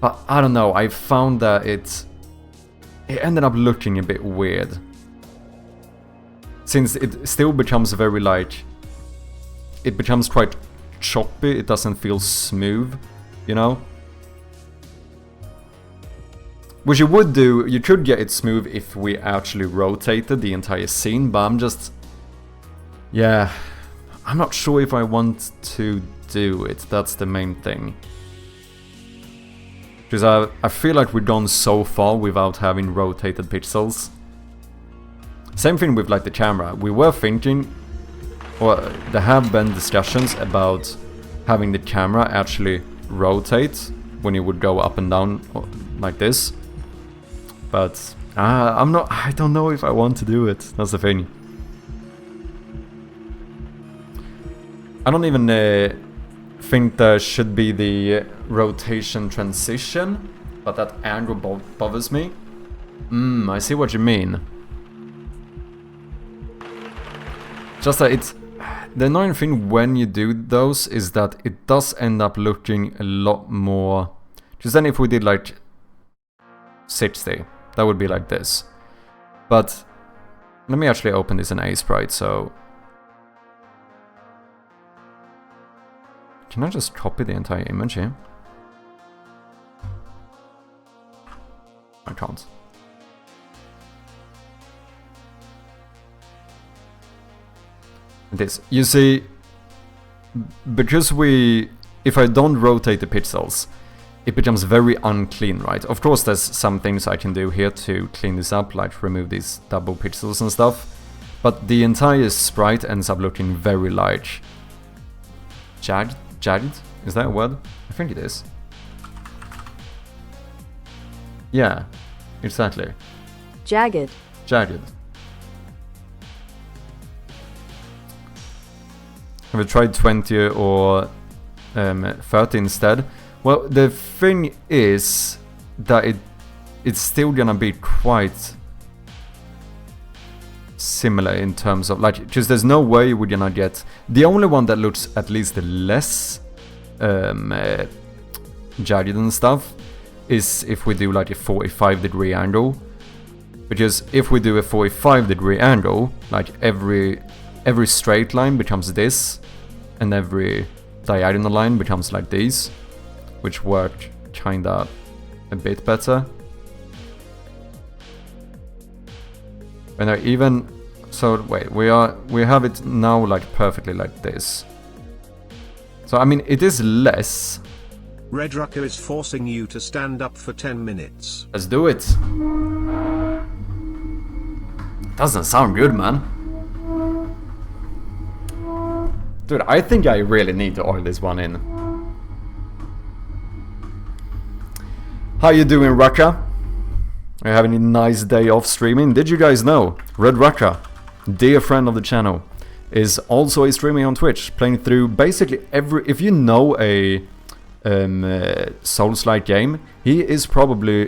But I don't know, I found that it ended up looking a bit weird. Since it still becomes very like... It becomes quite choppy, it doesn't feel smooth, you know? Which you would do, you could get it smooth if we actually rotated the entire scene, but I'm just... Yeah, I'm not sure if I want to do it, that's the main thing. Because I feel like we've gone so far without having rotated pixels. Same thing with like the camera, we were thinking... Well, there have been discussions about having the camera actually rotate when you would go up and down like this. But I don't know if I want to do it, that's the thing. I don't even think there should be the rotation transition, but that angle bothers me. I see what you mean. Just that it's... The annoying thing when you do those is that it does end up looking a lot more... Because then if we did like... 60. That would be like this. But let me actually open this in A-Sprite, so... Can I just copy the entire image here? I can't. This, you see, because if I don't rotate the pixels, it becomes very unclean, right? Of course, there's some things I can do here to clean this up, like remove these double pixels and stuff, but the entire sprite ends up looking very like jagged? Is that a word? I think it is. Yeah, exactly.
Jagged.
Jagged. Have I tried 20 or 30 instead? Well, the thing is that it's still gonna be quite similar in terms of, like, because there's no way we're gonna get... The only one that looks at least less jagged and stuff is if we do like a 45-degree angle. Because if we do a 45-degree angle, like every straight line becomes this, and every diagonal line becomes like these, which work kinda a bit better. And even so, wait, we have it now like perfectly like this. So I mean, it is less.
Red Rucker is forcing you to stand up for 10 minutes.
Let's do it. Doesn't sound good, man. Dude, I think I really need to oil this one in. How you doing, Rucka? Are you having a nice day off streaming? Did you guys know Red Rucka, dear friend of the channel, is also a streaming on Twitch, playing through basically every... If you know a Souls-like game, he's probably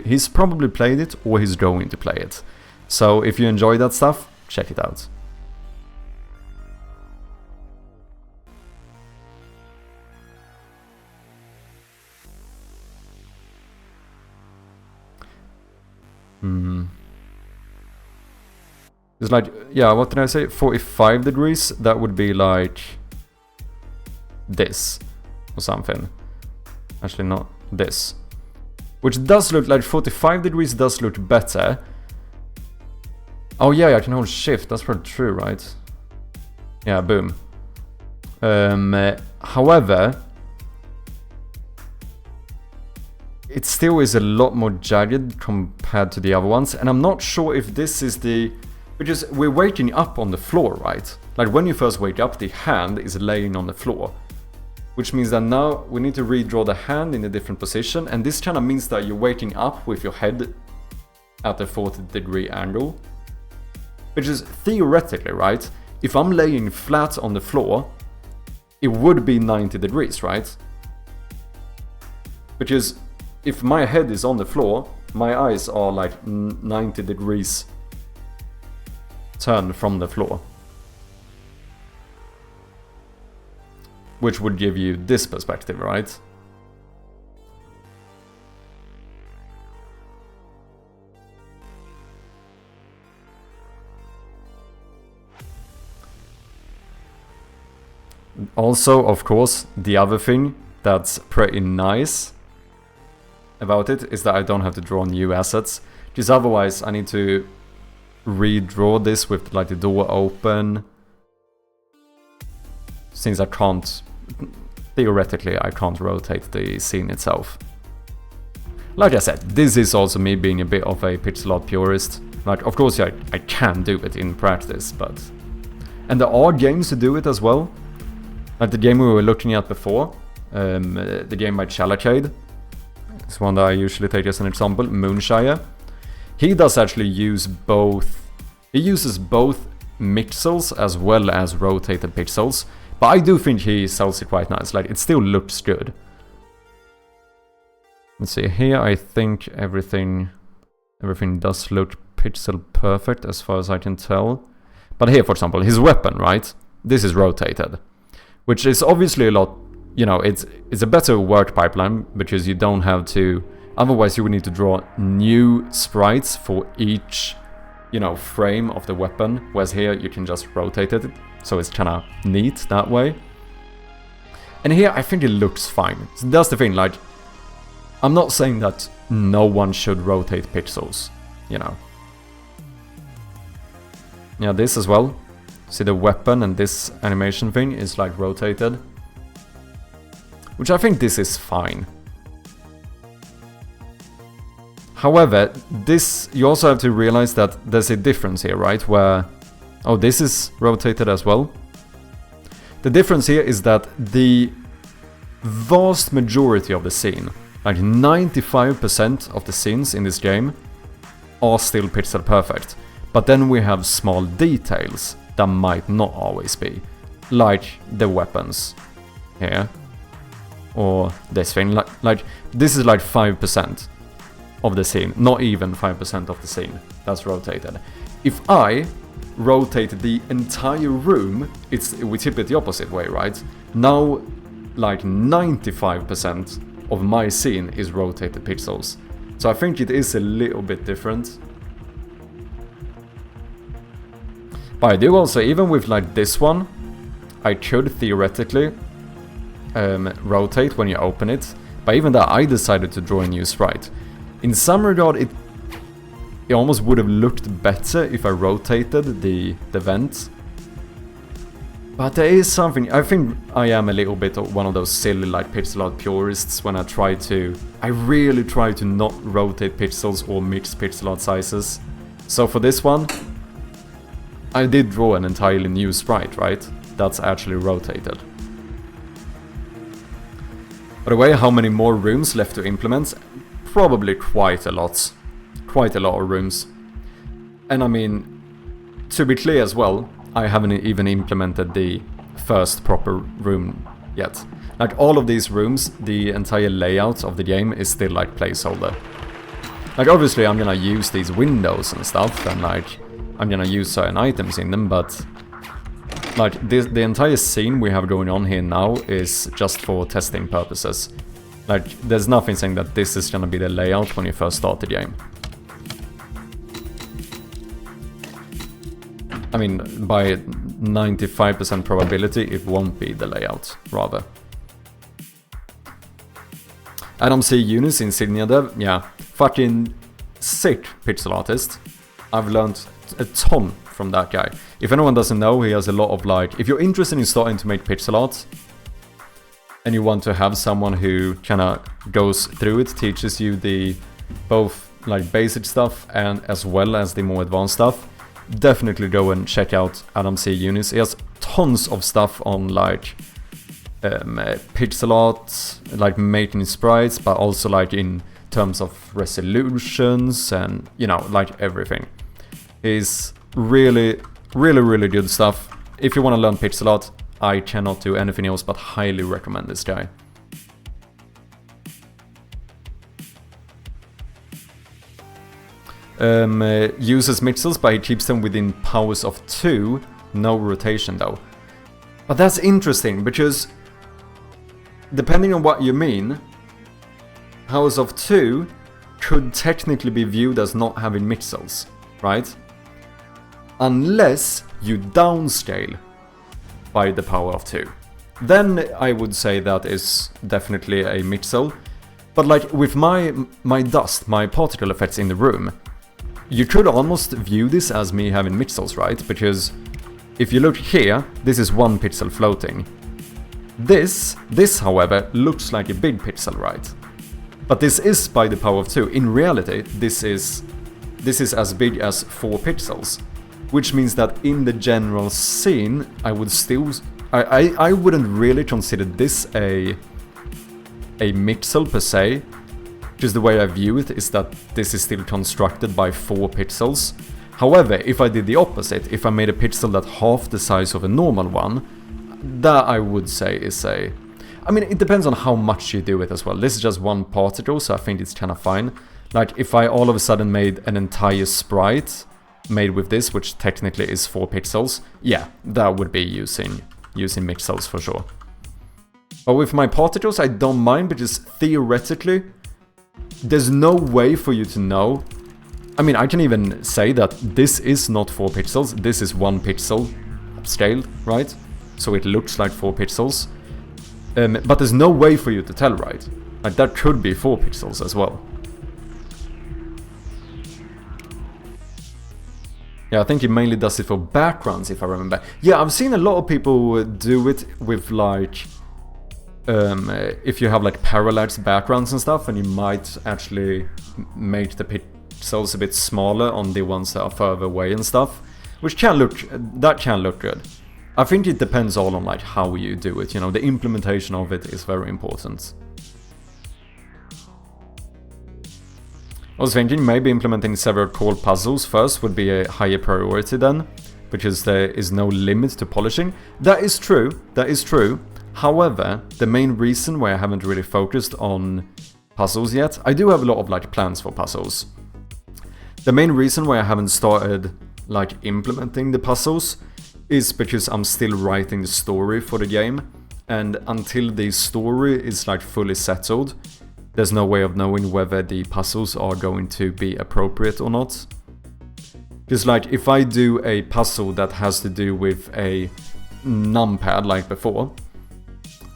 played it or he's going to play it. So if you enjoy that stuff, check it out. It's like, yeah, what did I say? 45 degrees? That would be like this or something. Actually, not this. Which does look like 45 degrees does look better. Oh yeah, I can hold shift. That's probably true, right? Yeah, boom. However, it still is a lot more jagged compared to the other ones, and I'm not sure if this is the... Because we're waking up on the floor, right? Like when you first wake up, the hand is laying on the floor. Which means that now we need to redraw the hand in a different position, and this kind of means that you're waking up with your head at a 40-degree angle. Which is theoretically, right? If I'm laying flat on the floor, it would be 90 degrees, right? Because if my head is on the floor, my eyes are like 90 degrees turned from the floor. Which would give you this perspective, right? Also, of course, the other thing that's pretty nice about it is that I don't have to draw new assets, because otherwise I need to redraw this with like the door open, since I can't, theoretically I can't rotate the scene itself. Like I said, this is also me being a bit of a pixel art purist. Like, of course I can do it in practice, but... And there are games to do it as well. Like the game we were looking at before, the game by Chalacade, it's one that I usually take as an example, Moonshire. He does actually use both, he uses both pixels as well as rotated pixels, but I do think he sells it quite nice, like it still looks good. Let's see, here I think everything does look pixel perfect as far as I can tell. But here, for example, his weapon, right? This is rotated. Which is obviously a lot, you know, it's a better work pipeline, because you don't have to, Otherwise you would need to draw new sprites for each, you know, frame of the weapon, whereas here you can just rotate it, so it's kinda neat that way. And here I think it looks fine. So that's the thing, like, I'm not saying that no one should rotate pixels, you know. Yeah, this as well. See the weapon and this animation thing is like rotated. Which I think this is fine. However, this, you also have to realize that there's a difference here, right? Where, oh, this is rotated as well. The difference here is that the vast majority of the scene, like 95% of the scenes in this game, are still pixel perfect. But then we have small details that might not always be. Like the weapons here. Or this thing. Like this is like 5% of the scene. Not even 5% of the scene that's rotated. If I rotate the entire room, we tip it the opposite way, right? Now, like 95% of my scene is rotated pixels. So I think it is a little bit different. But I do also, even with like this one, I could theoretically rotate when you open it. But even that, I decided to draw a new sprite. In some regard, it almost would have looked better if I rotated the vent. But there is something, I think I am a little bit of one of those silly like pixel art purists when I really try to not rotate pixels or mix pixel art sizes. So for this one, I did draw an entirely new sprite, right? That's actually rotated. By the way, how many more rooms left to implement? Probably quite a lot. Quite a lot of rooms. And I mean, to be clear as well, I haven't even implemented the first proper room yet. Like all of these rooms, the entire layout of the game is still like placeholder. Like obviously I'm gonna use these windows and stuff, and like I'm gonna use certain items in them, but like the entire scene we have going on here now is just for testing purposes. Like there's nothing saying that this is gonna be the layout when you first start the game. I mean, by 95% probability, it won't be the layout, rather. Adam C. Eunice, Insignia Dev, yeah, fucking sick pixel artist. I've learned a ton from that guy. If anyone doesn't know, he has a lot of like, if you're interested in starting to make pixel art, and you want to have someone who kinda goes through it, teaches you the both like basic stuff and as well as the more advanced stuff, definitely go and check out Adam C. Eunice. He has tons of stuff on like pixel art, like making sprites, but also like in terms of resolutions and, you know, like everything. He's really good stuff. If you want to learn pixel art, I cannot do anything else but highly recommend this guy. Uses pixels, but he keeps them within powers of 2, no rotation though. But that's interesting, because depending on what you mean, powers of 2 could technically be viewed as not having pixels, right? Unless you downscale by the power of 2. Then I would say that is definitely a pixel. But like with my dust, my particle effects in the room, you could almost view this as me having pixels, right? Because if you look here, this is 1 pixel floating. This however looks like a big pixel, right? But this is by the power of 2. In reality, this is as big as 4 pixels. Which means that in the general scene, I would still... I wouldn't really consider this a pixel per se. Just the way I view it is that this is still constructed by 4 pixels. However, if I did the opposite, if I made a pixel that half the size of a normal one, that I would say is a... I mean, it depends on how much you do it as well. This is just 1 particle, so I think it's kind of fine. Like, if I all of a sudden made an entire sprite made with this, which technically is 4 pixels, yeah, that would be using pixels for sure. But with my particles, I don't mind, because theoretically, there's no way for you to know. I mean, I can even say that this is not 4 pixels, this is 1 pixel upscaled, right? So it looks like 4 pixels. But there's no way for you to tell, right? Like, that could be 4 pixels as well. Yeah, I think it mainly does it for backgrounds, if I remember. Yeah, I've seen a lot of people do it with, like, if you have, like, parallax backgrounds and stuff, and you might actually make the pixels a bit smaller on the ones that are further away and stuff, which can look, that can look good. I think it depends all on, like, how you do it, you know, the implementation of it is very important. I was thinking maybe implementing several core puzzles first would be a higher priority then, because there is no limit to polishing. That is true, that is true. However, the main reason why I haven't really focused on puzzles yet, I do have a lot of, like, plans for puzzles. The main reason why I haven't started, like, implementing the puzzles is because I'm still writing the story for the game, and until the story is, like, fully settled, there's no way of knowing whether the puzzles are going to be appropriate or not. Because, like, if I do a puzzle that has to do with a numpad like before,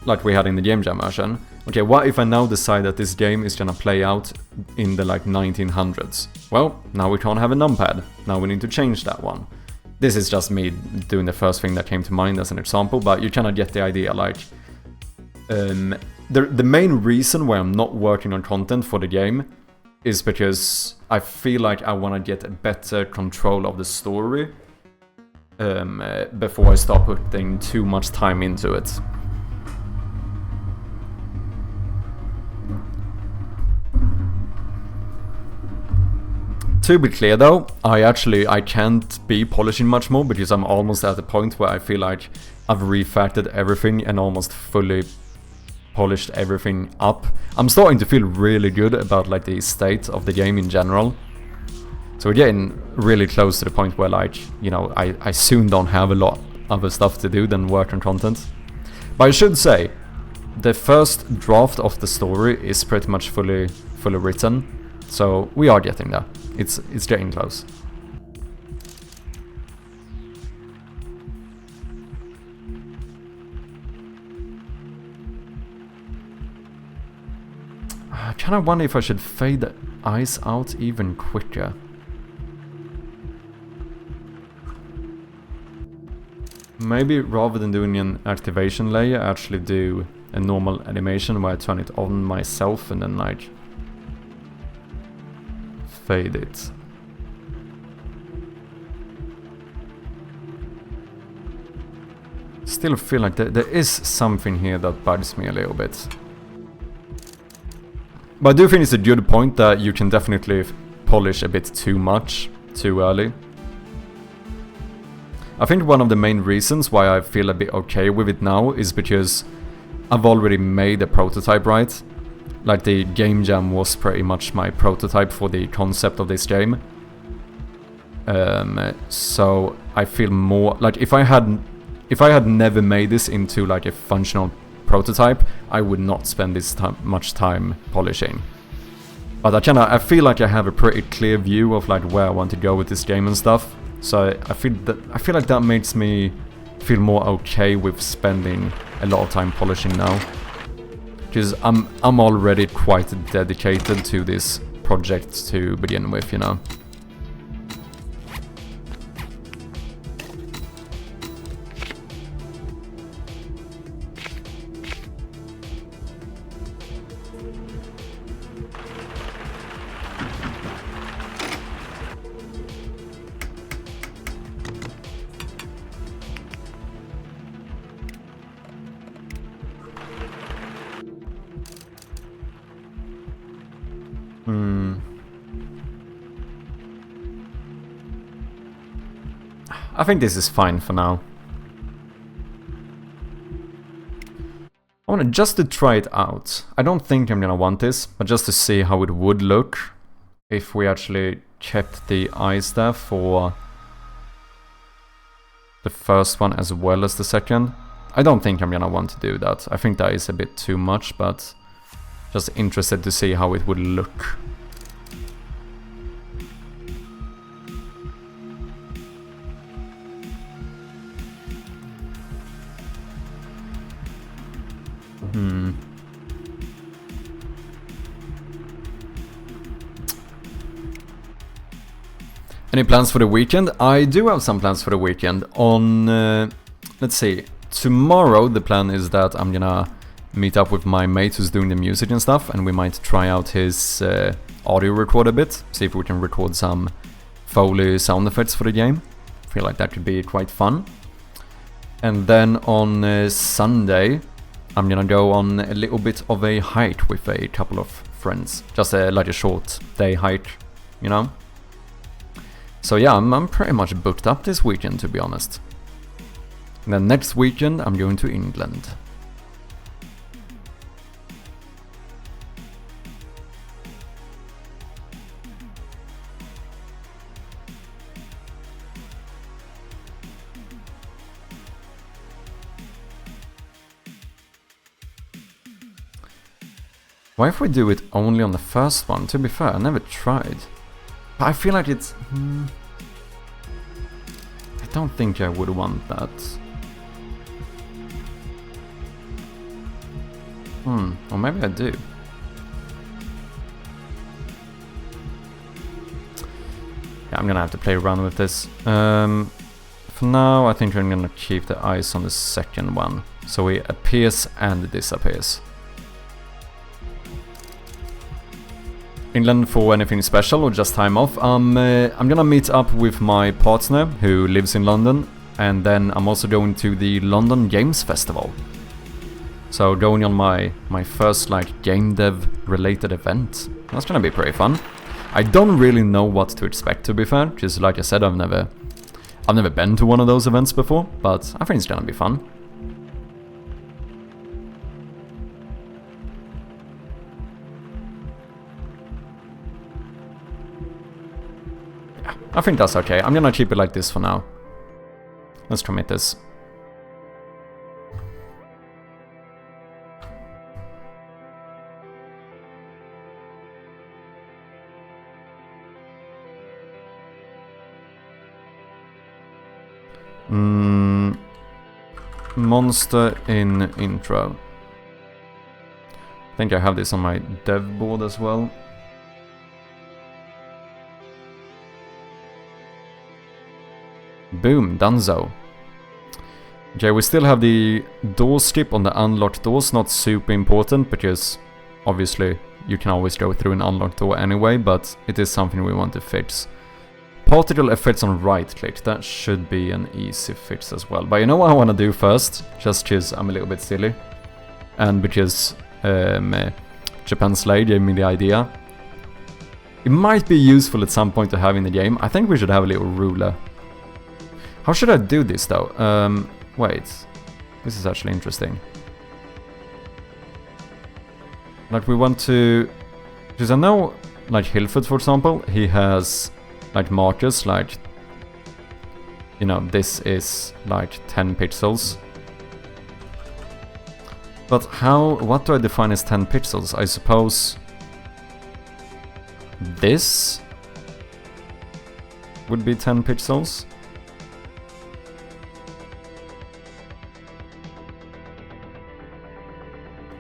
like we had in the Game Jam version, okay, what if I now decide that this game is gonna play out in the, like, 1900s? Well, now we can't have a numpad, now we need to change that one. This is just me doing the first thing that came to mind as an example, but you kind of get the idea, like... The main reason why I'm not working on content for the game is because I feel like I want to get a better control of the story before I start putting too much time into it. To be clear though, I can't be polishing much more because I'm almost at the point where I feel like I've refactored everything and almost fully polished everything up. I'm starting to feel really good about, like, the state of the game in general. So we're getting really close to the point where, like, you know, I soon don't have a lot other stuff to do than work on content. But I should say, the first draft of the story is pretty much fully written. So we are getting there. It's getting close. I kind of wonder if I should fade the eyes out even quicker. Maybe rather than doing an activation layer, I actually do a normal animation where I turn it on myself and then, like, fade it. Still feel like there is something here that bugs me a little bit. But I do think it's a good point that you can definitely polish a bit too much, too early. I think one of the main reasons why I feel a bit okay with it now is because I've already made a prototype, right? Like, the Game Jam was pretty much my prototype for the concept of this game. So I feel more like if I had never made this into, like, a functional prototype, I would not spend this much time polishing. But I feel like I have a pretty clear view of, like, where I want to go with this game and stuff. So I feel like that makes me feel more okay with spending a lot of time polishing now. Because I'm already quite dedicated to this project to begin with, you know. I think this is fine for now. I want just to try it out. I don't think I'm gonna want this, but just to see how it would look if we actually kept the eyes there for the first one as well as the second. I don't think I'm gonna want to do that. I think that is a bit too much, but Just interested to see how it would look. Any plans for the weekend? I do have some plans for the weekend. On, let's see, tomorrow the plan is that I'm gonna meet up with my mate who's doing the music and stuff, and we might try out his audio record a bit, see if we can record some Foley sound effects for the game. Feel like that could be quite fun. And then on Sunday, I'm gonna go on a little bit of a hike with a couple of friends. Just like a short day hike, you know? So yeah, I'm pretty much booked up this weekend, to be honest. And then next weekend, I'm going to England. Why if we do it only on the first one? To be fair, I never tried. I feel like it's... I don't think I would want that. Or maybe I do. Yeah, I'm gonna have to play around with this. For now, I think I'm gonna keep the eyes on the second one. So it appears and disappears. England for anything special or just time off? I'm gonna meet up with my partner who lives in London, and then I'm also going to the London Games Festival. So going on my first like game dev related event. That's gonna be pretty fun. I don't really know what to expect, to be fair, because like I said, I've never been to one of those events before, but I think it's gonna be fun. I think that's okay. I'm gonna keep it like this for now. Let's commit this. Monster in intro. I think I have this on my dev board as well. Boom, donezo. Okay, we still have the door skip on the unlocked doors, not super important because obviously you can always go through an unlocked door anyway, but it is something we want to fix. Particle effects on right click, that should be an easy fix as well. But you know what I want to do first, just because I'm a little bit silly, and because Japan Slay gave me the idea. It might be useful at some point to have in the game. I think we should have a little ruler. How should I do this though? Wait, this is actually interesting. Like we want to, because I know like Hilford for example, he has like markers like, you know, this is like 10 pixels. But what do I define as 10 pixels? I suppose this would be 10 pixels.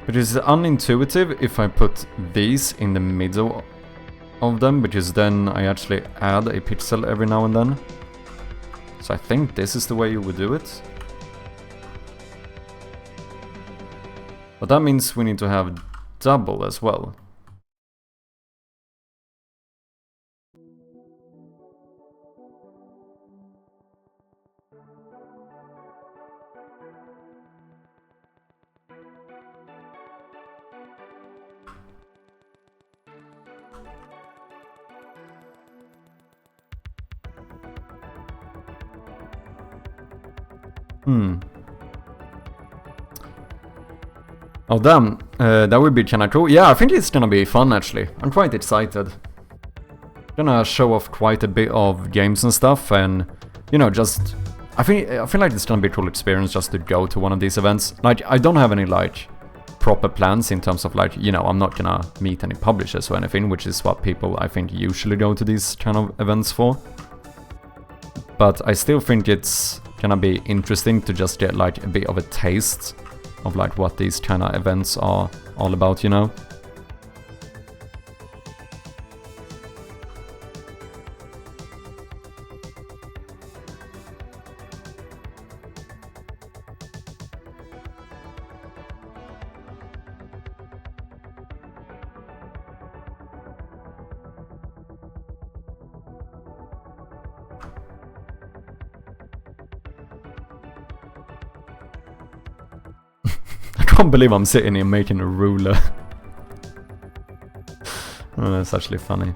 But it's unintuitive if I put these in the middle of them, because then I actually add a pixel every now and then. So I think this is the way you would do it. But that means we need to have double as well. Oh damn, that would be kinda cool. Yeah, I think it's gonna be fun actually. I'm quite excited. Gonna show off quite a bit of games and stuff, and you know, just I feel like it's gonna be a cool experience just to go to one of these events. Like I don't have any like proper plans in terms of like, you know, I'm not gonna meet any publishers or anything, which is what people I think usually go to these kind of events for. But I still think it's gonna be interesting to just get like a bit of a taste of like what these kind of events are all about, you know. I can't believe I'm sitting here making a ruler. Oh, that's actually funny.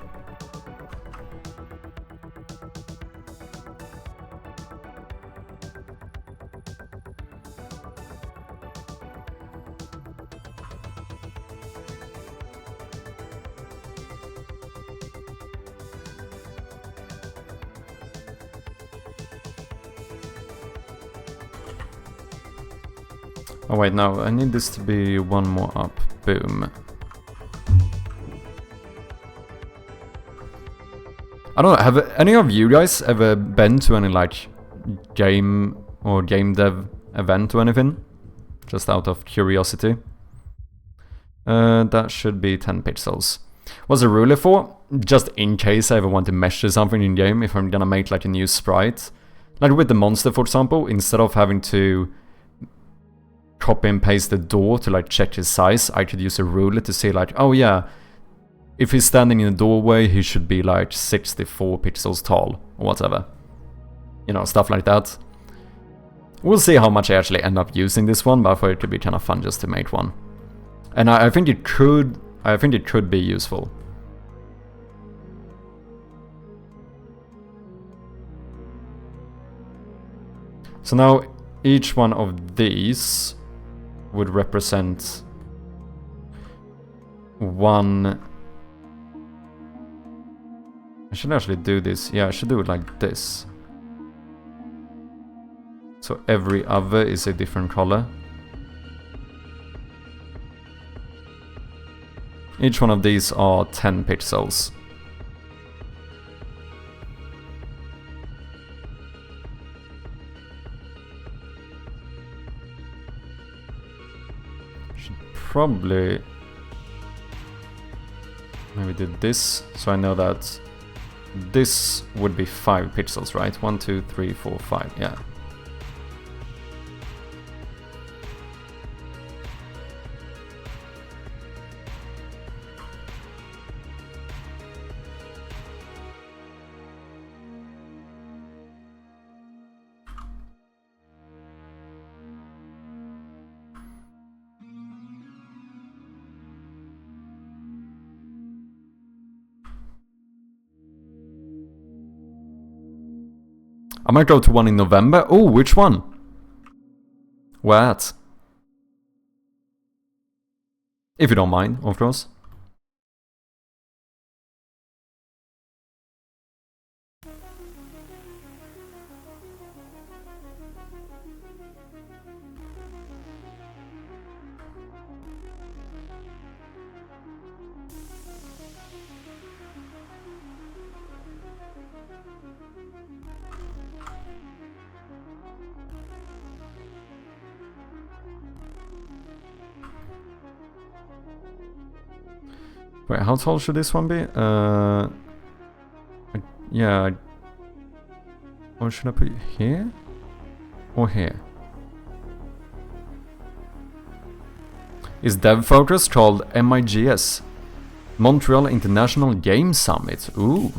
Oh wait, no, I need this to be one more up. Boom. I don't know, have any of you guys ever been to any like game or game dev event or anything? Just out of curiosity. That should be 10 pixels. What's the ruler for? Just in case I ever want to measure something in game, if I'm gonna make like a new sprite. Like with the monster, for example, instead of having to copy and paste the door to like check his size, I could use a ruler to say like, oh yeah, if he's standing in a doorway, he should be like 64 pixels tall or whatever. You know, stuff like that. We'll see how much I actually end up using this one, but I thought it could be kind of fun just to make one. And I think it could be useful. So now each one of these would represent one. I should actually do this. Yeah, I should do it like this. So every other is a different color. Each one of these are 10 pixels. Should probably maybe do this, so I know that this would be 5 pixels, right? 1, 2, 3, 4, 5, yeah. I might go to one in November. Oh, which one? Where at? If you don't mind, of course. Wait, how tall should this one be? Yeah. Or should I put it here? Or here? Is dev focus called MIGS? Montreal International Game Summit. Ooh.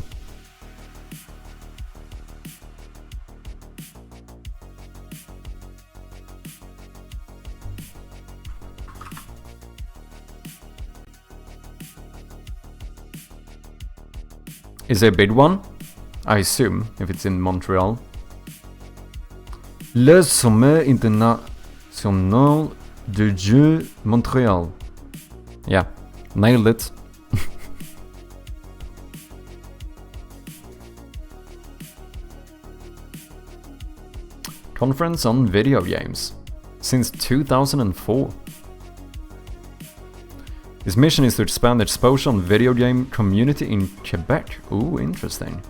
Is it a big one? I assume, if it's in Montreal. Le Sommet International de Jeux Montréal. Yeah, nailed it. Conference on video games. Since 2004. His mission is to expand the exposure on video game community in Quebec. Ooh, interesting.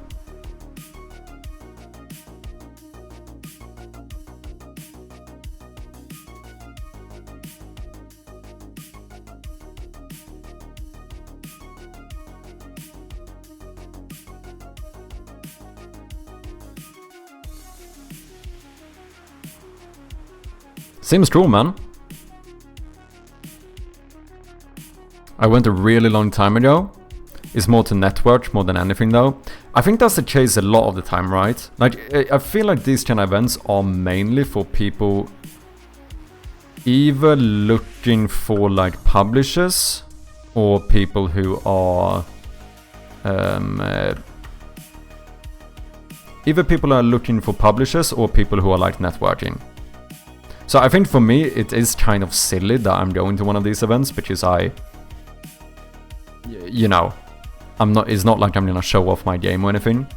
Seems true, man. I went a really long time ago. It's more to network more than anything though. I think that's the case a lot of the time, right? Like, I feel like these kind of events are mainly for people either looking for like publishers or people who are either people are looking for publishers or people who are like networking. So I think for me it is kind of silly that I'm going to one of these events because you know, it's not like I'm gonna show off my game or anything.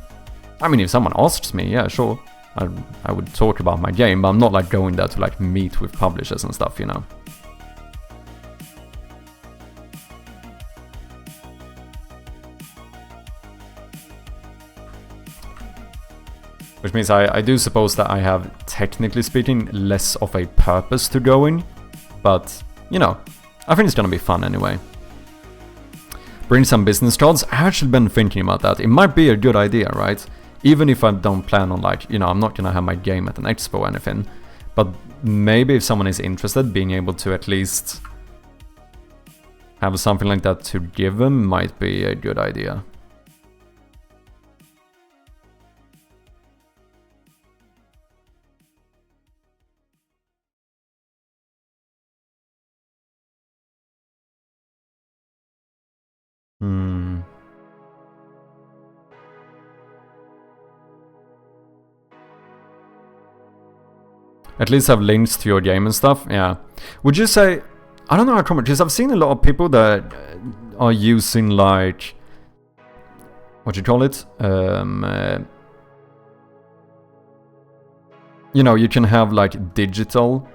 I mean, if someone asks me, yeah, sure, I would talk about my game, but I'm not like going there to like meet with publishers and stuff, you know. Which means I do suppose that I have, technically speaking, less of a purpose to going. But, you know, I think it's gonna be fun anyway. Bring some business cards. I've actually been thinking about that. It might be a good idea, right? Even if I don't plan on like, you know, I'm not gonna have my game at an expo or anything. But maybe if someone is interested, being able to at least have something like that to give them might be a good idea. At least have links to your game and stuff, yeah. Would you say, I don't know how common, because I've seen a lot of people that are using like, what do you call it? You know, you can have like digital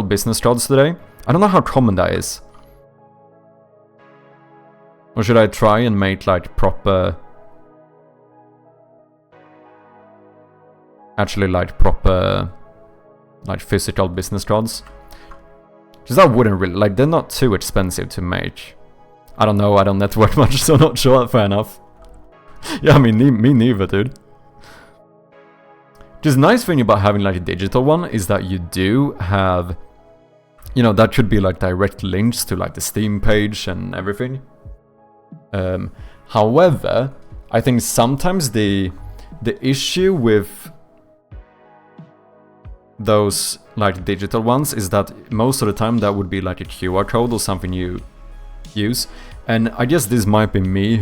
business cards today. I don't know how common that is. Or should I try and make like proper... Actually like proper... like physical business cards. Because that wouldn't really... like, they're not too expensive to make. I don't know, I don't network much, so I'm not sure, fair enough. Yeah, I mean, me neither, dude. Just nice thing about having like a digital one is that you do have... you know, that could be like direct links to like the Steam page and everything. However, I think sometimes the issue with those like digital ones is that most of the time that would be like a QR code or something you use. And I guess this might be me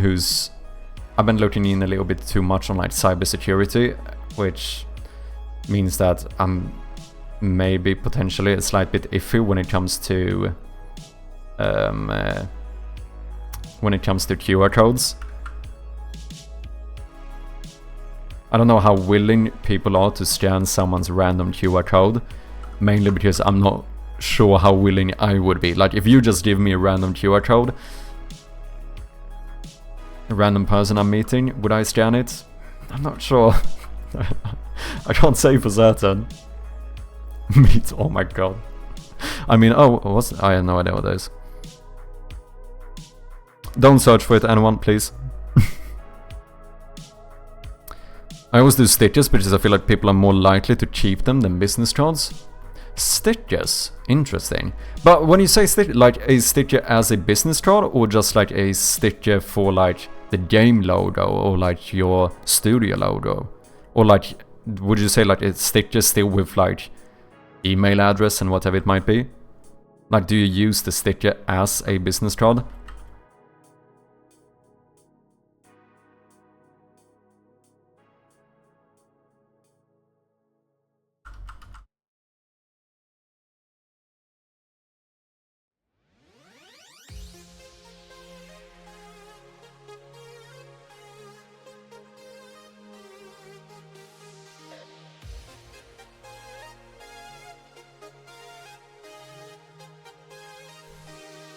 I've been looking in a little bit too much on like cybersecurity, which means that I'm maybe potentially a slight bit iffy when it comes to QR codes. I don't know how willing people are to scan someone's random QR code, mainly because I'm not sure how willing I would be. Like, if you just give me a random QR code, a random person I'm meeting, would I scan it? I'm not sure. I can't say for certain. Meet, oh my god. I mean, I have no idea what that is. Don't search for it, anyone, please. I always do stickers because I feel like people are more likely to keep them than business cards. Stickers? Interesting. But when you say sticker, like a sticker as a business card, or just like a sticker for like the game logo, or like your studio logo? Or like, would you say like a sticker still with like email address and whatever it might be? Like, do you use the sticker as a business card?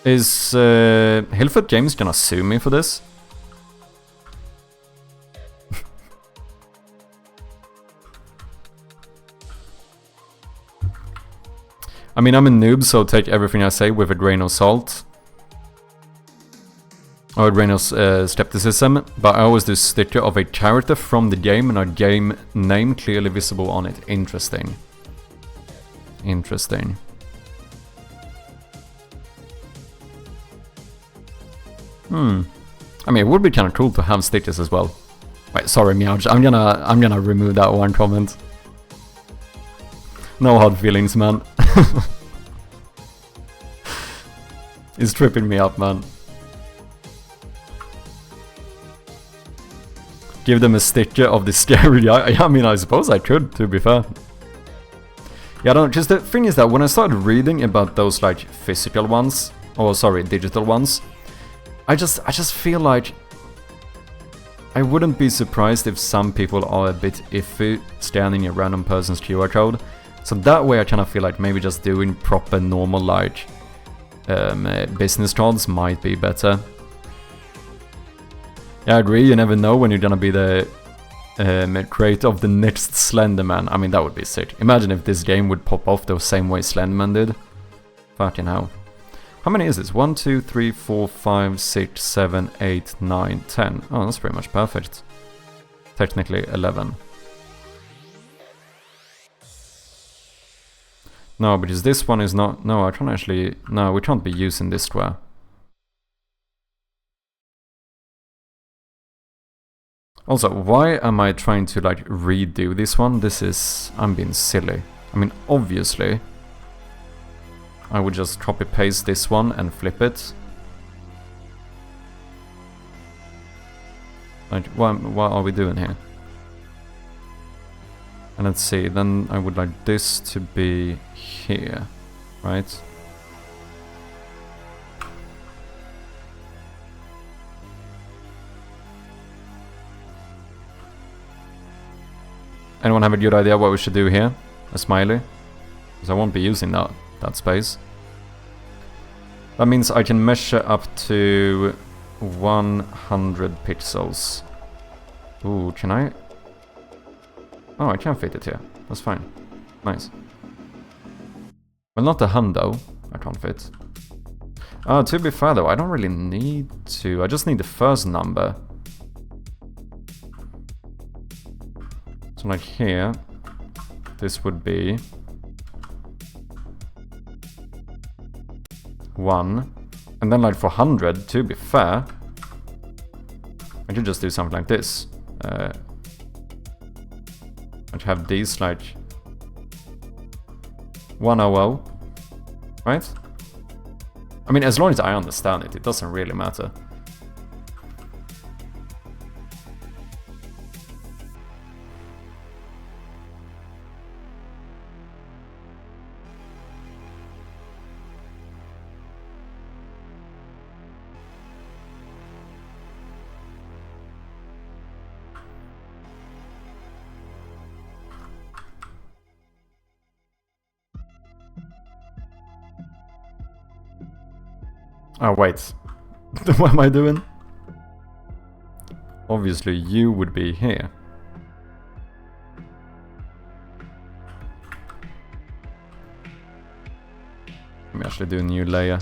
Is Hillfoot James gonna sue me for this? I mean, I'm a noob, so take everything I say with a grain of salt. Or a grain of skepticism, but I always do sticker of a character from the game and a game name clearly visible on it. Interesting. Interesting. I mean, it would be kind of cool to have stickers as well. Wait, sorry, Meowj. I'm gonna remove that one comment. No hard feelings, man. It's tripping me up, man. Give them a sticker of the scary guy. I mean, I suppose I could, to be fair. Yeah, I don't. Just the thing is that when I started reading about those like physical ones, or sorry, digital ones, I just feel like I wouldn't be surprised if some people are a bit iffy scanning a random person's QR code. So that way I kind of feel like maybe just doing proper normal like business cards might be better. Yeah, I agree, you never know when you're gonna be the creator of the next Slenderman. I mean, that would be sick. Imagine if this game would pop off the same way Slenderman did. Fucking hell. How many is this? 1, 2, 3, 4, 5, 6, 7, 8, 9, 10. Oh, that's pretty much perfect. Technically 11. No, because this one is not... No, I can't actually... No, we can't be using this square. Also, why am I trying to, like, redo this one? This is... I'm being silly. I mean, obviously, I would just copy-paste this one and flip it. Like, what are we doing here? And let's see, then I would like this to be here, right? Anyone have a good idea what we should do here? A smiley? Because I won't be using that space. That means I can measure up to 100 pixels. Ooh, can I? Oh, I can fit it here. That's fine. Nice. Well, not the hundo. I can't fit. To be fair though, I don't really need to. I just need the first number. So like here, this would be 1. And then like for 100, to be fair, I could just do something like this. I'd have these like 100, right? I mean, as long as I understand it, it doesn't really matter. Oh, wait. What am I doing? Obviously, you would be here. Let me actually do a new layer.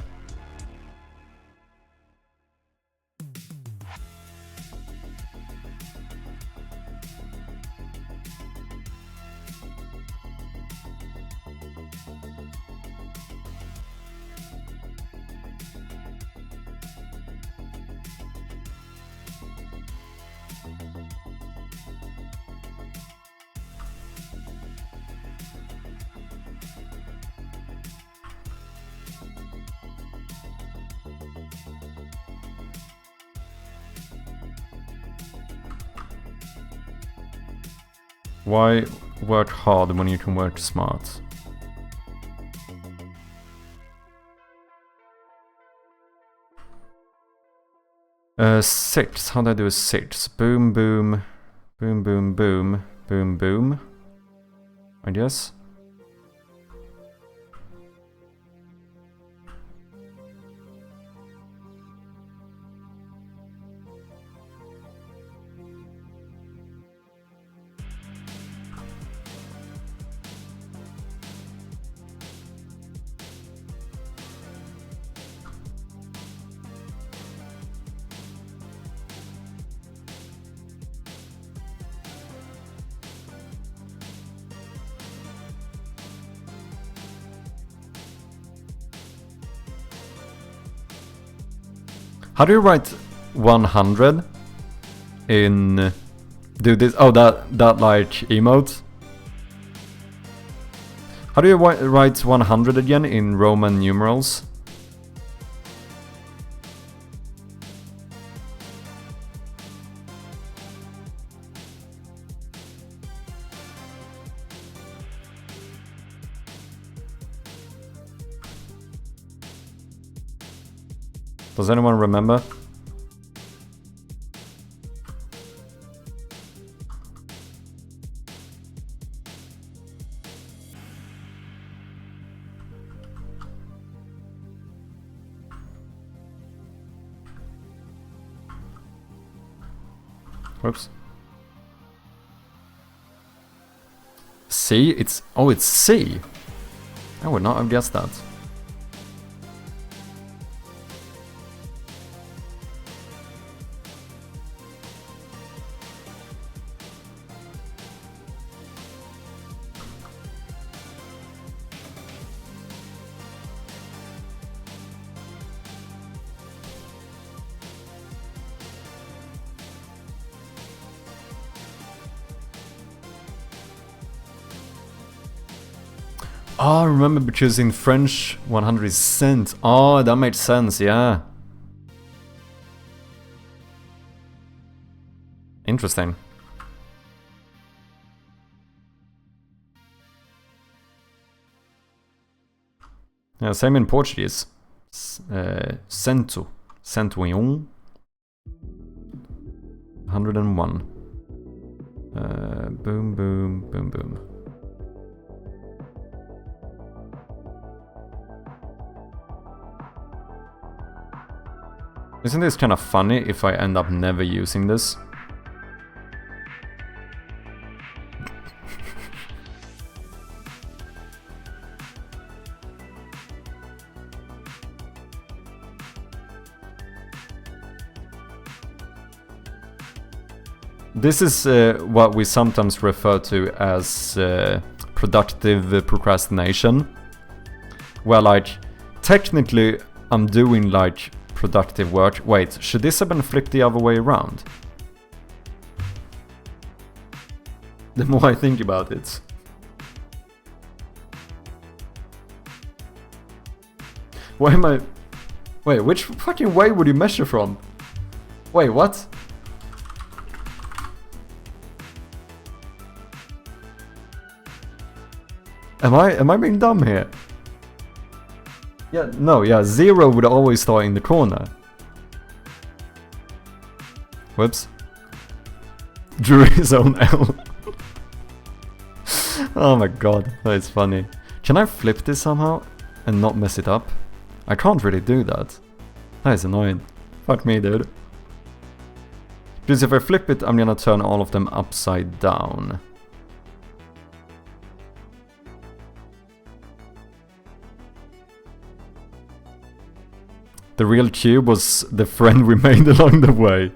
Why work hard when you can work smart? Six. How do I do a 6? Boom, boom, boom, boom, boom, boom, boom. I guess. How do you write 100 in... Do this... Oh, that like emote? How do you write 100 again in Roman numerals? Does anyone remember? Whoops. C? It's... Oh, it's C! I would not have guessed that. Oh, I remember because in French 100 is cent. Oh, that makes sense, yeah. Interesting. Yeah, same in Portuguese. Cento. 101. 101. Boom, boom, boom, boom. Isn't this kind of funny if I end up never using this? This is what we sometimes refer to as productive procrastination. Where like, technically I'm doing like productive work. Wait, should this have been flipped the other way around? The more I think about it. Why am I... Wait, which fucking way would you measure from? Wait, what? Am I being dumb here? Yeah, no, yeah, 0 would always start in the corner. Whoops. Drew his own L. Oh my god, that is funny. Can I flip this somehow and not mess it up? I can't really do that. That is annoying. Fuck me, dude. Because if I flip it, I'm gonna turn all of them upside down. The real cube was the friend we made along the way.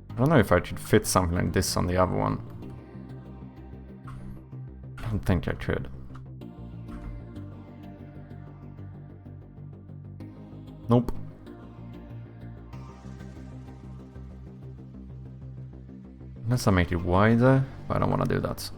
I don't know if I should fit something like this on the other one. I don't think I could. Nope. Unless I make it wider, but I don't want to do that.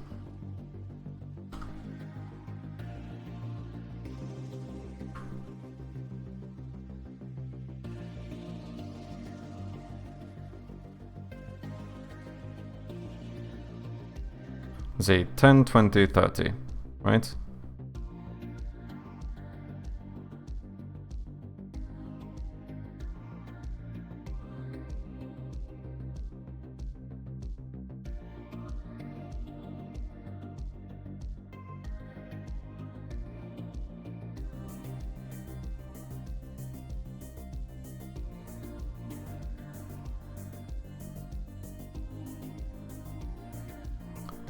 Let's see, 10, 20, 30, right?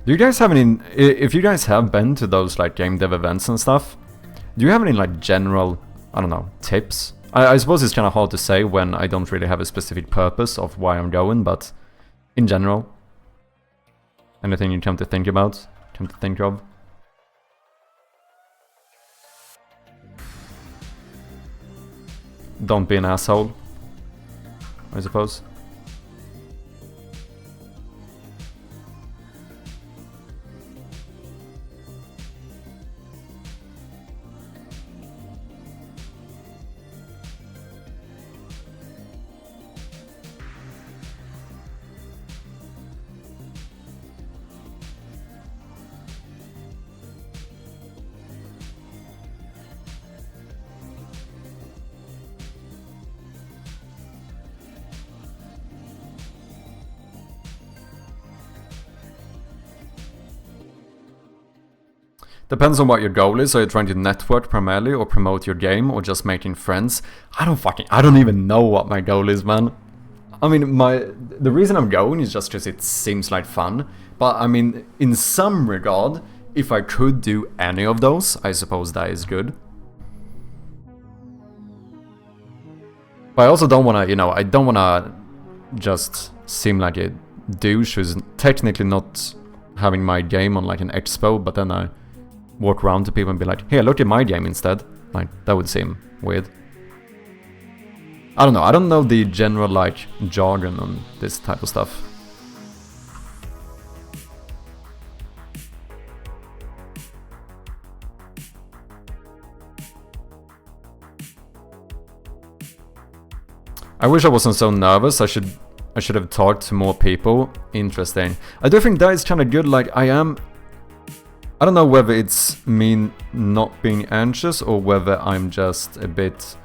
Do you guys have any... If you guys have been to those like game dev events and stuff, do you have any like general, I don't know, tips? I suppose it's kind of hard to say when I don't really have a specific purpose of why I'm going, but in general, anything you come to think about, come to think of? Don't be an asshole, I suppose. Depends on what your goal is. Are you trying to network primarily or promote your game or just making friends? I don't even know what my goal is, man. I mean, the reason I'm going is just because it seems like fun. But I mean, in some regard, if I could do any of those, I suppose that is good. But I also don't want to, you know, I don't want to just seem like a douche who's technically not having my game on like an expo, but then I walk around to people and be like, hey, look at my game instead. Like, that would seem weird. I don't know. I don't know the general, like, jargon on this type of stuff. I wish I wasn't so nervous. I should have talked to more people. Interesting. I do think that is kind of good. Like, I don't know whether it's me not being anxious or whether I'm just a bit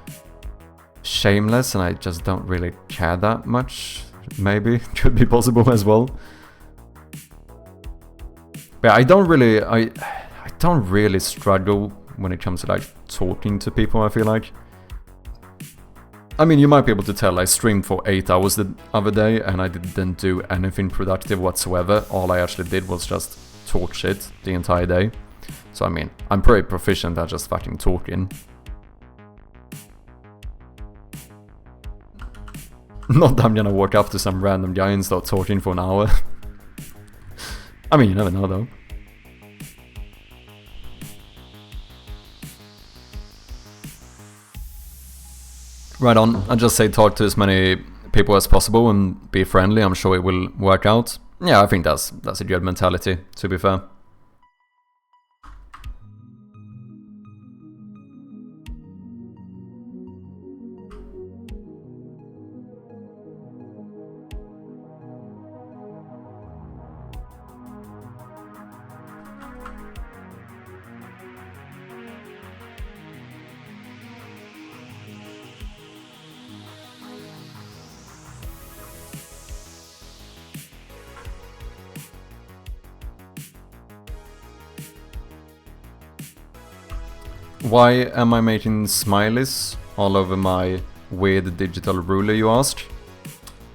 shameless and I just don't really care that much. Maybe could be possible as well. But I don't really struggle when it comes to like talking to people, I feel like. I mean, you might be able to tell I streamed for 8 hours the other day and I didn't do anything productive whatsoever. All I actually did was just talk shit the entire day. So I mean, I'm pretty proficient at just fucking talking. Not that I'm gonna walk up to some random guy and start talking for an hour. I mean, you never know though. Right on, I just say talk to as many people as possible and be friendly. I'm sure it will work out. Yeah, I think that's a good mentality, to be fair. Why am I making smileys all over my weird digital ruler, you ask?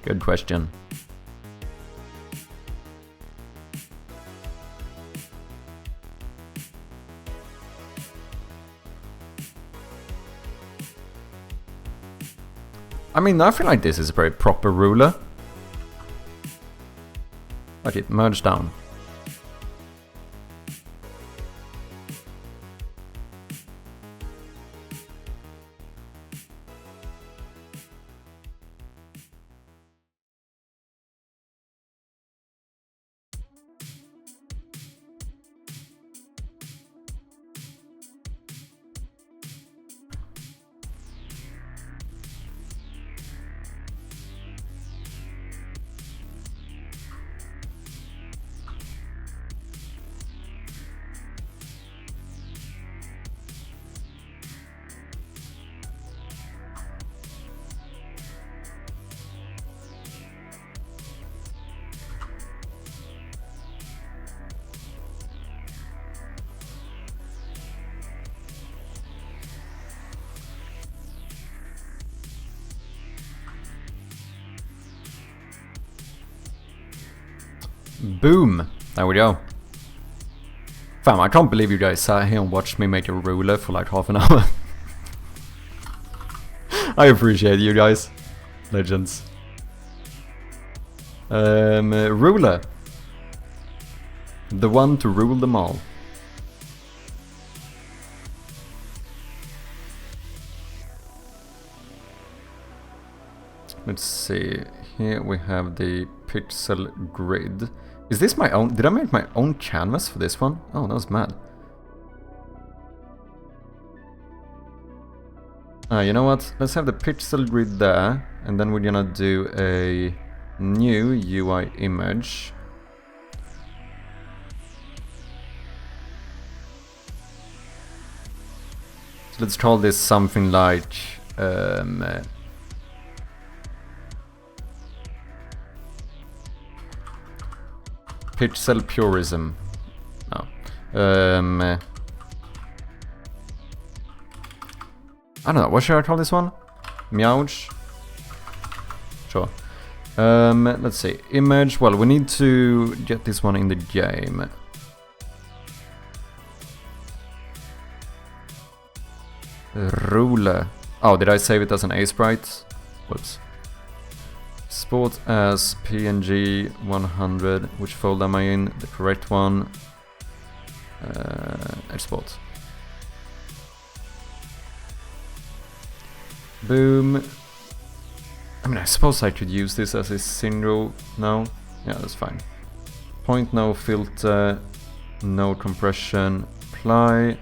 Good question. I mean, I feel like this is a very proper ruler. Like it merged down. Boom! There we go. Fam, I can't believe you guys sat here and watched me make a ruler for like half an hour. I appreciate you guys. Legends. Ruler. The one to rule them all. Let's see. Here we have the pixel grid. Is this my own? Did I make my own canvas for this one? Oh, that was mad. You know what? Let's have the pixel grid there, and then we're gonna do a new UI image. So let's call this something like pixel purism. No. I don't know, what should I call this one? Meowch? Sure. Let's see. Image. Well, we need to get this one in the game. Ruler. Oh, did I save it as an A-sprite? Whoops. Sport as PNG 100. Which folder am I in? The correct one. Export. Boom. I mean, I suppose I could use this as a single. No? Yeah, that's fine. Point, no filter, no compression, apply.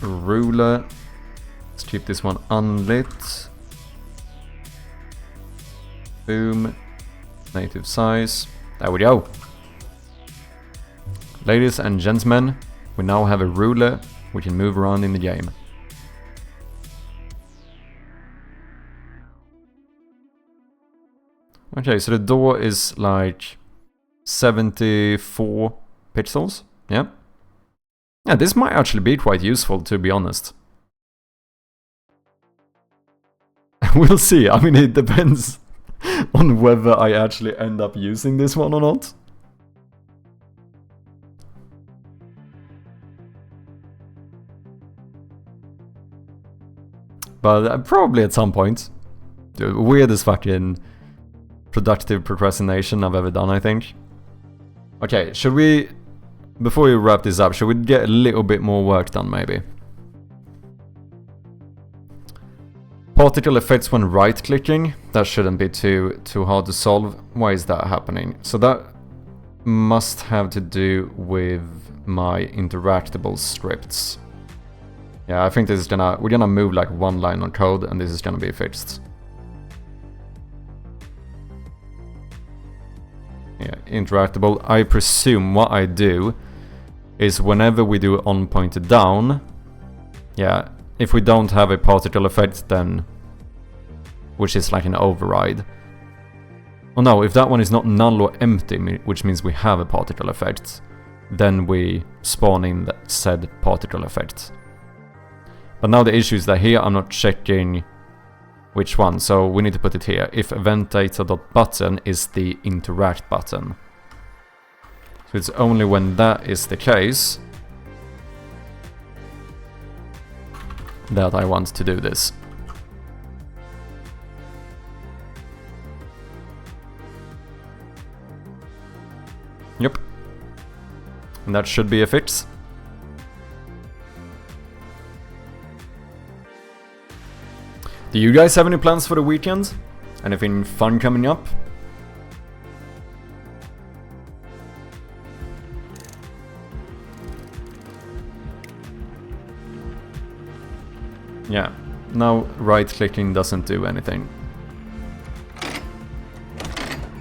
Ruler. Let's keep this one unlit. Boom. Native size. There we go. Ladies and gentlemen, we now have a ruler we can move around in the game. Okay, so the door is like 74 pixels. Yeah. Yeah, this might actually be quite useful, to be honest. We'll see. I mean, it depends on whether I actually end up using this one or not. But probably at some point. The weirdest fucking productive procrastination I've ever done, I think. Okay, should we... Before we wrap this up, should we get a little bit more work done, maybe? Particle effects when right-clicking. That shouldn't be too hard to solve. Why is that happening? So that must have to do with my interactable scripts. Yeah, I think this is gonna... We're gonna move like one line on code, and this is gonna be fixed. Yeah, interactable. I presume what I do is whenever we do on pointed down, yeah, if we don't have a particle effect, then, which is like an override. Oh no, if that one is not null or empty, which means we have a particle effect, then we spawn in that said particle effect. But now the issue is that here I'm not checking which one, so we need to put it here. If event data.button is the interact button. So it's only when that is the case that I want to do this. Yep. And that should be a fix. Do you guys have any plans for the weekend? Anything fun coming up? Yeah, now right-clicking doesn't do anything.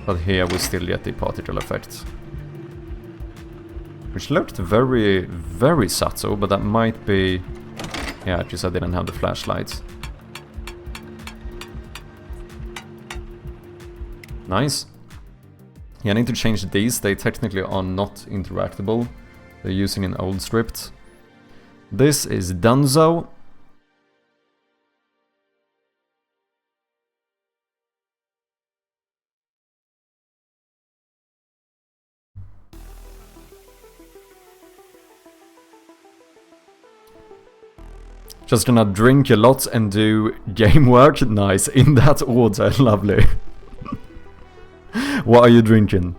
But here we still get the particle effect. Which looked very, very subtle, but that might be... Yeah, because I didn't have the flashlights. Nice. Yeah, I need to change these. They technically are not interactable. They're using an old script. This is donezo. Just gonna drink a lot and do game work. Nice, in that order, lovely. What are you drinking?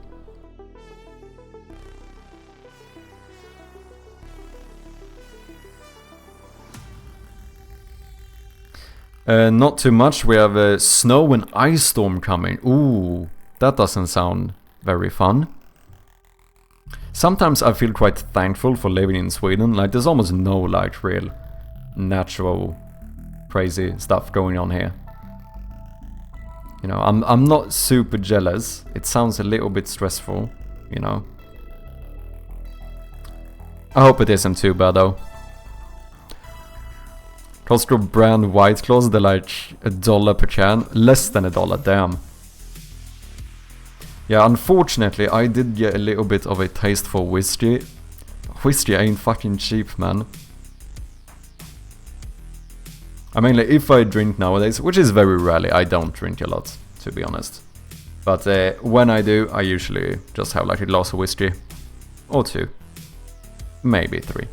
Not too much. We have a snow and ice storm coming. Ooh, that doesn't sound very fun. Sometimes I feel quite thankful for living in Sweden. Like, there's almost no, like, real natural crazy stuff going on here. You know, I'm not super jealous. It sounds a little bit stressful, you know. I hope it isn't too bad, though. Costco brand White Claws, they're like $1 per can. Less than $1, damn. Yeah, unfortunately, I did get a little bit of a taste for whiskey. Whiskey ain't fucking cheap, man. I mean, like, if I drink nowadays, which is very rarely, I don't drink a lot, to be honest. But when I do, I usually just have like a glass of whiskey. Or 2. Maybe 3.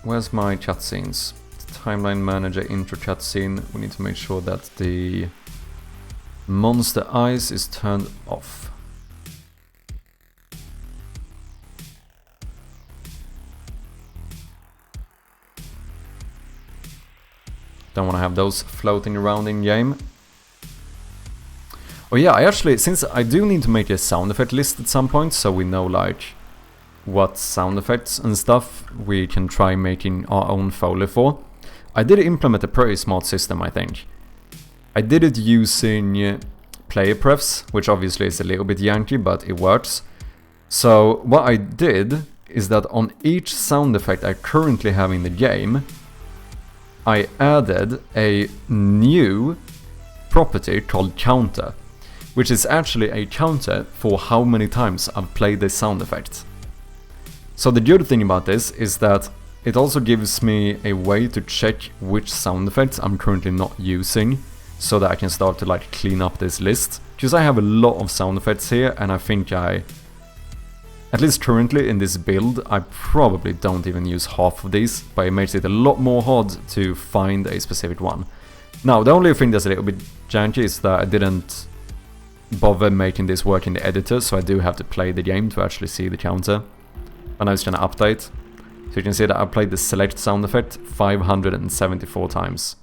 Where's my chat scenes? Timeline manager intro chat scene. We need to make sure that the monster eyes is turned off. Don't want to have those floating around in game. Oh yeah, I actually, since I do need to make a sound effect list at some point, so we know like what sound effects and stuff we can try making our own Foley for. I did implement a pretty smart system, I think. I did it using player prefs, which obviously is a little bit Yankee, but it works. So what I did is that on each sound effect I currently have in the game, I added a new property called counter, which is actually a counter for how many times I've played this sound effect. So the good thing about this is that it also gives me a way to check which sound effects I'm currently not using, so that I can start to like clean up this list. Because I have a lot of sound effects here, and I think at least currently in this build, I probably don't even use half of these, but it makes it a lot more hard to find a specific one. Now, the only thing that's a little bit janky is that I didn't bother making this work in the editor, so I do have to play the game to actually see the counter. And I was gonna update. So you can see that I played the select sound effect 574 times.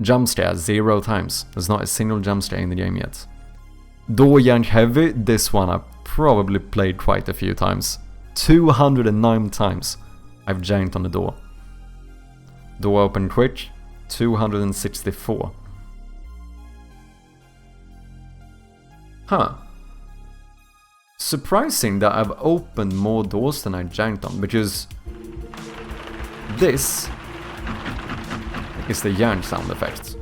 Jump scare 0 times. There's not a single jump scare in the game yet. Door yank heavy, this one I probably played quite a few times. 209 times I've janked on the door. Door open quick, 264. Huh. Surprising that I've opened more doors than I janked on, because this is the yank sound effect.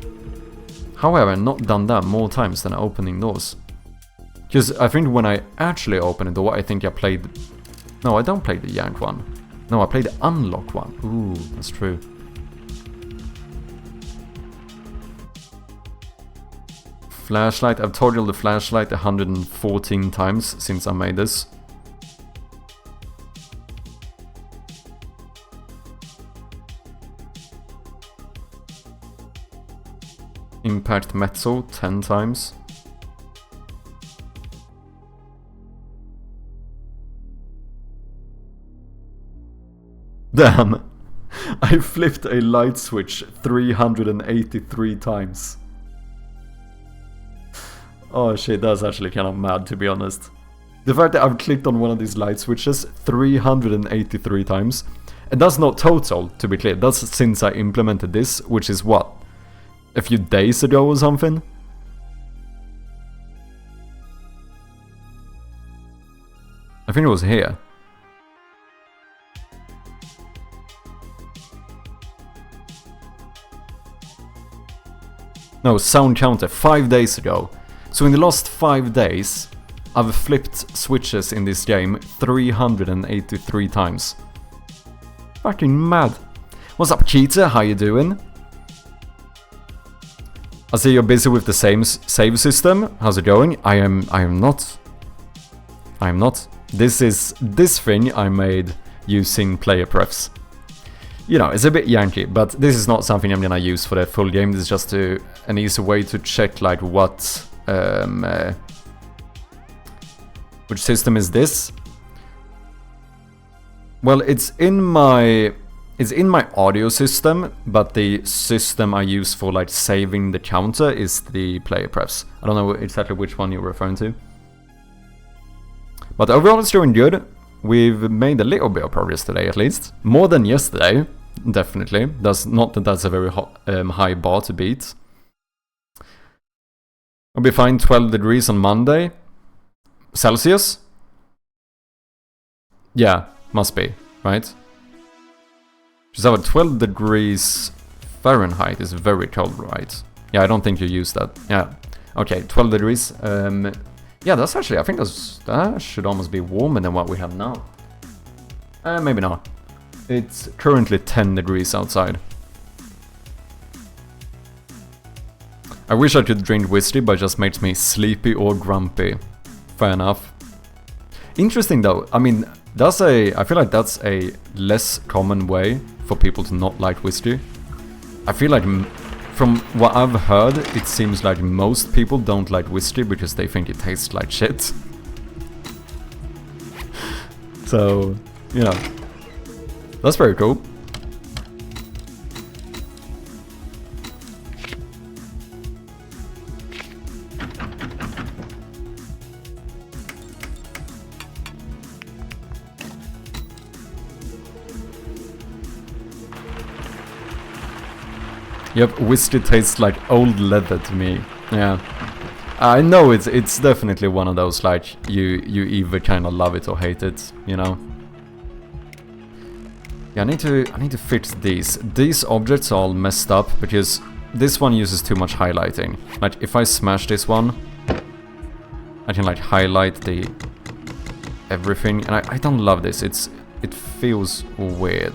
However, I've not done that more times than opening doors. Because I think when I actually open a door, I think I played... No, I don't play the yank one. No, I played the unlock one. Ooh, that's true. Flashlight, I've toggled the flashlight 114 times since I made this. Impact metal 10 times. Damn! I flipped a light switch 383 times. Oh shit, that's actually kind of mad, to be honest. The fact that I've clicked on one of these light switches 383 times, and that's not total, to be clear, that's since I implemented this, which is what? A few days ago or something? I think it was here. No, sound counter, 5 days ago. So in the last 5 days, I've flipped switches in this game 383 times. Fucking mad. What's up, Cheetah? How you doing? I see you're busy with the same save system. How's it going? I am not. This thing I made using player prefs. You know, it's a bit Yankee, but this is not something I'm gonna use for the full game. This is just an easy way to check like what which system is this. Well, it's in my audio system, but the system I use for like saving the counter is the player prefs. I don't know exactly which one you're referring to. But overall it's doing good. We've made a little bit of progress today at least. More than yesterday, definitely. That's not that that's a very high bar to beat. I'll be fine 12 degrees on Monday. Celsius? Yeah, must be, right? Just about 12 degrees Fahrenheit is very cold, right? Yeah, I don't think you use that. Yeah, okay, 12 degrees. Yeah, that's actually, I think that should almost be warmer than what we have now. Maybe not. It's currently 10 degrees outside. I wish I could drink whiskey, but it just makes me sleepy or grumpy. Fair enough. Interesting though, I mean, I feel like that's a less common way for people to not like whiskey. I feel like, from what I've heard, it seems like most people don't like whiskey because they think it tastes like shit. So, you know, that's very cool. Yep, whiskey tastes like old leather to me. Yeah, I know it's definitely one of those like you either kind of love it or hate it, you know. Yeah, I need to fix these. These objects are all messed up because this one uses too much highlighting. Like if I smash this one, I can like highlight the everything, and I don't love this. It feels weird.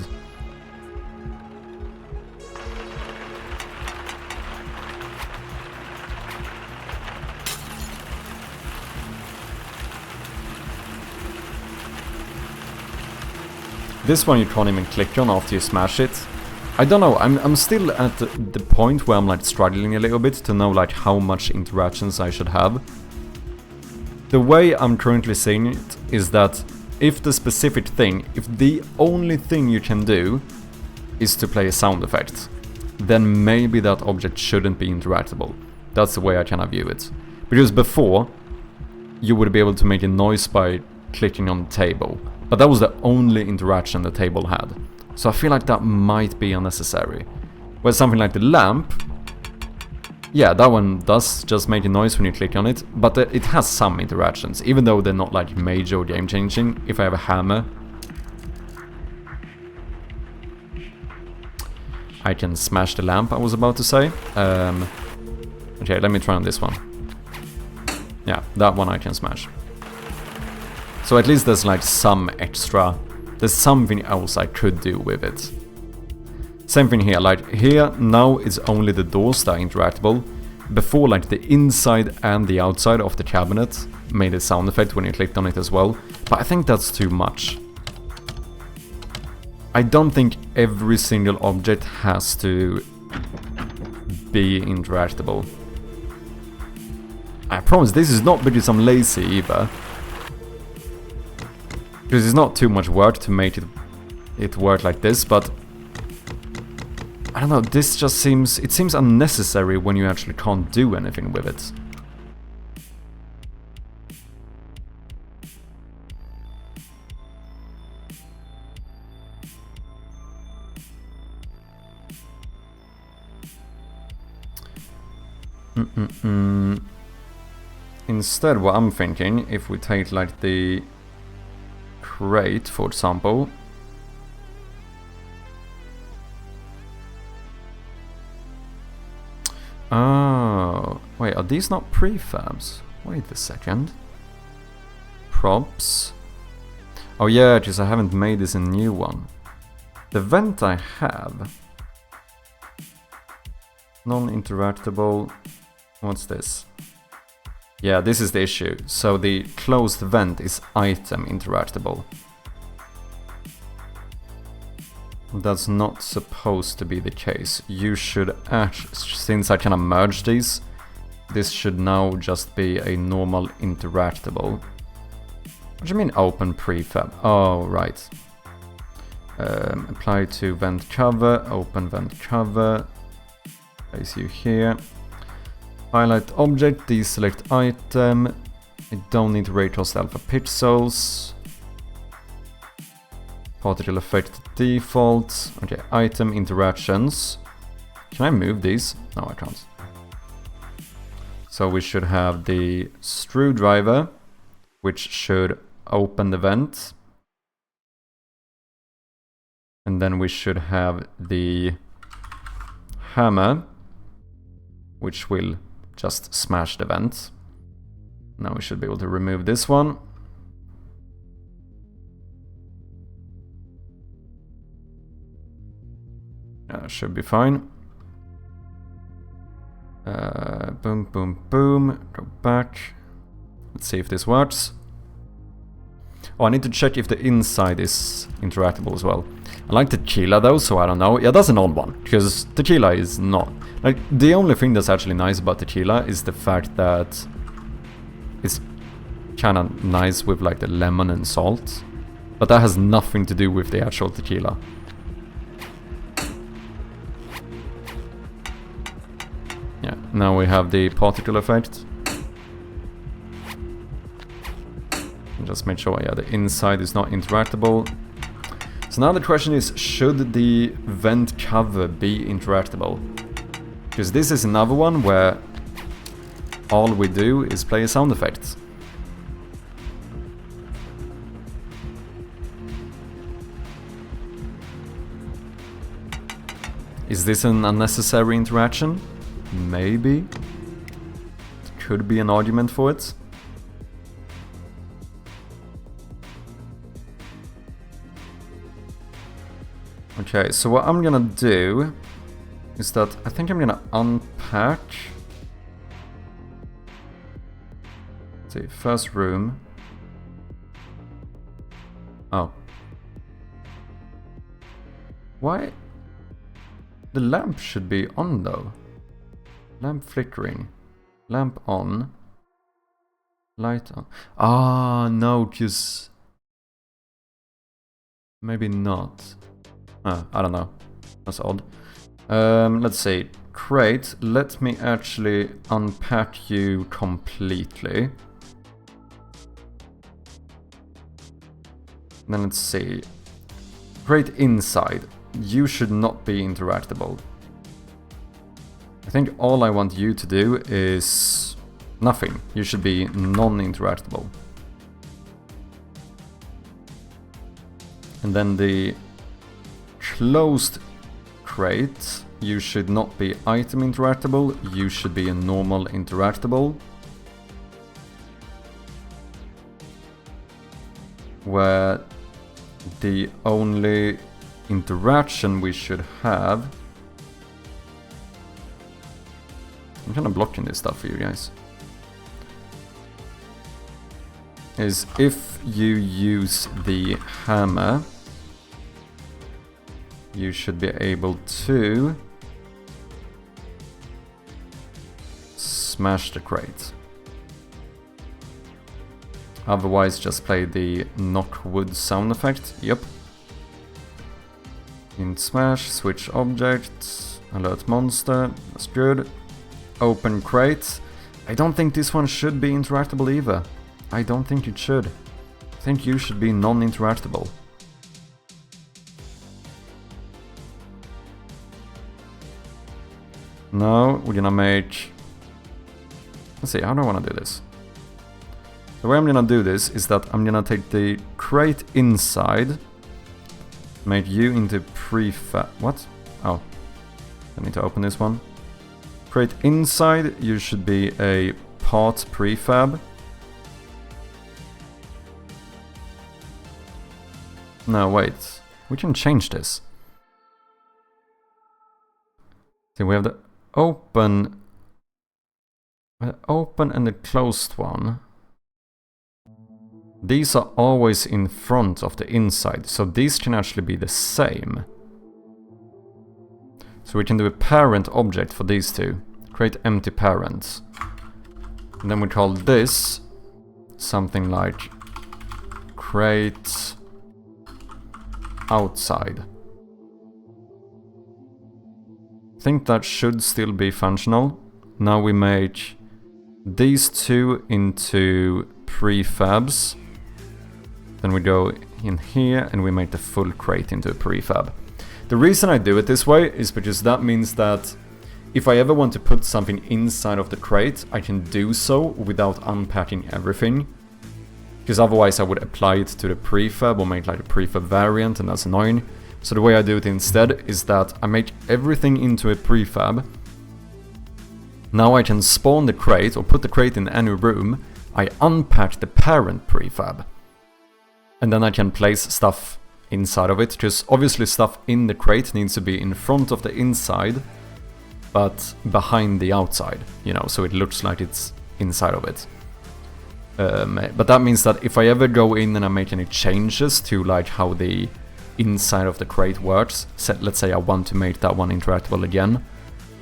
This one you can't even click on after you smash it. I don't know, I'm still at the point where I'm like struggling a little bit to know like how much interactions I should have. The way I'm currently seeing it is that if the only thing you can do is to play a sound effect, then maybe that object shouldn't be interactable. That's the way I kind of view it. Because before, you would be able to make a noise by clicking on the table. But that was the only interaction the table had. So I feel like that might be unnecessary. Whereas something like the lamp, yeah, that one does just make a noise when you click on it, but it has some interactions, even though they're not like major or game changing. If I have a hammer, I can smash the lamp, I was about to say. Okay, let me try on this one. Yeah, that one I can smash. So at least there's like some extra, there's something else I could do with it. Same thing here, like here now it's only the doors that are interactable. Before, like the inside and the outside of the cabinet made a sound effect when you clicked on it as well. But I think that's too much. I don't think every single object has to be interactable. I promise this is not because I'm lazy either. Because it's not too much work to make it work like this, but I don't know, this just seems unnecessary when you actually can't do anything with it. Instead, what I'm thinking, if we take like the crate, for example. Oh, wait, are these not prefabs? Wait a second. Props. Oh yeah, because I haven't made this a new one. The vent I have. Non-interactable. What's this? Yeah, this is the issue. So the closed vent is item interactable. That's not supposed to be the case. You should since I kind of merged these, this should now just be a normal interactable. What do you mean open prefab? Oh, right. Apply to vent cover, open vent cover. Place you here. Highlight object, deselect item. I don't need to raycast alpha pixels. Particle effect default. Okay, item interactions. Can I move these? No, I can't. So we should have the screwdriver, which should open the vent. And then we should have the hammer, which will just smash the vent. Now we should be able to remove this one. Should be fine. Boom, boom, boom. Go back. Let's see if this works. Oh, I need to check if the inside is interactable as well. I like tequila though, so I don't know. Yeah, that's an odd one, because tequila is not. Like, the only thing that's actually nice about tequila is the fact that it's kind of nice with like the lemon and salt. But that has nothing to do with the actual tequila. Yeah, now we have the particle effect. Just make sure, yeah, the inside is not interactable. So now the question is, should the vent cover be interactable? Because this is another one where all we do is play a sound effect. Is this an unnecessary interaction? Maybe. It could be an argument for it. Okay, so what I'm gonna do is that I think I'm gonna unpack. Let's see, first room. Oh. Why? The lamp should be on though. Lamp flickering. Lamp on. Light on. Ah, no, because... maybe not. I don't know. That's odd. Let's see. Crate, let me actually unpack you completely. Then let's see. Crate inside. You should not be interactable. I think all I want you to do is nothing. You should be non-interactable. And then the closed crate, you should not be item interactable, you should be a normal interactable. Where the only interaction we should have... I'm kind of blocking this stuff for you guys. Is if you use the hammer, you should be able to smash the crate. Otherwise, just play the knock wood sound effect. Yep. In smash, switch object, alert monster. That's good. Open crate. I don't think this one should be interactable either. I don't think it should. I think you should be non-interactable. Now we're gonna make... let's see, how do I want to do this? The way I'm gonna do this is that I'm gonna take the crate inside, make you into prefab... what? Oh, I need to open this one. Crate inside, you should be a part prefab. No, wait, we can change this. See, we have the open The open and the closed one. These are always in front of the inside, so these can actually be the same. So we can do a parent object for these two. Create empty parents. And then we call this something like create outside. I think that should still be functional. Now we make these two into prefabs. Then we go in here and we make the full crate into a prefab. The reason I do it this way is because that means that if I ever want to put something inside of the crate, I can do so without unpacking everything. Because otherwise I would apply it to the prefab or make like a prefab variant, and that's annoying. So the way I do it instead is that I make everything into a prefab. Now I can spawn the crate or put the crate in any room. I unpack the parent prefab. And then I can place stuff inside of it, because obviously stuff in the crate needs to be in front of the inside, but behind the outside, you know, so it looks like it's inside of it. But that means that if I ever go in and I make any changes to like how the inside of the crate works, let's say I want to make that one interactable again,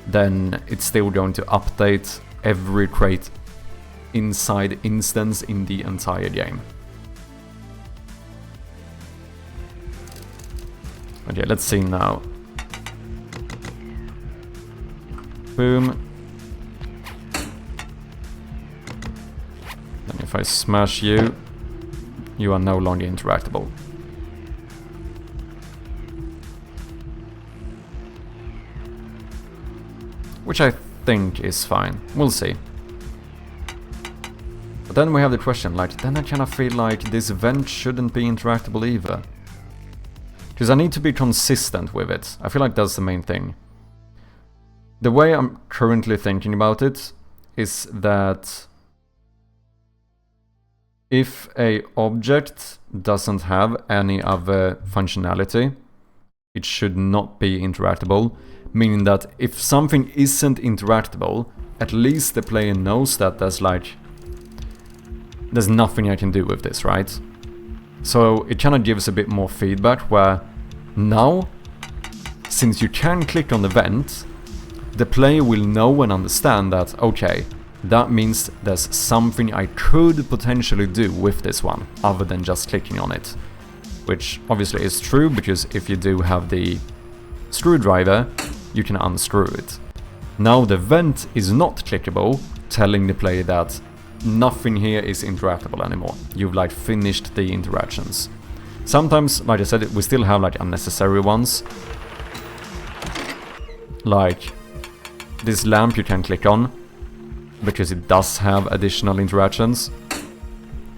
then it's still going to update every crate inside instance in the entire game. Okay, let's see now. Boom. And if I smash you, you are no longer interactable. Which I think is fine. We'll see. But then we have the question, like, then I kind of feel like this vent shouldn't be interactable either. Because I need to be consistent with it. I feel like that's the main thing. The way I'm currently thinking about it is that if a object doesn't have any other functionality, it should not be interactable. Meaning that if something isn't interactable, at least the player knows that there's nothing I can do with this, right? So it kind of gives a bit more feedback where now, since you can click on the vent, the player will know and understand that, okay, that means there's something I could potentially do with this one, other than just clicking on it. Which obviously is true, because if you do have the screwdriver, you can unscrew it. Now the vent is not clickable, telling the player that nothing here is interactable anymore. You've like finished the interactions. Sometimes, like I said, we still have like unnecessary ones. Like this lamp you can click on, because it does have additional interactions.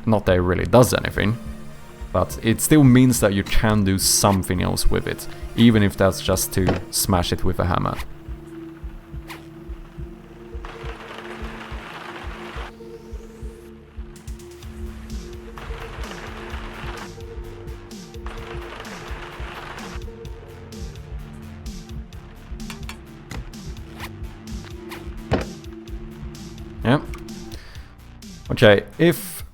Not that it really does anything, but it still means that you can do something else with it, even if that's just to smash it with a hammer. Yeah. Okay, if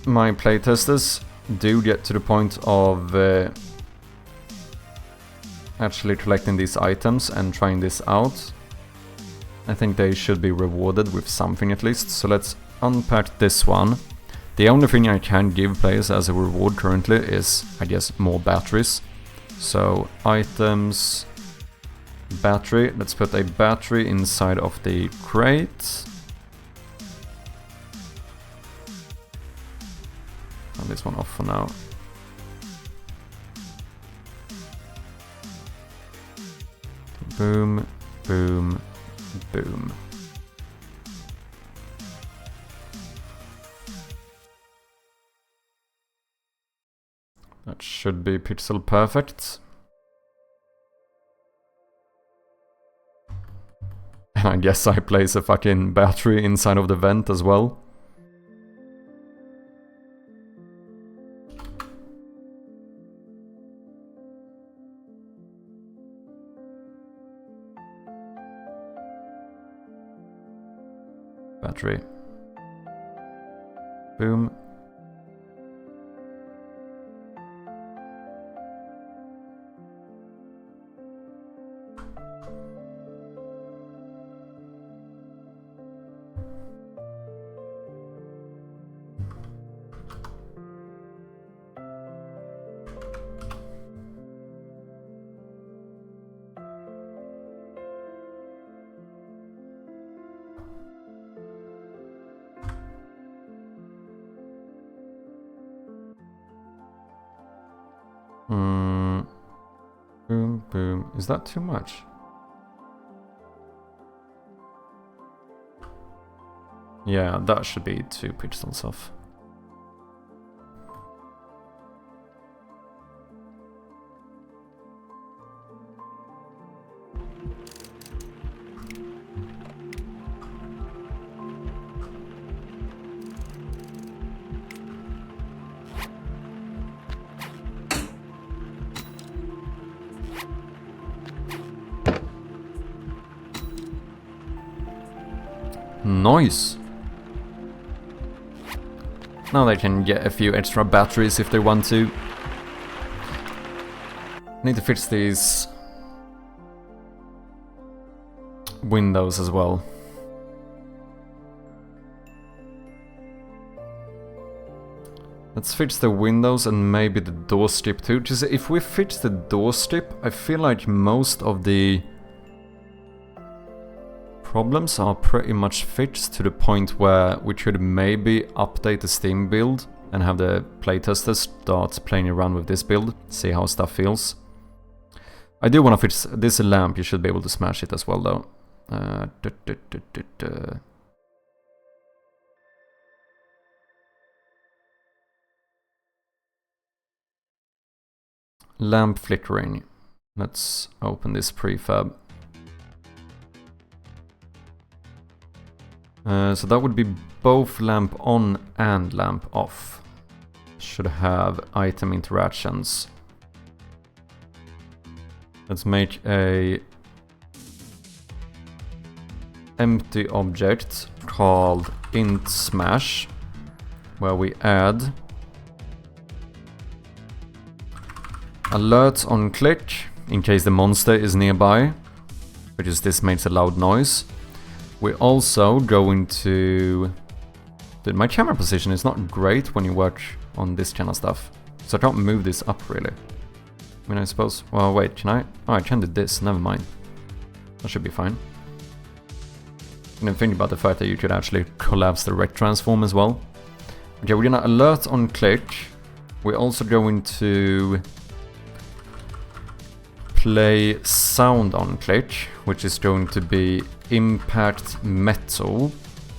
my playtesters do get to the point of actually collecting these items and trying this out, I think they should be rewarded with something at least. So let's unpack this one. The only thing I can give players as a reward currently is, I guess, more batteries. So items, battery. Let's put a battery inside of the crate. Turn this one off for now. Boom, boom, boom. That should be pixel perfect. And I guess I place a fucking battery inside of the vent as well. battery. Boom. Boom, boom. Is that too much? Yeah, that should be 2 pixels off. Nice! Now they can get a few extra batteries if they want to. Need to fix these windows as well. Let's fix the windows and maybe the door strip too. Just if we fix the door strip, I feel like most of the problems are pretty much fixed to the point where we could maybe update the Steam build and have the playtesters start playing around with this build, see how stuff feels. I do want to fix this lamp, you should be able to smash it as well though. Lamp flickering. Let's open this prefab. So that would be both lamp on and lamp off. Should have item interactions. Let's make a empty object called int smash, where we add alert on click in case the monster is nearby, because this makes a loud noise. We're also going to... Dude, my camera position is not great when you work on this kind of stuff, so I can't move this up really. I mean, I suppose... Well, wait, can I? Oh, I can do this, never mind. That should be fine. I didn't think about the fact that you could actually collapse the rect transform as well. Okay, we're gonna alert on click. We're also going to play sound on click, which is going to be impact metal,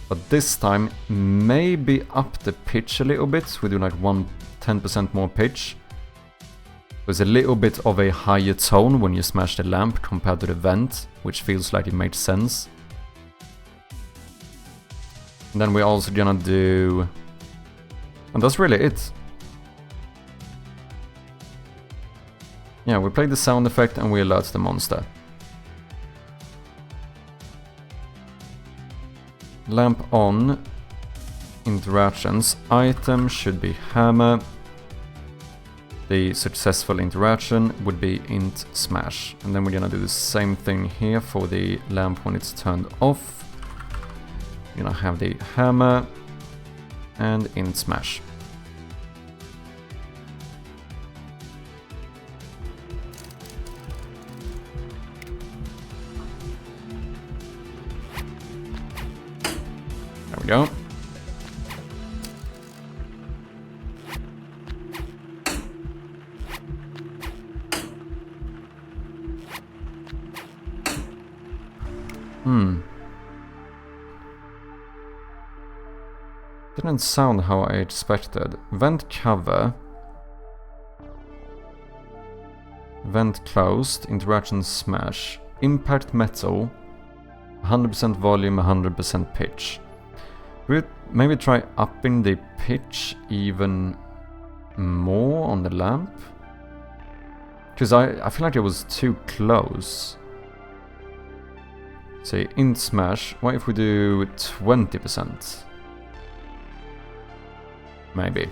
but this time maybe up the pitch a little bit. We do like 10% more pitch. There's a little bit of a higher tone when you smash the lamp compared to the vent, which feels like it makes sense. And then we're also gonna do... And that's really it. Yeah, we play the sound effect and we alert the monster. Lamp on, interactions, item should be hammer. The successful interaction would be int smash. And then we're gonna do the same thing here for the lamp when it's turned off. We're gonna have the hammer and int smash. There we go. Didn't sound how I expected. Vent cover. Vent closed. Interaction smash. Impact metal. 100% volume, 100% pitch. We'll maybe try upping the pitch even more on the lamp. Because I feel like it was too close. Say int smash. What if we do 20%? Maybe.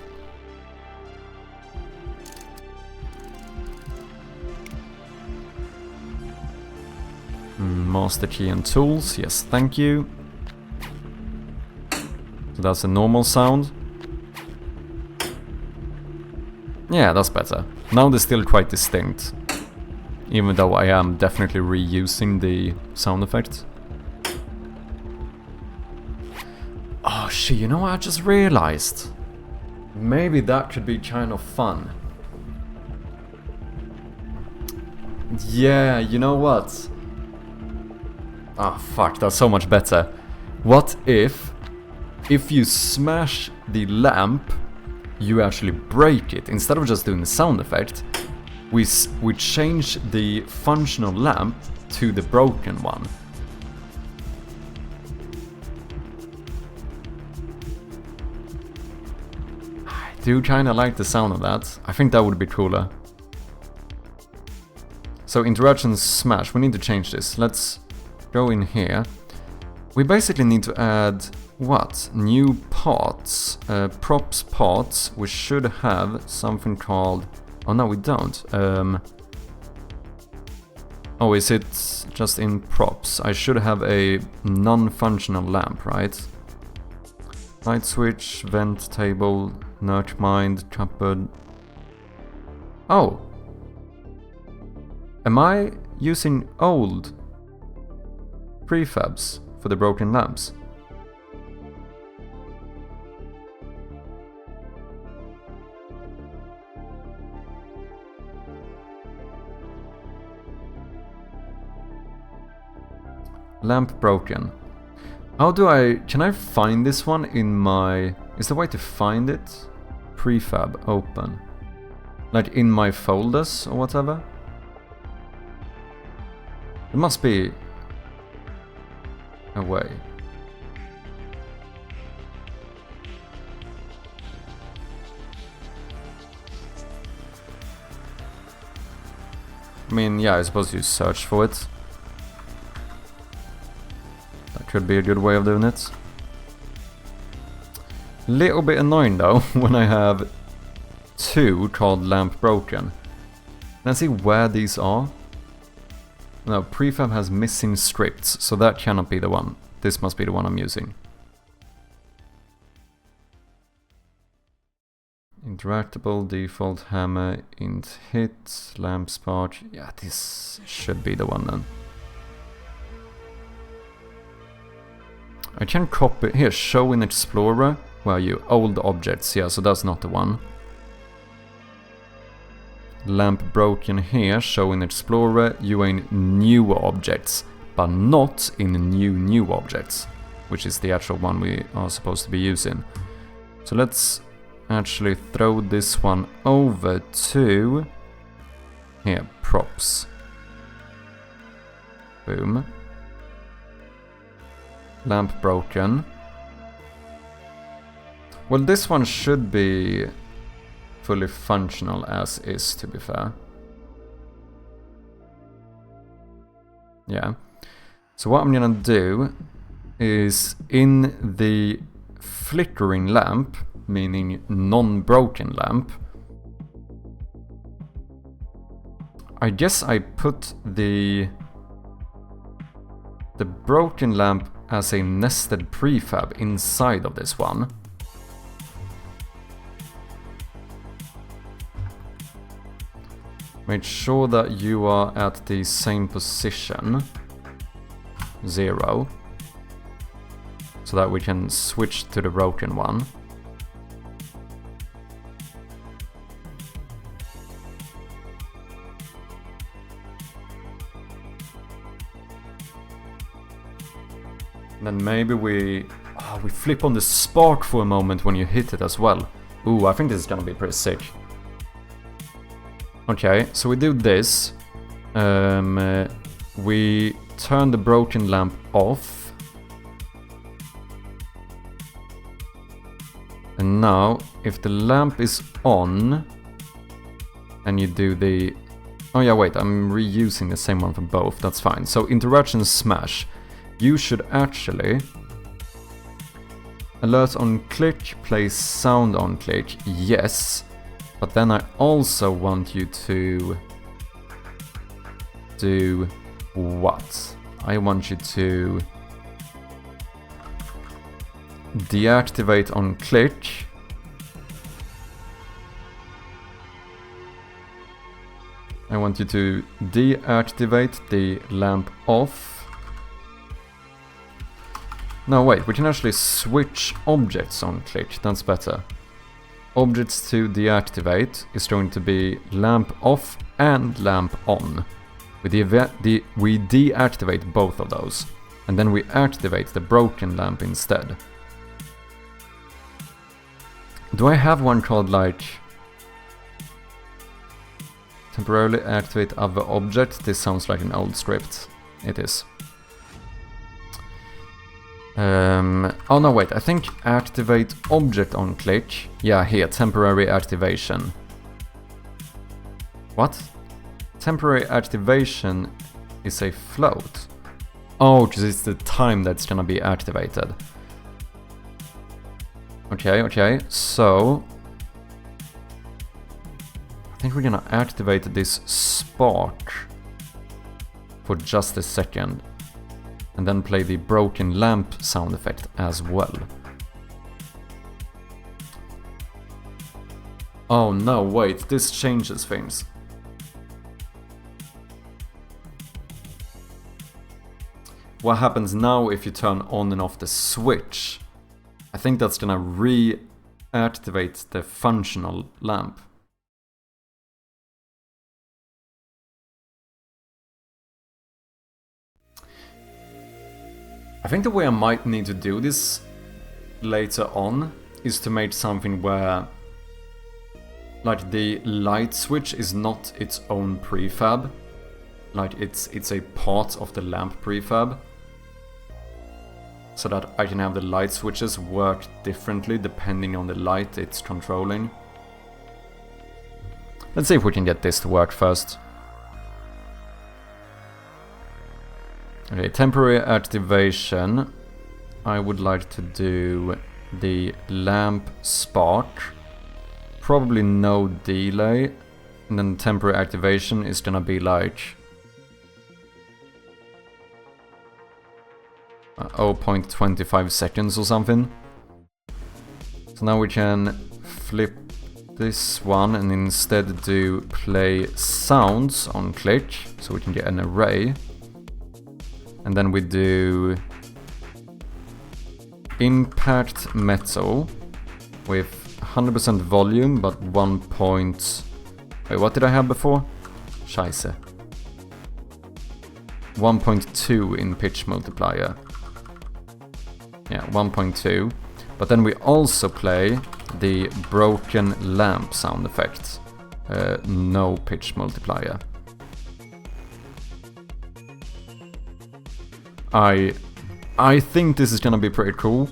Master key and tools. Yes, thank you. So that's a normal sound. Yeah, that's better. Now they're still quite distinct. Even though I am definitely reusing the sound effect. Oh shit, you know what I just realized? Maybe that could be kind of fun. Yeah, you know what? Ah, fuck, that's so much better. What if you smash the lamp, you actually break it? Instead of just doing the sound effect, we change the functional lamp to the broken one. I do kinda like the sound of that. I think that would be cooler. So interactions smash, we need to change this. Let's go in here. We basically need to add what? New parts. Props parts. We should have something called... Oh no, we don't. Oh, is it just in props? I should have a non-functional lamp, right? Light switch, vent table, nurture mind, cupboard. Oh! Am I using old prefabs for the broken lamps? Lamp broken. How do I... Can I find this one in my... Is there a way to find it? Prefab, open. Like in my folders or whatever? There must be a way. I mean, yeah, I suppose you search for it. That could be a good way of doing it. Little bit annoying though when I have two called lamp broken. Let's see where these are. No, prefab has missing scripts, so that cannot be the one. This must be the one I'm using. Interactable, default, hammer, int hit, lamp spark. Yeah, this should be the one then. I can copy, here, show in Explorer. Where are you? Old objects, yeah, so that's not the one. Lamp broken here, show in Explorer, you in new objects, but not in new objects, which is the actual one we are supposed to be using. So let's actually throw this one over to here, props. Boom. Lamp broken. Well, this one should be fully functional as is, to be fair. Yeah. So what I'm gonna do is in the flickering lamp, meaning non-broken lamp, I guess I put the broken lamp as a nested prefab inside of this one. Make sure that you are at the same position, 0, so that we can switch to the broken one. Then maybe we flip on the spark for a moment when you hit it as well. Ooh, I think this is gonna be pretty sick. Okay, so we do this. We turn the broken lamp off. And now, if the lamp is on, and you do the... Oh yeah, wait, I'm reusing the same one for both, that's fine. So interaction smash. you should actually alert on click, play sound on click, yes. But then I also want you to do what? I want you to deactivate on click. I want you to deactivate the lamp off. No, wait, we can actually switch objects on click, that's better. Objects to deactivate is going to be lamp off and lamp on. We deactivate both of those, and then we activate the broken lamp instead. Do I have one called like temporarily activate other object? This sounds like an old script. It is. Oh no, wait, I think activate object on click. Yeah, here, temporary activation. What? Temporary activation is a float. Oh, because it's the time that's gonna be activated. Okay, so I think we're gonna activate this spark for just a second. And then play the broken lamp sound effect as well. Oh no, wait, this changes things. What happens now if you turn on and off the switch? I think that's gonna reactivate the functional lamp. I think the way I might need to do this later on is to make something where like the light switch is not its own prefab. Like it's a part of the lamp prefab. So that I can have the light switches work differently depending on the light it's controlling. Let's see if we can get this to work first. Okay, temporary activation. I would like to do the lamp spark. Probably no delay. And then temporary activation is gonna be like 0.25 seconds or something. So now we can flip this one and instead do play sounds on click, so we can get an array. And then we do impact metal with 100% volume but 1 point... Wait, what did I have before? Scheisse. 1.2 in pitch multiplier. Yeah, 1.2. But then we also play the broken lamp sound effect. No pitch multiplier. I think this is gonna be pretty cool.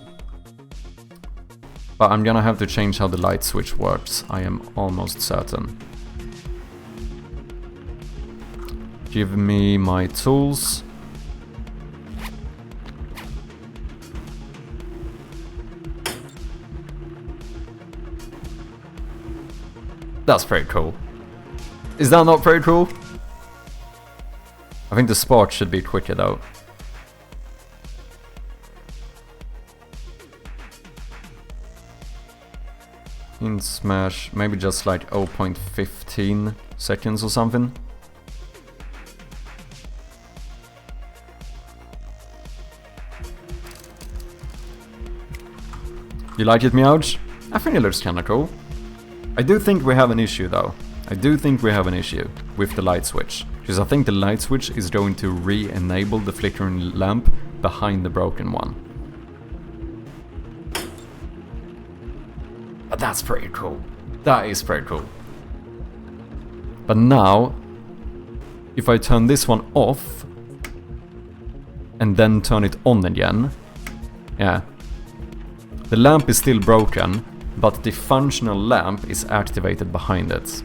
But I'm gonna have to change how the light switch works. I am almost certain. Give me my tools. That's pretty cool. Is that not pretty cool? I think the spark should be quicker though. In Smash, maybe just like 0.15 seconds or something. You like it, Meowj? I think it looks kinda cool. I do think we have an issue though. I do think we have an issue with the light switch. Because I think the light switch is going to re-enable the flickering lamp behind the broken one. But that's pretty cool. That is pretty cool. But now, if I turn this one off and then turn it on again, yeah, the lamp is still broken, but the functional lamp is activated behind it.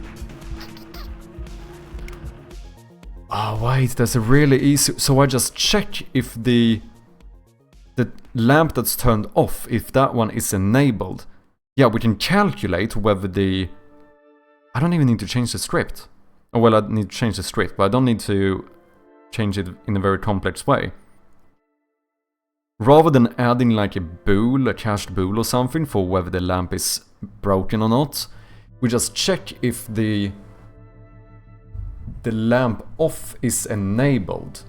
Oh wait, there's a really easy... So I just check if the lamp that's turned off, if that one is enabled, yeah, we can calculate whether the... I don't even need to change the script. Oh, well, I need to change the script, but I don't need to change it in a very complex way. Rather than adding like a bool, a cached bool or something for whether the lamp is broken or not, we just check if the lamp off is enabled.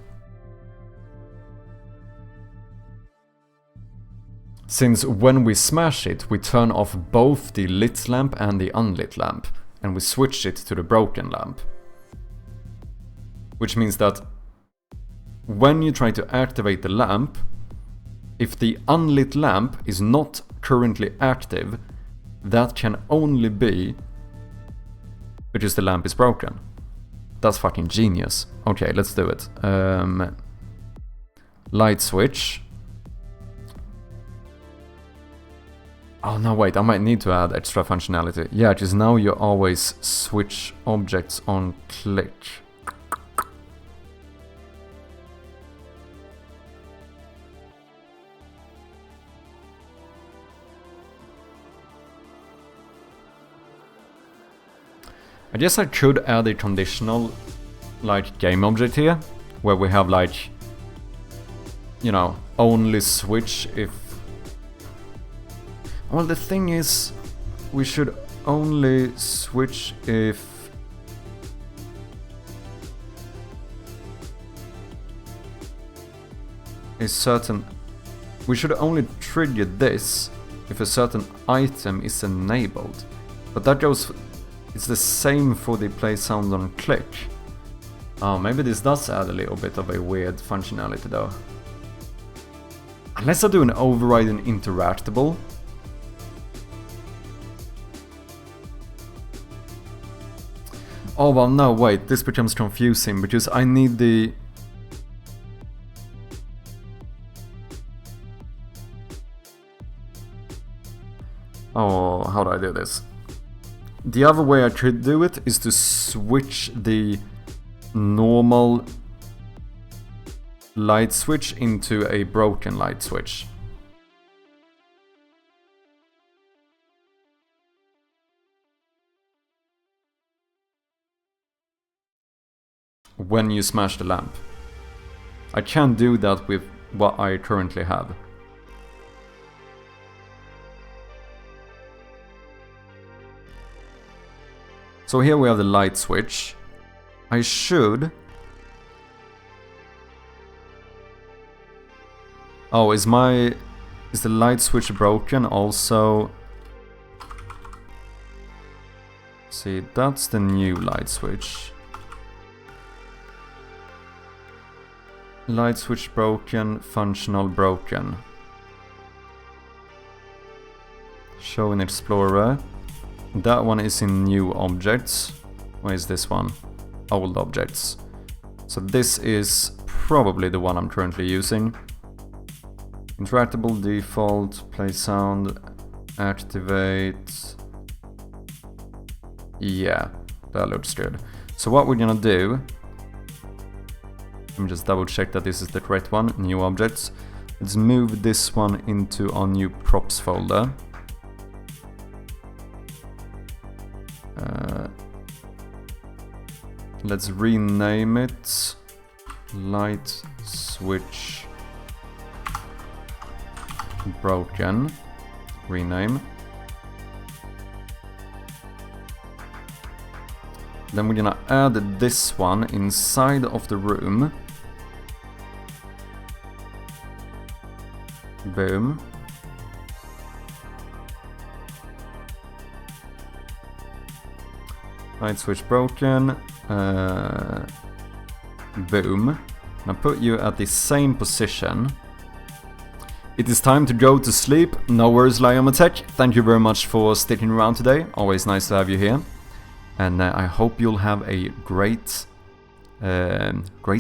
Since when we smash it, we turn off both the lit lamp and the unlit lamp, and we switch it to the broken lamp. Which means that when you try to activate the lamp, if the unlit lamp is not currently active, that can only be because the lamp is broken. That's fucking genius. Okay, let's do it. Light switch. Oh no, wait, I might need to add extra functionality. Yeah, because now you always switch objects on click. I guess I could add a conditional, like, game object here, where we have, like, you know, only switch if... Well, the thing is, we should only switch if... a certain... We should only trigger this if a certain item is enabled. But that goes... It's the same for the play sound on click. Oh, maybe this does add a little bit of a weird functionality though. Unless I do an override and interactable. Oh well, no, wait, this becomes confusing because I need the... Oh, how do I do this? The other way I could do it is to switch the normal light switch into a broken light switch. When you smash the lamp. I can't do that with what I currently have. So here we have the light switch. I should... Oh, is the light switch broken also? See, that's the new light switch. Light switch broken, functional broken. Show in Explorer. That one is in new objects. Where is this one? Old objects. So this is probably the one I'm currently using. Interactable, default, play sound, activate. Yeah, that looks good. So what we're gonna do, let me just double check that this is the correct one, new objects. Let's move this one into our new props folder. Let's rename it light switch broken. Rename. Then we're gonna add this one inside of the room. Boom. Light switch broken. Boom. Now put you at the same position. It is time to go to sleep. No worries, Liomatech. Thank you very much for sticking around today. Always nice to have you here. And I hope you'll have a great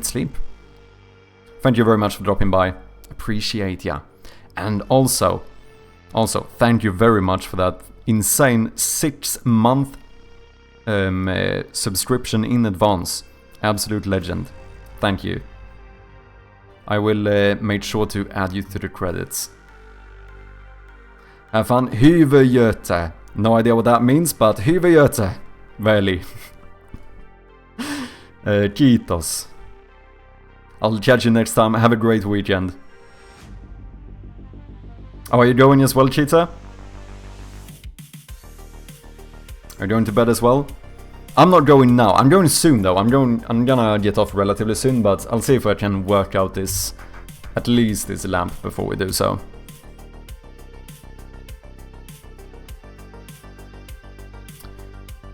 sleep. Thank you very much for dropping by. Appreciate ya. And also, thank you very much for that insane 6-month subscription in advance. Absolute legend. Thank you. I will make sure to add you to the credits. Have fun. Huvudgöte. No idea what that means, but huvudgöte. Really. Kiitos. I'll catch you next time. Have a great weekend. Oh, are you going as well, Cheetah? Are you going to bed as well? I'm not going now. I'm going soon though. I'm gonna get off relatively soon, but I'll see if I can work out this, at least this lamp before we do so.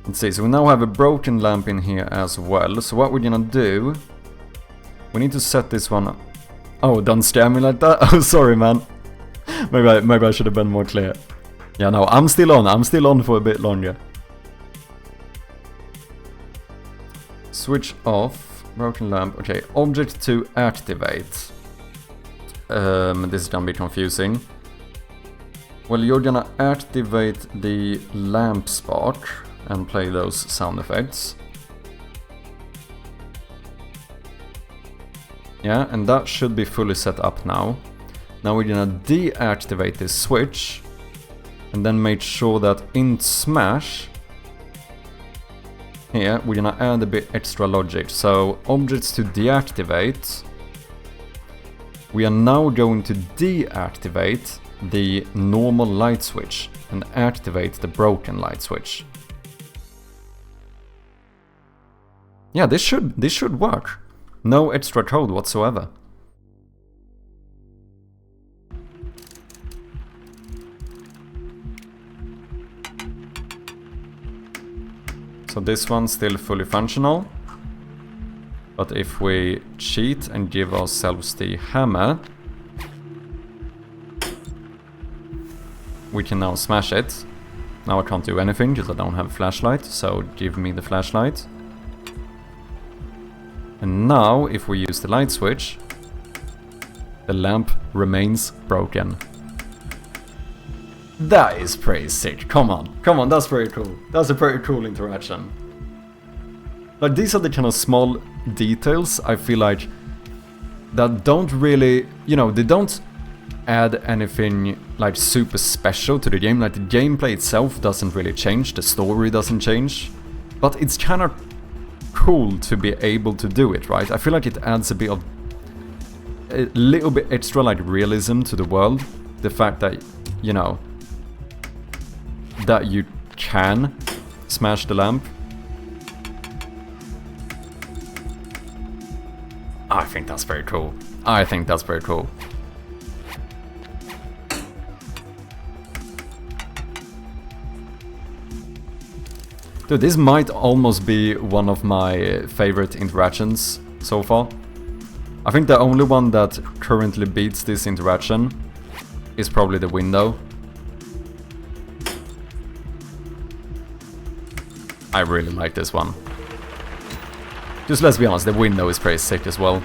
Let's see, so we now have a broken lamp in here as well. So what we're gonna do, we need to set this one up. Oh, don't scare me like that. Oh, sorry, man. Maybe I should have been more clear. Yeah, no, I'm still on for a bit longer. Switch off, broken lamp. Okay, object to activate. This is gonna be confusing. Well, you're gonna activate the lamp spark and play those sound effects. Yeah, and that should be fully set up now. Now we're gonna deactivate this switch and then make sure that in Smash here we're gonna add a bit extra logic. So objects to deactivate, we are now going to deactivate the normal light switch and activate the broken light switch. Yeah, this should work. No extra code whatsoever. So this one's still fully functional. But if we cheat and give ourselves the hammer, we can now smash it. Now I can't do anything because I don't have a flashlight, so give me the flashlight. And now, if we use the light switch, the lamp remains broken. That is pretty sick. Come on, that's pretty cool. That's a pretty cool interaction. Like, these are the kind of small details I feel like that don't really, you know, they don't add anything like super special to the game. Like, the gameplay itself doesn't really change, the story doesn't change, but it's kind of cool to be able to do it, right? I feel like it adds a little bit extra like realism to the world. The fact that, you know, that you can smash the lamp. I think that's very cool. I think that's very cool. Dude, this might almost be one of my favorite interactions so far. I think the only one that currently beats this interaction is probably the window. I really like this one. Just let's be honest, the window is pretty sick as well.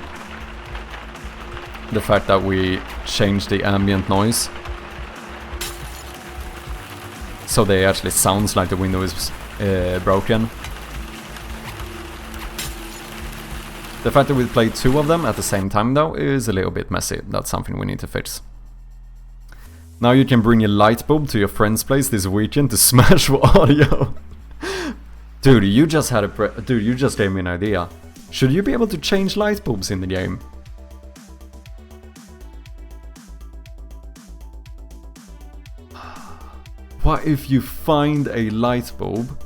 The fact that we changed the ambient noise so they actually sounds like the window is broken. The fact that we play two of them at the same time though is a little bit messy. That's something we need to fix. Now you can bring a light bulb to your friend's place this weekend to smash for audio. Dude, you just gave me an idea. Should you be able to change light bulbs in the game? What if you find a light bulb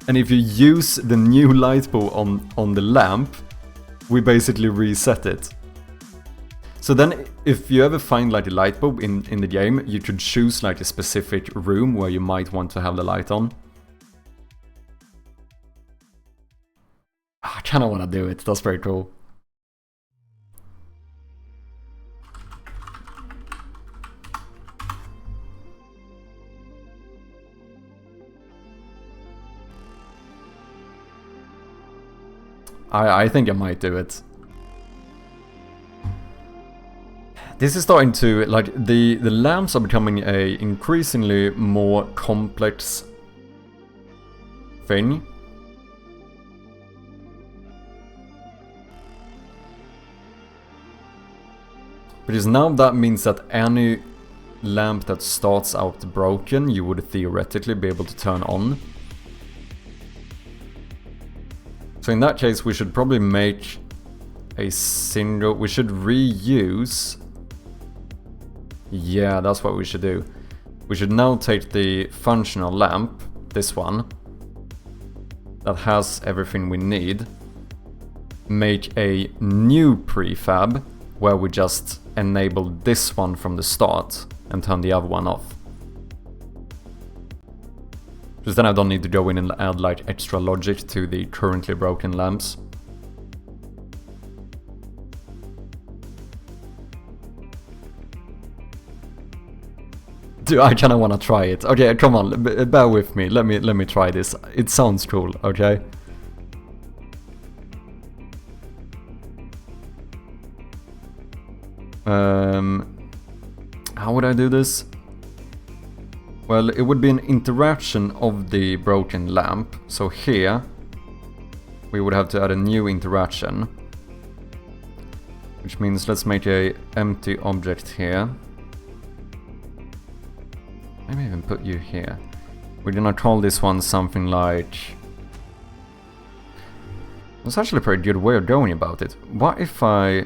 and if you use the new light bulb on the lamp, we basically reset it. So then if you ever find like a light bulb in the game, you could choose like a specific room where you might want to have the light on. I kind of want to do it. That's very cool. I think I might do it. This is starting to, like, the lamps are becoming a increasingly more complex thing. Because now that means that any lamp that starts out broken, you would theoretically be able to turn on. So in that case, we should probably make a single... We should reuse... Yeah, that's what we should do. We should now take the functional lamp, this one, that has everything we need, make a new prefab where we just enable this one from the start and turn the other one off. Because then I don't need to go in and add like extra logic to the currently broken lamps. Dude, I kinda wanna try it. Okay, come on, bear with me. Let me try this. It sounds cool, okay? How would I do this? Well, it would be an interaction of the broken lamp. So here, we would have to add a new interaction. Which means let's make a empty object here. Maybe even put you here. We're gonna call this one something like... That's actually a pretty good way of going about it. What if I...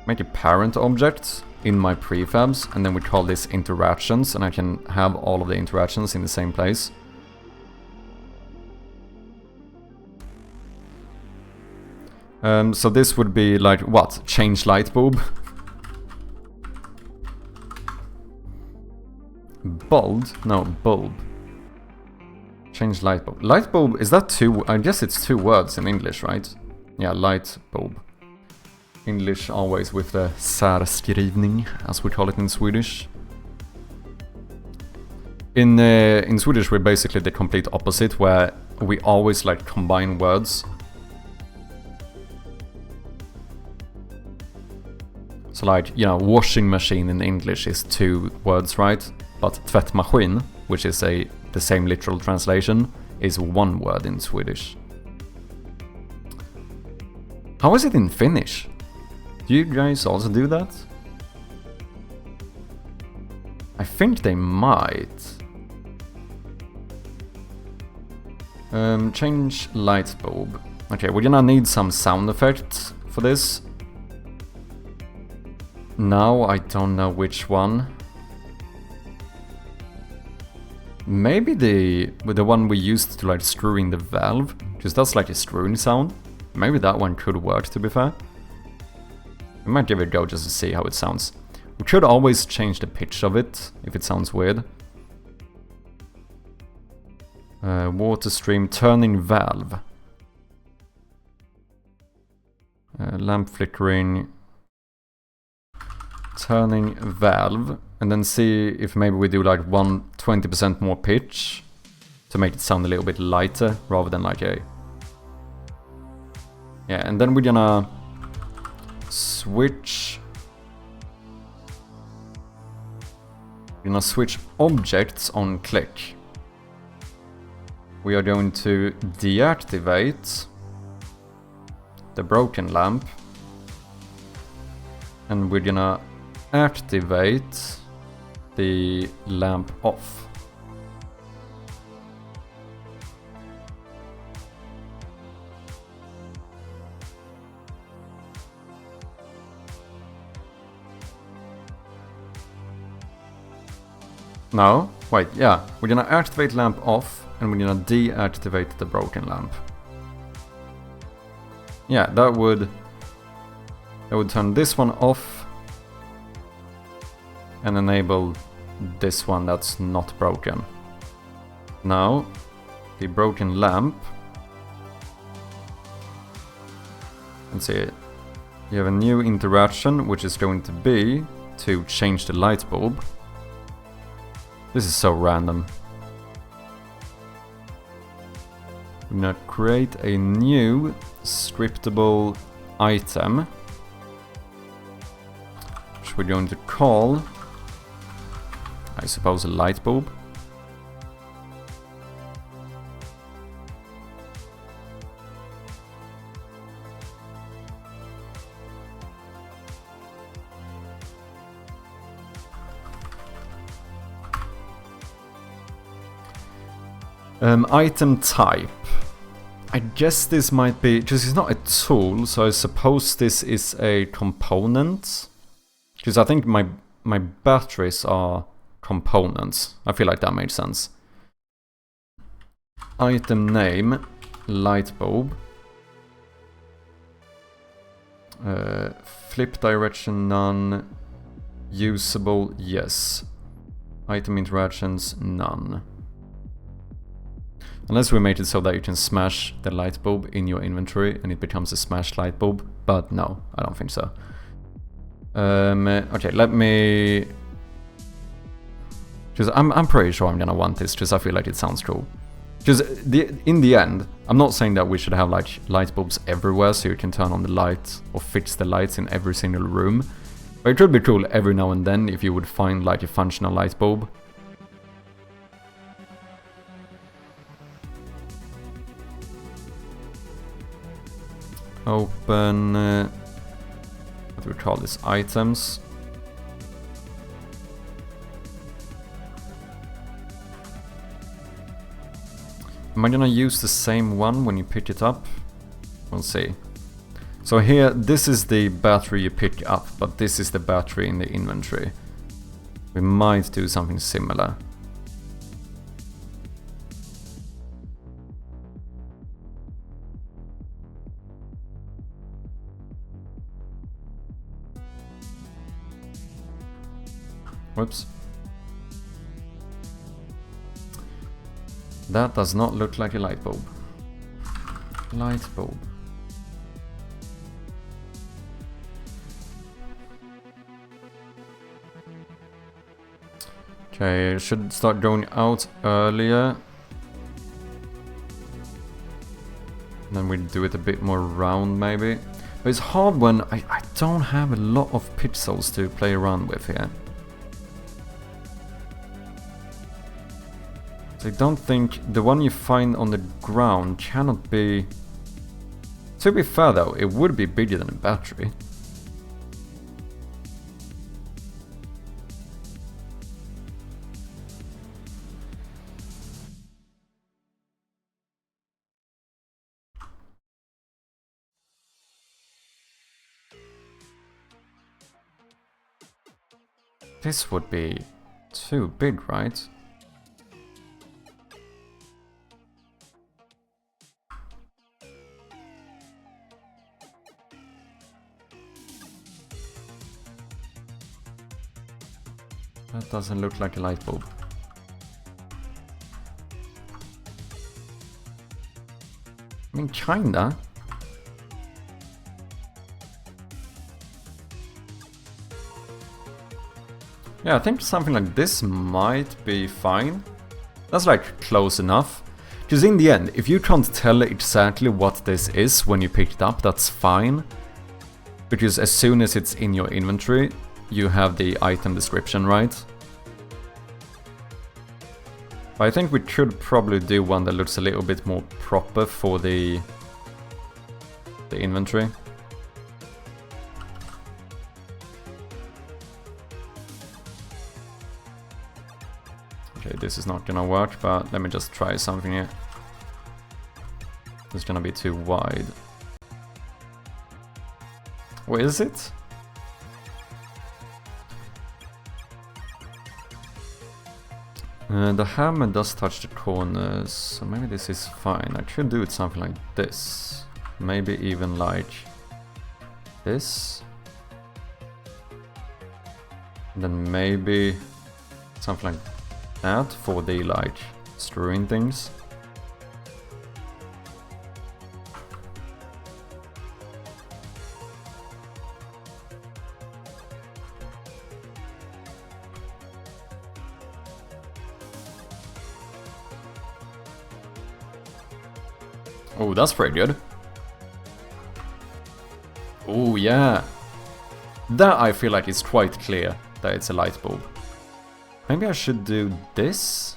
make a parent object in my prefabs, and then we call this interactions, and I can have all of the interactions in the same place. So this would be like, what? Change light bulb? Bulb? No, bulb. Change light bulb. Light bulb, is that two? I guess it's two words in English, right? Yeah, light bulb. English always with the särskrivning, as we call it in Swedish. In Swedish we're basically the complete opposite, where we always like combine words. So like, you know, washing machine in English is two words, right? But tvättmaskin, which is the same literal translation, is one word in Swedish. How is it in Finnish? Do you guys also do that? I think they might. Change light bulb. Okay, we're gonna need some sound effects for this. Now I don't know which one. Maybe the one we used to like screwing the valve, because that's like a screwing sound. Maybe that one could work, to be fair. We might give it a go just to see how it sounds. We could always change the pitch of it if it sounds weird. Water stream turning valve. Lamp flickering. Turning valve. And then see if maybe we do like 20% more pitch to make it sound a little bit lighter rather than like a... Yeah, and then we're gonna switch... We're gonna switch objects on click. We are going to deactivate the broken lamp. And we're gonna activate the lamp off. No, wait, yeah, we're gonna activate lamp off and we're gonna deactivate the broken lamp. Yeah, that would turn this one off and enable this one that's not broken. Now, the broken lamp. Let's see. You have a new interaction, which is going to be to change the light bulb. This is so random. We're gonna create a new scriptable item, which we're going to call, I suppose, a light bulb. Item type. I guess this might be, because it's not a tool, so I suppose this is a component. Because I think my batteries are components. I feel like that made sense. Item name, light bulb. Flip direction, none. Usable, yes. Item interactions, none. Unless we made it so that you can smash the light bulb in your inventory and it becomes a smashed light bulb. But no, I don't think so. Okay, let me... Because I'm pretty sure I'm gonna want this, because I feel like it sounds cool. Because in the end, I'm not saying that we should have like light bulbs everywhere so you can turn on the light or fix the lights in every single room. But it would be cool every now and then if you would find like a functional light bulb. Open, what do we call this, items. Am I gonna use the same one when you pick it up? We'll see. So here, this is the battery you pick up, but this is the battery in the inventory. We might do something similar. Whoops. That does not look like a light bulb. Light bulb. Okay, should start going out earlier. Then we do it a bit more round maybe. But it's hard when I don't have a lot of pixels to play around with here. So I don't think the one you find on the ground cannot be... To be fair though, it would be bigger than a battery. This would be too big, right? That doesn't look like a light bulb. I mean, kinda. Yeah, I think something like this might be fine. That's like close enough. Because in the end, if you can't tell exactly what this is when you pick it up, that's fine. Because as soon as it's in your inventory, you have the item description, right? But I think we could probably do one that looks a little bit more proper for the inventory. Okay, this is not gonna work, but let me just try something here. It's gonna be too wide. What is it? The hammer does touch the corners, so maybe this is fine. I could do it something like this. Maybe even like this. And then maybe something like that for the like screwing things. Oh, that's pretty good. Oh, yeah. That I feel like is quite clear that it's a light bulb. Maybe I should do this?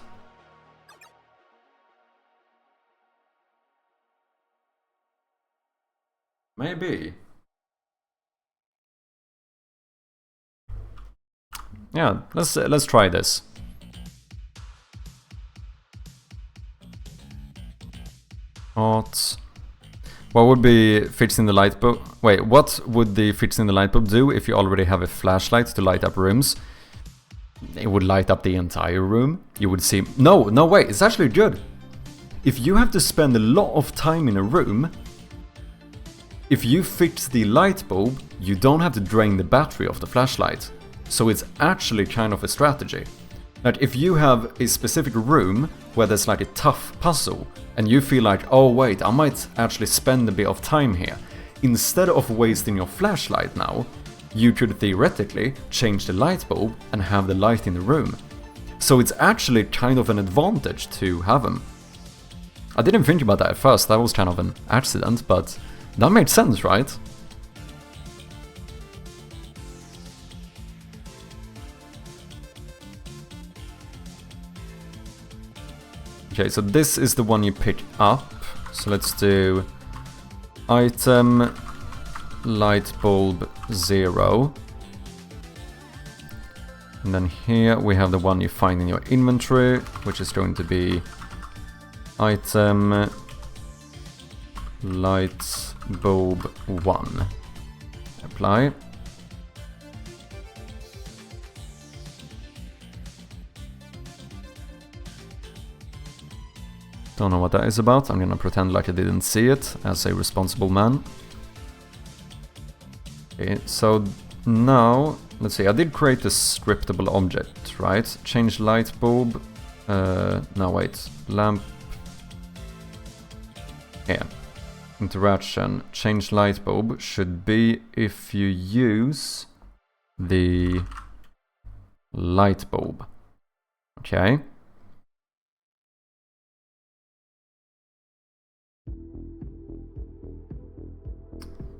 Maybe. Yeah, let's try this. Art. What would be fixing the light bulb? Wait, what would the fixing the light bulb do if you already have a flashlight to light up rooms? It would light up the entire room. You would see... No, wait, it's actually good. If you have to spend a lot of time in a room, if you fix the light bulb, you don't have to drain the battery of the flashlight. So it's actually kind of a strategy. Like if you have a specific room where there's like a tough puzzle, and you feel like, oh wait, I might actually spend a bit of time here. Instead of wasting your flashlight now, you could theoretically change the light bulb and have the light in the room. So it's actually kind of an advantage to have them. I didn't think about that at first, that was kind of an accident, but that made sense, right? Okay, so this is the one you pick up. So let's do item light bulb 0. And then here we have the one you find in your inventory, which is going to be item light bulb 1. Apply. Don't know what that is about. I'm gonna pretend like I didn't see it as a responsible man. Okay, so now, let's see, I did create a scriptable object, right? Change light bulb. No, wait. Lamp. Yeah. Interaction. Change light bulb should be if you use the light bulb. Okay.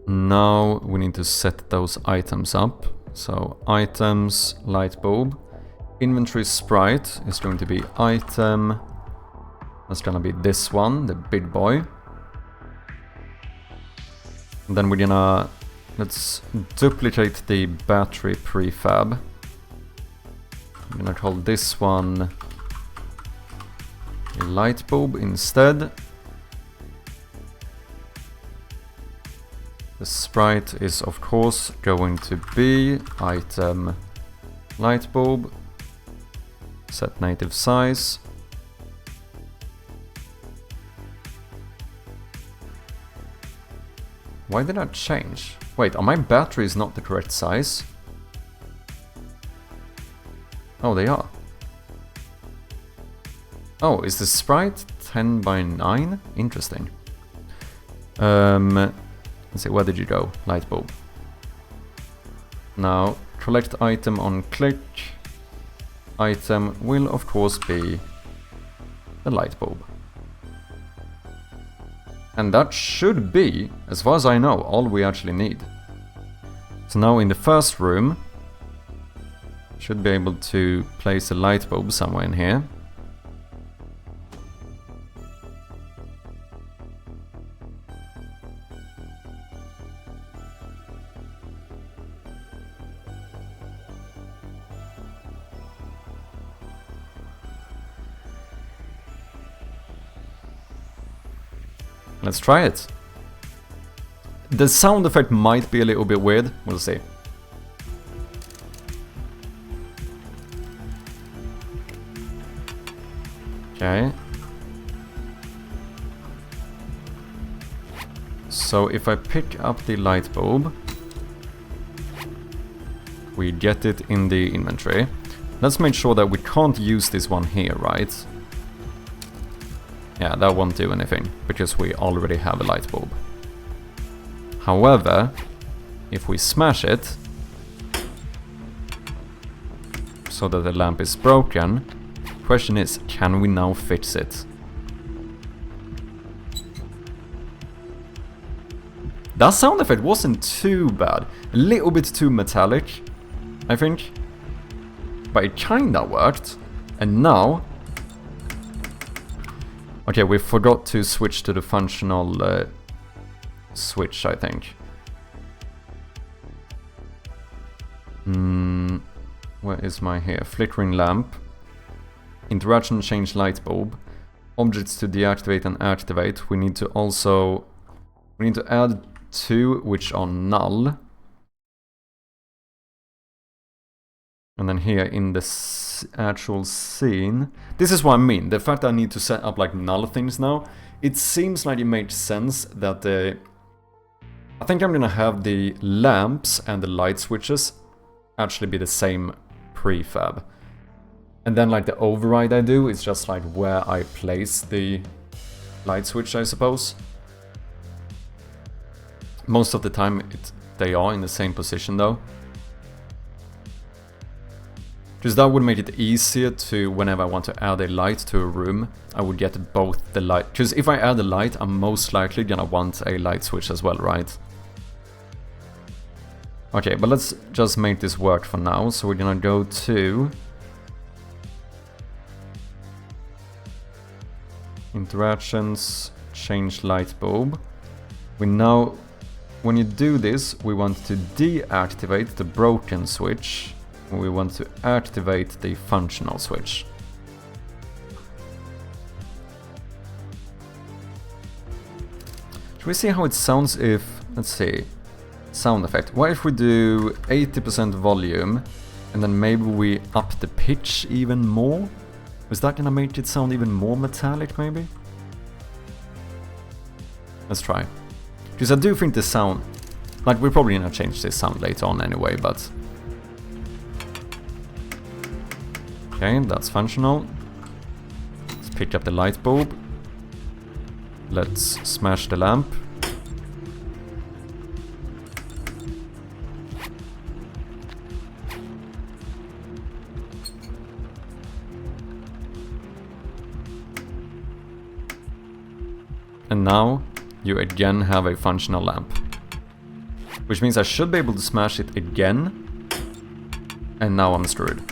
Now we need to set those items up. So items, light bulb. Inventory sprite is going to be item. That's gonna be this one, the big boy. And then we're gonna, let's duplicate the battery prefab. I'm gonna call this one light bulb instead. The sprite is of course going to be item light bulb, set native size. Why did that change? Wait, are my batteries not the correct size? Oh, they are. Oh, is the sprite 10 by 9? Interesting. Let's see, where did you go? Light bulb. Now, collect item on click. Item will of course be the light bulb. And that should be, as far as I know, all we actually need. So now in the first room, should be able to place a light bulb somewhere in here. Let's try it. The sound effect might be a little bit weird, we'll see. Okay. So if I pick up the light bulb, we get it in the inventory. Let's make sure that we can't use this one here, right? Yeah, that won't do anything, because we already have a light bulb. However, if we smash it, so that the lamp is broken, question is, can we now fix it? That sound effect wasn't too bad. A little bit too metallic, I think. But it kinda worked. And now... Okay, we forgot to switch to the functional switch, I think. Where is my here? Flickering lamp. Interaction change light bulb. objects to deactivate and activate, we need to add 2 which are null. And then here in the actual scene, this is what I mean, the fact that I need to set up like null things now, it seems like it makes sense that I think I'm gonna have the lamps and the light switches actually be the same prefab. And then like the override I do is just like where I place the light switch, I suppose. Most of the time they are in the same position though. Because that would make it easier to, whenever I want to add a light to a room, I would get both the light. Because if I add a light, I'm most likely gonna want a light switch as well, right? Okay, but let's just make this work for now. So we're gonna go to interactions, change light bulb. We now, when you do this, we want to deactivate the broken switch. We want to activate the functional switch. Should we see how it sounds if, let's see, sound effect. What if we do 80% volume and then maybe we up the pitch even more? Is that gonna make it sound even more metallic maybe? Let's try. Because I do think the sound, like we're probably gonna change this sound later on anyway, but okay, that's functional. Let's pick up the light bulb. Let's smash the lamp. And now you again have a functional lamp. Which means I should be able to smash it again. And now I'm screwed.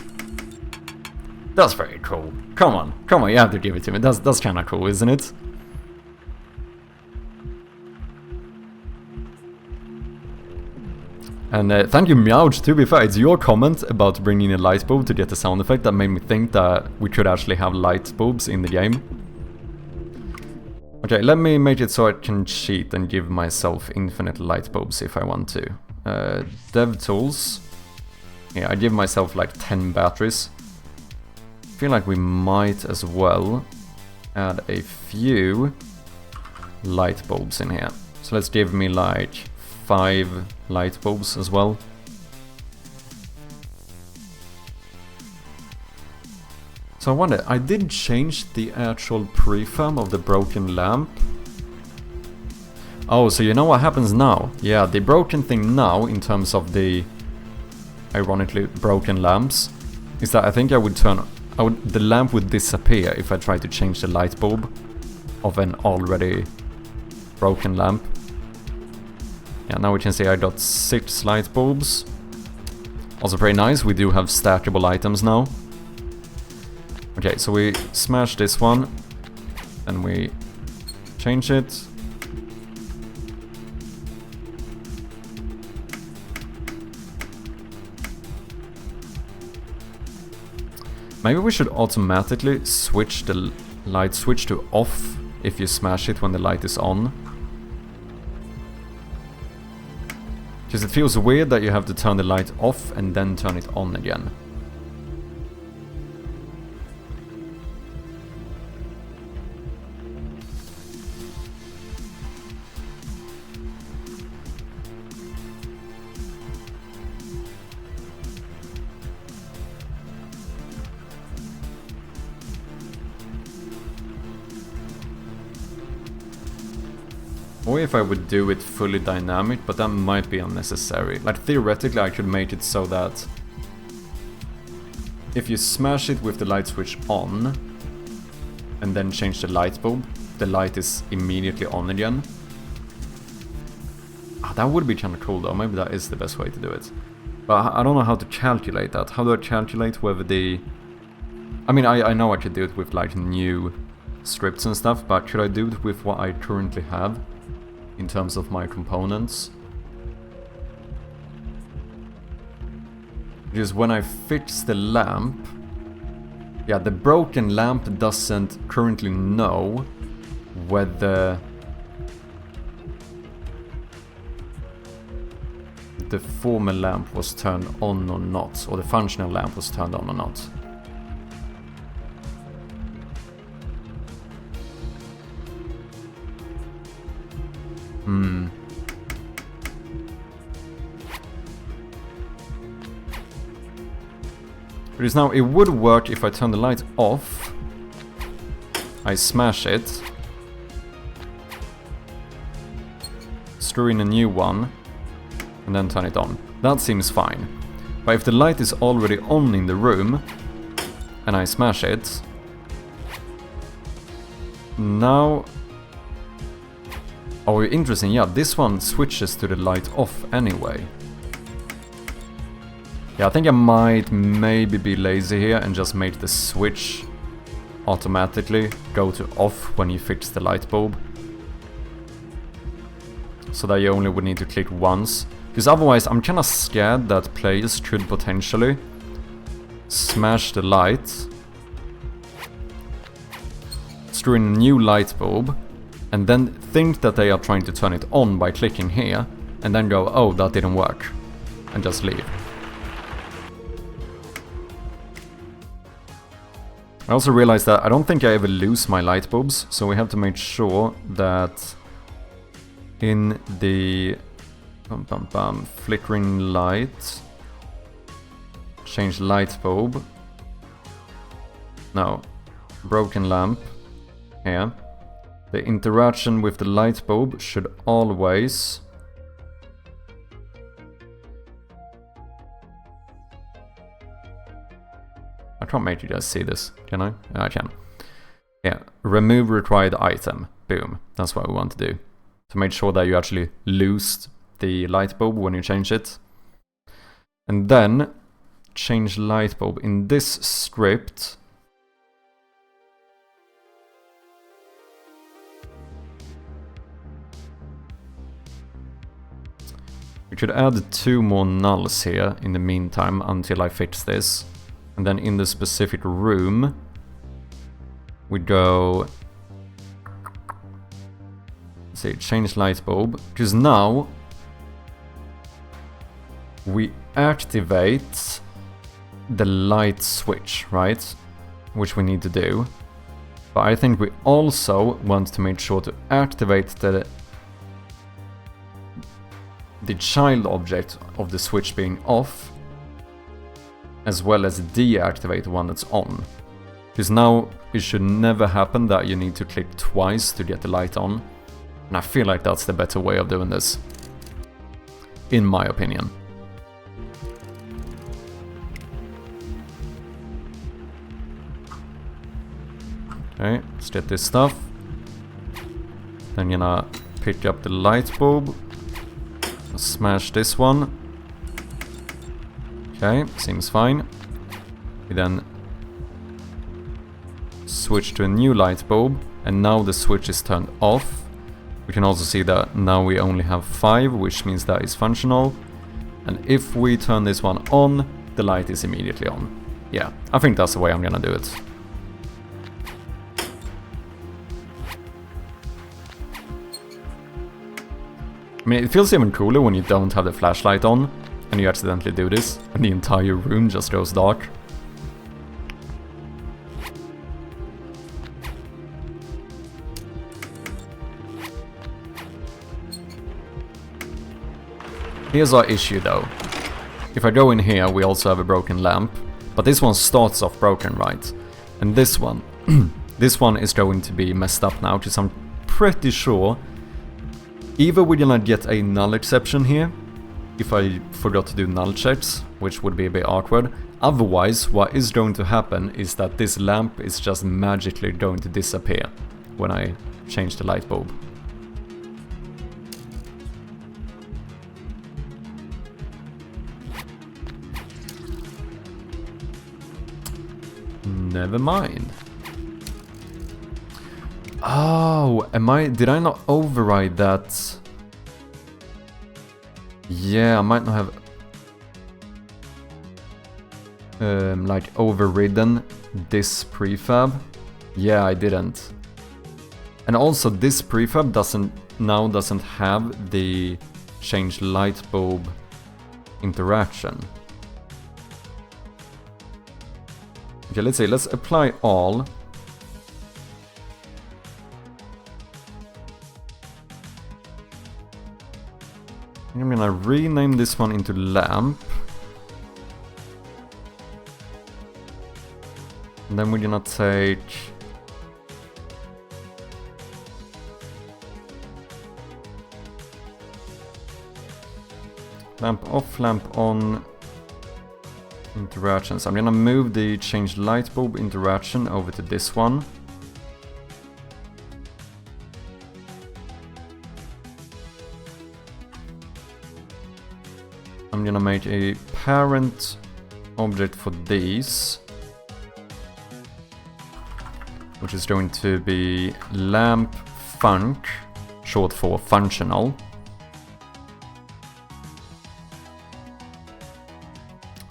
That's very cool. Come on, you have to give it to me. That's kind of cool, isn't it? And thank you, Meowj. To be fair, it's your comment about bringing a light bulb to get the sound effect that made me think that we could actually have light bulbs in the game. Okay, let me make it so I can cheat and give myself infinite light bulbs if I want to. Dev tools. Yeah, I give myself like 10 batteries. I feel like we might as well add a few light bulbs in here. So let's give me like 5 light bulbs as well. So I wonder, I did change the actual prefab of the broken lamp. Oh, so you know what happens now? Yeah, the broken thing now, in terms of the ironically broken lamps, is that I think the lamp would disappear if I tried to change the light bulb of an already broken lamp. Yeah, now we can see I got 6 light bulbs. Also pretty nice, we do have stackable items now. Okay, so we smash this one, and we change it. Maybe we should automatically switch the light switch to off if you smash it when the light is on. Because it feels weird that you have to turn the light off and then turn it on again. Or if I would do it fully dynamic, but that might be unnecessary. Like theoretically I could make it so that if you smash it with the light switch on and then change the light bulb, the light is immediately on again. That would be kind of cool though, maybe that is the best way to do it. But I don't know how to calculate that. How do I calculate whether the... I mean, I know I could do it with like new scripts and stuff, but should I do it with what I currently have in terms of my components? Because when I fix the lamp, Yeah, the broken lamp doesn't currently know whether the former lamp was turned on or not, or the functional lamp was turned on or not. Because now it would work if I turn the light off, I smash it, screw in a new one, and then turn it on. That seems fine. But if the light is already on in the room, and I smash it, now... Oh, interesting, yeah, this one switches to the light off anyway. Yeah, I think I might maybe be lazy here and just make the switch automatically go to off when you fix the light bulb. So that you only would need to click once. Because otherwise I'm kinda scared that players could potentially smash the light, screw in a new light bulb, and then think that they are trying to turn it on by clicking here, and then go, oh, that didn't work, and just leave. I also realized that I don't think I ever lose my light bulbs, so we have to make sure that in the flickering light, change light bulb, no, broken lamp, here, the interaction with the light bulb should always I can't make you guys see this, can I? I can. Yeah, remove required item. Boom. That's what we want to do. To make sure that you actually lose the light bulb when you change it. And then change light bulb. In this script, we could add 2 more nulls here in the meantime until I fix this. And then in the specific room, we go, let's see, change light bulb, because now we activate the light switch, right? Which we need to do. But I think we also want to make sure to activate the child object of the switch being off, as well as deactivate the one that's on. Because now it should never happen that you need to click twice to get the light on. And I feel like that's the better way of doing this, in my opinion. Okay, let's get this stuff. Then gonna pick up the light bulb, smash this one. Okay, seems fine. We then switch to a new light bulb, and now the switch is turned off. We can also see that now we only have 5, which means that is functional. And if we turn this one on, the light is immediately on. Yeah, I think that's the way I'm gonna do it. I mean, it feels even cooler when you don't have the flashlight on and you accidentally do this, and the entire room just goes dark. Here's our issue though. If I go in here, we also have a broken lamp, but this one starts off broken, right? And this one, this one is going to be messed up now, because I'm pretty sure either we're gonna get a null exception here, if I forgot to do null checks, which would be a bit awkward. Otherwise, what is going to happen is that this lamp is just magically going to disappear when I change the light bulb. Never mind. Oh, did I not override that? Yeah, I might not have like overridden this prefab? Yeah, I didn't. And also this prefab doesn't have the change light bulb interaction. Okay, let's see, let's apply all. I'm gonna rename this one into lamp. And then we're gonna take lamp off, lamp on interactions. I'm gonna move the change light bulb interaction over to this one. I'm gonna make a parent object for these, which is going to be lamp func, short for functional.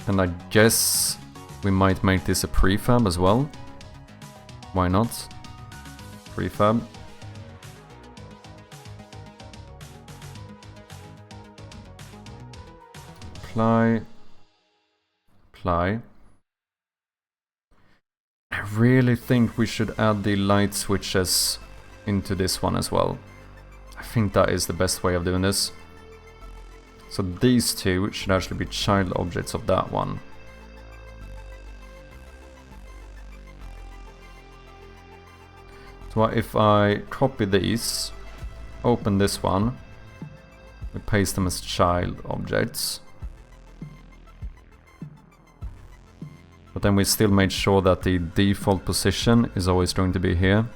And I guess we might make this a prefab as well. Why not? Prefab. Apply. Apply. I really think we should add the light switches into this one as well. I think that is the best way of doing this. So these two should actually be child objects of that one. So if I copy these, open this one, we paste them as child objects. But then we still made sure that the default position is always going to be here.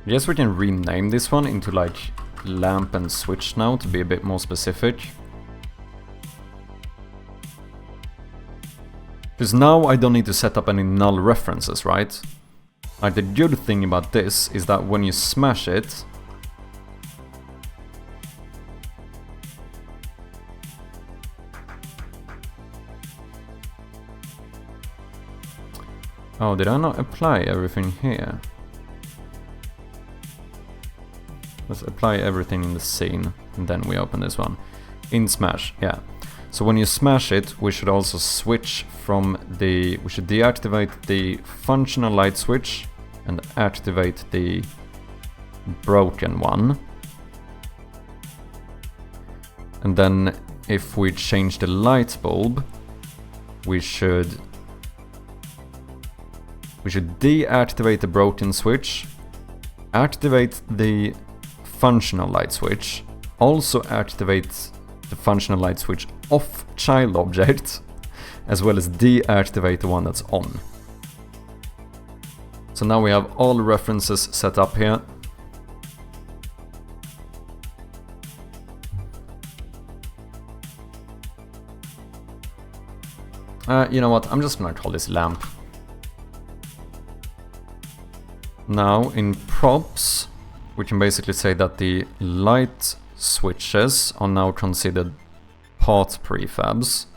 I guess we can rename this one into like lamp and switch now to be a bit more specific. Because now I don't need to set up any null references, right? Like the good thing about this is that when you smash it, oh, did I not apply everything here? Let's apply everything in the scene, and then we open this one. In Smash, yeah. So when you smash it, we should also switch from the... we should deactivate the functional light switch and activate the broken one. And then if we change the light bulb, we should deactivate the broken switch, activate the functional light switch, also activate the functional light switch off child object, as well as deactivate the one that's on. So now we have all references set up here. You know what, I'm just gonna call this lamp. Now in props, we can basically say that the light switches are now considered part prefabs.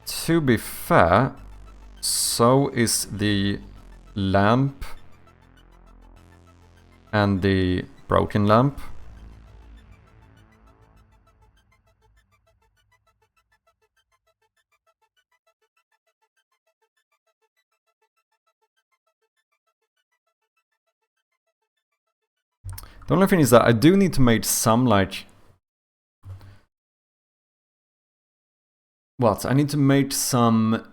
To be fair, so is the lamp and the broken lamp. The only thing is that I do need to make some like... what? I need to make some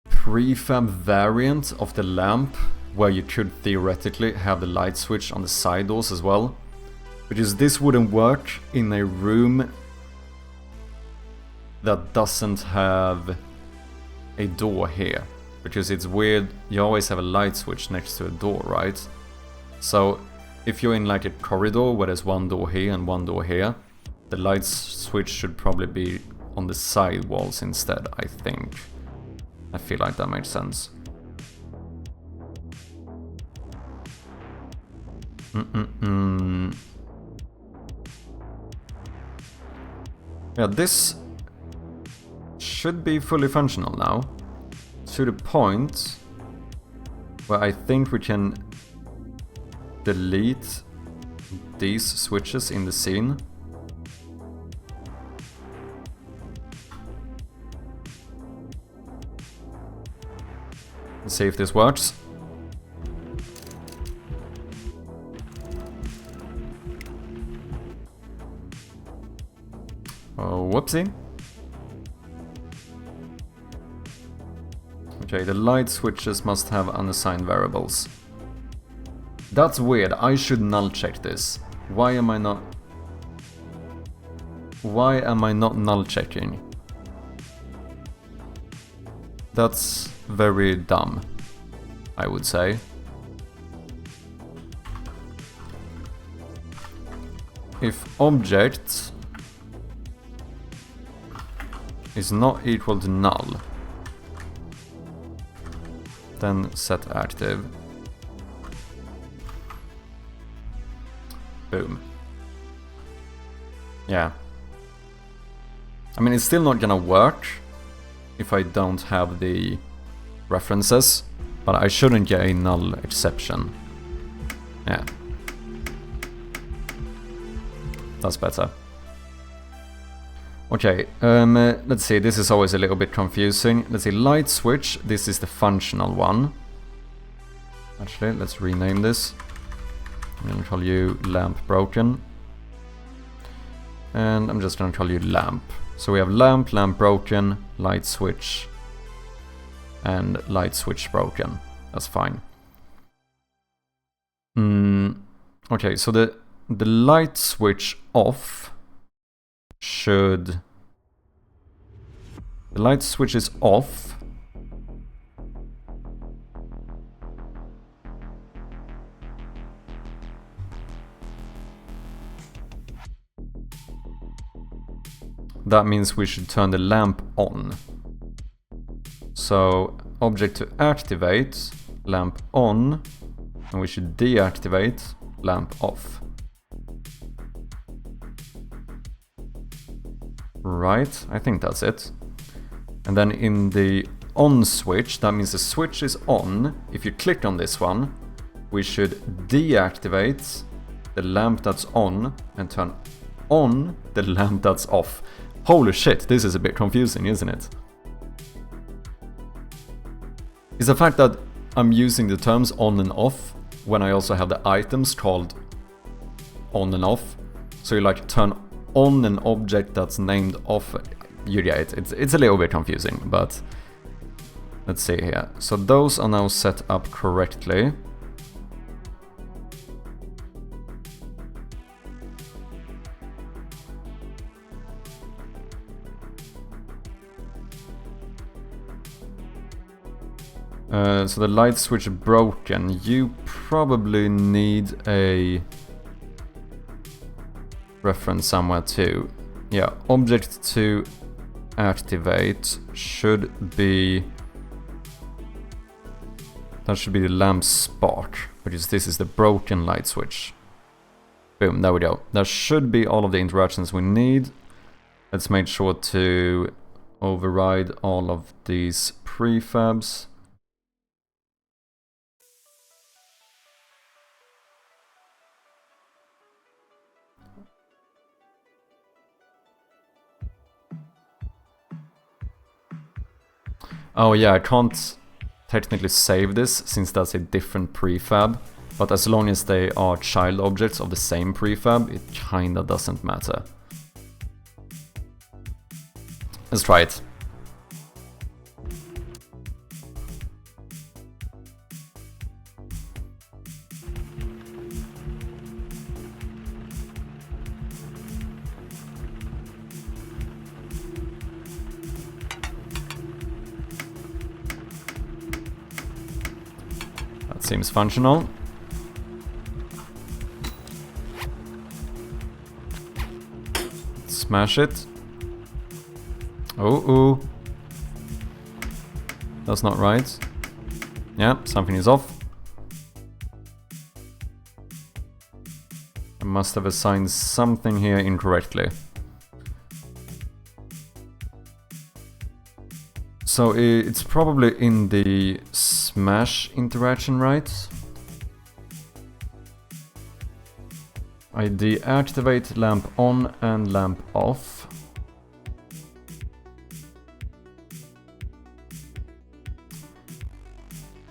prefab variant of the lamp where you could theoretically have the light switch on the side doors as well. Because this wouldn't work in a room that doesn't have a door here. Because it's weird, you always have a light switch next to a door, right? So if you're in like a corridor where there's one door here and one door here, the light switch should probably be on the side walls instead, I think. I feel like that makes sense. Yeah, this should be fully functional now. To the point where I think we can delete these switches in the scene. Let's see if this works. Oh, whoopsie. Okay, the light switches must have unassigned variables. That's weird. I should null check this. Why am I not null checking? That's very dumb, I would say. If object is not equal to null, then set active. Boom. Yeah. I mean, it's still not gonna work if I don't have the references, but I shouldn't get a null exception. Yeah. That's better. Okay, let's see, this is always a little bit confusing. Let's see, light switch, this is the functional one. Actually, let's rename this. I'm gonna call you lamp broken. And I'm just gonna call you lamp. So we have lamp, lamp broken, light switch, and light switch broken. That's fine. Okay, so the light switch off should... The light switch is off. That means we should turn the lamp on. So object to activate, lamp on, and we should deactivate, lamp off. Right, I think that's it. And then in the on switch, that means the switch is on. If you click on this one, we should deactivate the lamp that's on and turn on the lamp that's off. Holy shit, this is a bit confusing, isn't it? It's the fact that I'm using the terms on and off when I also have the items called on and off. So you like turn on an object that's named off. You get it. It's a little bit confusing, but let's see here. So those are now set up correctly. So the light switch broken. You probably need a reference somewhere too. Yeah, object to activate should be... That should be the lamp spark, because this is the broken light switch. Boom, there we go. That should be all of the interactions we need. Let's make sure to override all of these prefabs. Oh yeah, I can't technically save this since that's a different prefab, but as long as they are child objects of the same prefab, it kinda doesn't matter. Let's try it. Seems functional. Smash it. Oh. That's not right. Yeah, something is off. I must have assigned something here incorrectly. So it's probably in the smash interaction, right? I deactivate lamp on and lamp off.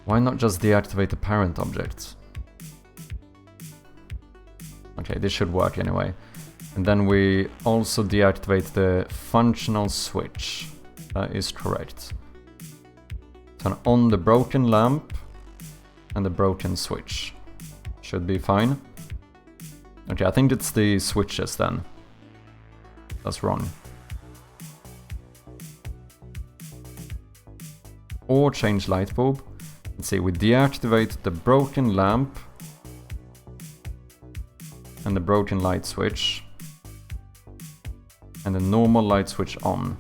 Why not just deactivate the parent object? Okay, this should work anyway. And then we also deactivate the functional switch. That is correct. Turn on the broken lamp and the broken switch. Should be fine. Okay, I think it's the switches then. That's wrong. Or change light bulb. Let's see, we deactivate the broken lamp and the broken light switch and the normal light switch on.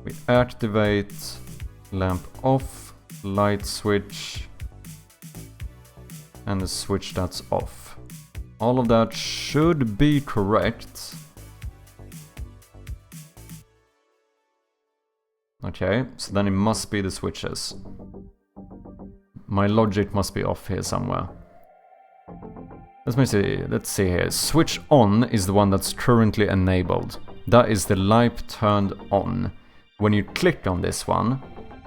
We activate lamp off, light switch and the switch that's off. All of that should be correct. Okay, so then it must be the switches. My logic must be off here somewhere. Let's see here. Switch on is the one that's currently enabled. That is the light turned on. When you click on this one,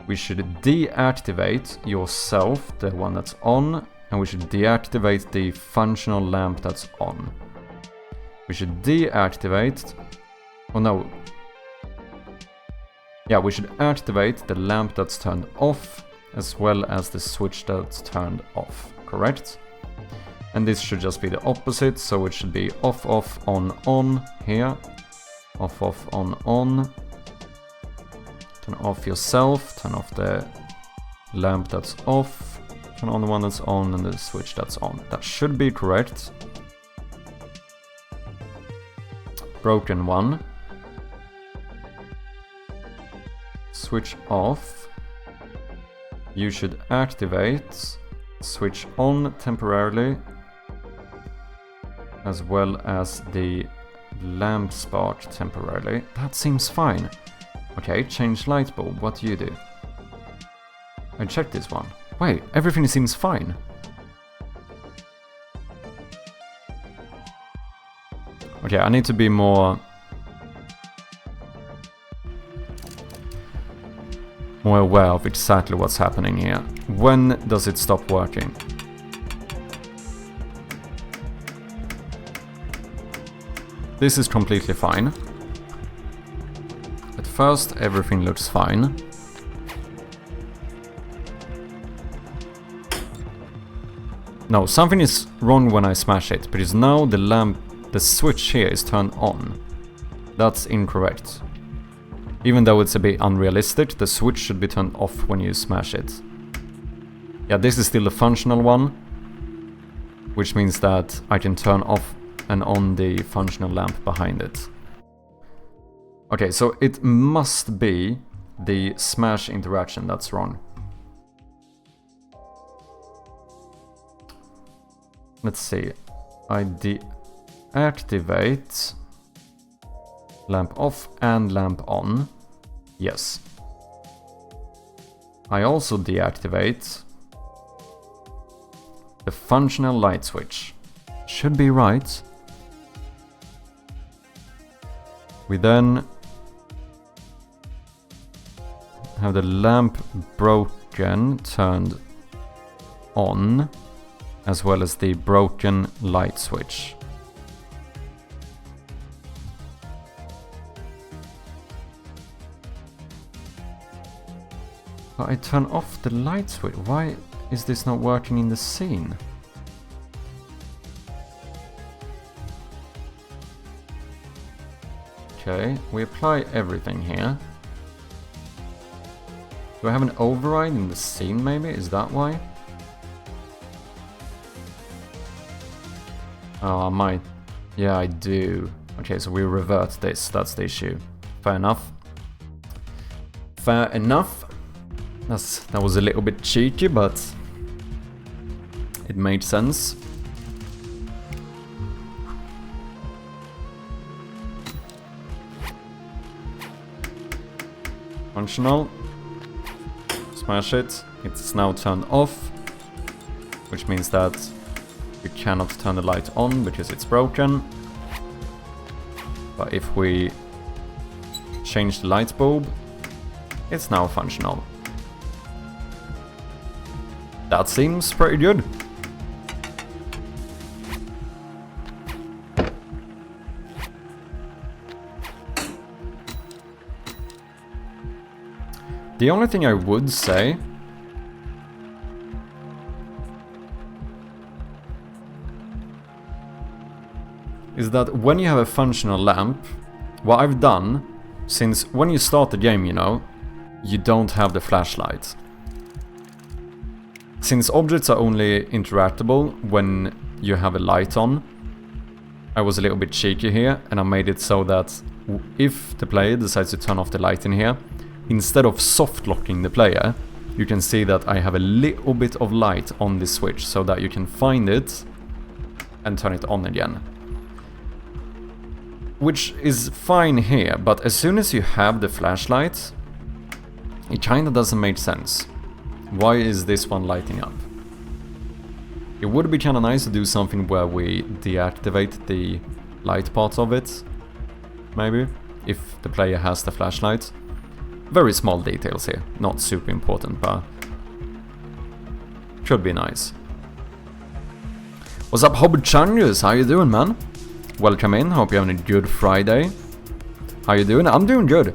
we should deactivate yourself, the one that's on, and we should deactivate the functional lamp that's on. We should deactivate... Oh no. Yeah, we should activate the lamp that's turned off, as well as the switch that's turned off, correct? And this should just be the opposite, so it should be off, off, on here. Off, off, on. Turn off yourself, turn off the lamp that's off. Turn on the one that's on and the switch that's on. That should be correct. Broken one. Switch off. You should activate. Switch on temporarily. As well as the lamp spark temporarily. That seems fine. Okay, change light bulb. What do you do? I checked this one. Wait, everything seems fine. Okay, I need to be more aware of exactly what's happening here. When does it stop working? This is completely fine. At first, everything looks fine. No, something is wrong when I smash it, because now the switch here is turned on. That's incorrect. Even though it's a bit unrealistic, the switch should be turned off when you smash it. Yeah, this is still the functional one, which means that I can turn off and on the functional lamp behind it. Okay, so it must be the smash interaction that's wrong. Let's see. I deactivate lamp off and lamp on. Yes. I also deactivate the functional light switch. Should be right. We then have the lamp broken turned on, as well as the broken light switch. But I turn off the light switch. Why is this not working in the scene? Okay, we apply everything here. Do I have an override in the scene maybe? Is that why? Oh, I might. Yeah, I do. Okay, Okay, so we revert this, that's the issue. Fair enough. Fair enough. That was a little bit cheeky, but it made sense. Functional. Smash it. It's now turned off, which means that you cannot turn the light on because it's broken. But if we change the light bulb, it's now functional. That seems pretty good. The only thing I would say is that when you have a functional lamp, what I've done, since when you start the game, you know, you don't have the flashlight. Since objects are only interactable when you have a light on, I was a little bit cheeky here and I made it so that if the player decides to turn off the light in here, instead of soft locking the player, you can see that I have a little bit of light on this switch so that you can find it and turn it on again. Which is fine here, but as soon as you have the flashlight, it kinda doesn't make sense. Why is this one lighting up? It would be kinda nice to do something where we deactivate the light part of it, maybe, if the player has the flashlight. Very small details here, not super important, but could be nice. What's up, Hobbit-changus? How you doing, man? Welcome in, hope you're having a good Friday. How you doing? I'm doing good.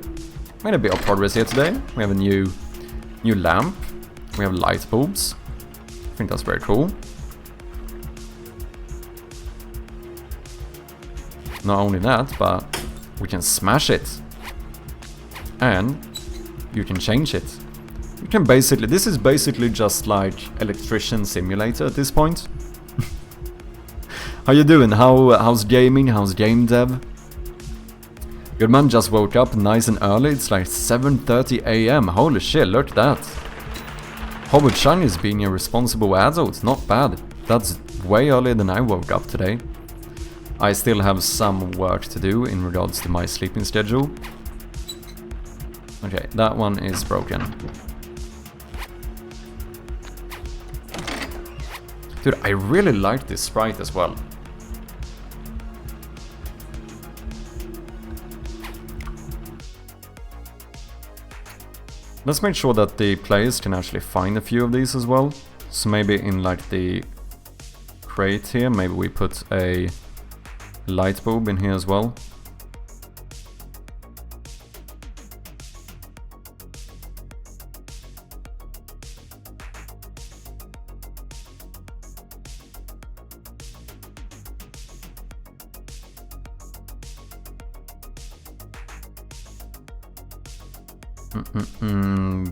Made a bit of progress here today. We have a new lamp. We have light bulbs. I think that's very cool. Not only that, but we can smash it. And you can change it. You can basically, this is basically just like Electrician Simulator at this point. How you doing? How's gaming? How's game dev? Good man, just woke up nice and early. It's like 7:30 AM. Holy shit, look at that. Hobbit-chan is being a responsible adult. Not bad. That's way earlier than I woke up today. I still have some work to do in regards to my sleeping schedule. Okay, that one is broken. Dude, I really like this sprite as well. Let's make sure that the players can actually find a few of these as well. So maybe in like the crate here, maybe we put a light bulb in here as well.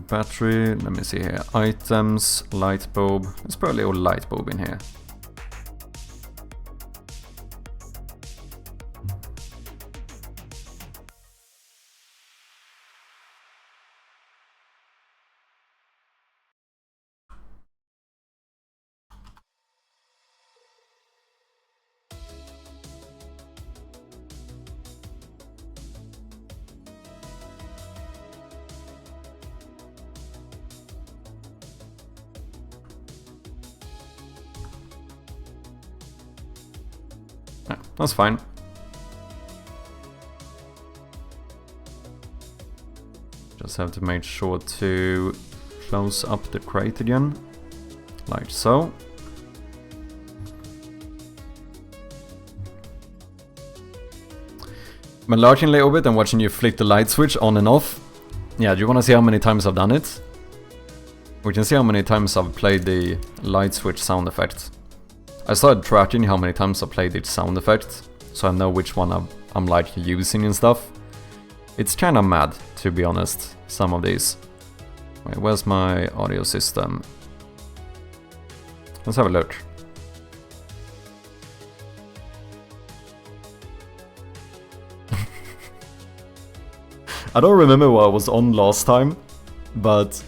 Battery, let me see here. Items, light bulb. Let's put a little light bulb in here. Yeah, that's fine. Just have to make sure to close up the crate again, like so. I've been lurking a little bit and watching you flick the light switch on and off. Yeah, do you want to see how many times I've done it? We can see how many times I've played the light switch sound effect. I started tracking how many times I played each sound effect, so I know which one I'm like using and stuff. It's kinda mad, to be honest, some of these. Wait, where's my audio system? Let's have a look. I don't remember what I was on last time, but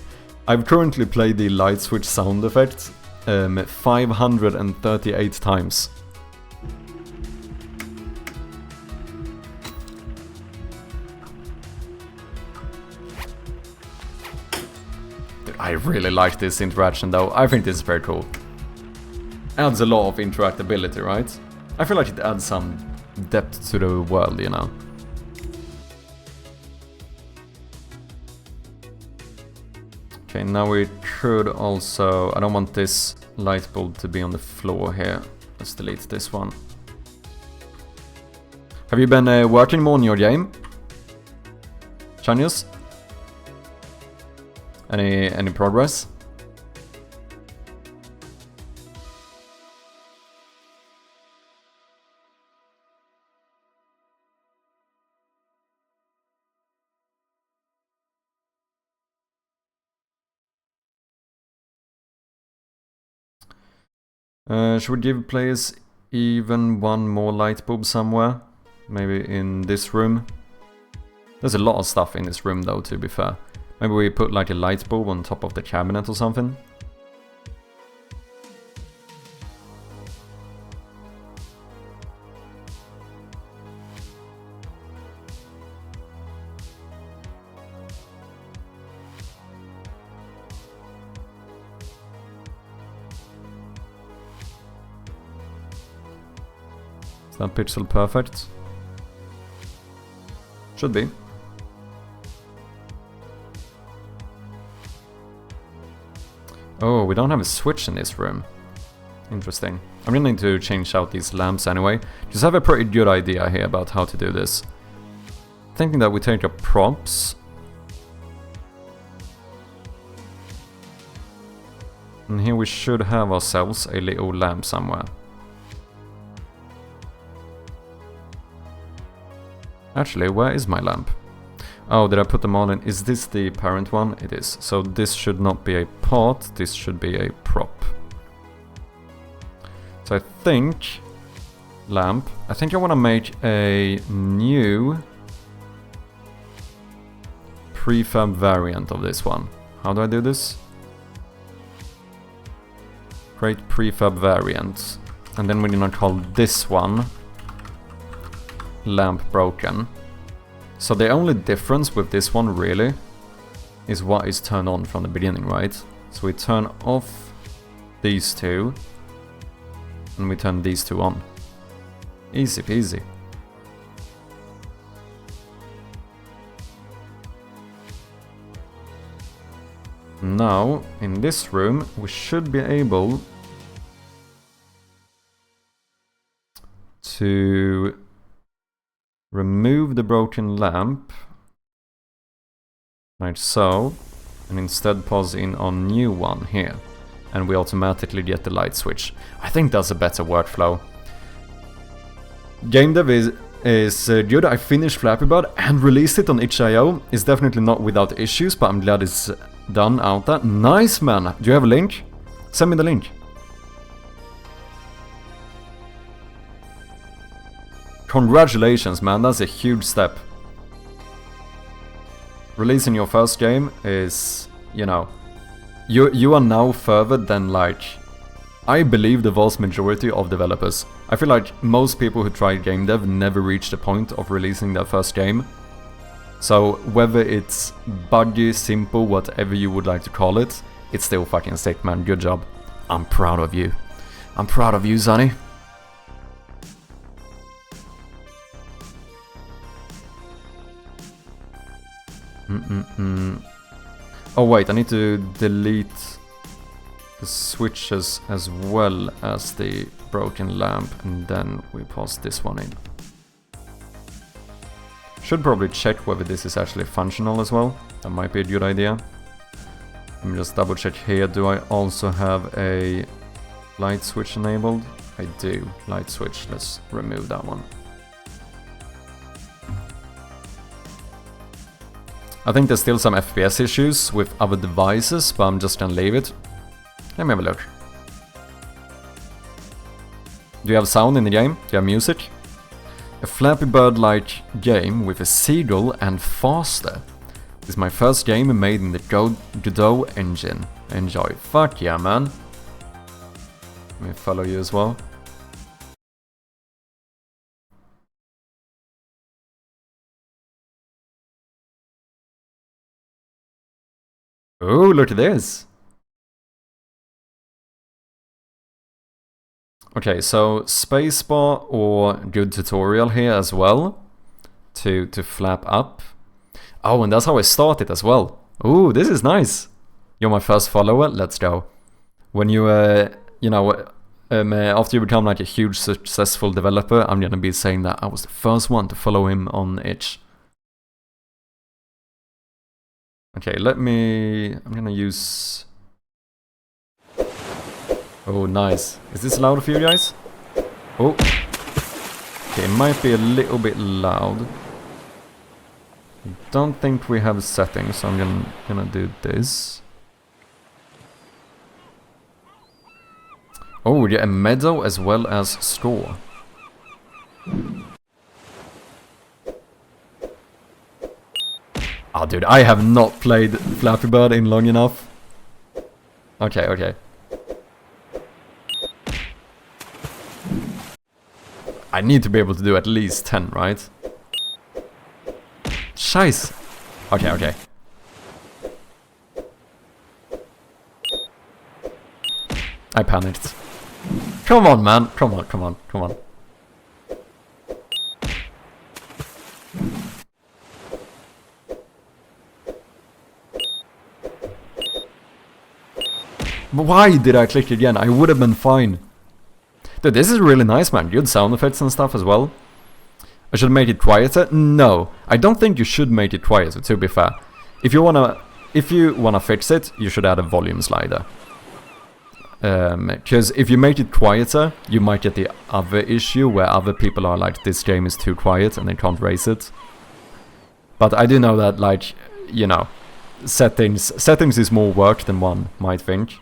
I've currently played the light switch sound effect 538 times. Dude, I really like this interaction though. I think this is very cool. Adds a lot of interactability, right? I feel like it adds some depth to the world, you know. Okay, now we could also... I don't want this light bulb to be on the floor here. Let's delete this one. Have you been working more on your game? Chanius? Any progress? Should we give players even one more light bulb somewhere? Maybe in this room? There's a lot of stuff in this room though, to be fair. Maybe we put like a light bulb on top of the cabinet or something? Is that pixel perfect? Should be. Oh, we don't have a switch in this room. Interesting. I'm gonna need to change out these lamps anyway. Just have a pretty good idea here about how to do this. Thinking that we take our props. And here we should have ourselves a little lamp somewhere. Actually, where is my lamp? Oh, did I put them all in? Is this the parent one? It is. So this should not be a pot, this should be a prop. So I think... lamp. I think I want to make a new prefab variant of this one. How do I do this? Create prefab variant. And then we're gonna call this one lamp broken. So the only difference with this one really is what is turned on from the beginning, right? So we turn off these two and we turn these two on. Easy peasy. Now in this room we should be able to remove the broken lamp, like so, and instead pause in on new one here, and we automatically get the light switch. I think that's a better workflow. Gamedev is good. I finished Flappy Bird and released it on itch.io. It's definitely not without issues, but I'm glad it's done out there. Nice, man! Do you have a link? Send me the link. Congratulations, man, that's a huge step. Releasing your first game is, you know, you are now further than, like, I believe the vast majority of developers. I feel like most people who try game dev never reach the point of releasing their first game. So whether it's buggy, simple, whatever you would like to call it, it's still fucking sick, man. Good job. I'm proud of you. I'm proud of you, Sonny. Oh wait, I need to delete the switches as well as the broken lamp, and then we pass this one in. Should probably check whether this is actually functional as well. That might be a good idea. Let me just double check here. Do I also have a light switch enabled? I do. Light switch. Let's remove that one. I think there's still some FPS issues with other devices, but I'm just gonna leave it. Let me have a look. Do you have sound in the game? Do you have music? A Flappy Bird-like game with a seagull and faster. This is my first game made in the Godot engine. Enjoy. Fuck yeah, man. Let me follow you as well. Oh, look at this. Okay, so spacebar or good tutorial here as well to flap up. Oh, and that's how I started as well. Oh, this is nice. You're my first follower. Let's go. When you you know, after you become like a huge successful developer, I'm gonna be saying that I was the first one to follow him on itch. Okay, I'm gonna use... Oh, nice. Is this loud for you guys? Oh. Okay, it might be a little bit loud. I don't think we have settings, so I'm gonna do this. Oh, yeah, a meadow as well as score. Oh, dude, I have not played Flappy Bird in long enough. Okay, okay. I need to be able to do at least 10, right? Scheiße. Okay, okay. I panicked. Come on, man. Come on, come on, come on. Why did I click again? I would have been fine. Dude, this is really nice, man. Good sound effects and stuff as well. I should make it quieter? No, I don't think you should make it quieter, to be fair. If you wanna fix it, you should add a volume slider. Because if you make it quieter, you might get the other issue where other people are like, this game is too quiet and they can't raise it. But I do know that, like, you know, settings is more work than one might think.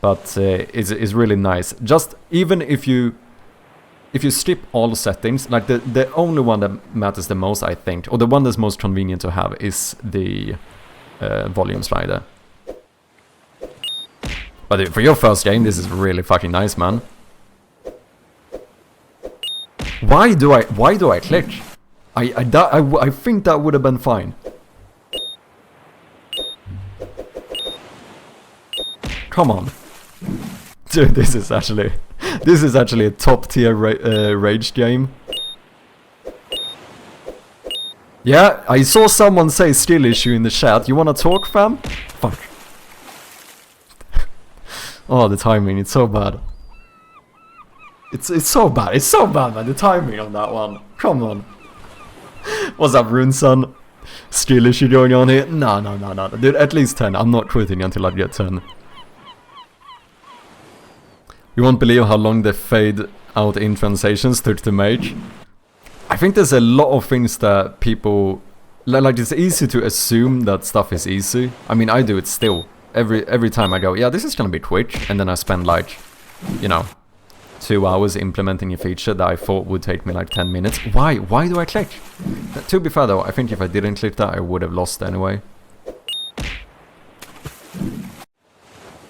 But it's really nice. Just even if you skip all settings, like the only one that matters the most, I think, or the one that's most convenient to have, is the volume slider. But for your first game, this is really fucking nice, man. Why do I click? I think that would have been fine. Come on. Dude, this is actually a top tier rage game. Yeah, I saw someone say skill issue in the chat. You wanna talk, fam? Fuck. Oh, the timing, it's so bad. It's so bad, it's so bad, man, the timing on that one. Come on. What's up, Runeson? Skill issue going on here? No. Dude, at least 10. I'm not quitting until I get 10. You won't believe how long the fade out in translations took to make. I think there's a lot of things that people... Like, it's easy to assume that stuff is easy. I mean, I do it still. Every time I go, yeah, this is gonna be quick, and then I spend like, you know, 2 hours implementing a feature that I thought would take me like 10 minutes. Why do I click? To be fair though, I think if I didn't click that, I would have lost anyway.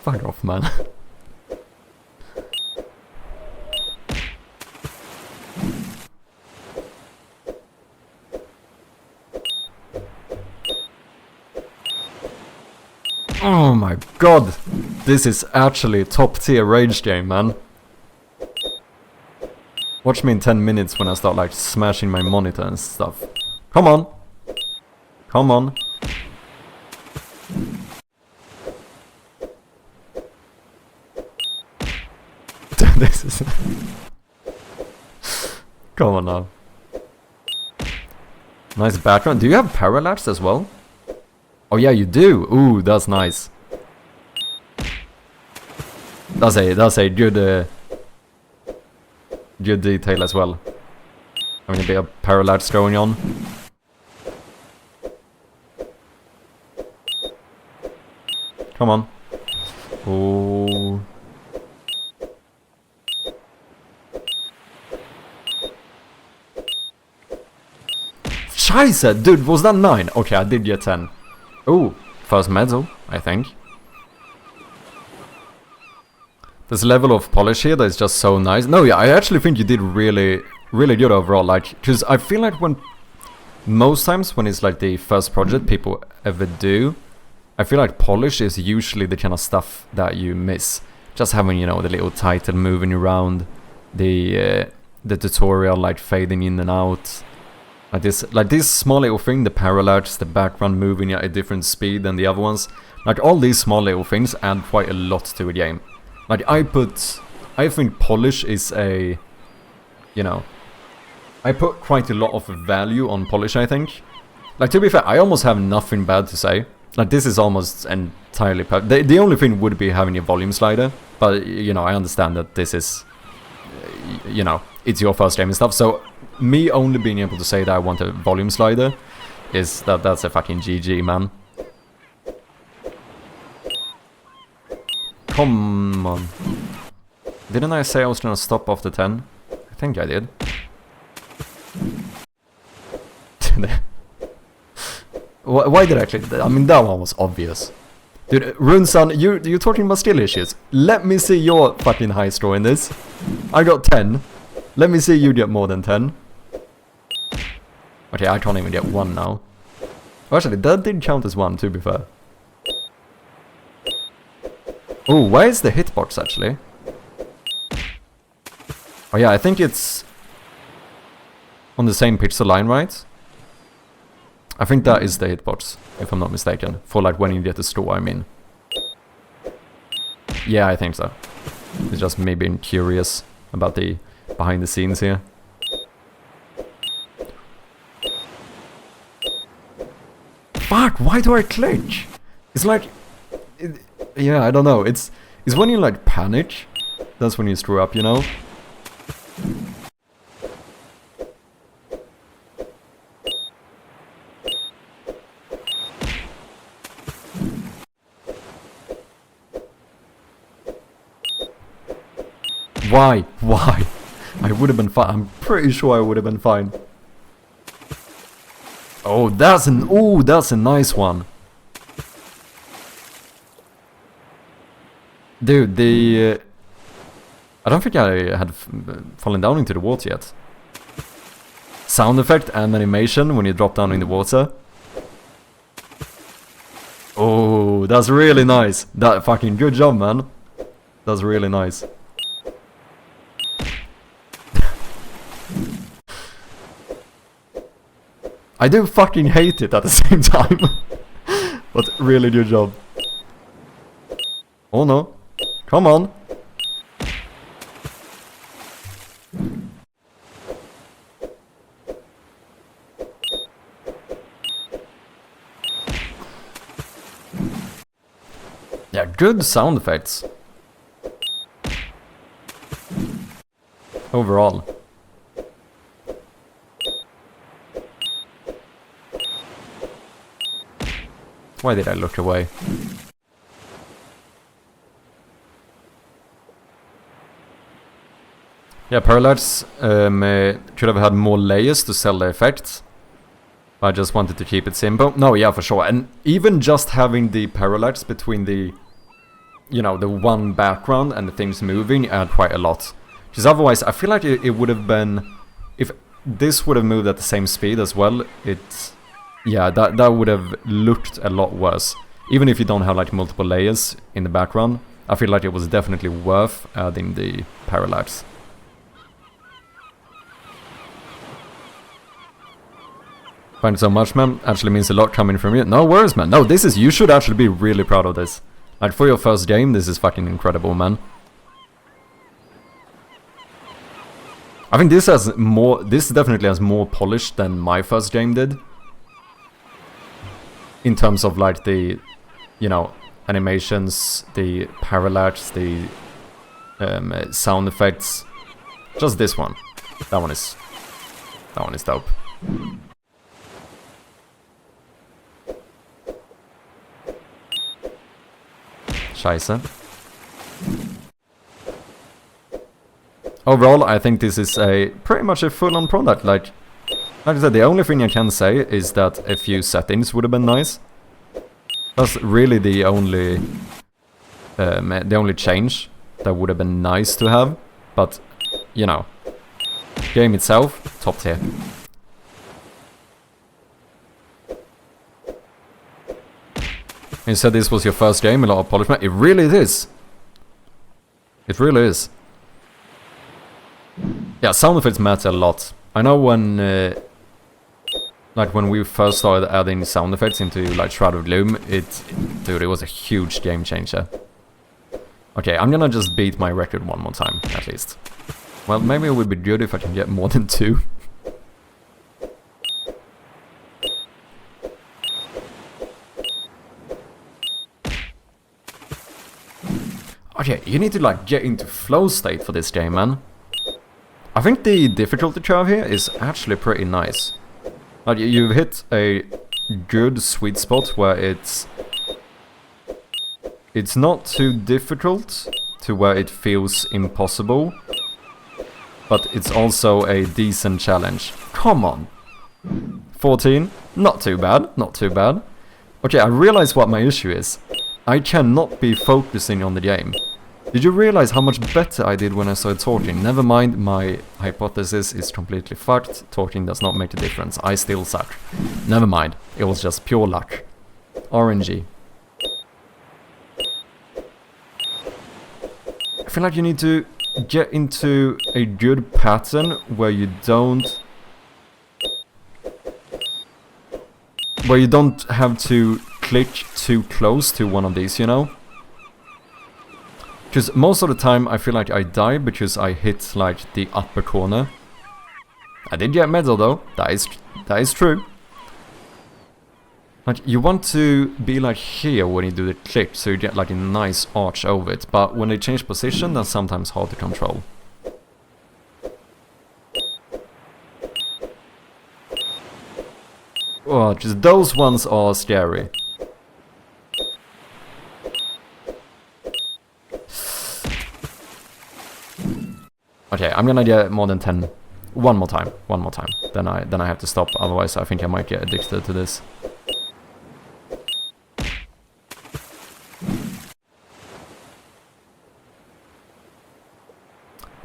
Fuck off, man. Oh my god, this is actually a top tier rage game, man. Watch me in 10 minutes when I start like smashing my monitor and stuff. Come on. Come on. This is... Come on now. Nice background. Do you have parallax as well? Oh yeah, you do. Ooh, that's nice. That's a good good detail as well. I mean, a bit of parallax going on. Come on. Ooh. Scheiße! Dude, was that 9? Okay, I did get 10. Oh, first medal, I think. This level of polish here that is just so nice. No, yeah, I actually think you did really, really good overall. Like, because I feel like when... Most times when it's like the first project people ever do, I feel like polish is usually the kind of stuff that you miss. Just having, you know, the little title moving around, the tutorial like fading in and out, like this small little thing, the parallax, the background moving at a different speed than the other ones. Like all these small little things add quite a lot to a game. Like I think polish is a, you know, I put quite a lot of value on polish, I think. Like, to be fair, I almost have nothing bad to say. Like, this is almost entirely perfect. The only thing would be having a volume slider. But, you know, I understand that this is, you know, it's your first game and stuff. So, me only being able to say that I want a volume slider is that's a fucking GG, man. Come on. Didn't I say I was gonna stop after 10? I think I did. Why did I click that? I mean, that one was obvious. Dude, Runsan, you're talking about skill issues. Let me see your fucking high score in this. I got 10. Let me see you get more than 10. Okay, I can't even get 1 now. Oh, actually, that did count as 1, to be fair. Oh, why is the hitbox, actually? Oh yeah, I think it's on the same pixel line, right? I think that is the hitbox, if I'm not mistaken. For like when you get the store, I mean. Yeah, I think so. It's just me being curious about the behind the scenes here. Fuck, why do I click? It's like... yeah, I don't know. It's when you like panic. That's when you screw up, you know? Why? Why? I would have been fine. I'm pretty sure I would have been fine. Oh, that's a nice one. Dude, I don't think I had fallen down into the water yet. Sound effect and animation when you drop down in the water. Oh, that's really nice. That fucking good job, man. That's really nice. I do fucking hate it at the same time. But really good job. Oh no. Come on. Yeah, good sound effects. Overall. Why did I look away? Yeah, Parallax could have had more layers to sell the effects. I just wanted to keep it simple. No, yeah, for sure. And even just having the parallax between the, you know, the one background and the things moving add quite a lot. Because otherwise, I feel like it would have been... If this would have moved at the same speed as well, yeah, that would have looked a lot worse. Even if you don't have like multiple layers in the background, I feel like it was definitely worth adding the parallax. Thanks so much, man. Actually means a lot coming from you. No worries, man. No, you should actually be really proud of this. Like, for your first game, this is fucking incredible, man. I think this definitely has more polish than my first game did. In terms of like the, you know, animations, the parallax, the sound effects. Just this one. That one is dope. Scheiße. Overall, I think this is pretty much a full-on product. Like, Like I said, the only thing I can say is that a few settings would have been nice. That's really the only change that would have been nice to have. But, you know, game itself, top tier. You said this was your first game, a lot of polishment. It really is. It really is. Yeah, sound effects matter a lot. I know when, like when we first started adding sound effects into like Shroud of Gloom, dude, it was a huge game changer. Okay, I'm gonna just beat my record one more time, at least. Well, maybe it would be good if I can get more than 2. Okay, you need to like get into flow state for this game, man. I think the difficulty curve here is actually pretty nice. Like, you've hit a good sweet spot where it's not too difficult to where it feels impossible, but it's also a decent challenge. Come on! 14? Not too bad, not too bad. Okay, I realize what my issue is. I cannot be focusing on the game. Did you realize how much better I did when I started talking? Never mind, my hypothesis is completely fucked. Talking does not make a difference. I still suck. Never mind, it was just pure luck. RNG. I feel like you need to get into a good pattern where you don't have to click too close to one of these, you know? Because most of the time I feel like I die because I hit like the upper corner. I did get medal though, that is true. Like, you want to be like here when you do the click, so you get like a nice arch over it, but when they change position, that's sometimes hard to control. Oh, just those ones are scary. Okay, I'm gonna get more than 10. One more time. Then I have to stop, otherwise I think I might get addicted to this.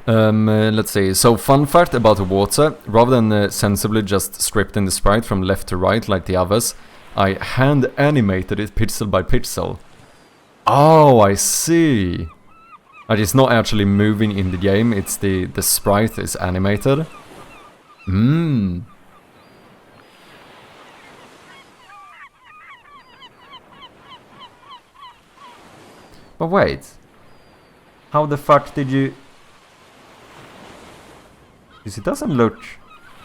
Let's see. So, fun fact about the water, rather than sensibly just scripting the sprite from left to right like the others, I hand animated it pixel by pixel. Oh, I see. Like, it's not actually moving in the game, it's the sprite is animated. But wait. How the fuck did you... Because it doesn't look...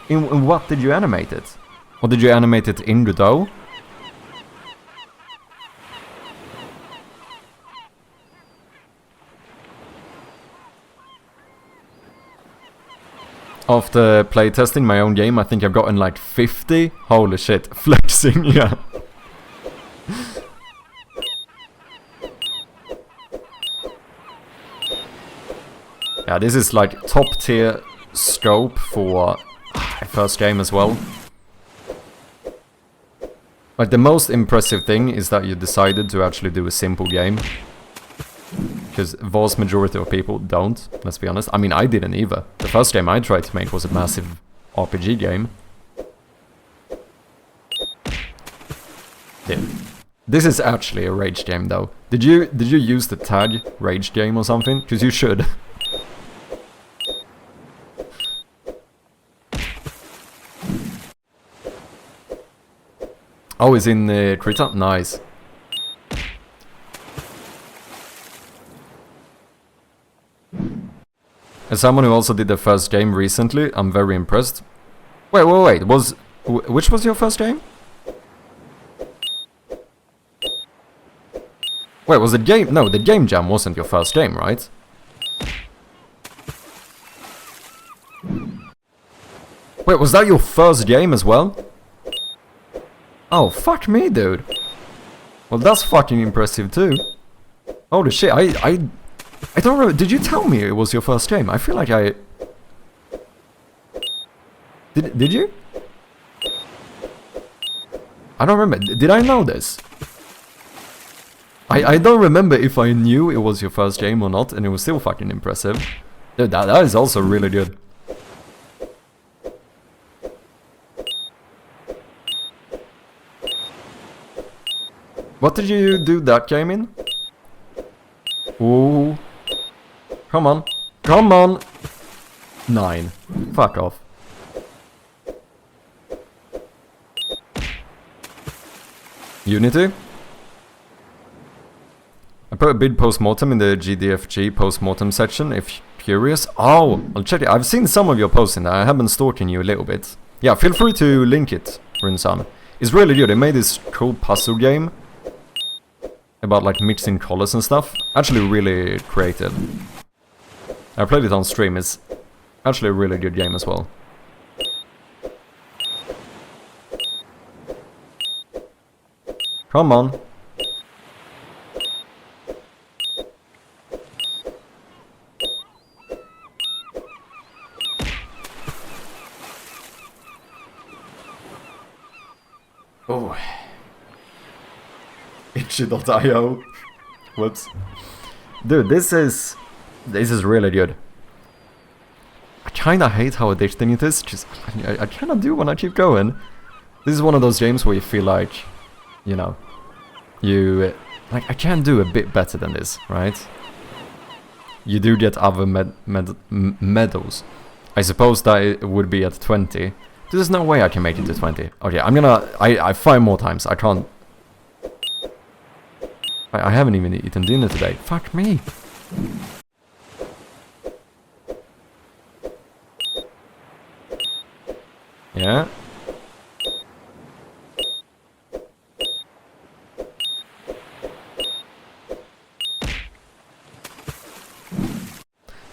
In what did you animate it? Or did you animate it in Godot? After playtesting my own game, I think I've gotten like 50. Holy shit, flexing, yeah. Yeah, this is like top tier scope for first game as well. Like, the most impressive thing is that you decided to actually do a simple game. Because vast majority of people don't, let's be honest. I mean, I didn't either. The first game I tried to make was a massive RPG game. Dude, this is actually a rage game though. Did you use the tag rage game or something? Because you should. Oh, it's in Krita? Nice. As someone who also did the first game recently, I'm very impressed. Wait, which was your first game? Wait, was it game? No, the Game Jam wasn't your first game, right? Wait, was that your first game as well? Oh, fuck me, dude. Well, that's fucking impressive too. Holy shit, I don't remember. Did you tell me it was your first game? I feel like I... Did you? I don't remember. Did I know this? I don't remember if I knew it was your first game or not, and it was still fucking impressive. Dude, that is also really good. What did you do that game in? Ooh. Come on. Come on! 9. Fuck off. Unity? I put a bid post-mortem in the GDFG post-mortem section if curious. Oh, I'll check it. I've seen some of your posts in there. I have been stalking you a little bit. Yeah, feel free to link it, Rinsan. It's really good. They made this cool puzzle game about like mixing colors and stuff. Actually really creative. I played it on stream. It's actually a really good game as well. Come on. Oh. Itchy.io. Whoops. Dude, this is really good. I kinda hate how addicting it is. Just I kinda do when I keep going. This is one of those games where you feel like, you know, like I can do a bit better than this, right? You do get other medals. I suppose that it would be at 20. There's no way I can make it to 20. Okay, I'm gonna... I 5 more times. I can't... I haven't even eaten dinner today. Fuck me. Yeah.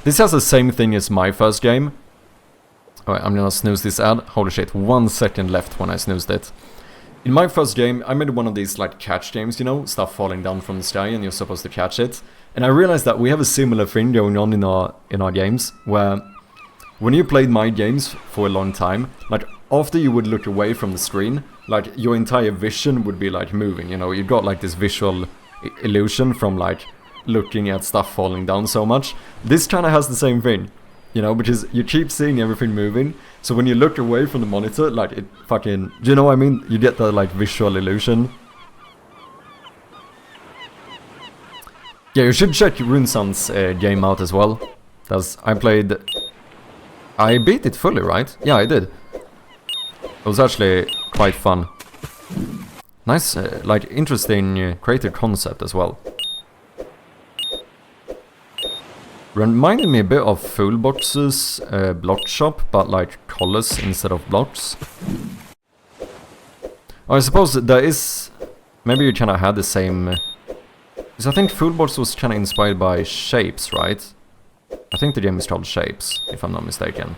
This has the same thing as my first game. Alright, I'm gonna snooze this ad. Holy shit, 1 second left when I snoozed it. In my first game, I made one of these like catch games, you know, stuff falling down from the sky and you're supposed to catch it. And I realized that we have a similar thing going on in our games, where when you played my games for a long time, like after you would look away from the screen, like your entire vision would be like moving, you know, you got like this visual illusion from like looking at stuff falling down so much. This kind of has the same thing. You know, because you keep seeing everything moving, so when you look away from the monitor, like it fucking... Do you know what I mean? You get the like visual illusion. Yeah, you should check Runsan's game out as well. I beat it fully, right? Yeah, I did. It was actually quite fun. Nice, like interesting creative concept as well. Reminded me a bit of Fullbox's block shop, but like colors instead of blocks. I suppose there is... Maybe you kinda had the same... Because I think Fullbox was kinda inspired by Shapes, right? I think the game is called Shapes, if I'm not mistaken.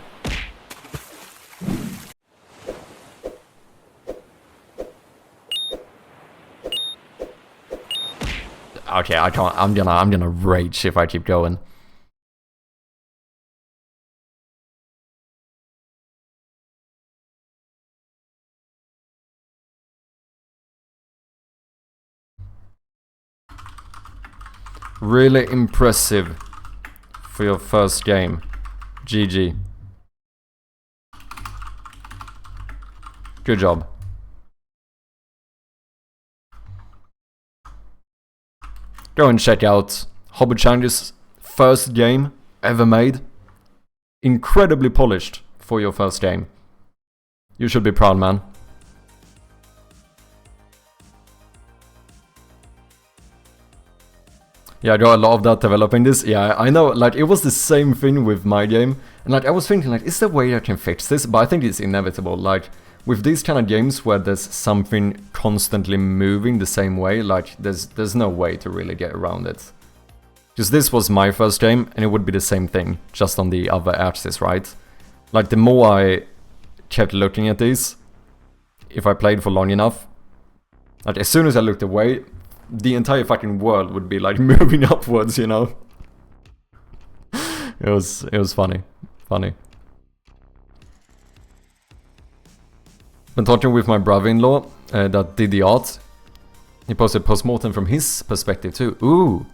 Okay, I can't... I'm gonna rage if I keep going. Really impressive for your first game. GG. Good job. Go and check out Hobby Challenge's first game ever made. Incredibly polished for your first game. You should be proud, man. Yeah, I got a lot of that developing this. Yeah, I know, like, it was the same thing with my game. And, like, I was thinking, like, is there a way I can fix this? But I think it's inevitable. Like, with these kind of games where there's something constantly moving the same way, like, there's no way to really get around it. Because this was my first game, and it would be the same thing, just on the other axis, right? Like, the more I kept looking at these, if I played for long enough, like, as soon as I looked away, the entire fucking world would be like moving upwards, you know? It was funny. Funny. Been talking with my brother-in-law that did the art. He posted post-mortem from his perspective too. Ooh.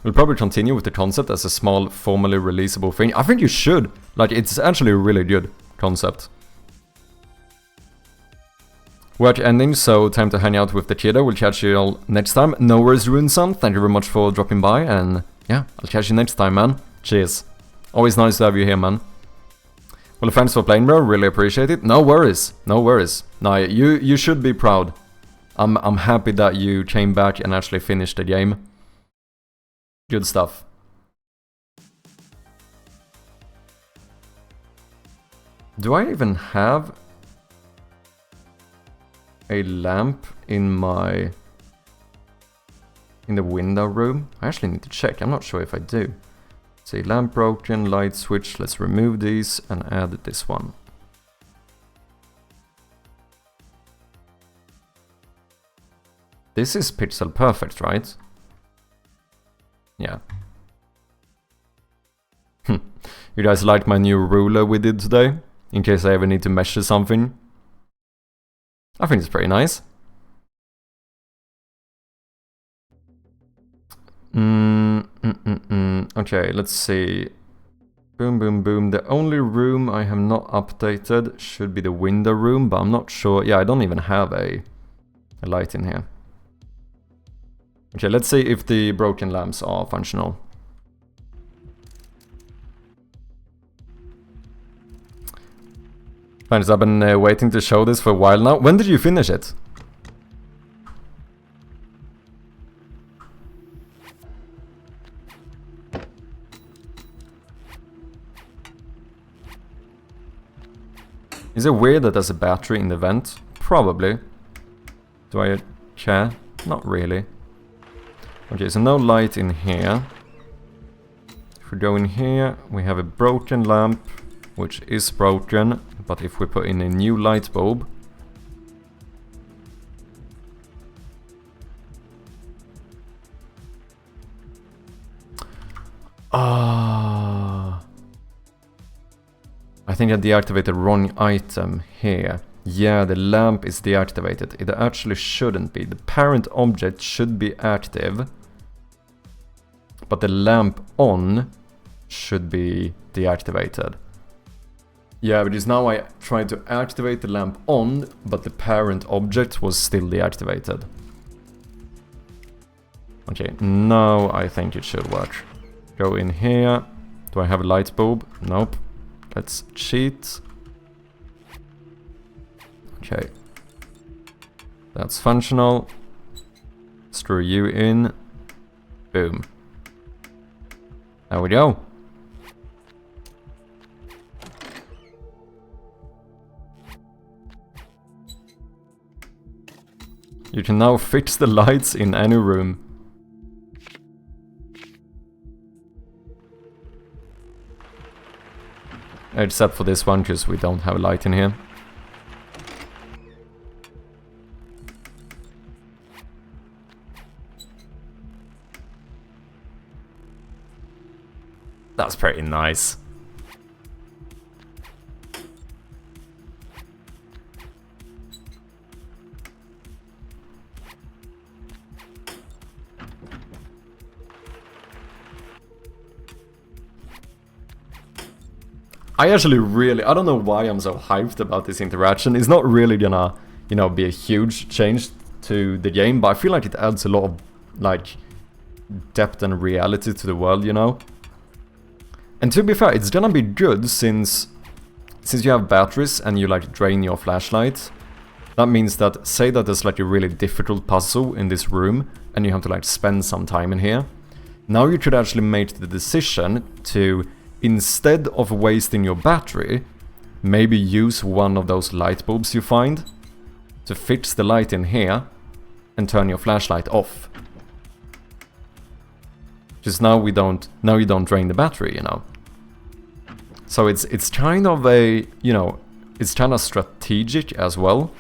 We'll probably continue with the concept as a small, formally releasable thing. I think you should. Like, it's actually a really good concept. We're ending, so time to hang out with the kiddo. We'll catch you all next time. No worries, Runeson. Thank you very much for dropping by, and yeah, I'll catch you next time, man. Cheers. Always nice to have you here, man. Well, thanks for playing, bro. Really appreciate it. No worries. No worries. No, you should be proud. I'm happy that you came back and actually finished the game. Good stuff. Do I even have a lamp in the window room? I actually need to check. I'm not sure if I do. See, lamp broken, light switch. Let's remove these and add this one. This is pixel perfect, right? Yeah. You guys like my new ruler we did today? In case I ever need to measure something. I think it's pretty nice. Okay, let's see. Boom, boom, boom. The only room I have not updated should be the window room, but I'm not sure. Yeah, I don't even have a light in here. Okay, let's see if the broken lamps are functional. Thanks, I've been waiting to show this for a while now. When did you finish it? Is it weird that there's a battery in the vent? Probably. Do I care? Not really. Okay, so no light in here. If we go in here, we have a broken lamp, which is broken. But if we put in a new light bulb... I think I deactivated the wrong item here. Yeah, the lamp is deactivated. It actually shouldn't be. The parent object should be active. But the lamp on should be deactivated. Yeah, because now I tried to activate the lamp on, but the parent object was still deactivated. Okay, now I think it should work. Go in here. Do I have a light bulb? Nope. Let's cheat. Okay. That's functional. Screw you in. Boom. There we go. You can now fix the lights in any room. Except for this one, because we don't have a light in here. That's pretty nice. I actually really, I don't know why I'm so hyped about this interaction. It's not really gonna, you know, be a huge change to the game, but I feel like it adds a lot of, like, depth and reality to the world, you know? And to be fair, it's gonna be good since you have batteries and you, like, drain your flashlight. That means that, say that there's, like, a really difficult puzzle in this room and you have to, like, spend some time in here. Now you could actually make the decision to, instead of wasting your battery, maybe use one of those light bulbs you find to fix the light in here and turn your flashlight off. Because now you don't drain the battery, you know. So it's kind of a, you know, it's kind of strategic as well.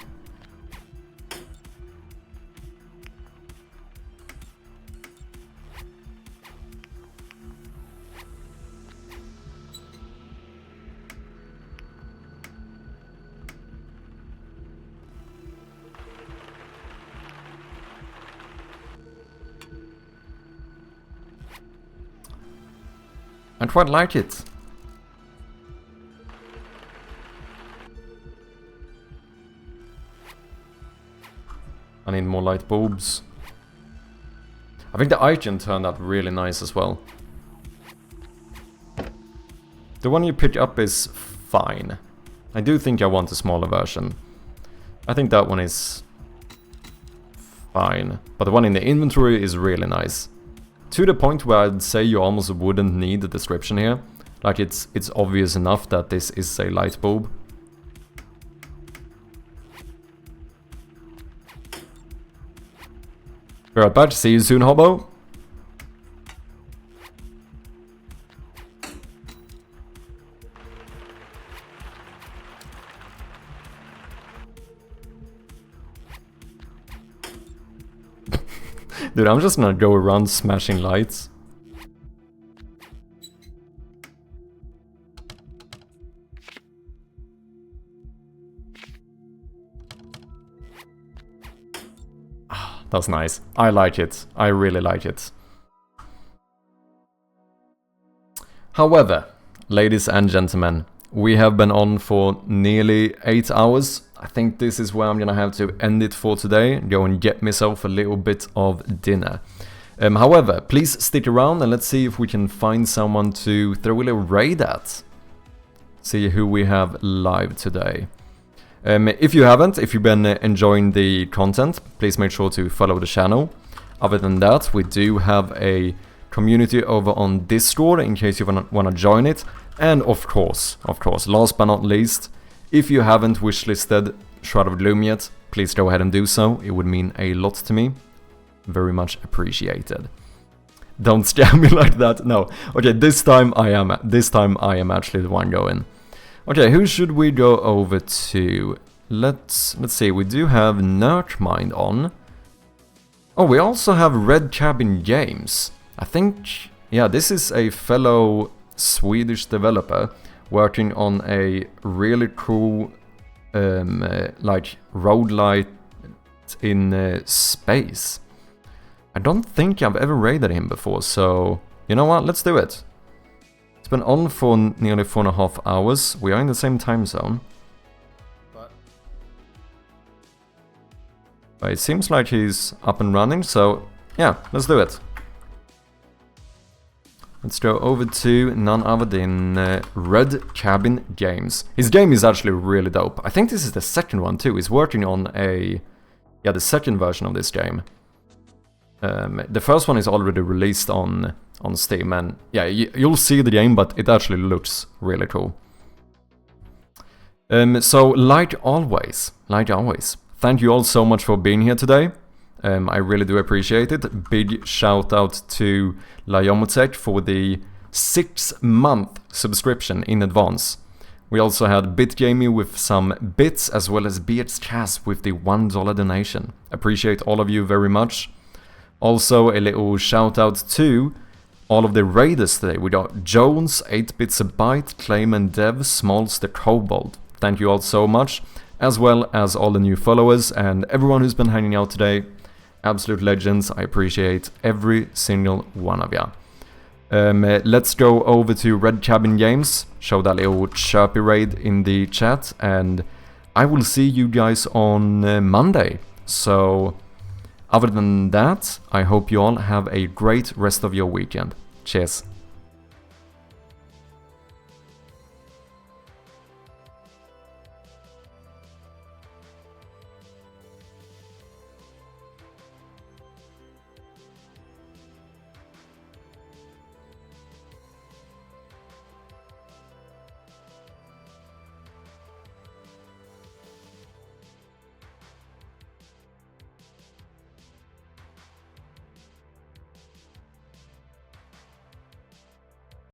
I quite like it. I need more light bulbs. I think the icon turned out really nice as well. The one you pick up is fine. I do think I want a smaller version. I think that one is fine. But the one in the inventory is really nice. To the point where I'd say you almost wouldn't need the description here. Like it's obvious enough that this is a light bulb. Be right back, see you soon, Hobo. Dude, I'm just gonna go around smashing lights. That's nice. I like it. I really like it. However, ladies and gentlemen, we have been on for nearly 8 hours. I think this is where I'm gonna have to end it for today. Go and get myself a little bit of dinner. However, please stick around and let's see if we can find someone to throw a little raid at. See who we have live today. If you haven't, if you've been enjoying the content, please make sure to follow the channel. Other than that, we do have a community over on Discord in case you want to join it. And of course, last but not least, if you haven't wishlisted Shroud of Gloom yet, please go ahead and do so. It would mean a lot to me. Very much appreciated. Don't scare me like that. No. Okay, this time I am actually the one going. Okay, who should we go over to? Let's see. We do have Nerdmind on. Oh, we also have Red Cabin Games. I think, yeah, this is a fellow Swedish developer working on a really cool, like roguelite in space. I don't think I've ever raided him before, so you know what? Let's do it. It's been on for nearly 4.5 hours. We are in the same time zone. But it seems like he's up and running, so yeah, let's do it. Let's go over to none other than Red Cabin Games. His game is actually really dope. I think this is the second one too. He's working on the second version of this game. The first one is already released on Steam, and yeah, you'll see the game, but it actually looks really cool. So, like always, thank you all so much for being here today. I really do appreciate it. Big shout out to Layomotek for the 6-month subscription in advance. We also had BitGamey with some bits, as well as BXCast with the $1 donation. Appreciate all of you very much. Also, a little shout out to all of the raiders today. We got Jones, 8bits a byte, Claim and Dev, Smalls the Kobold. Thank you all so much, as well as all the new followers and everyone who's been hanging out today. Absolute legends. I appreciate every single one of ya. Let's go over to Red Cabin Games, show that little chirpy raid in the chat, and I will see you guys on Monday. So, other than that, I hope you all have a great rest of your weekend. Cheers.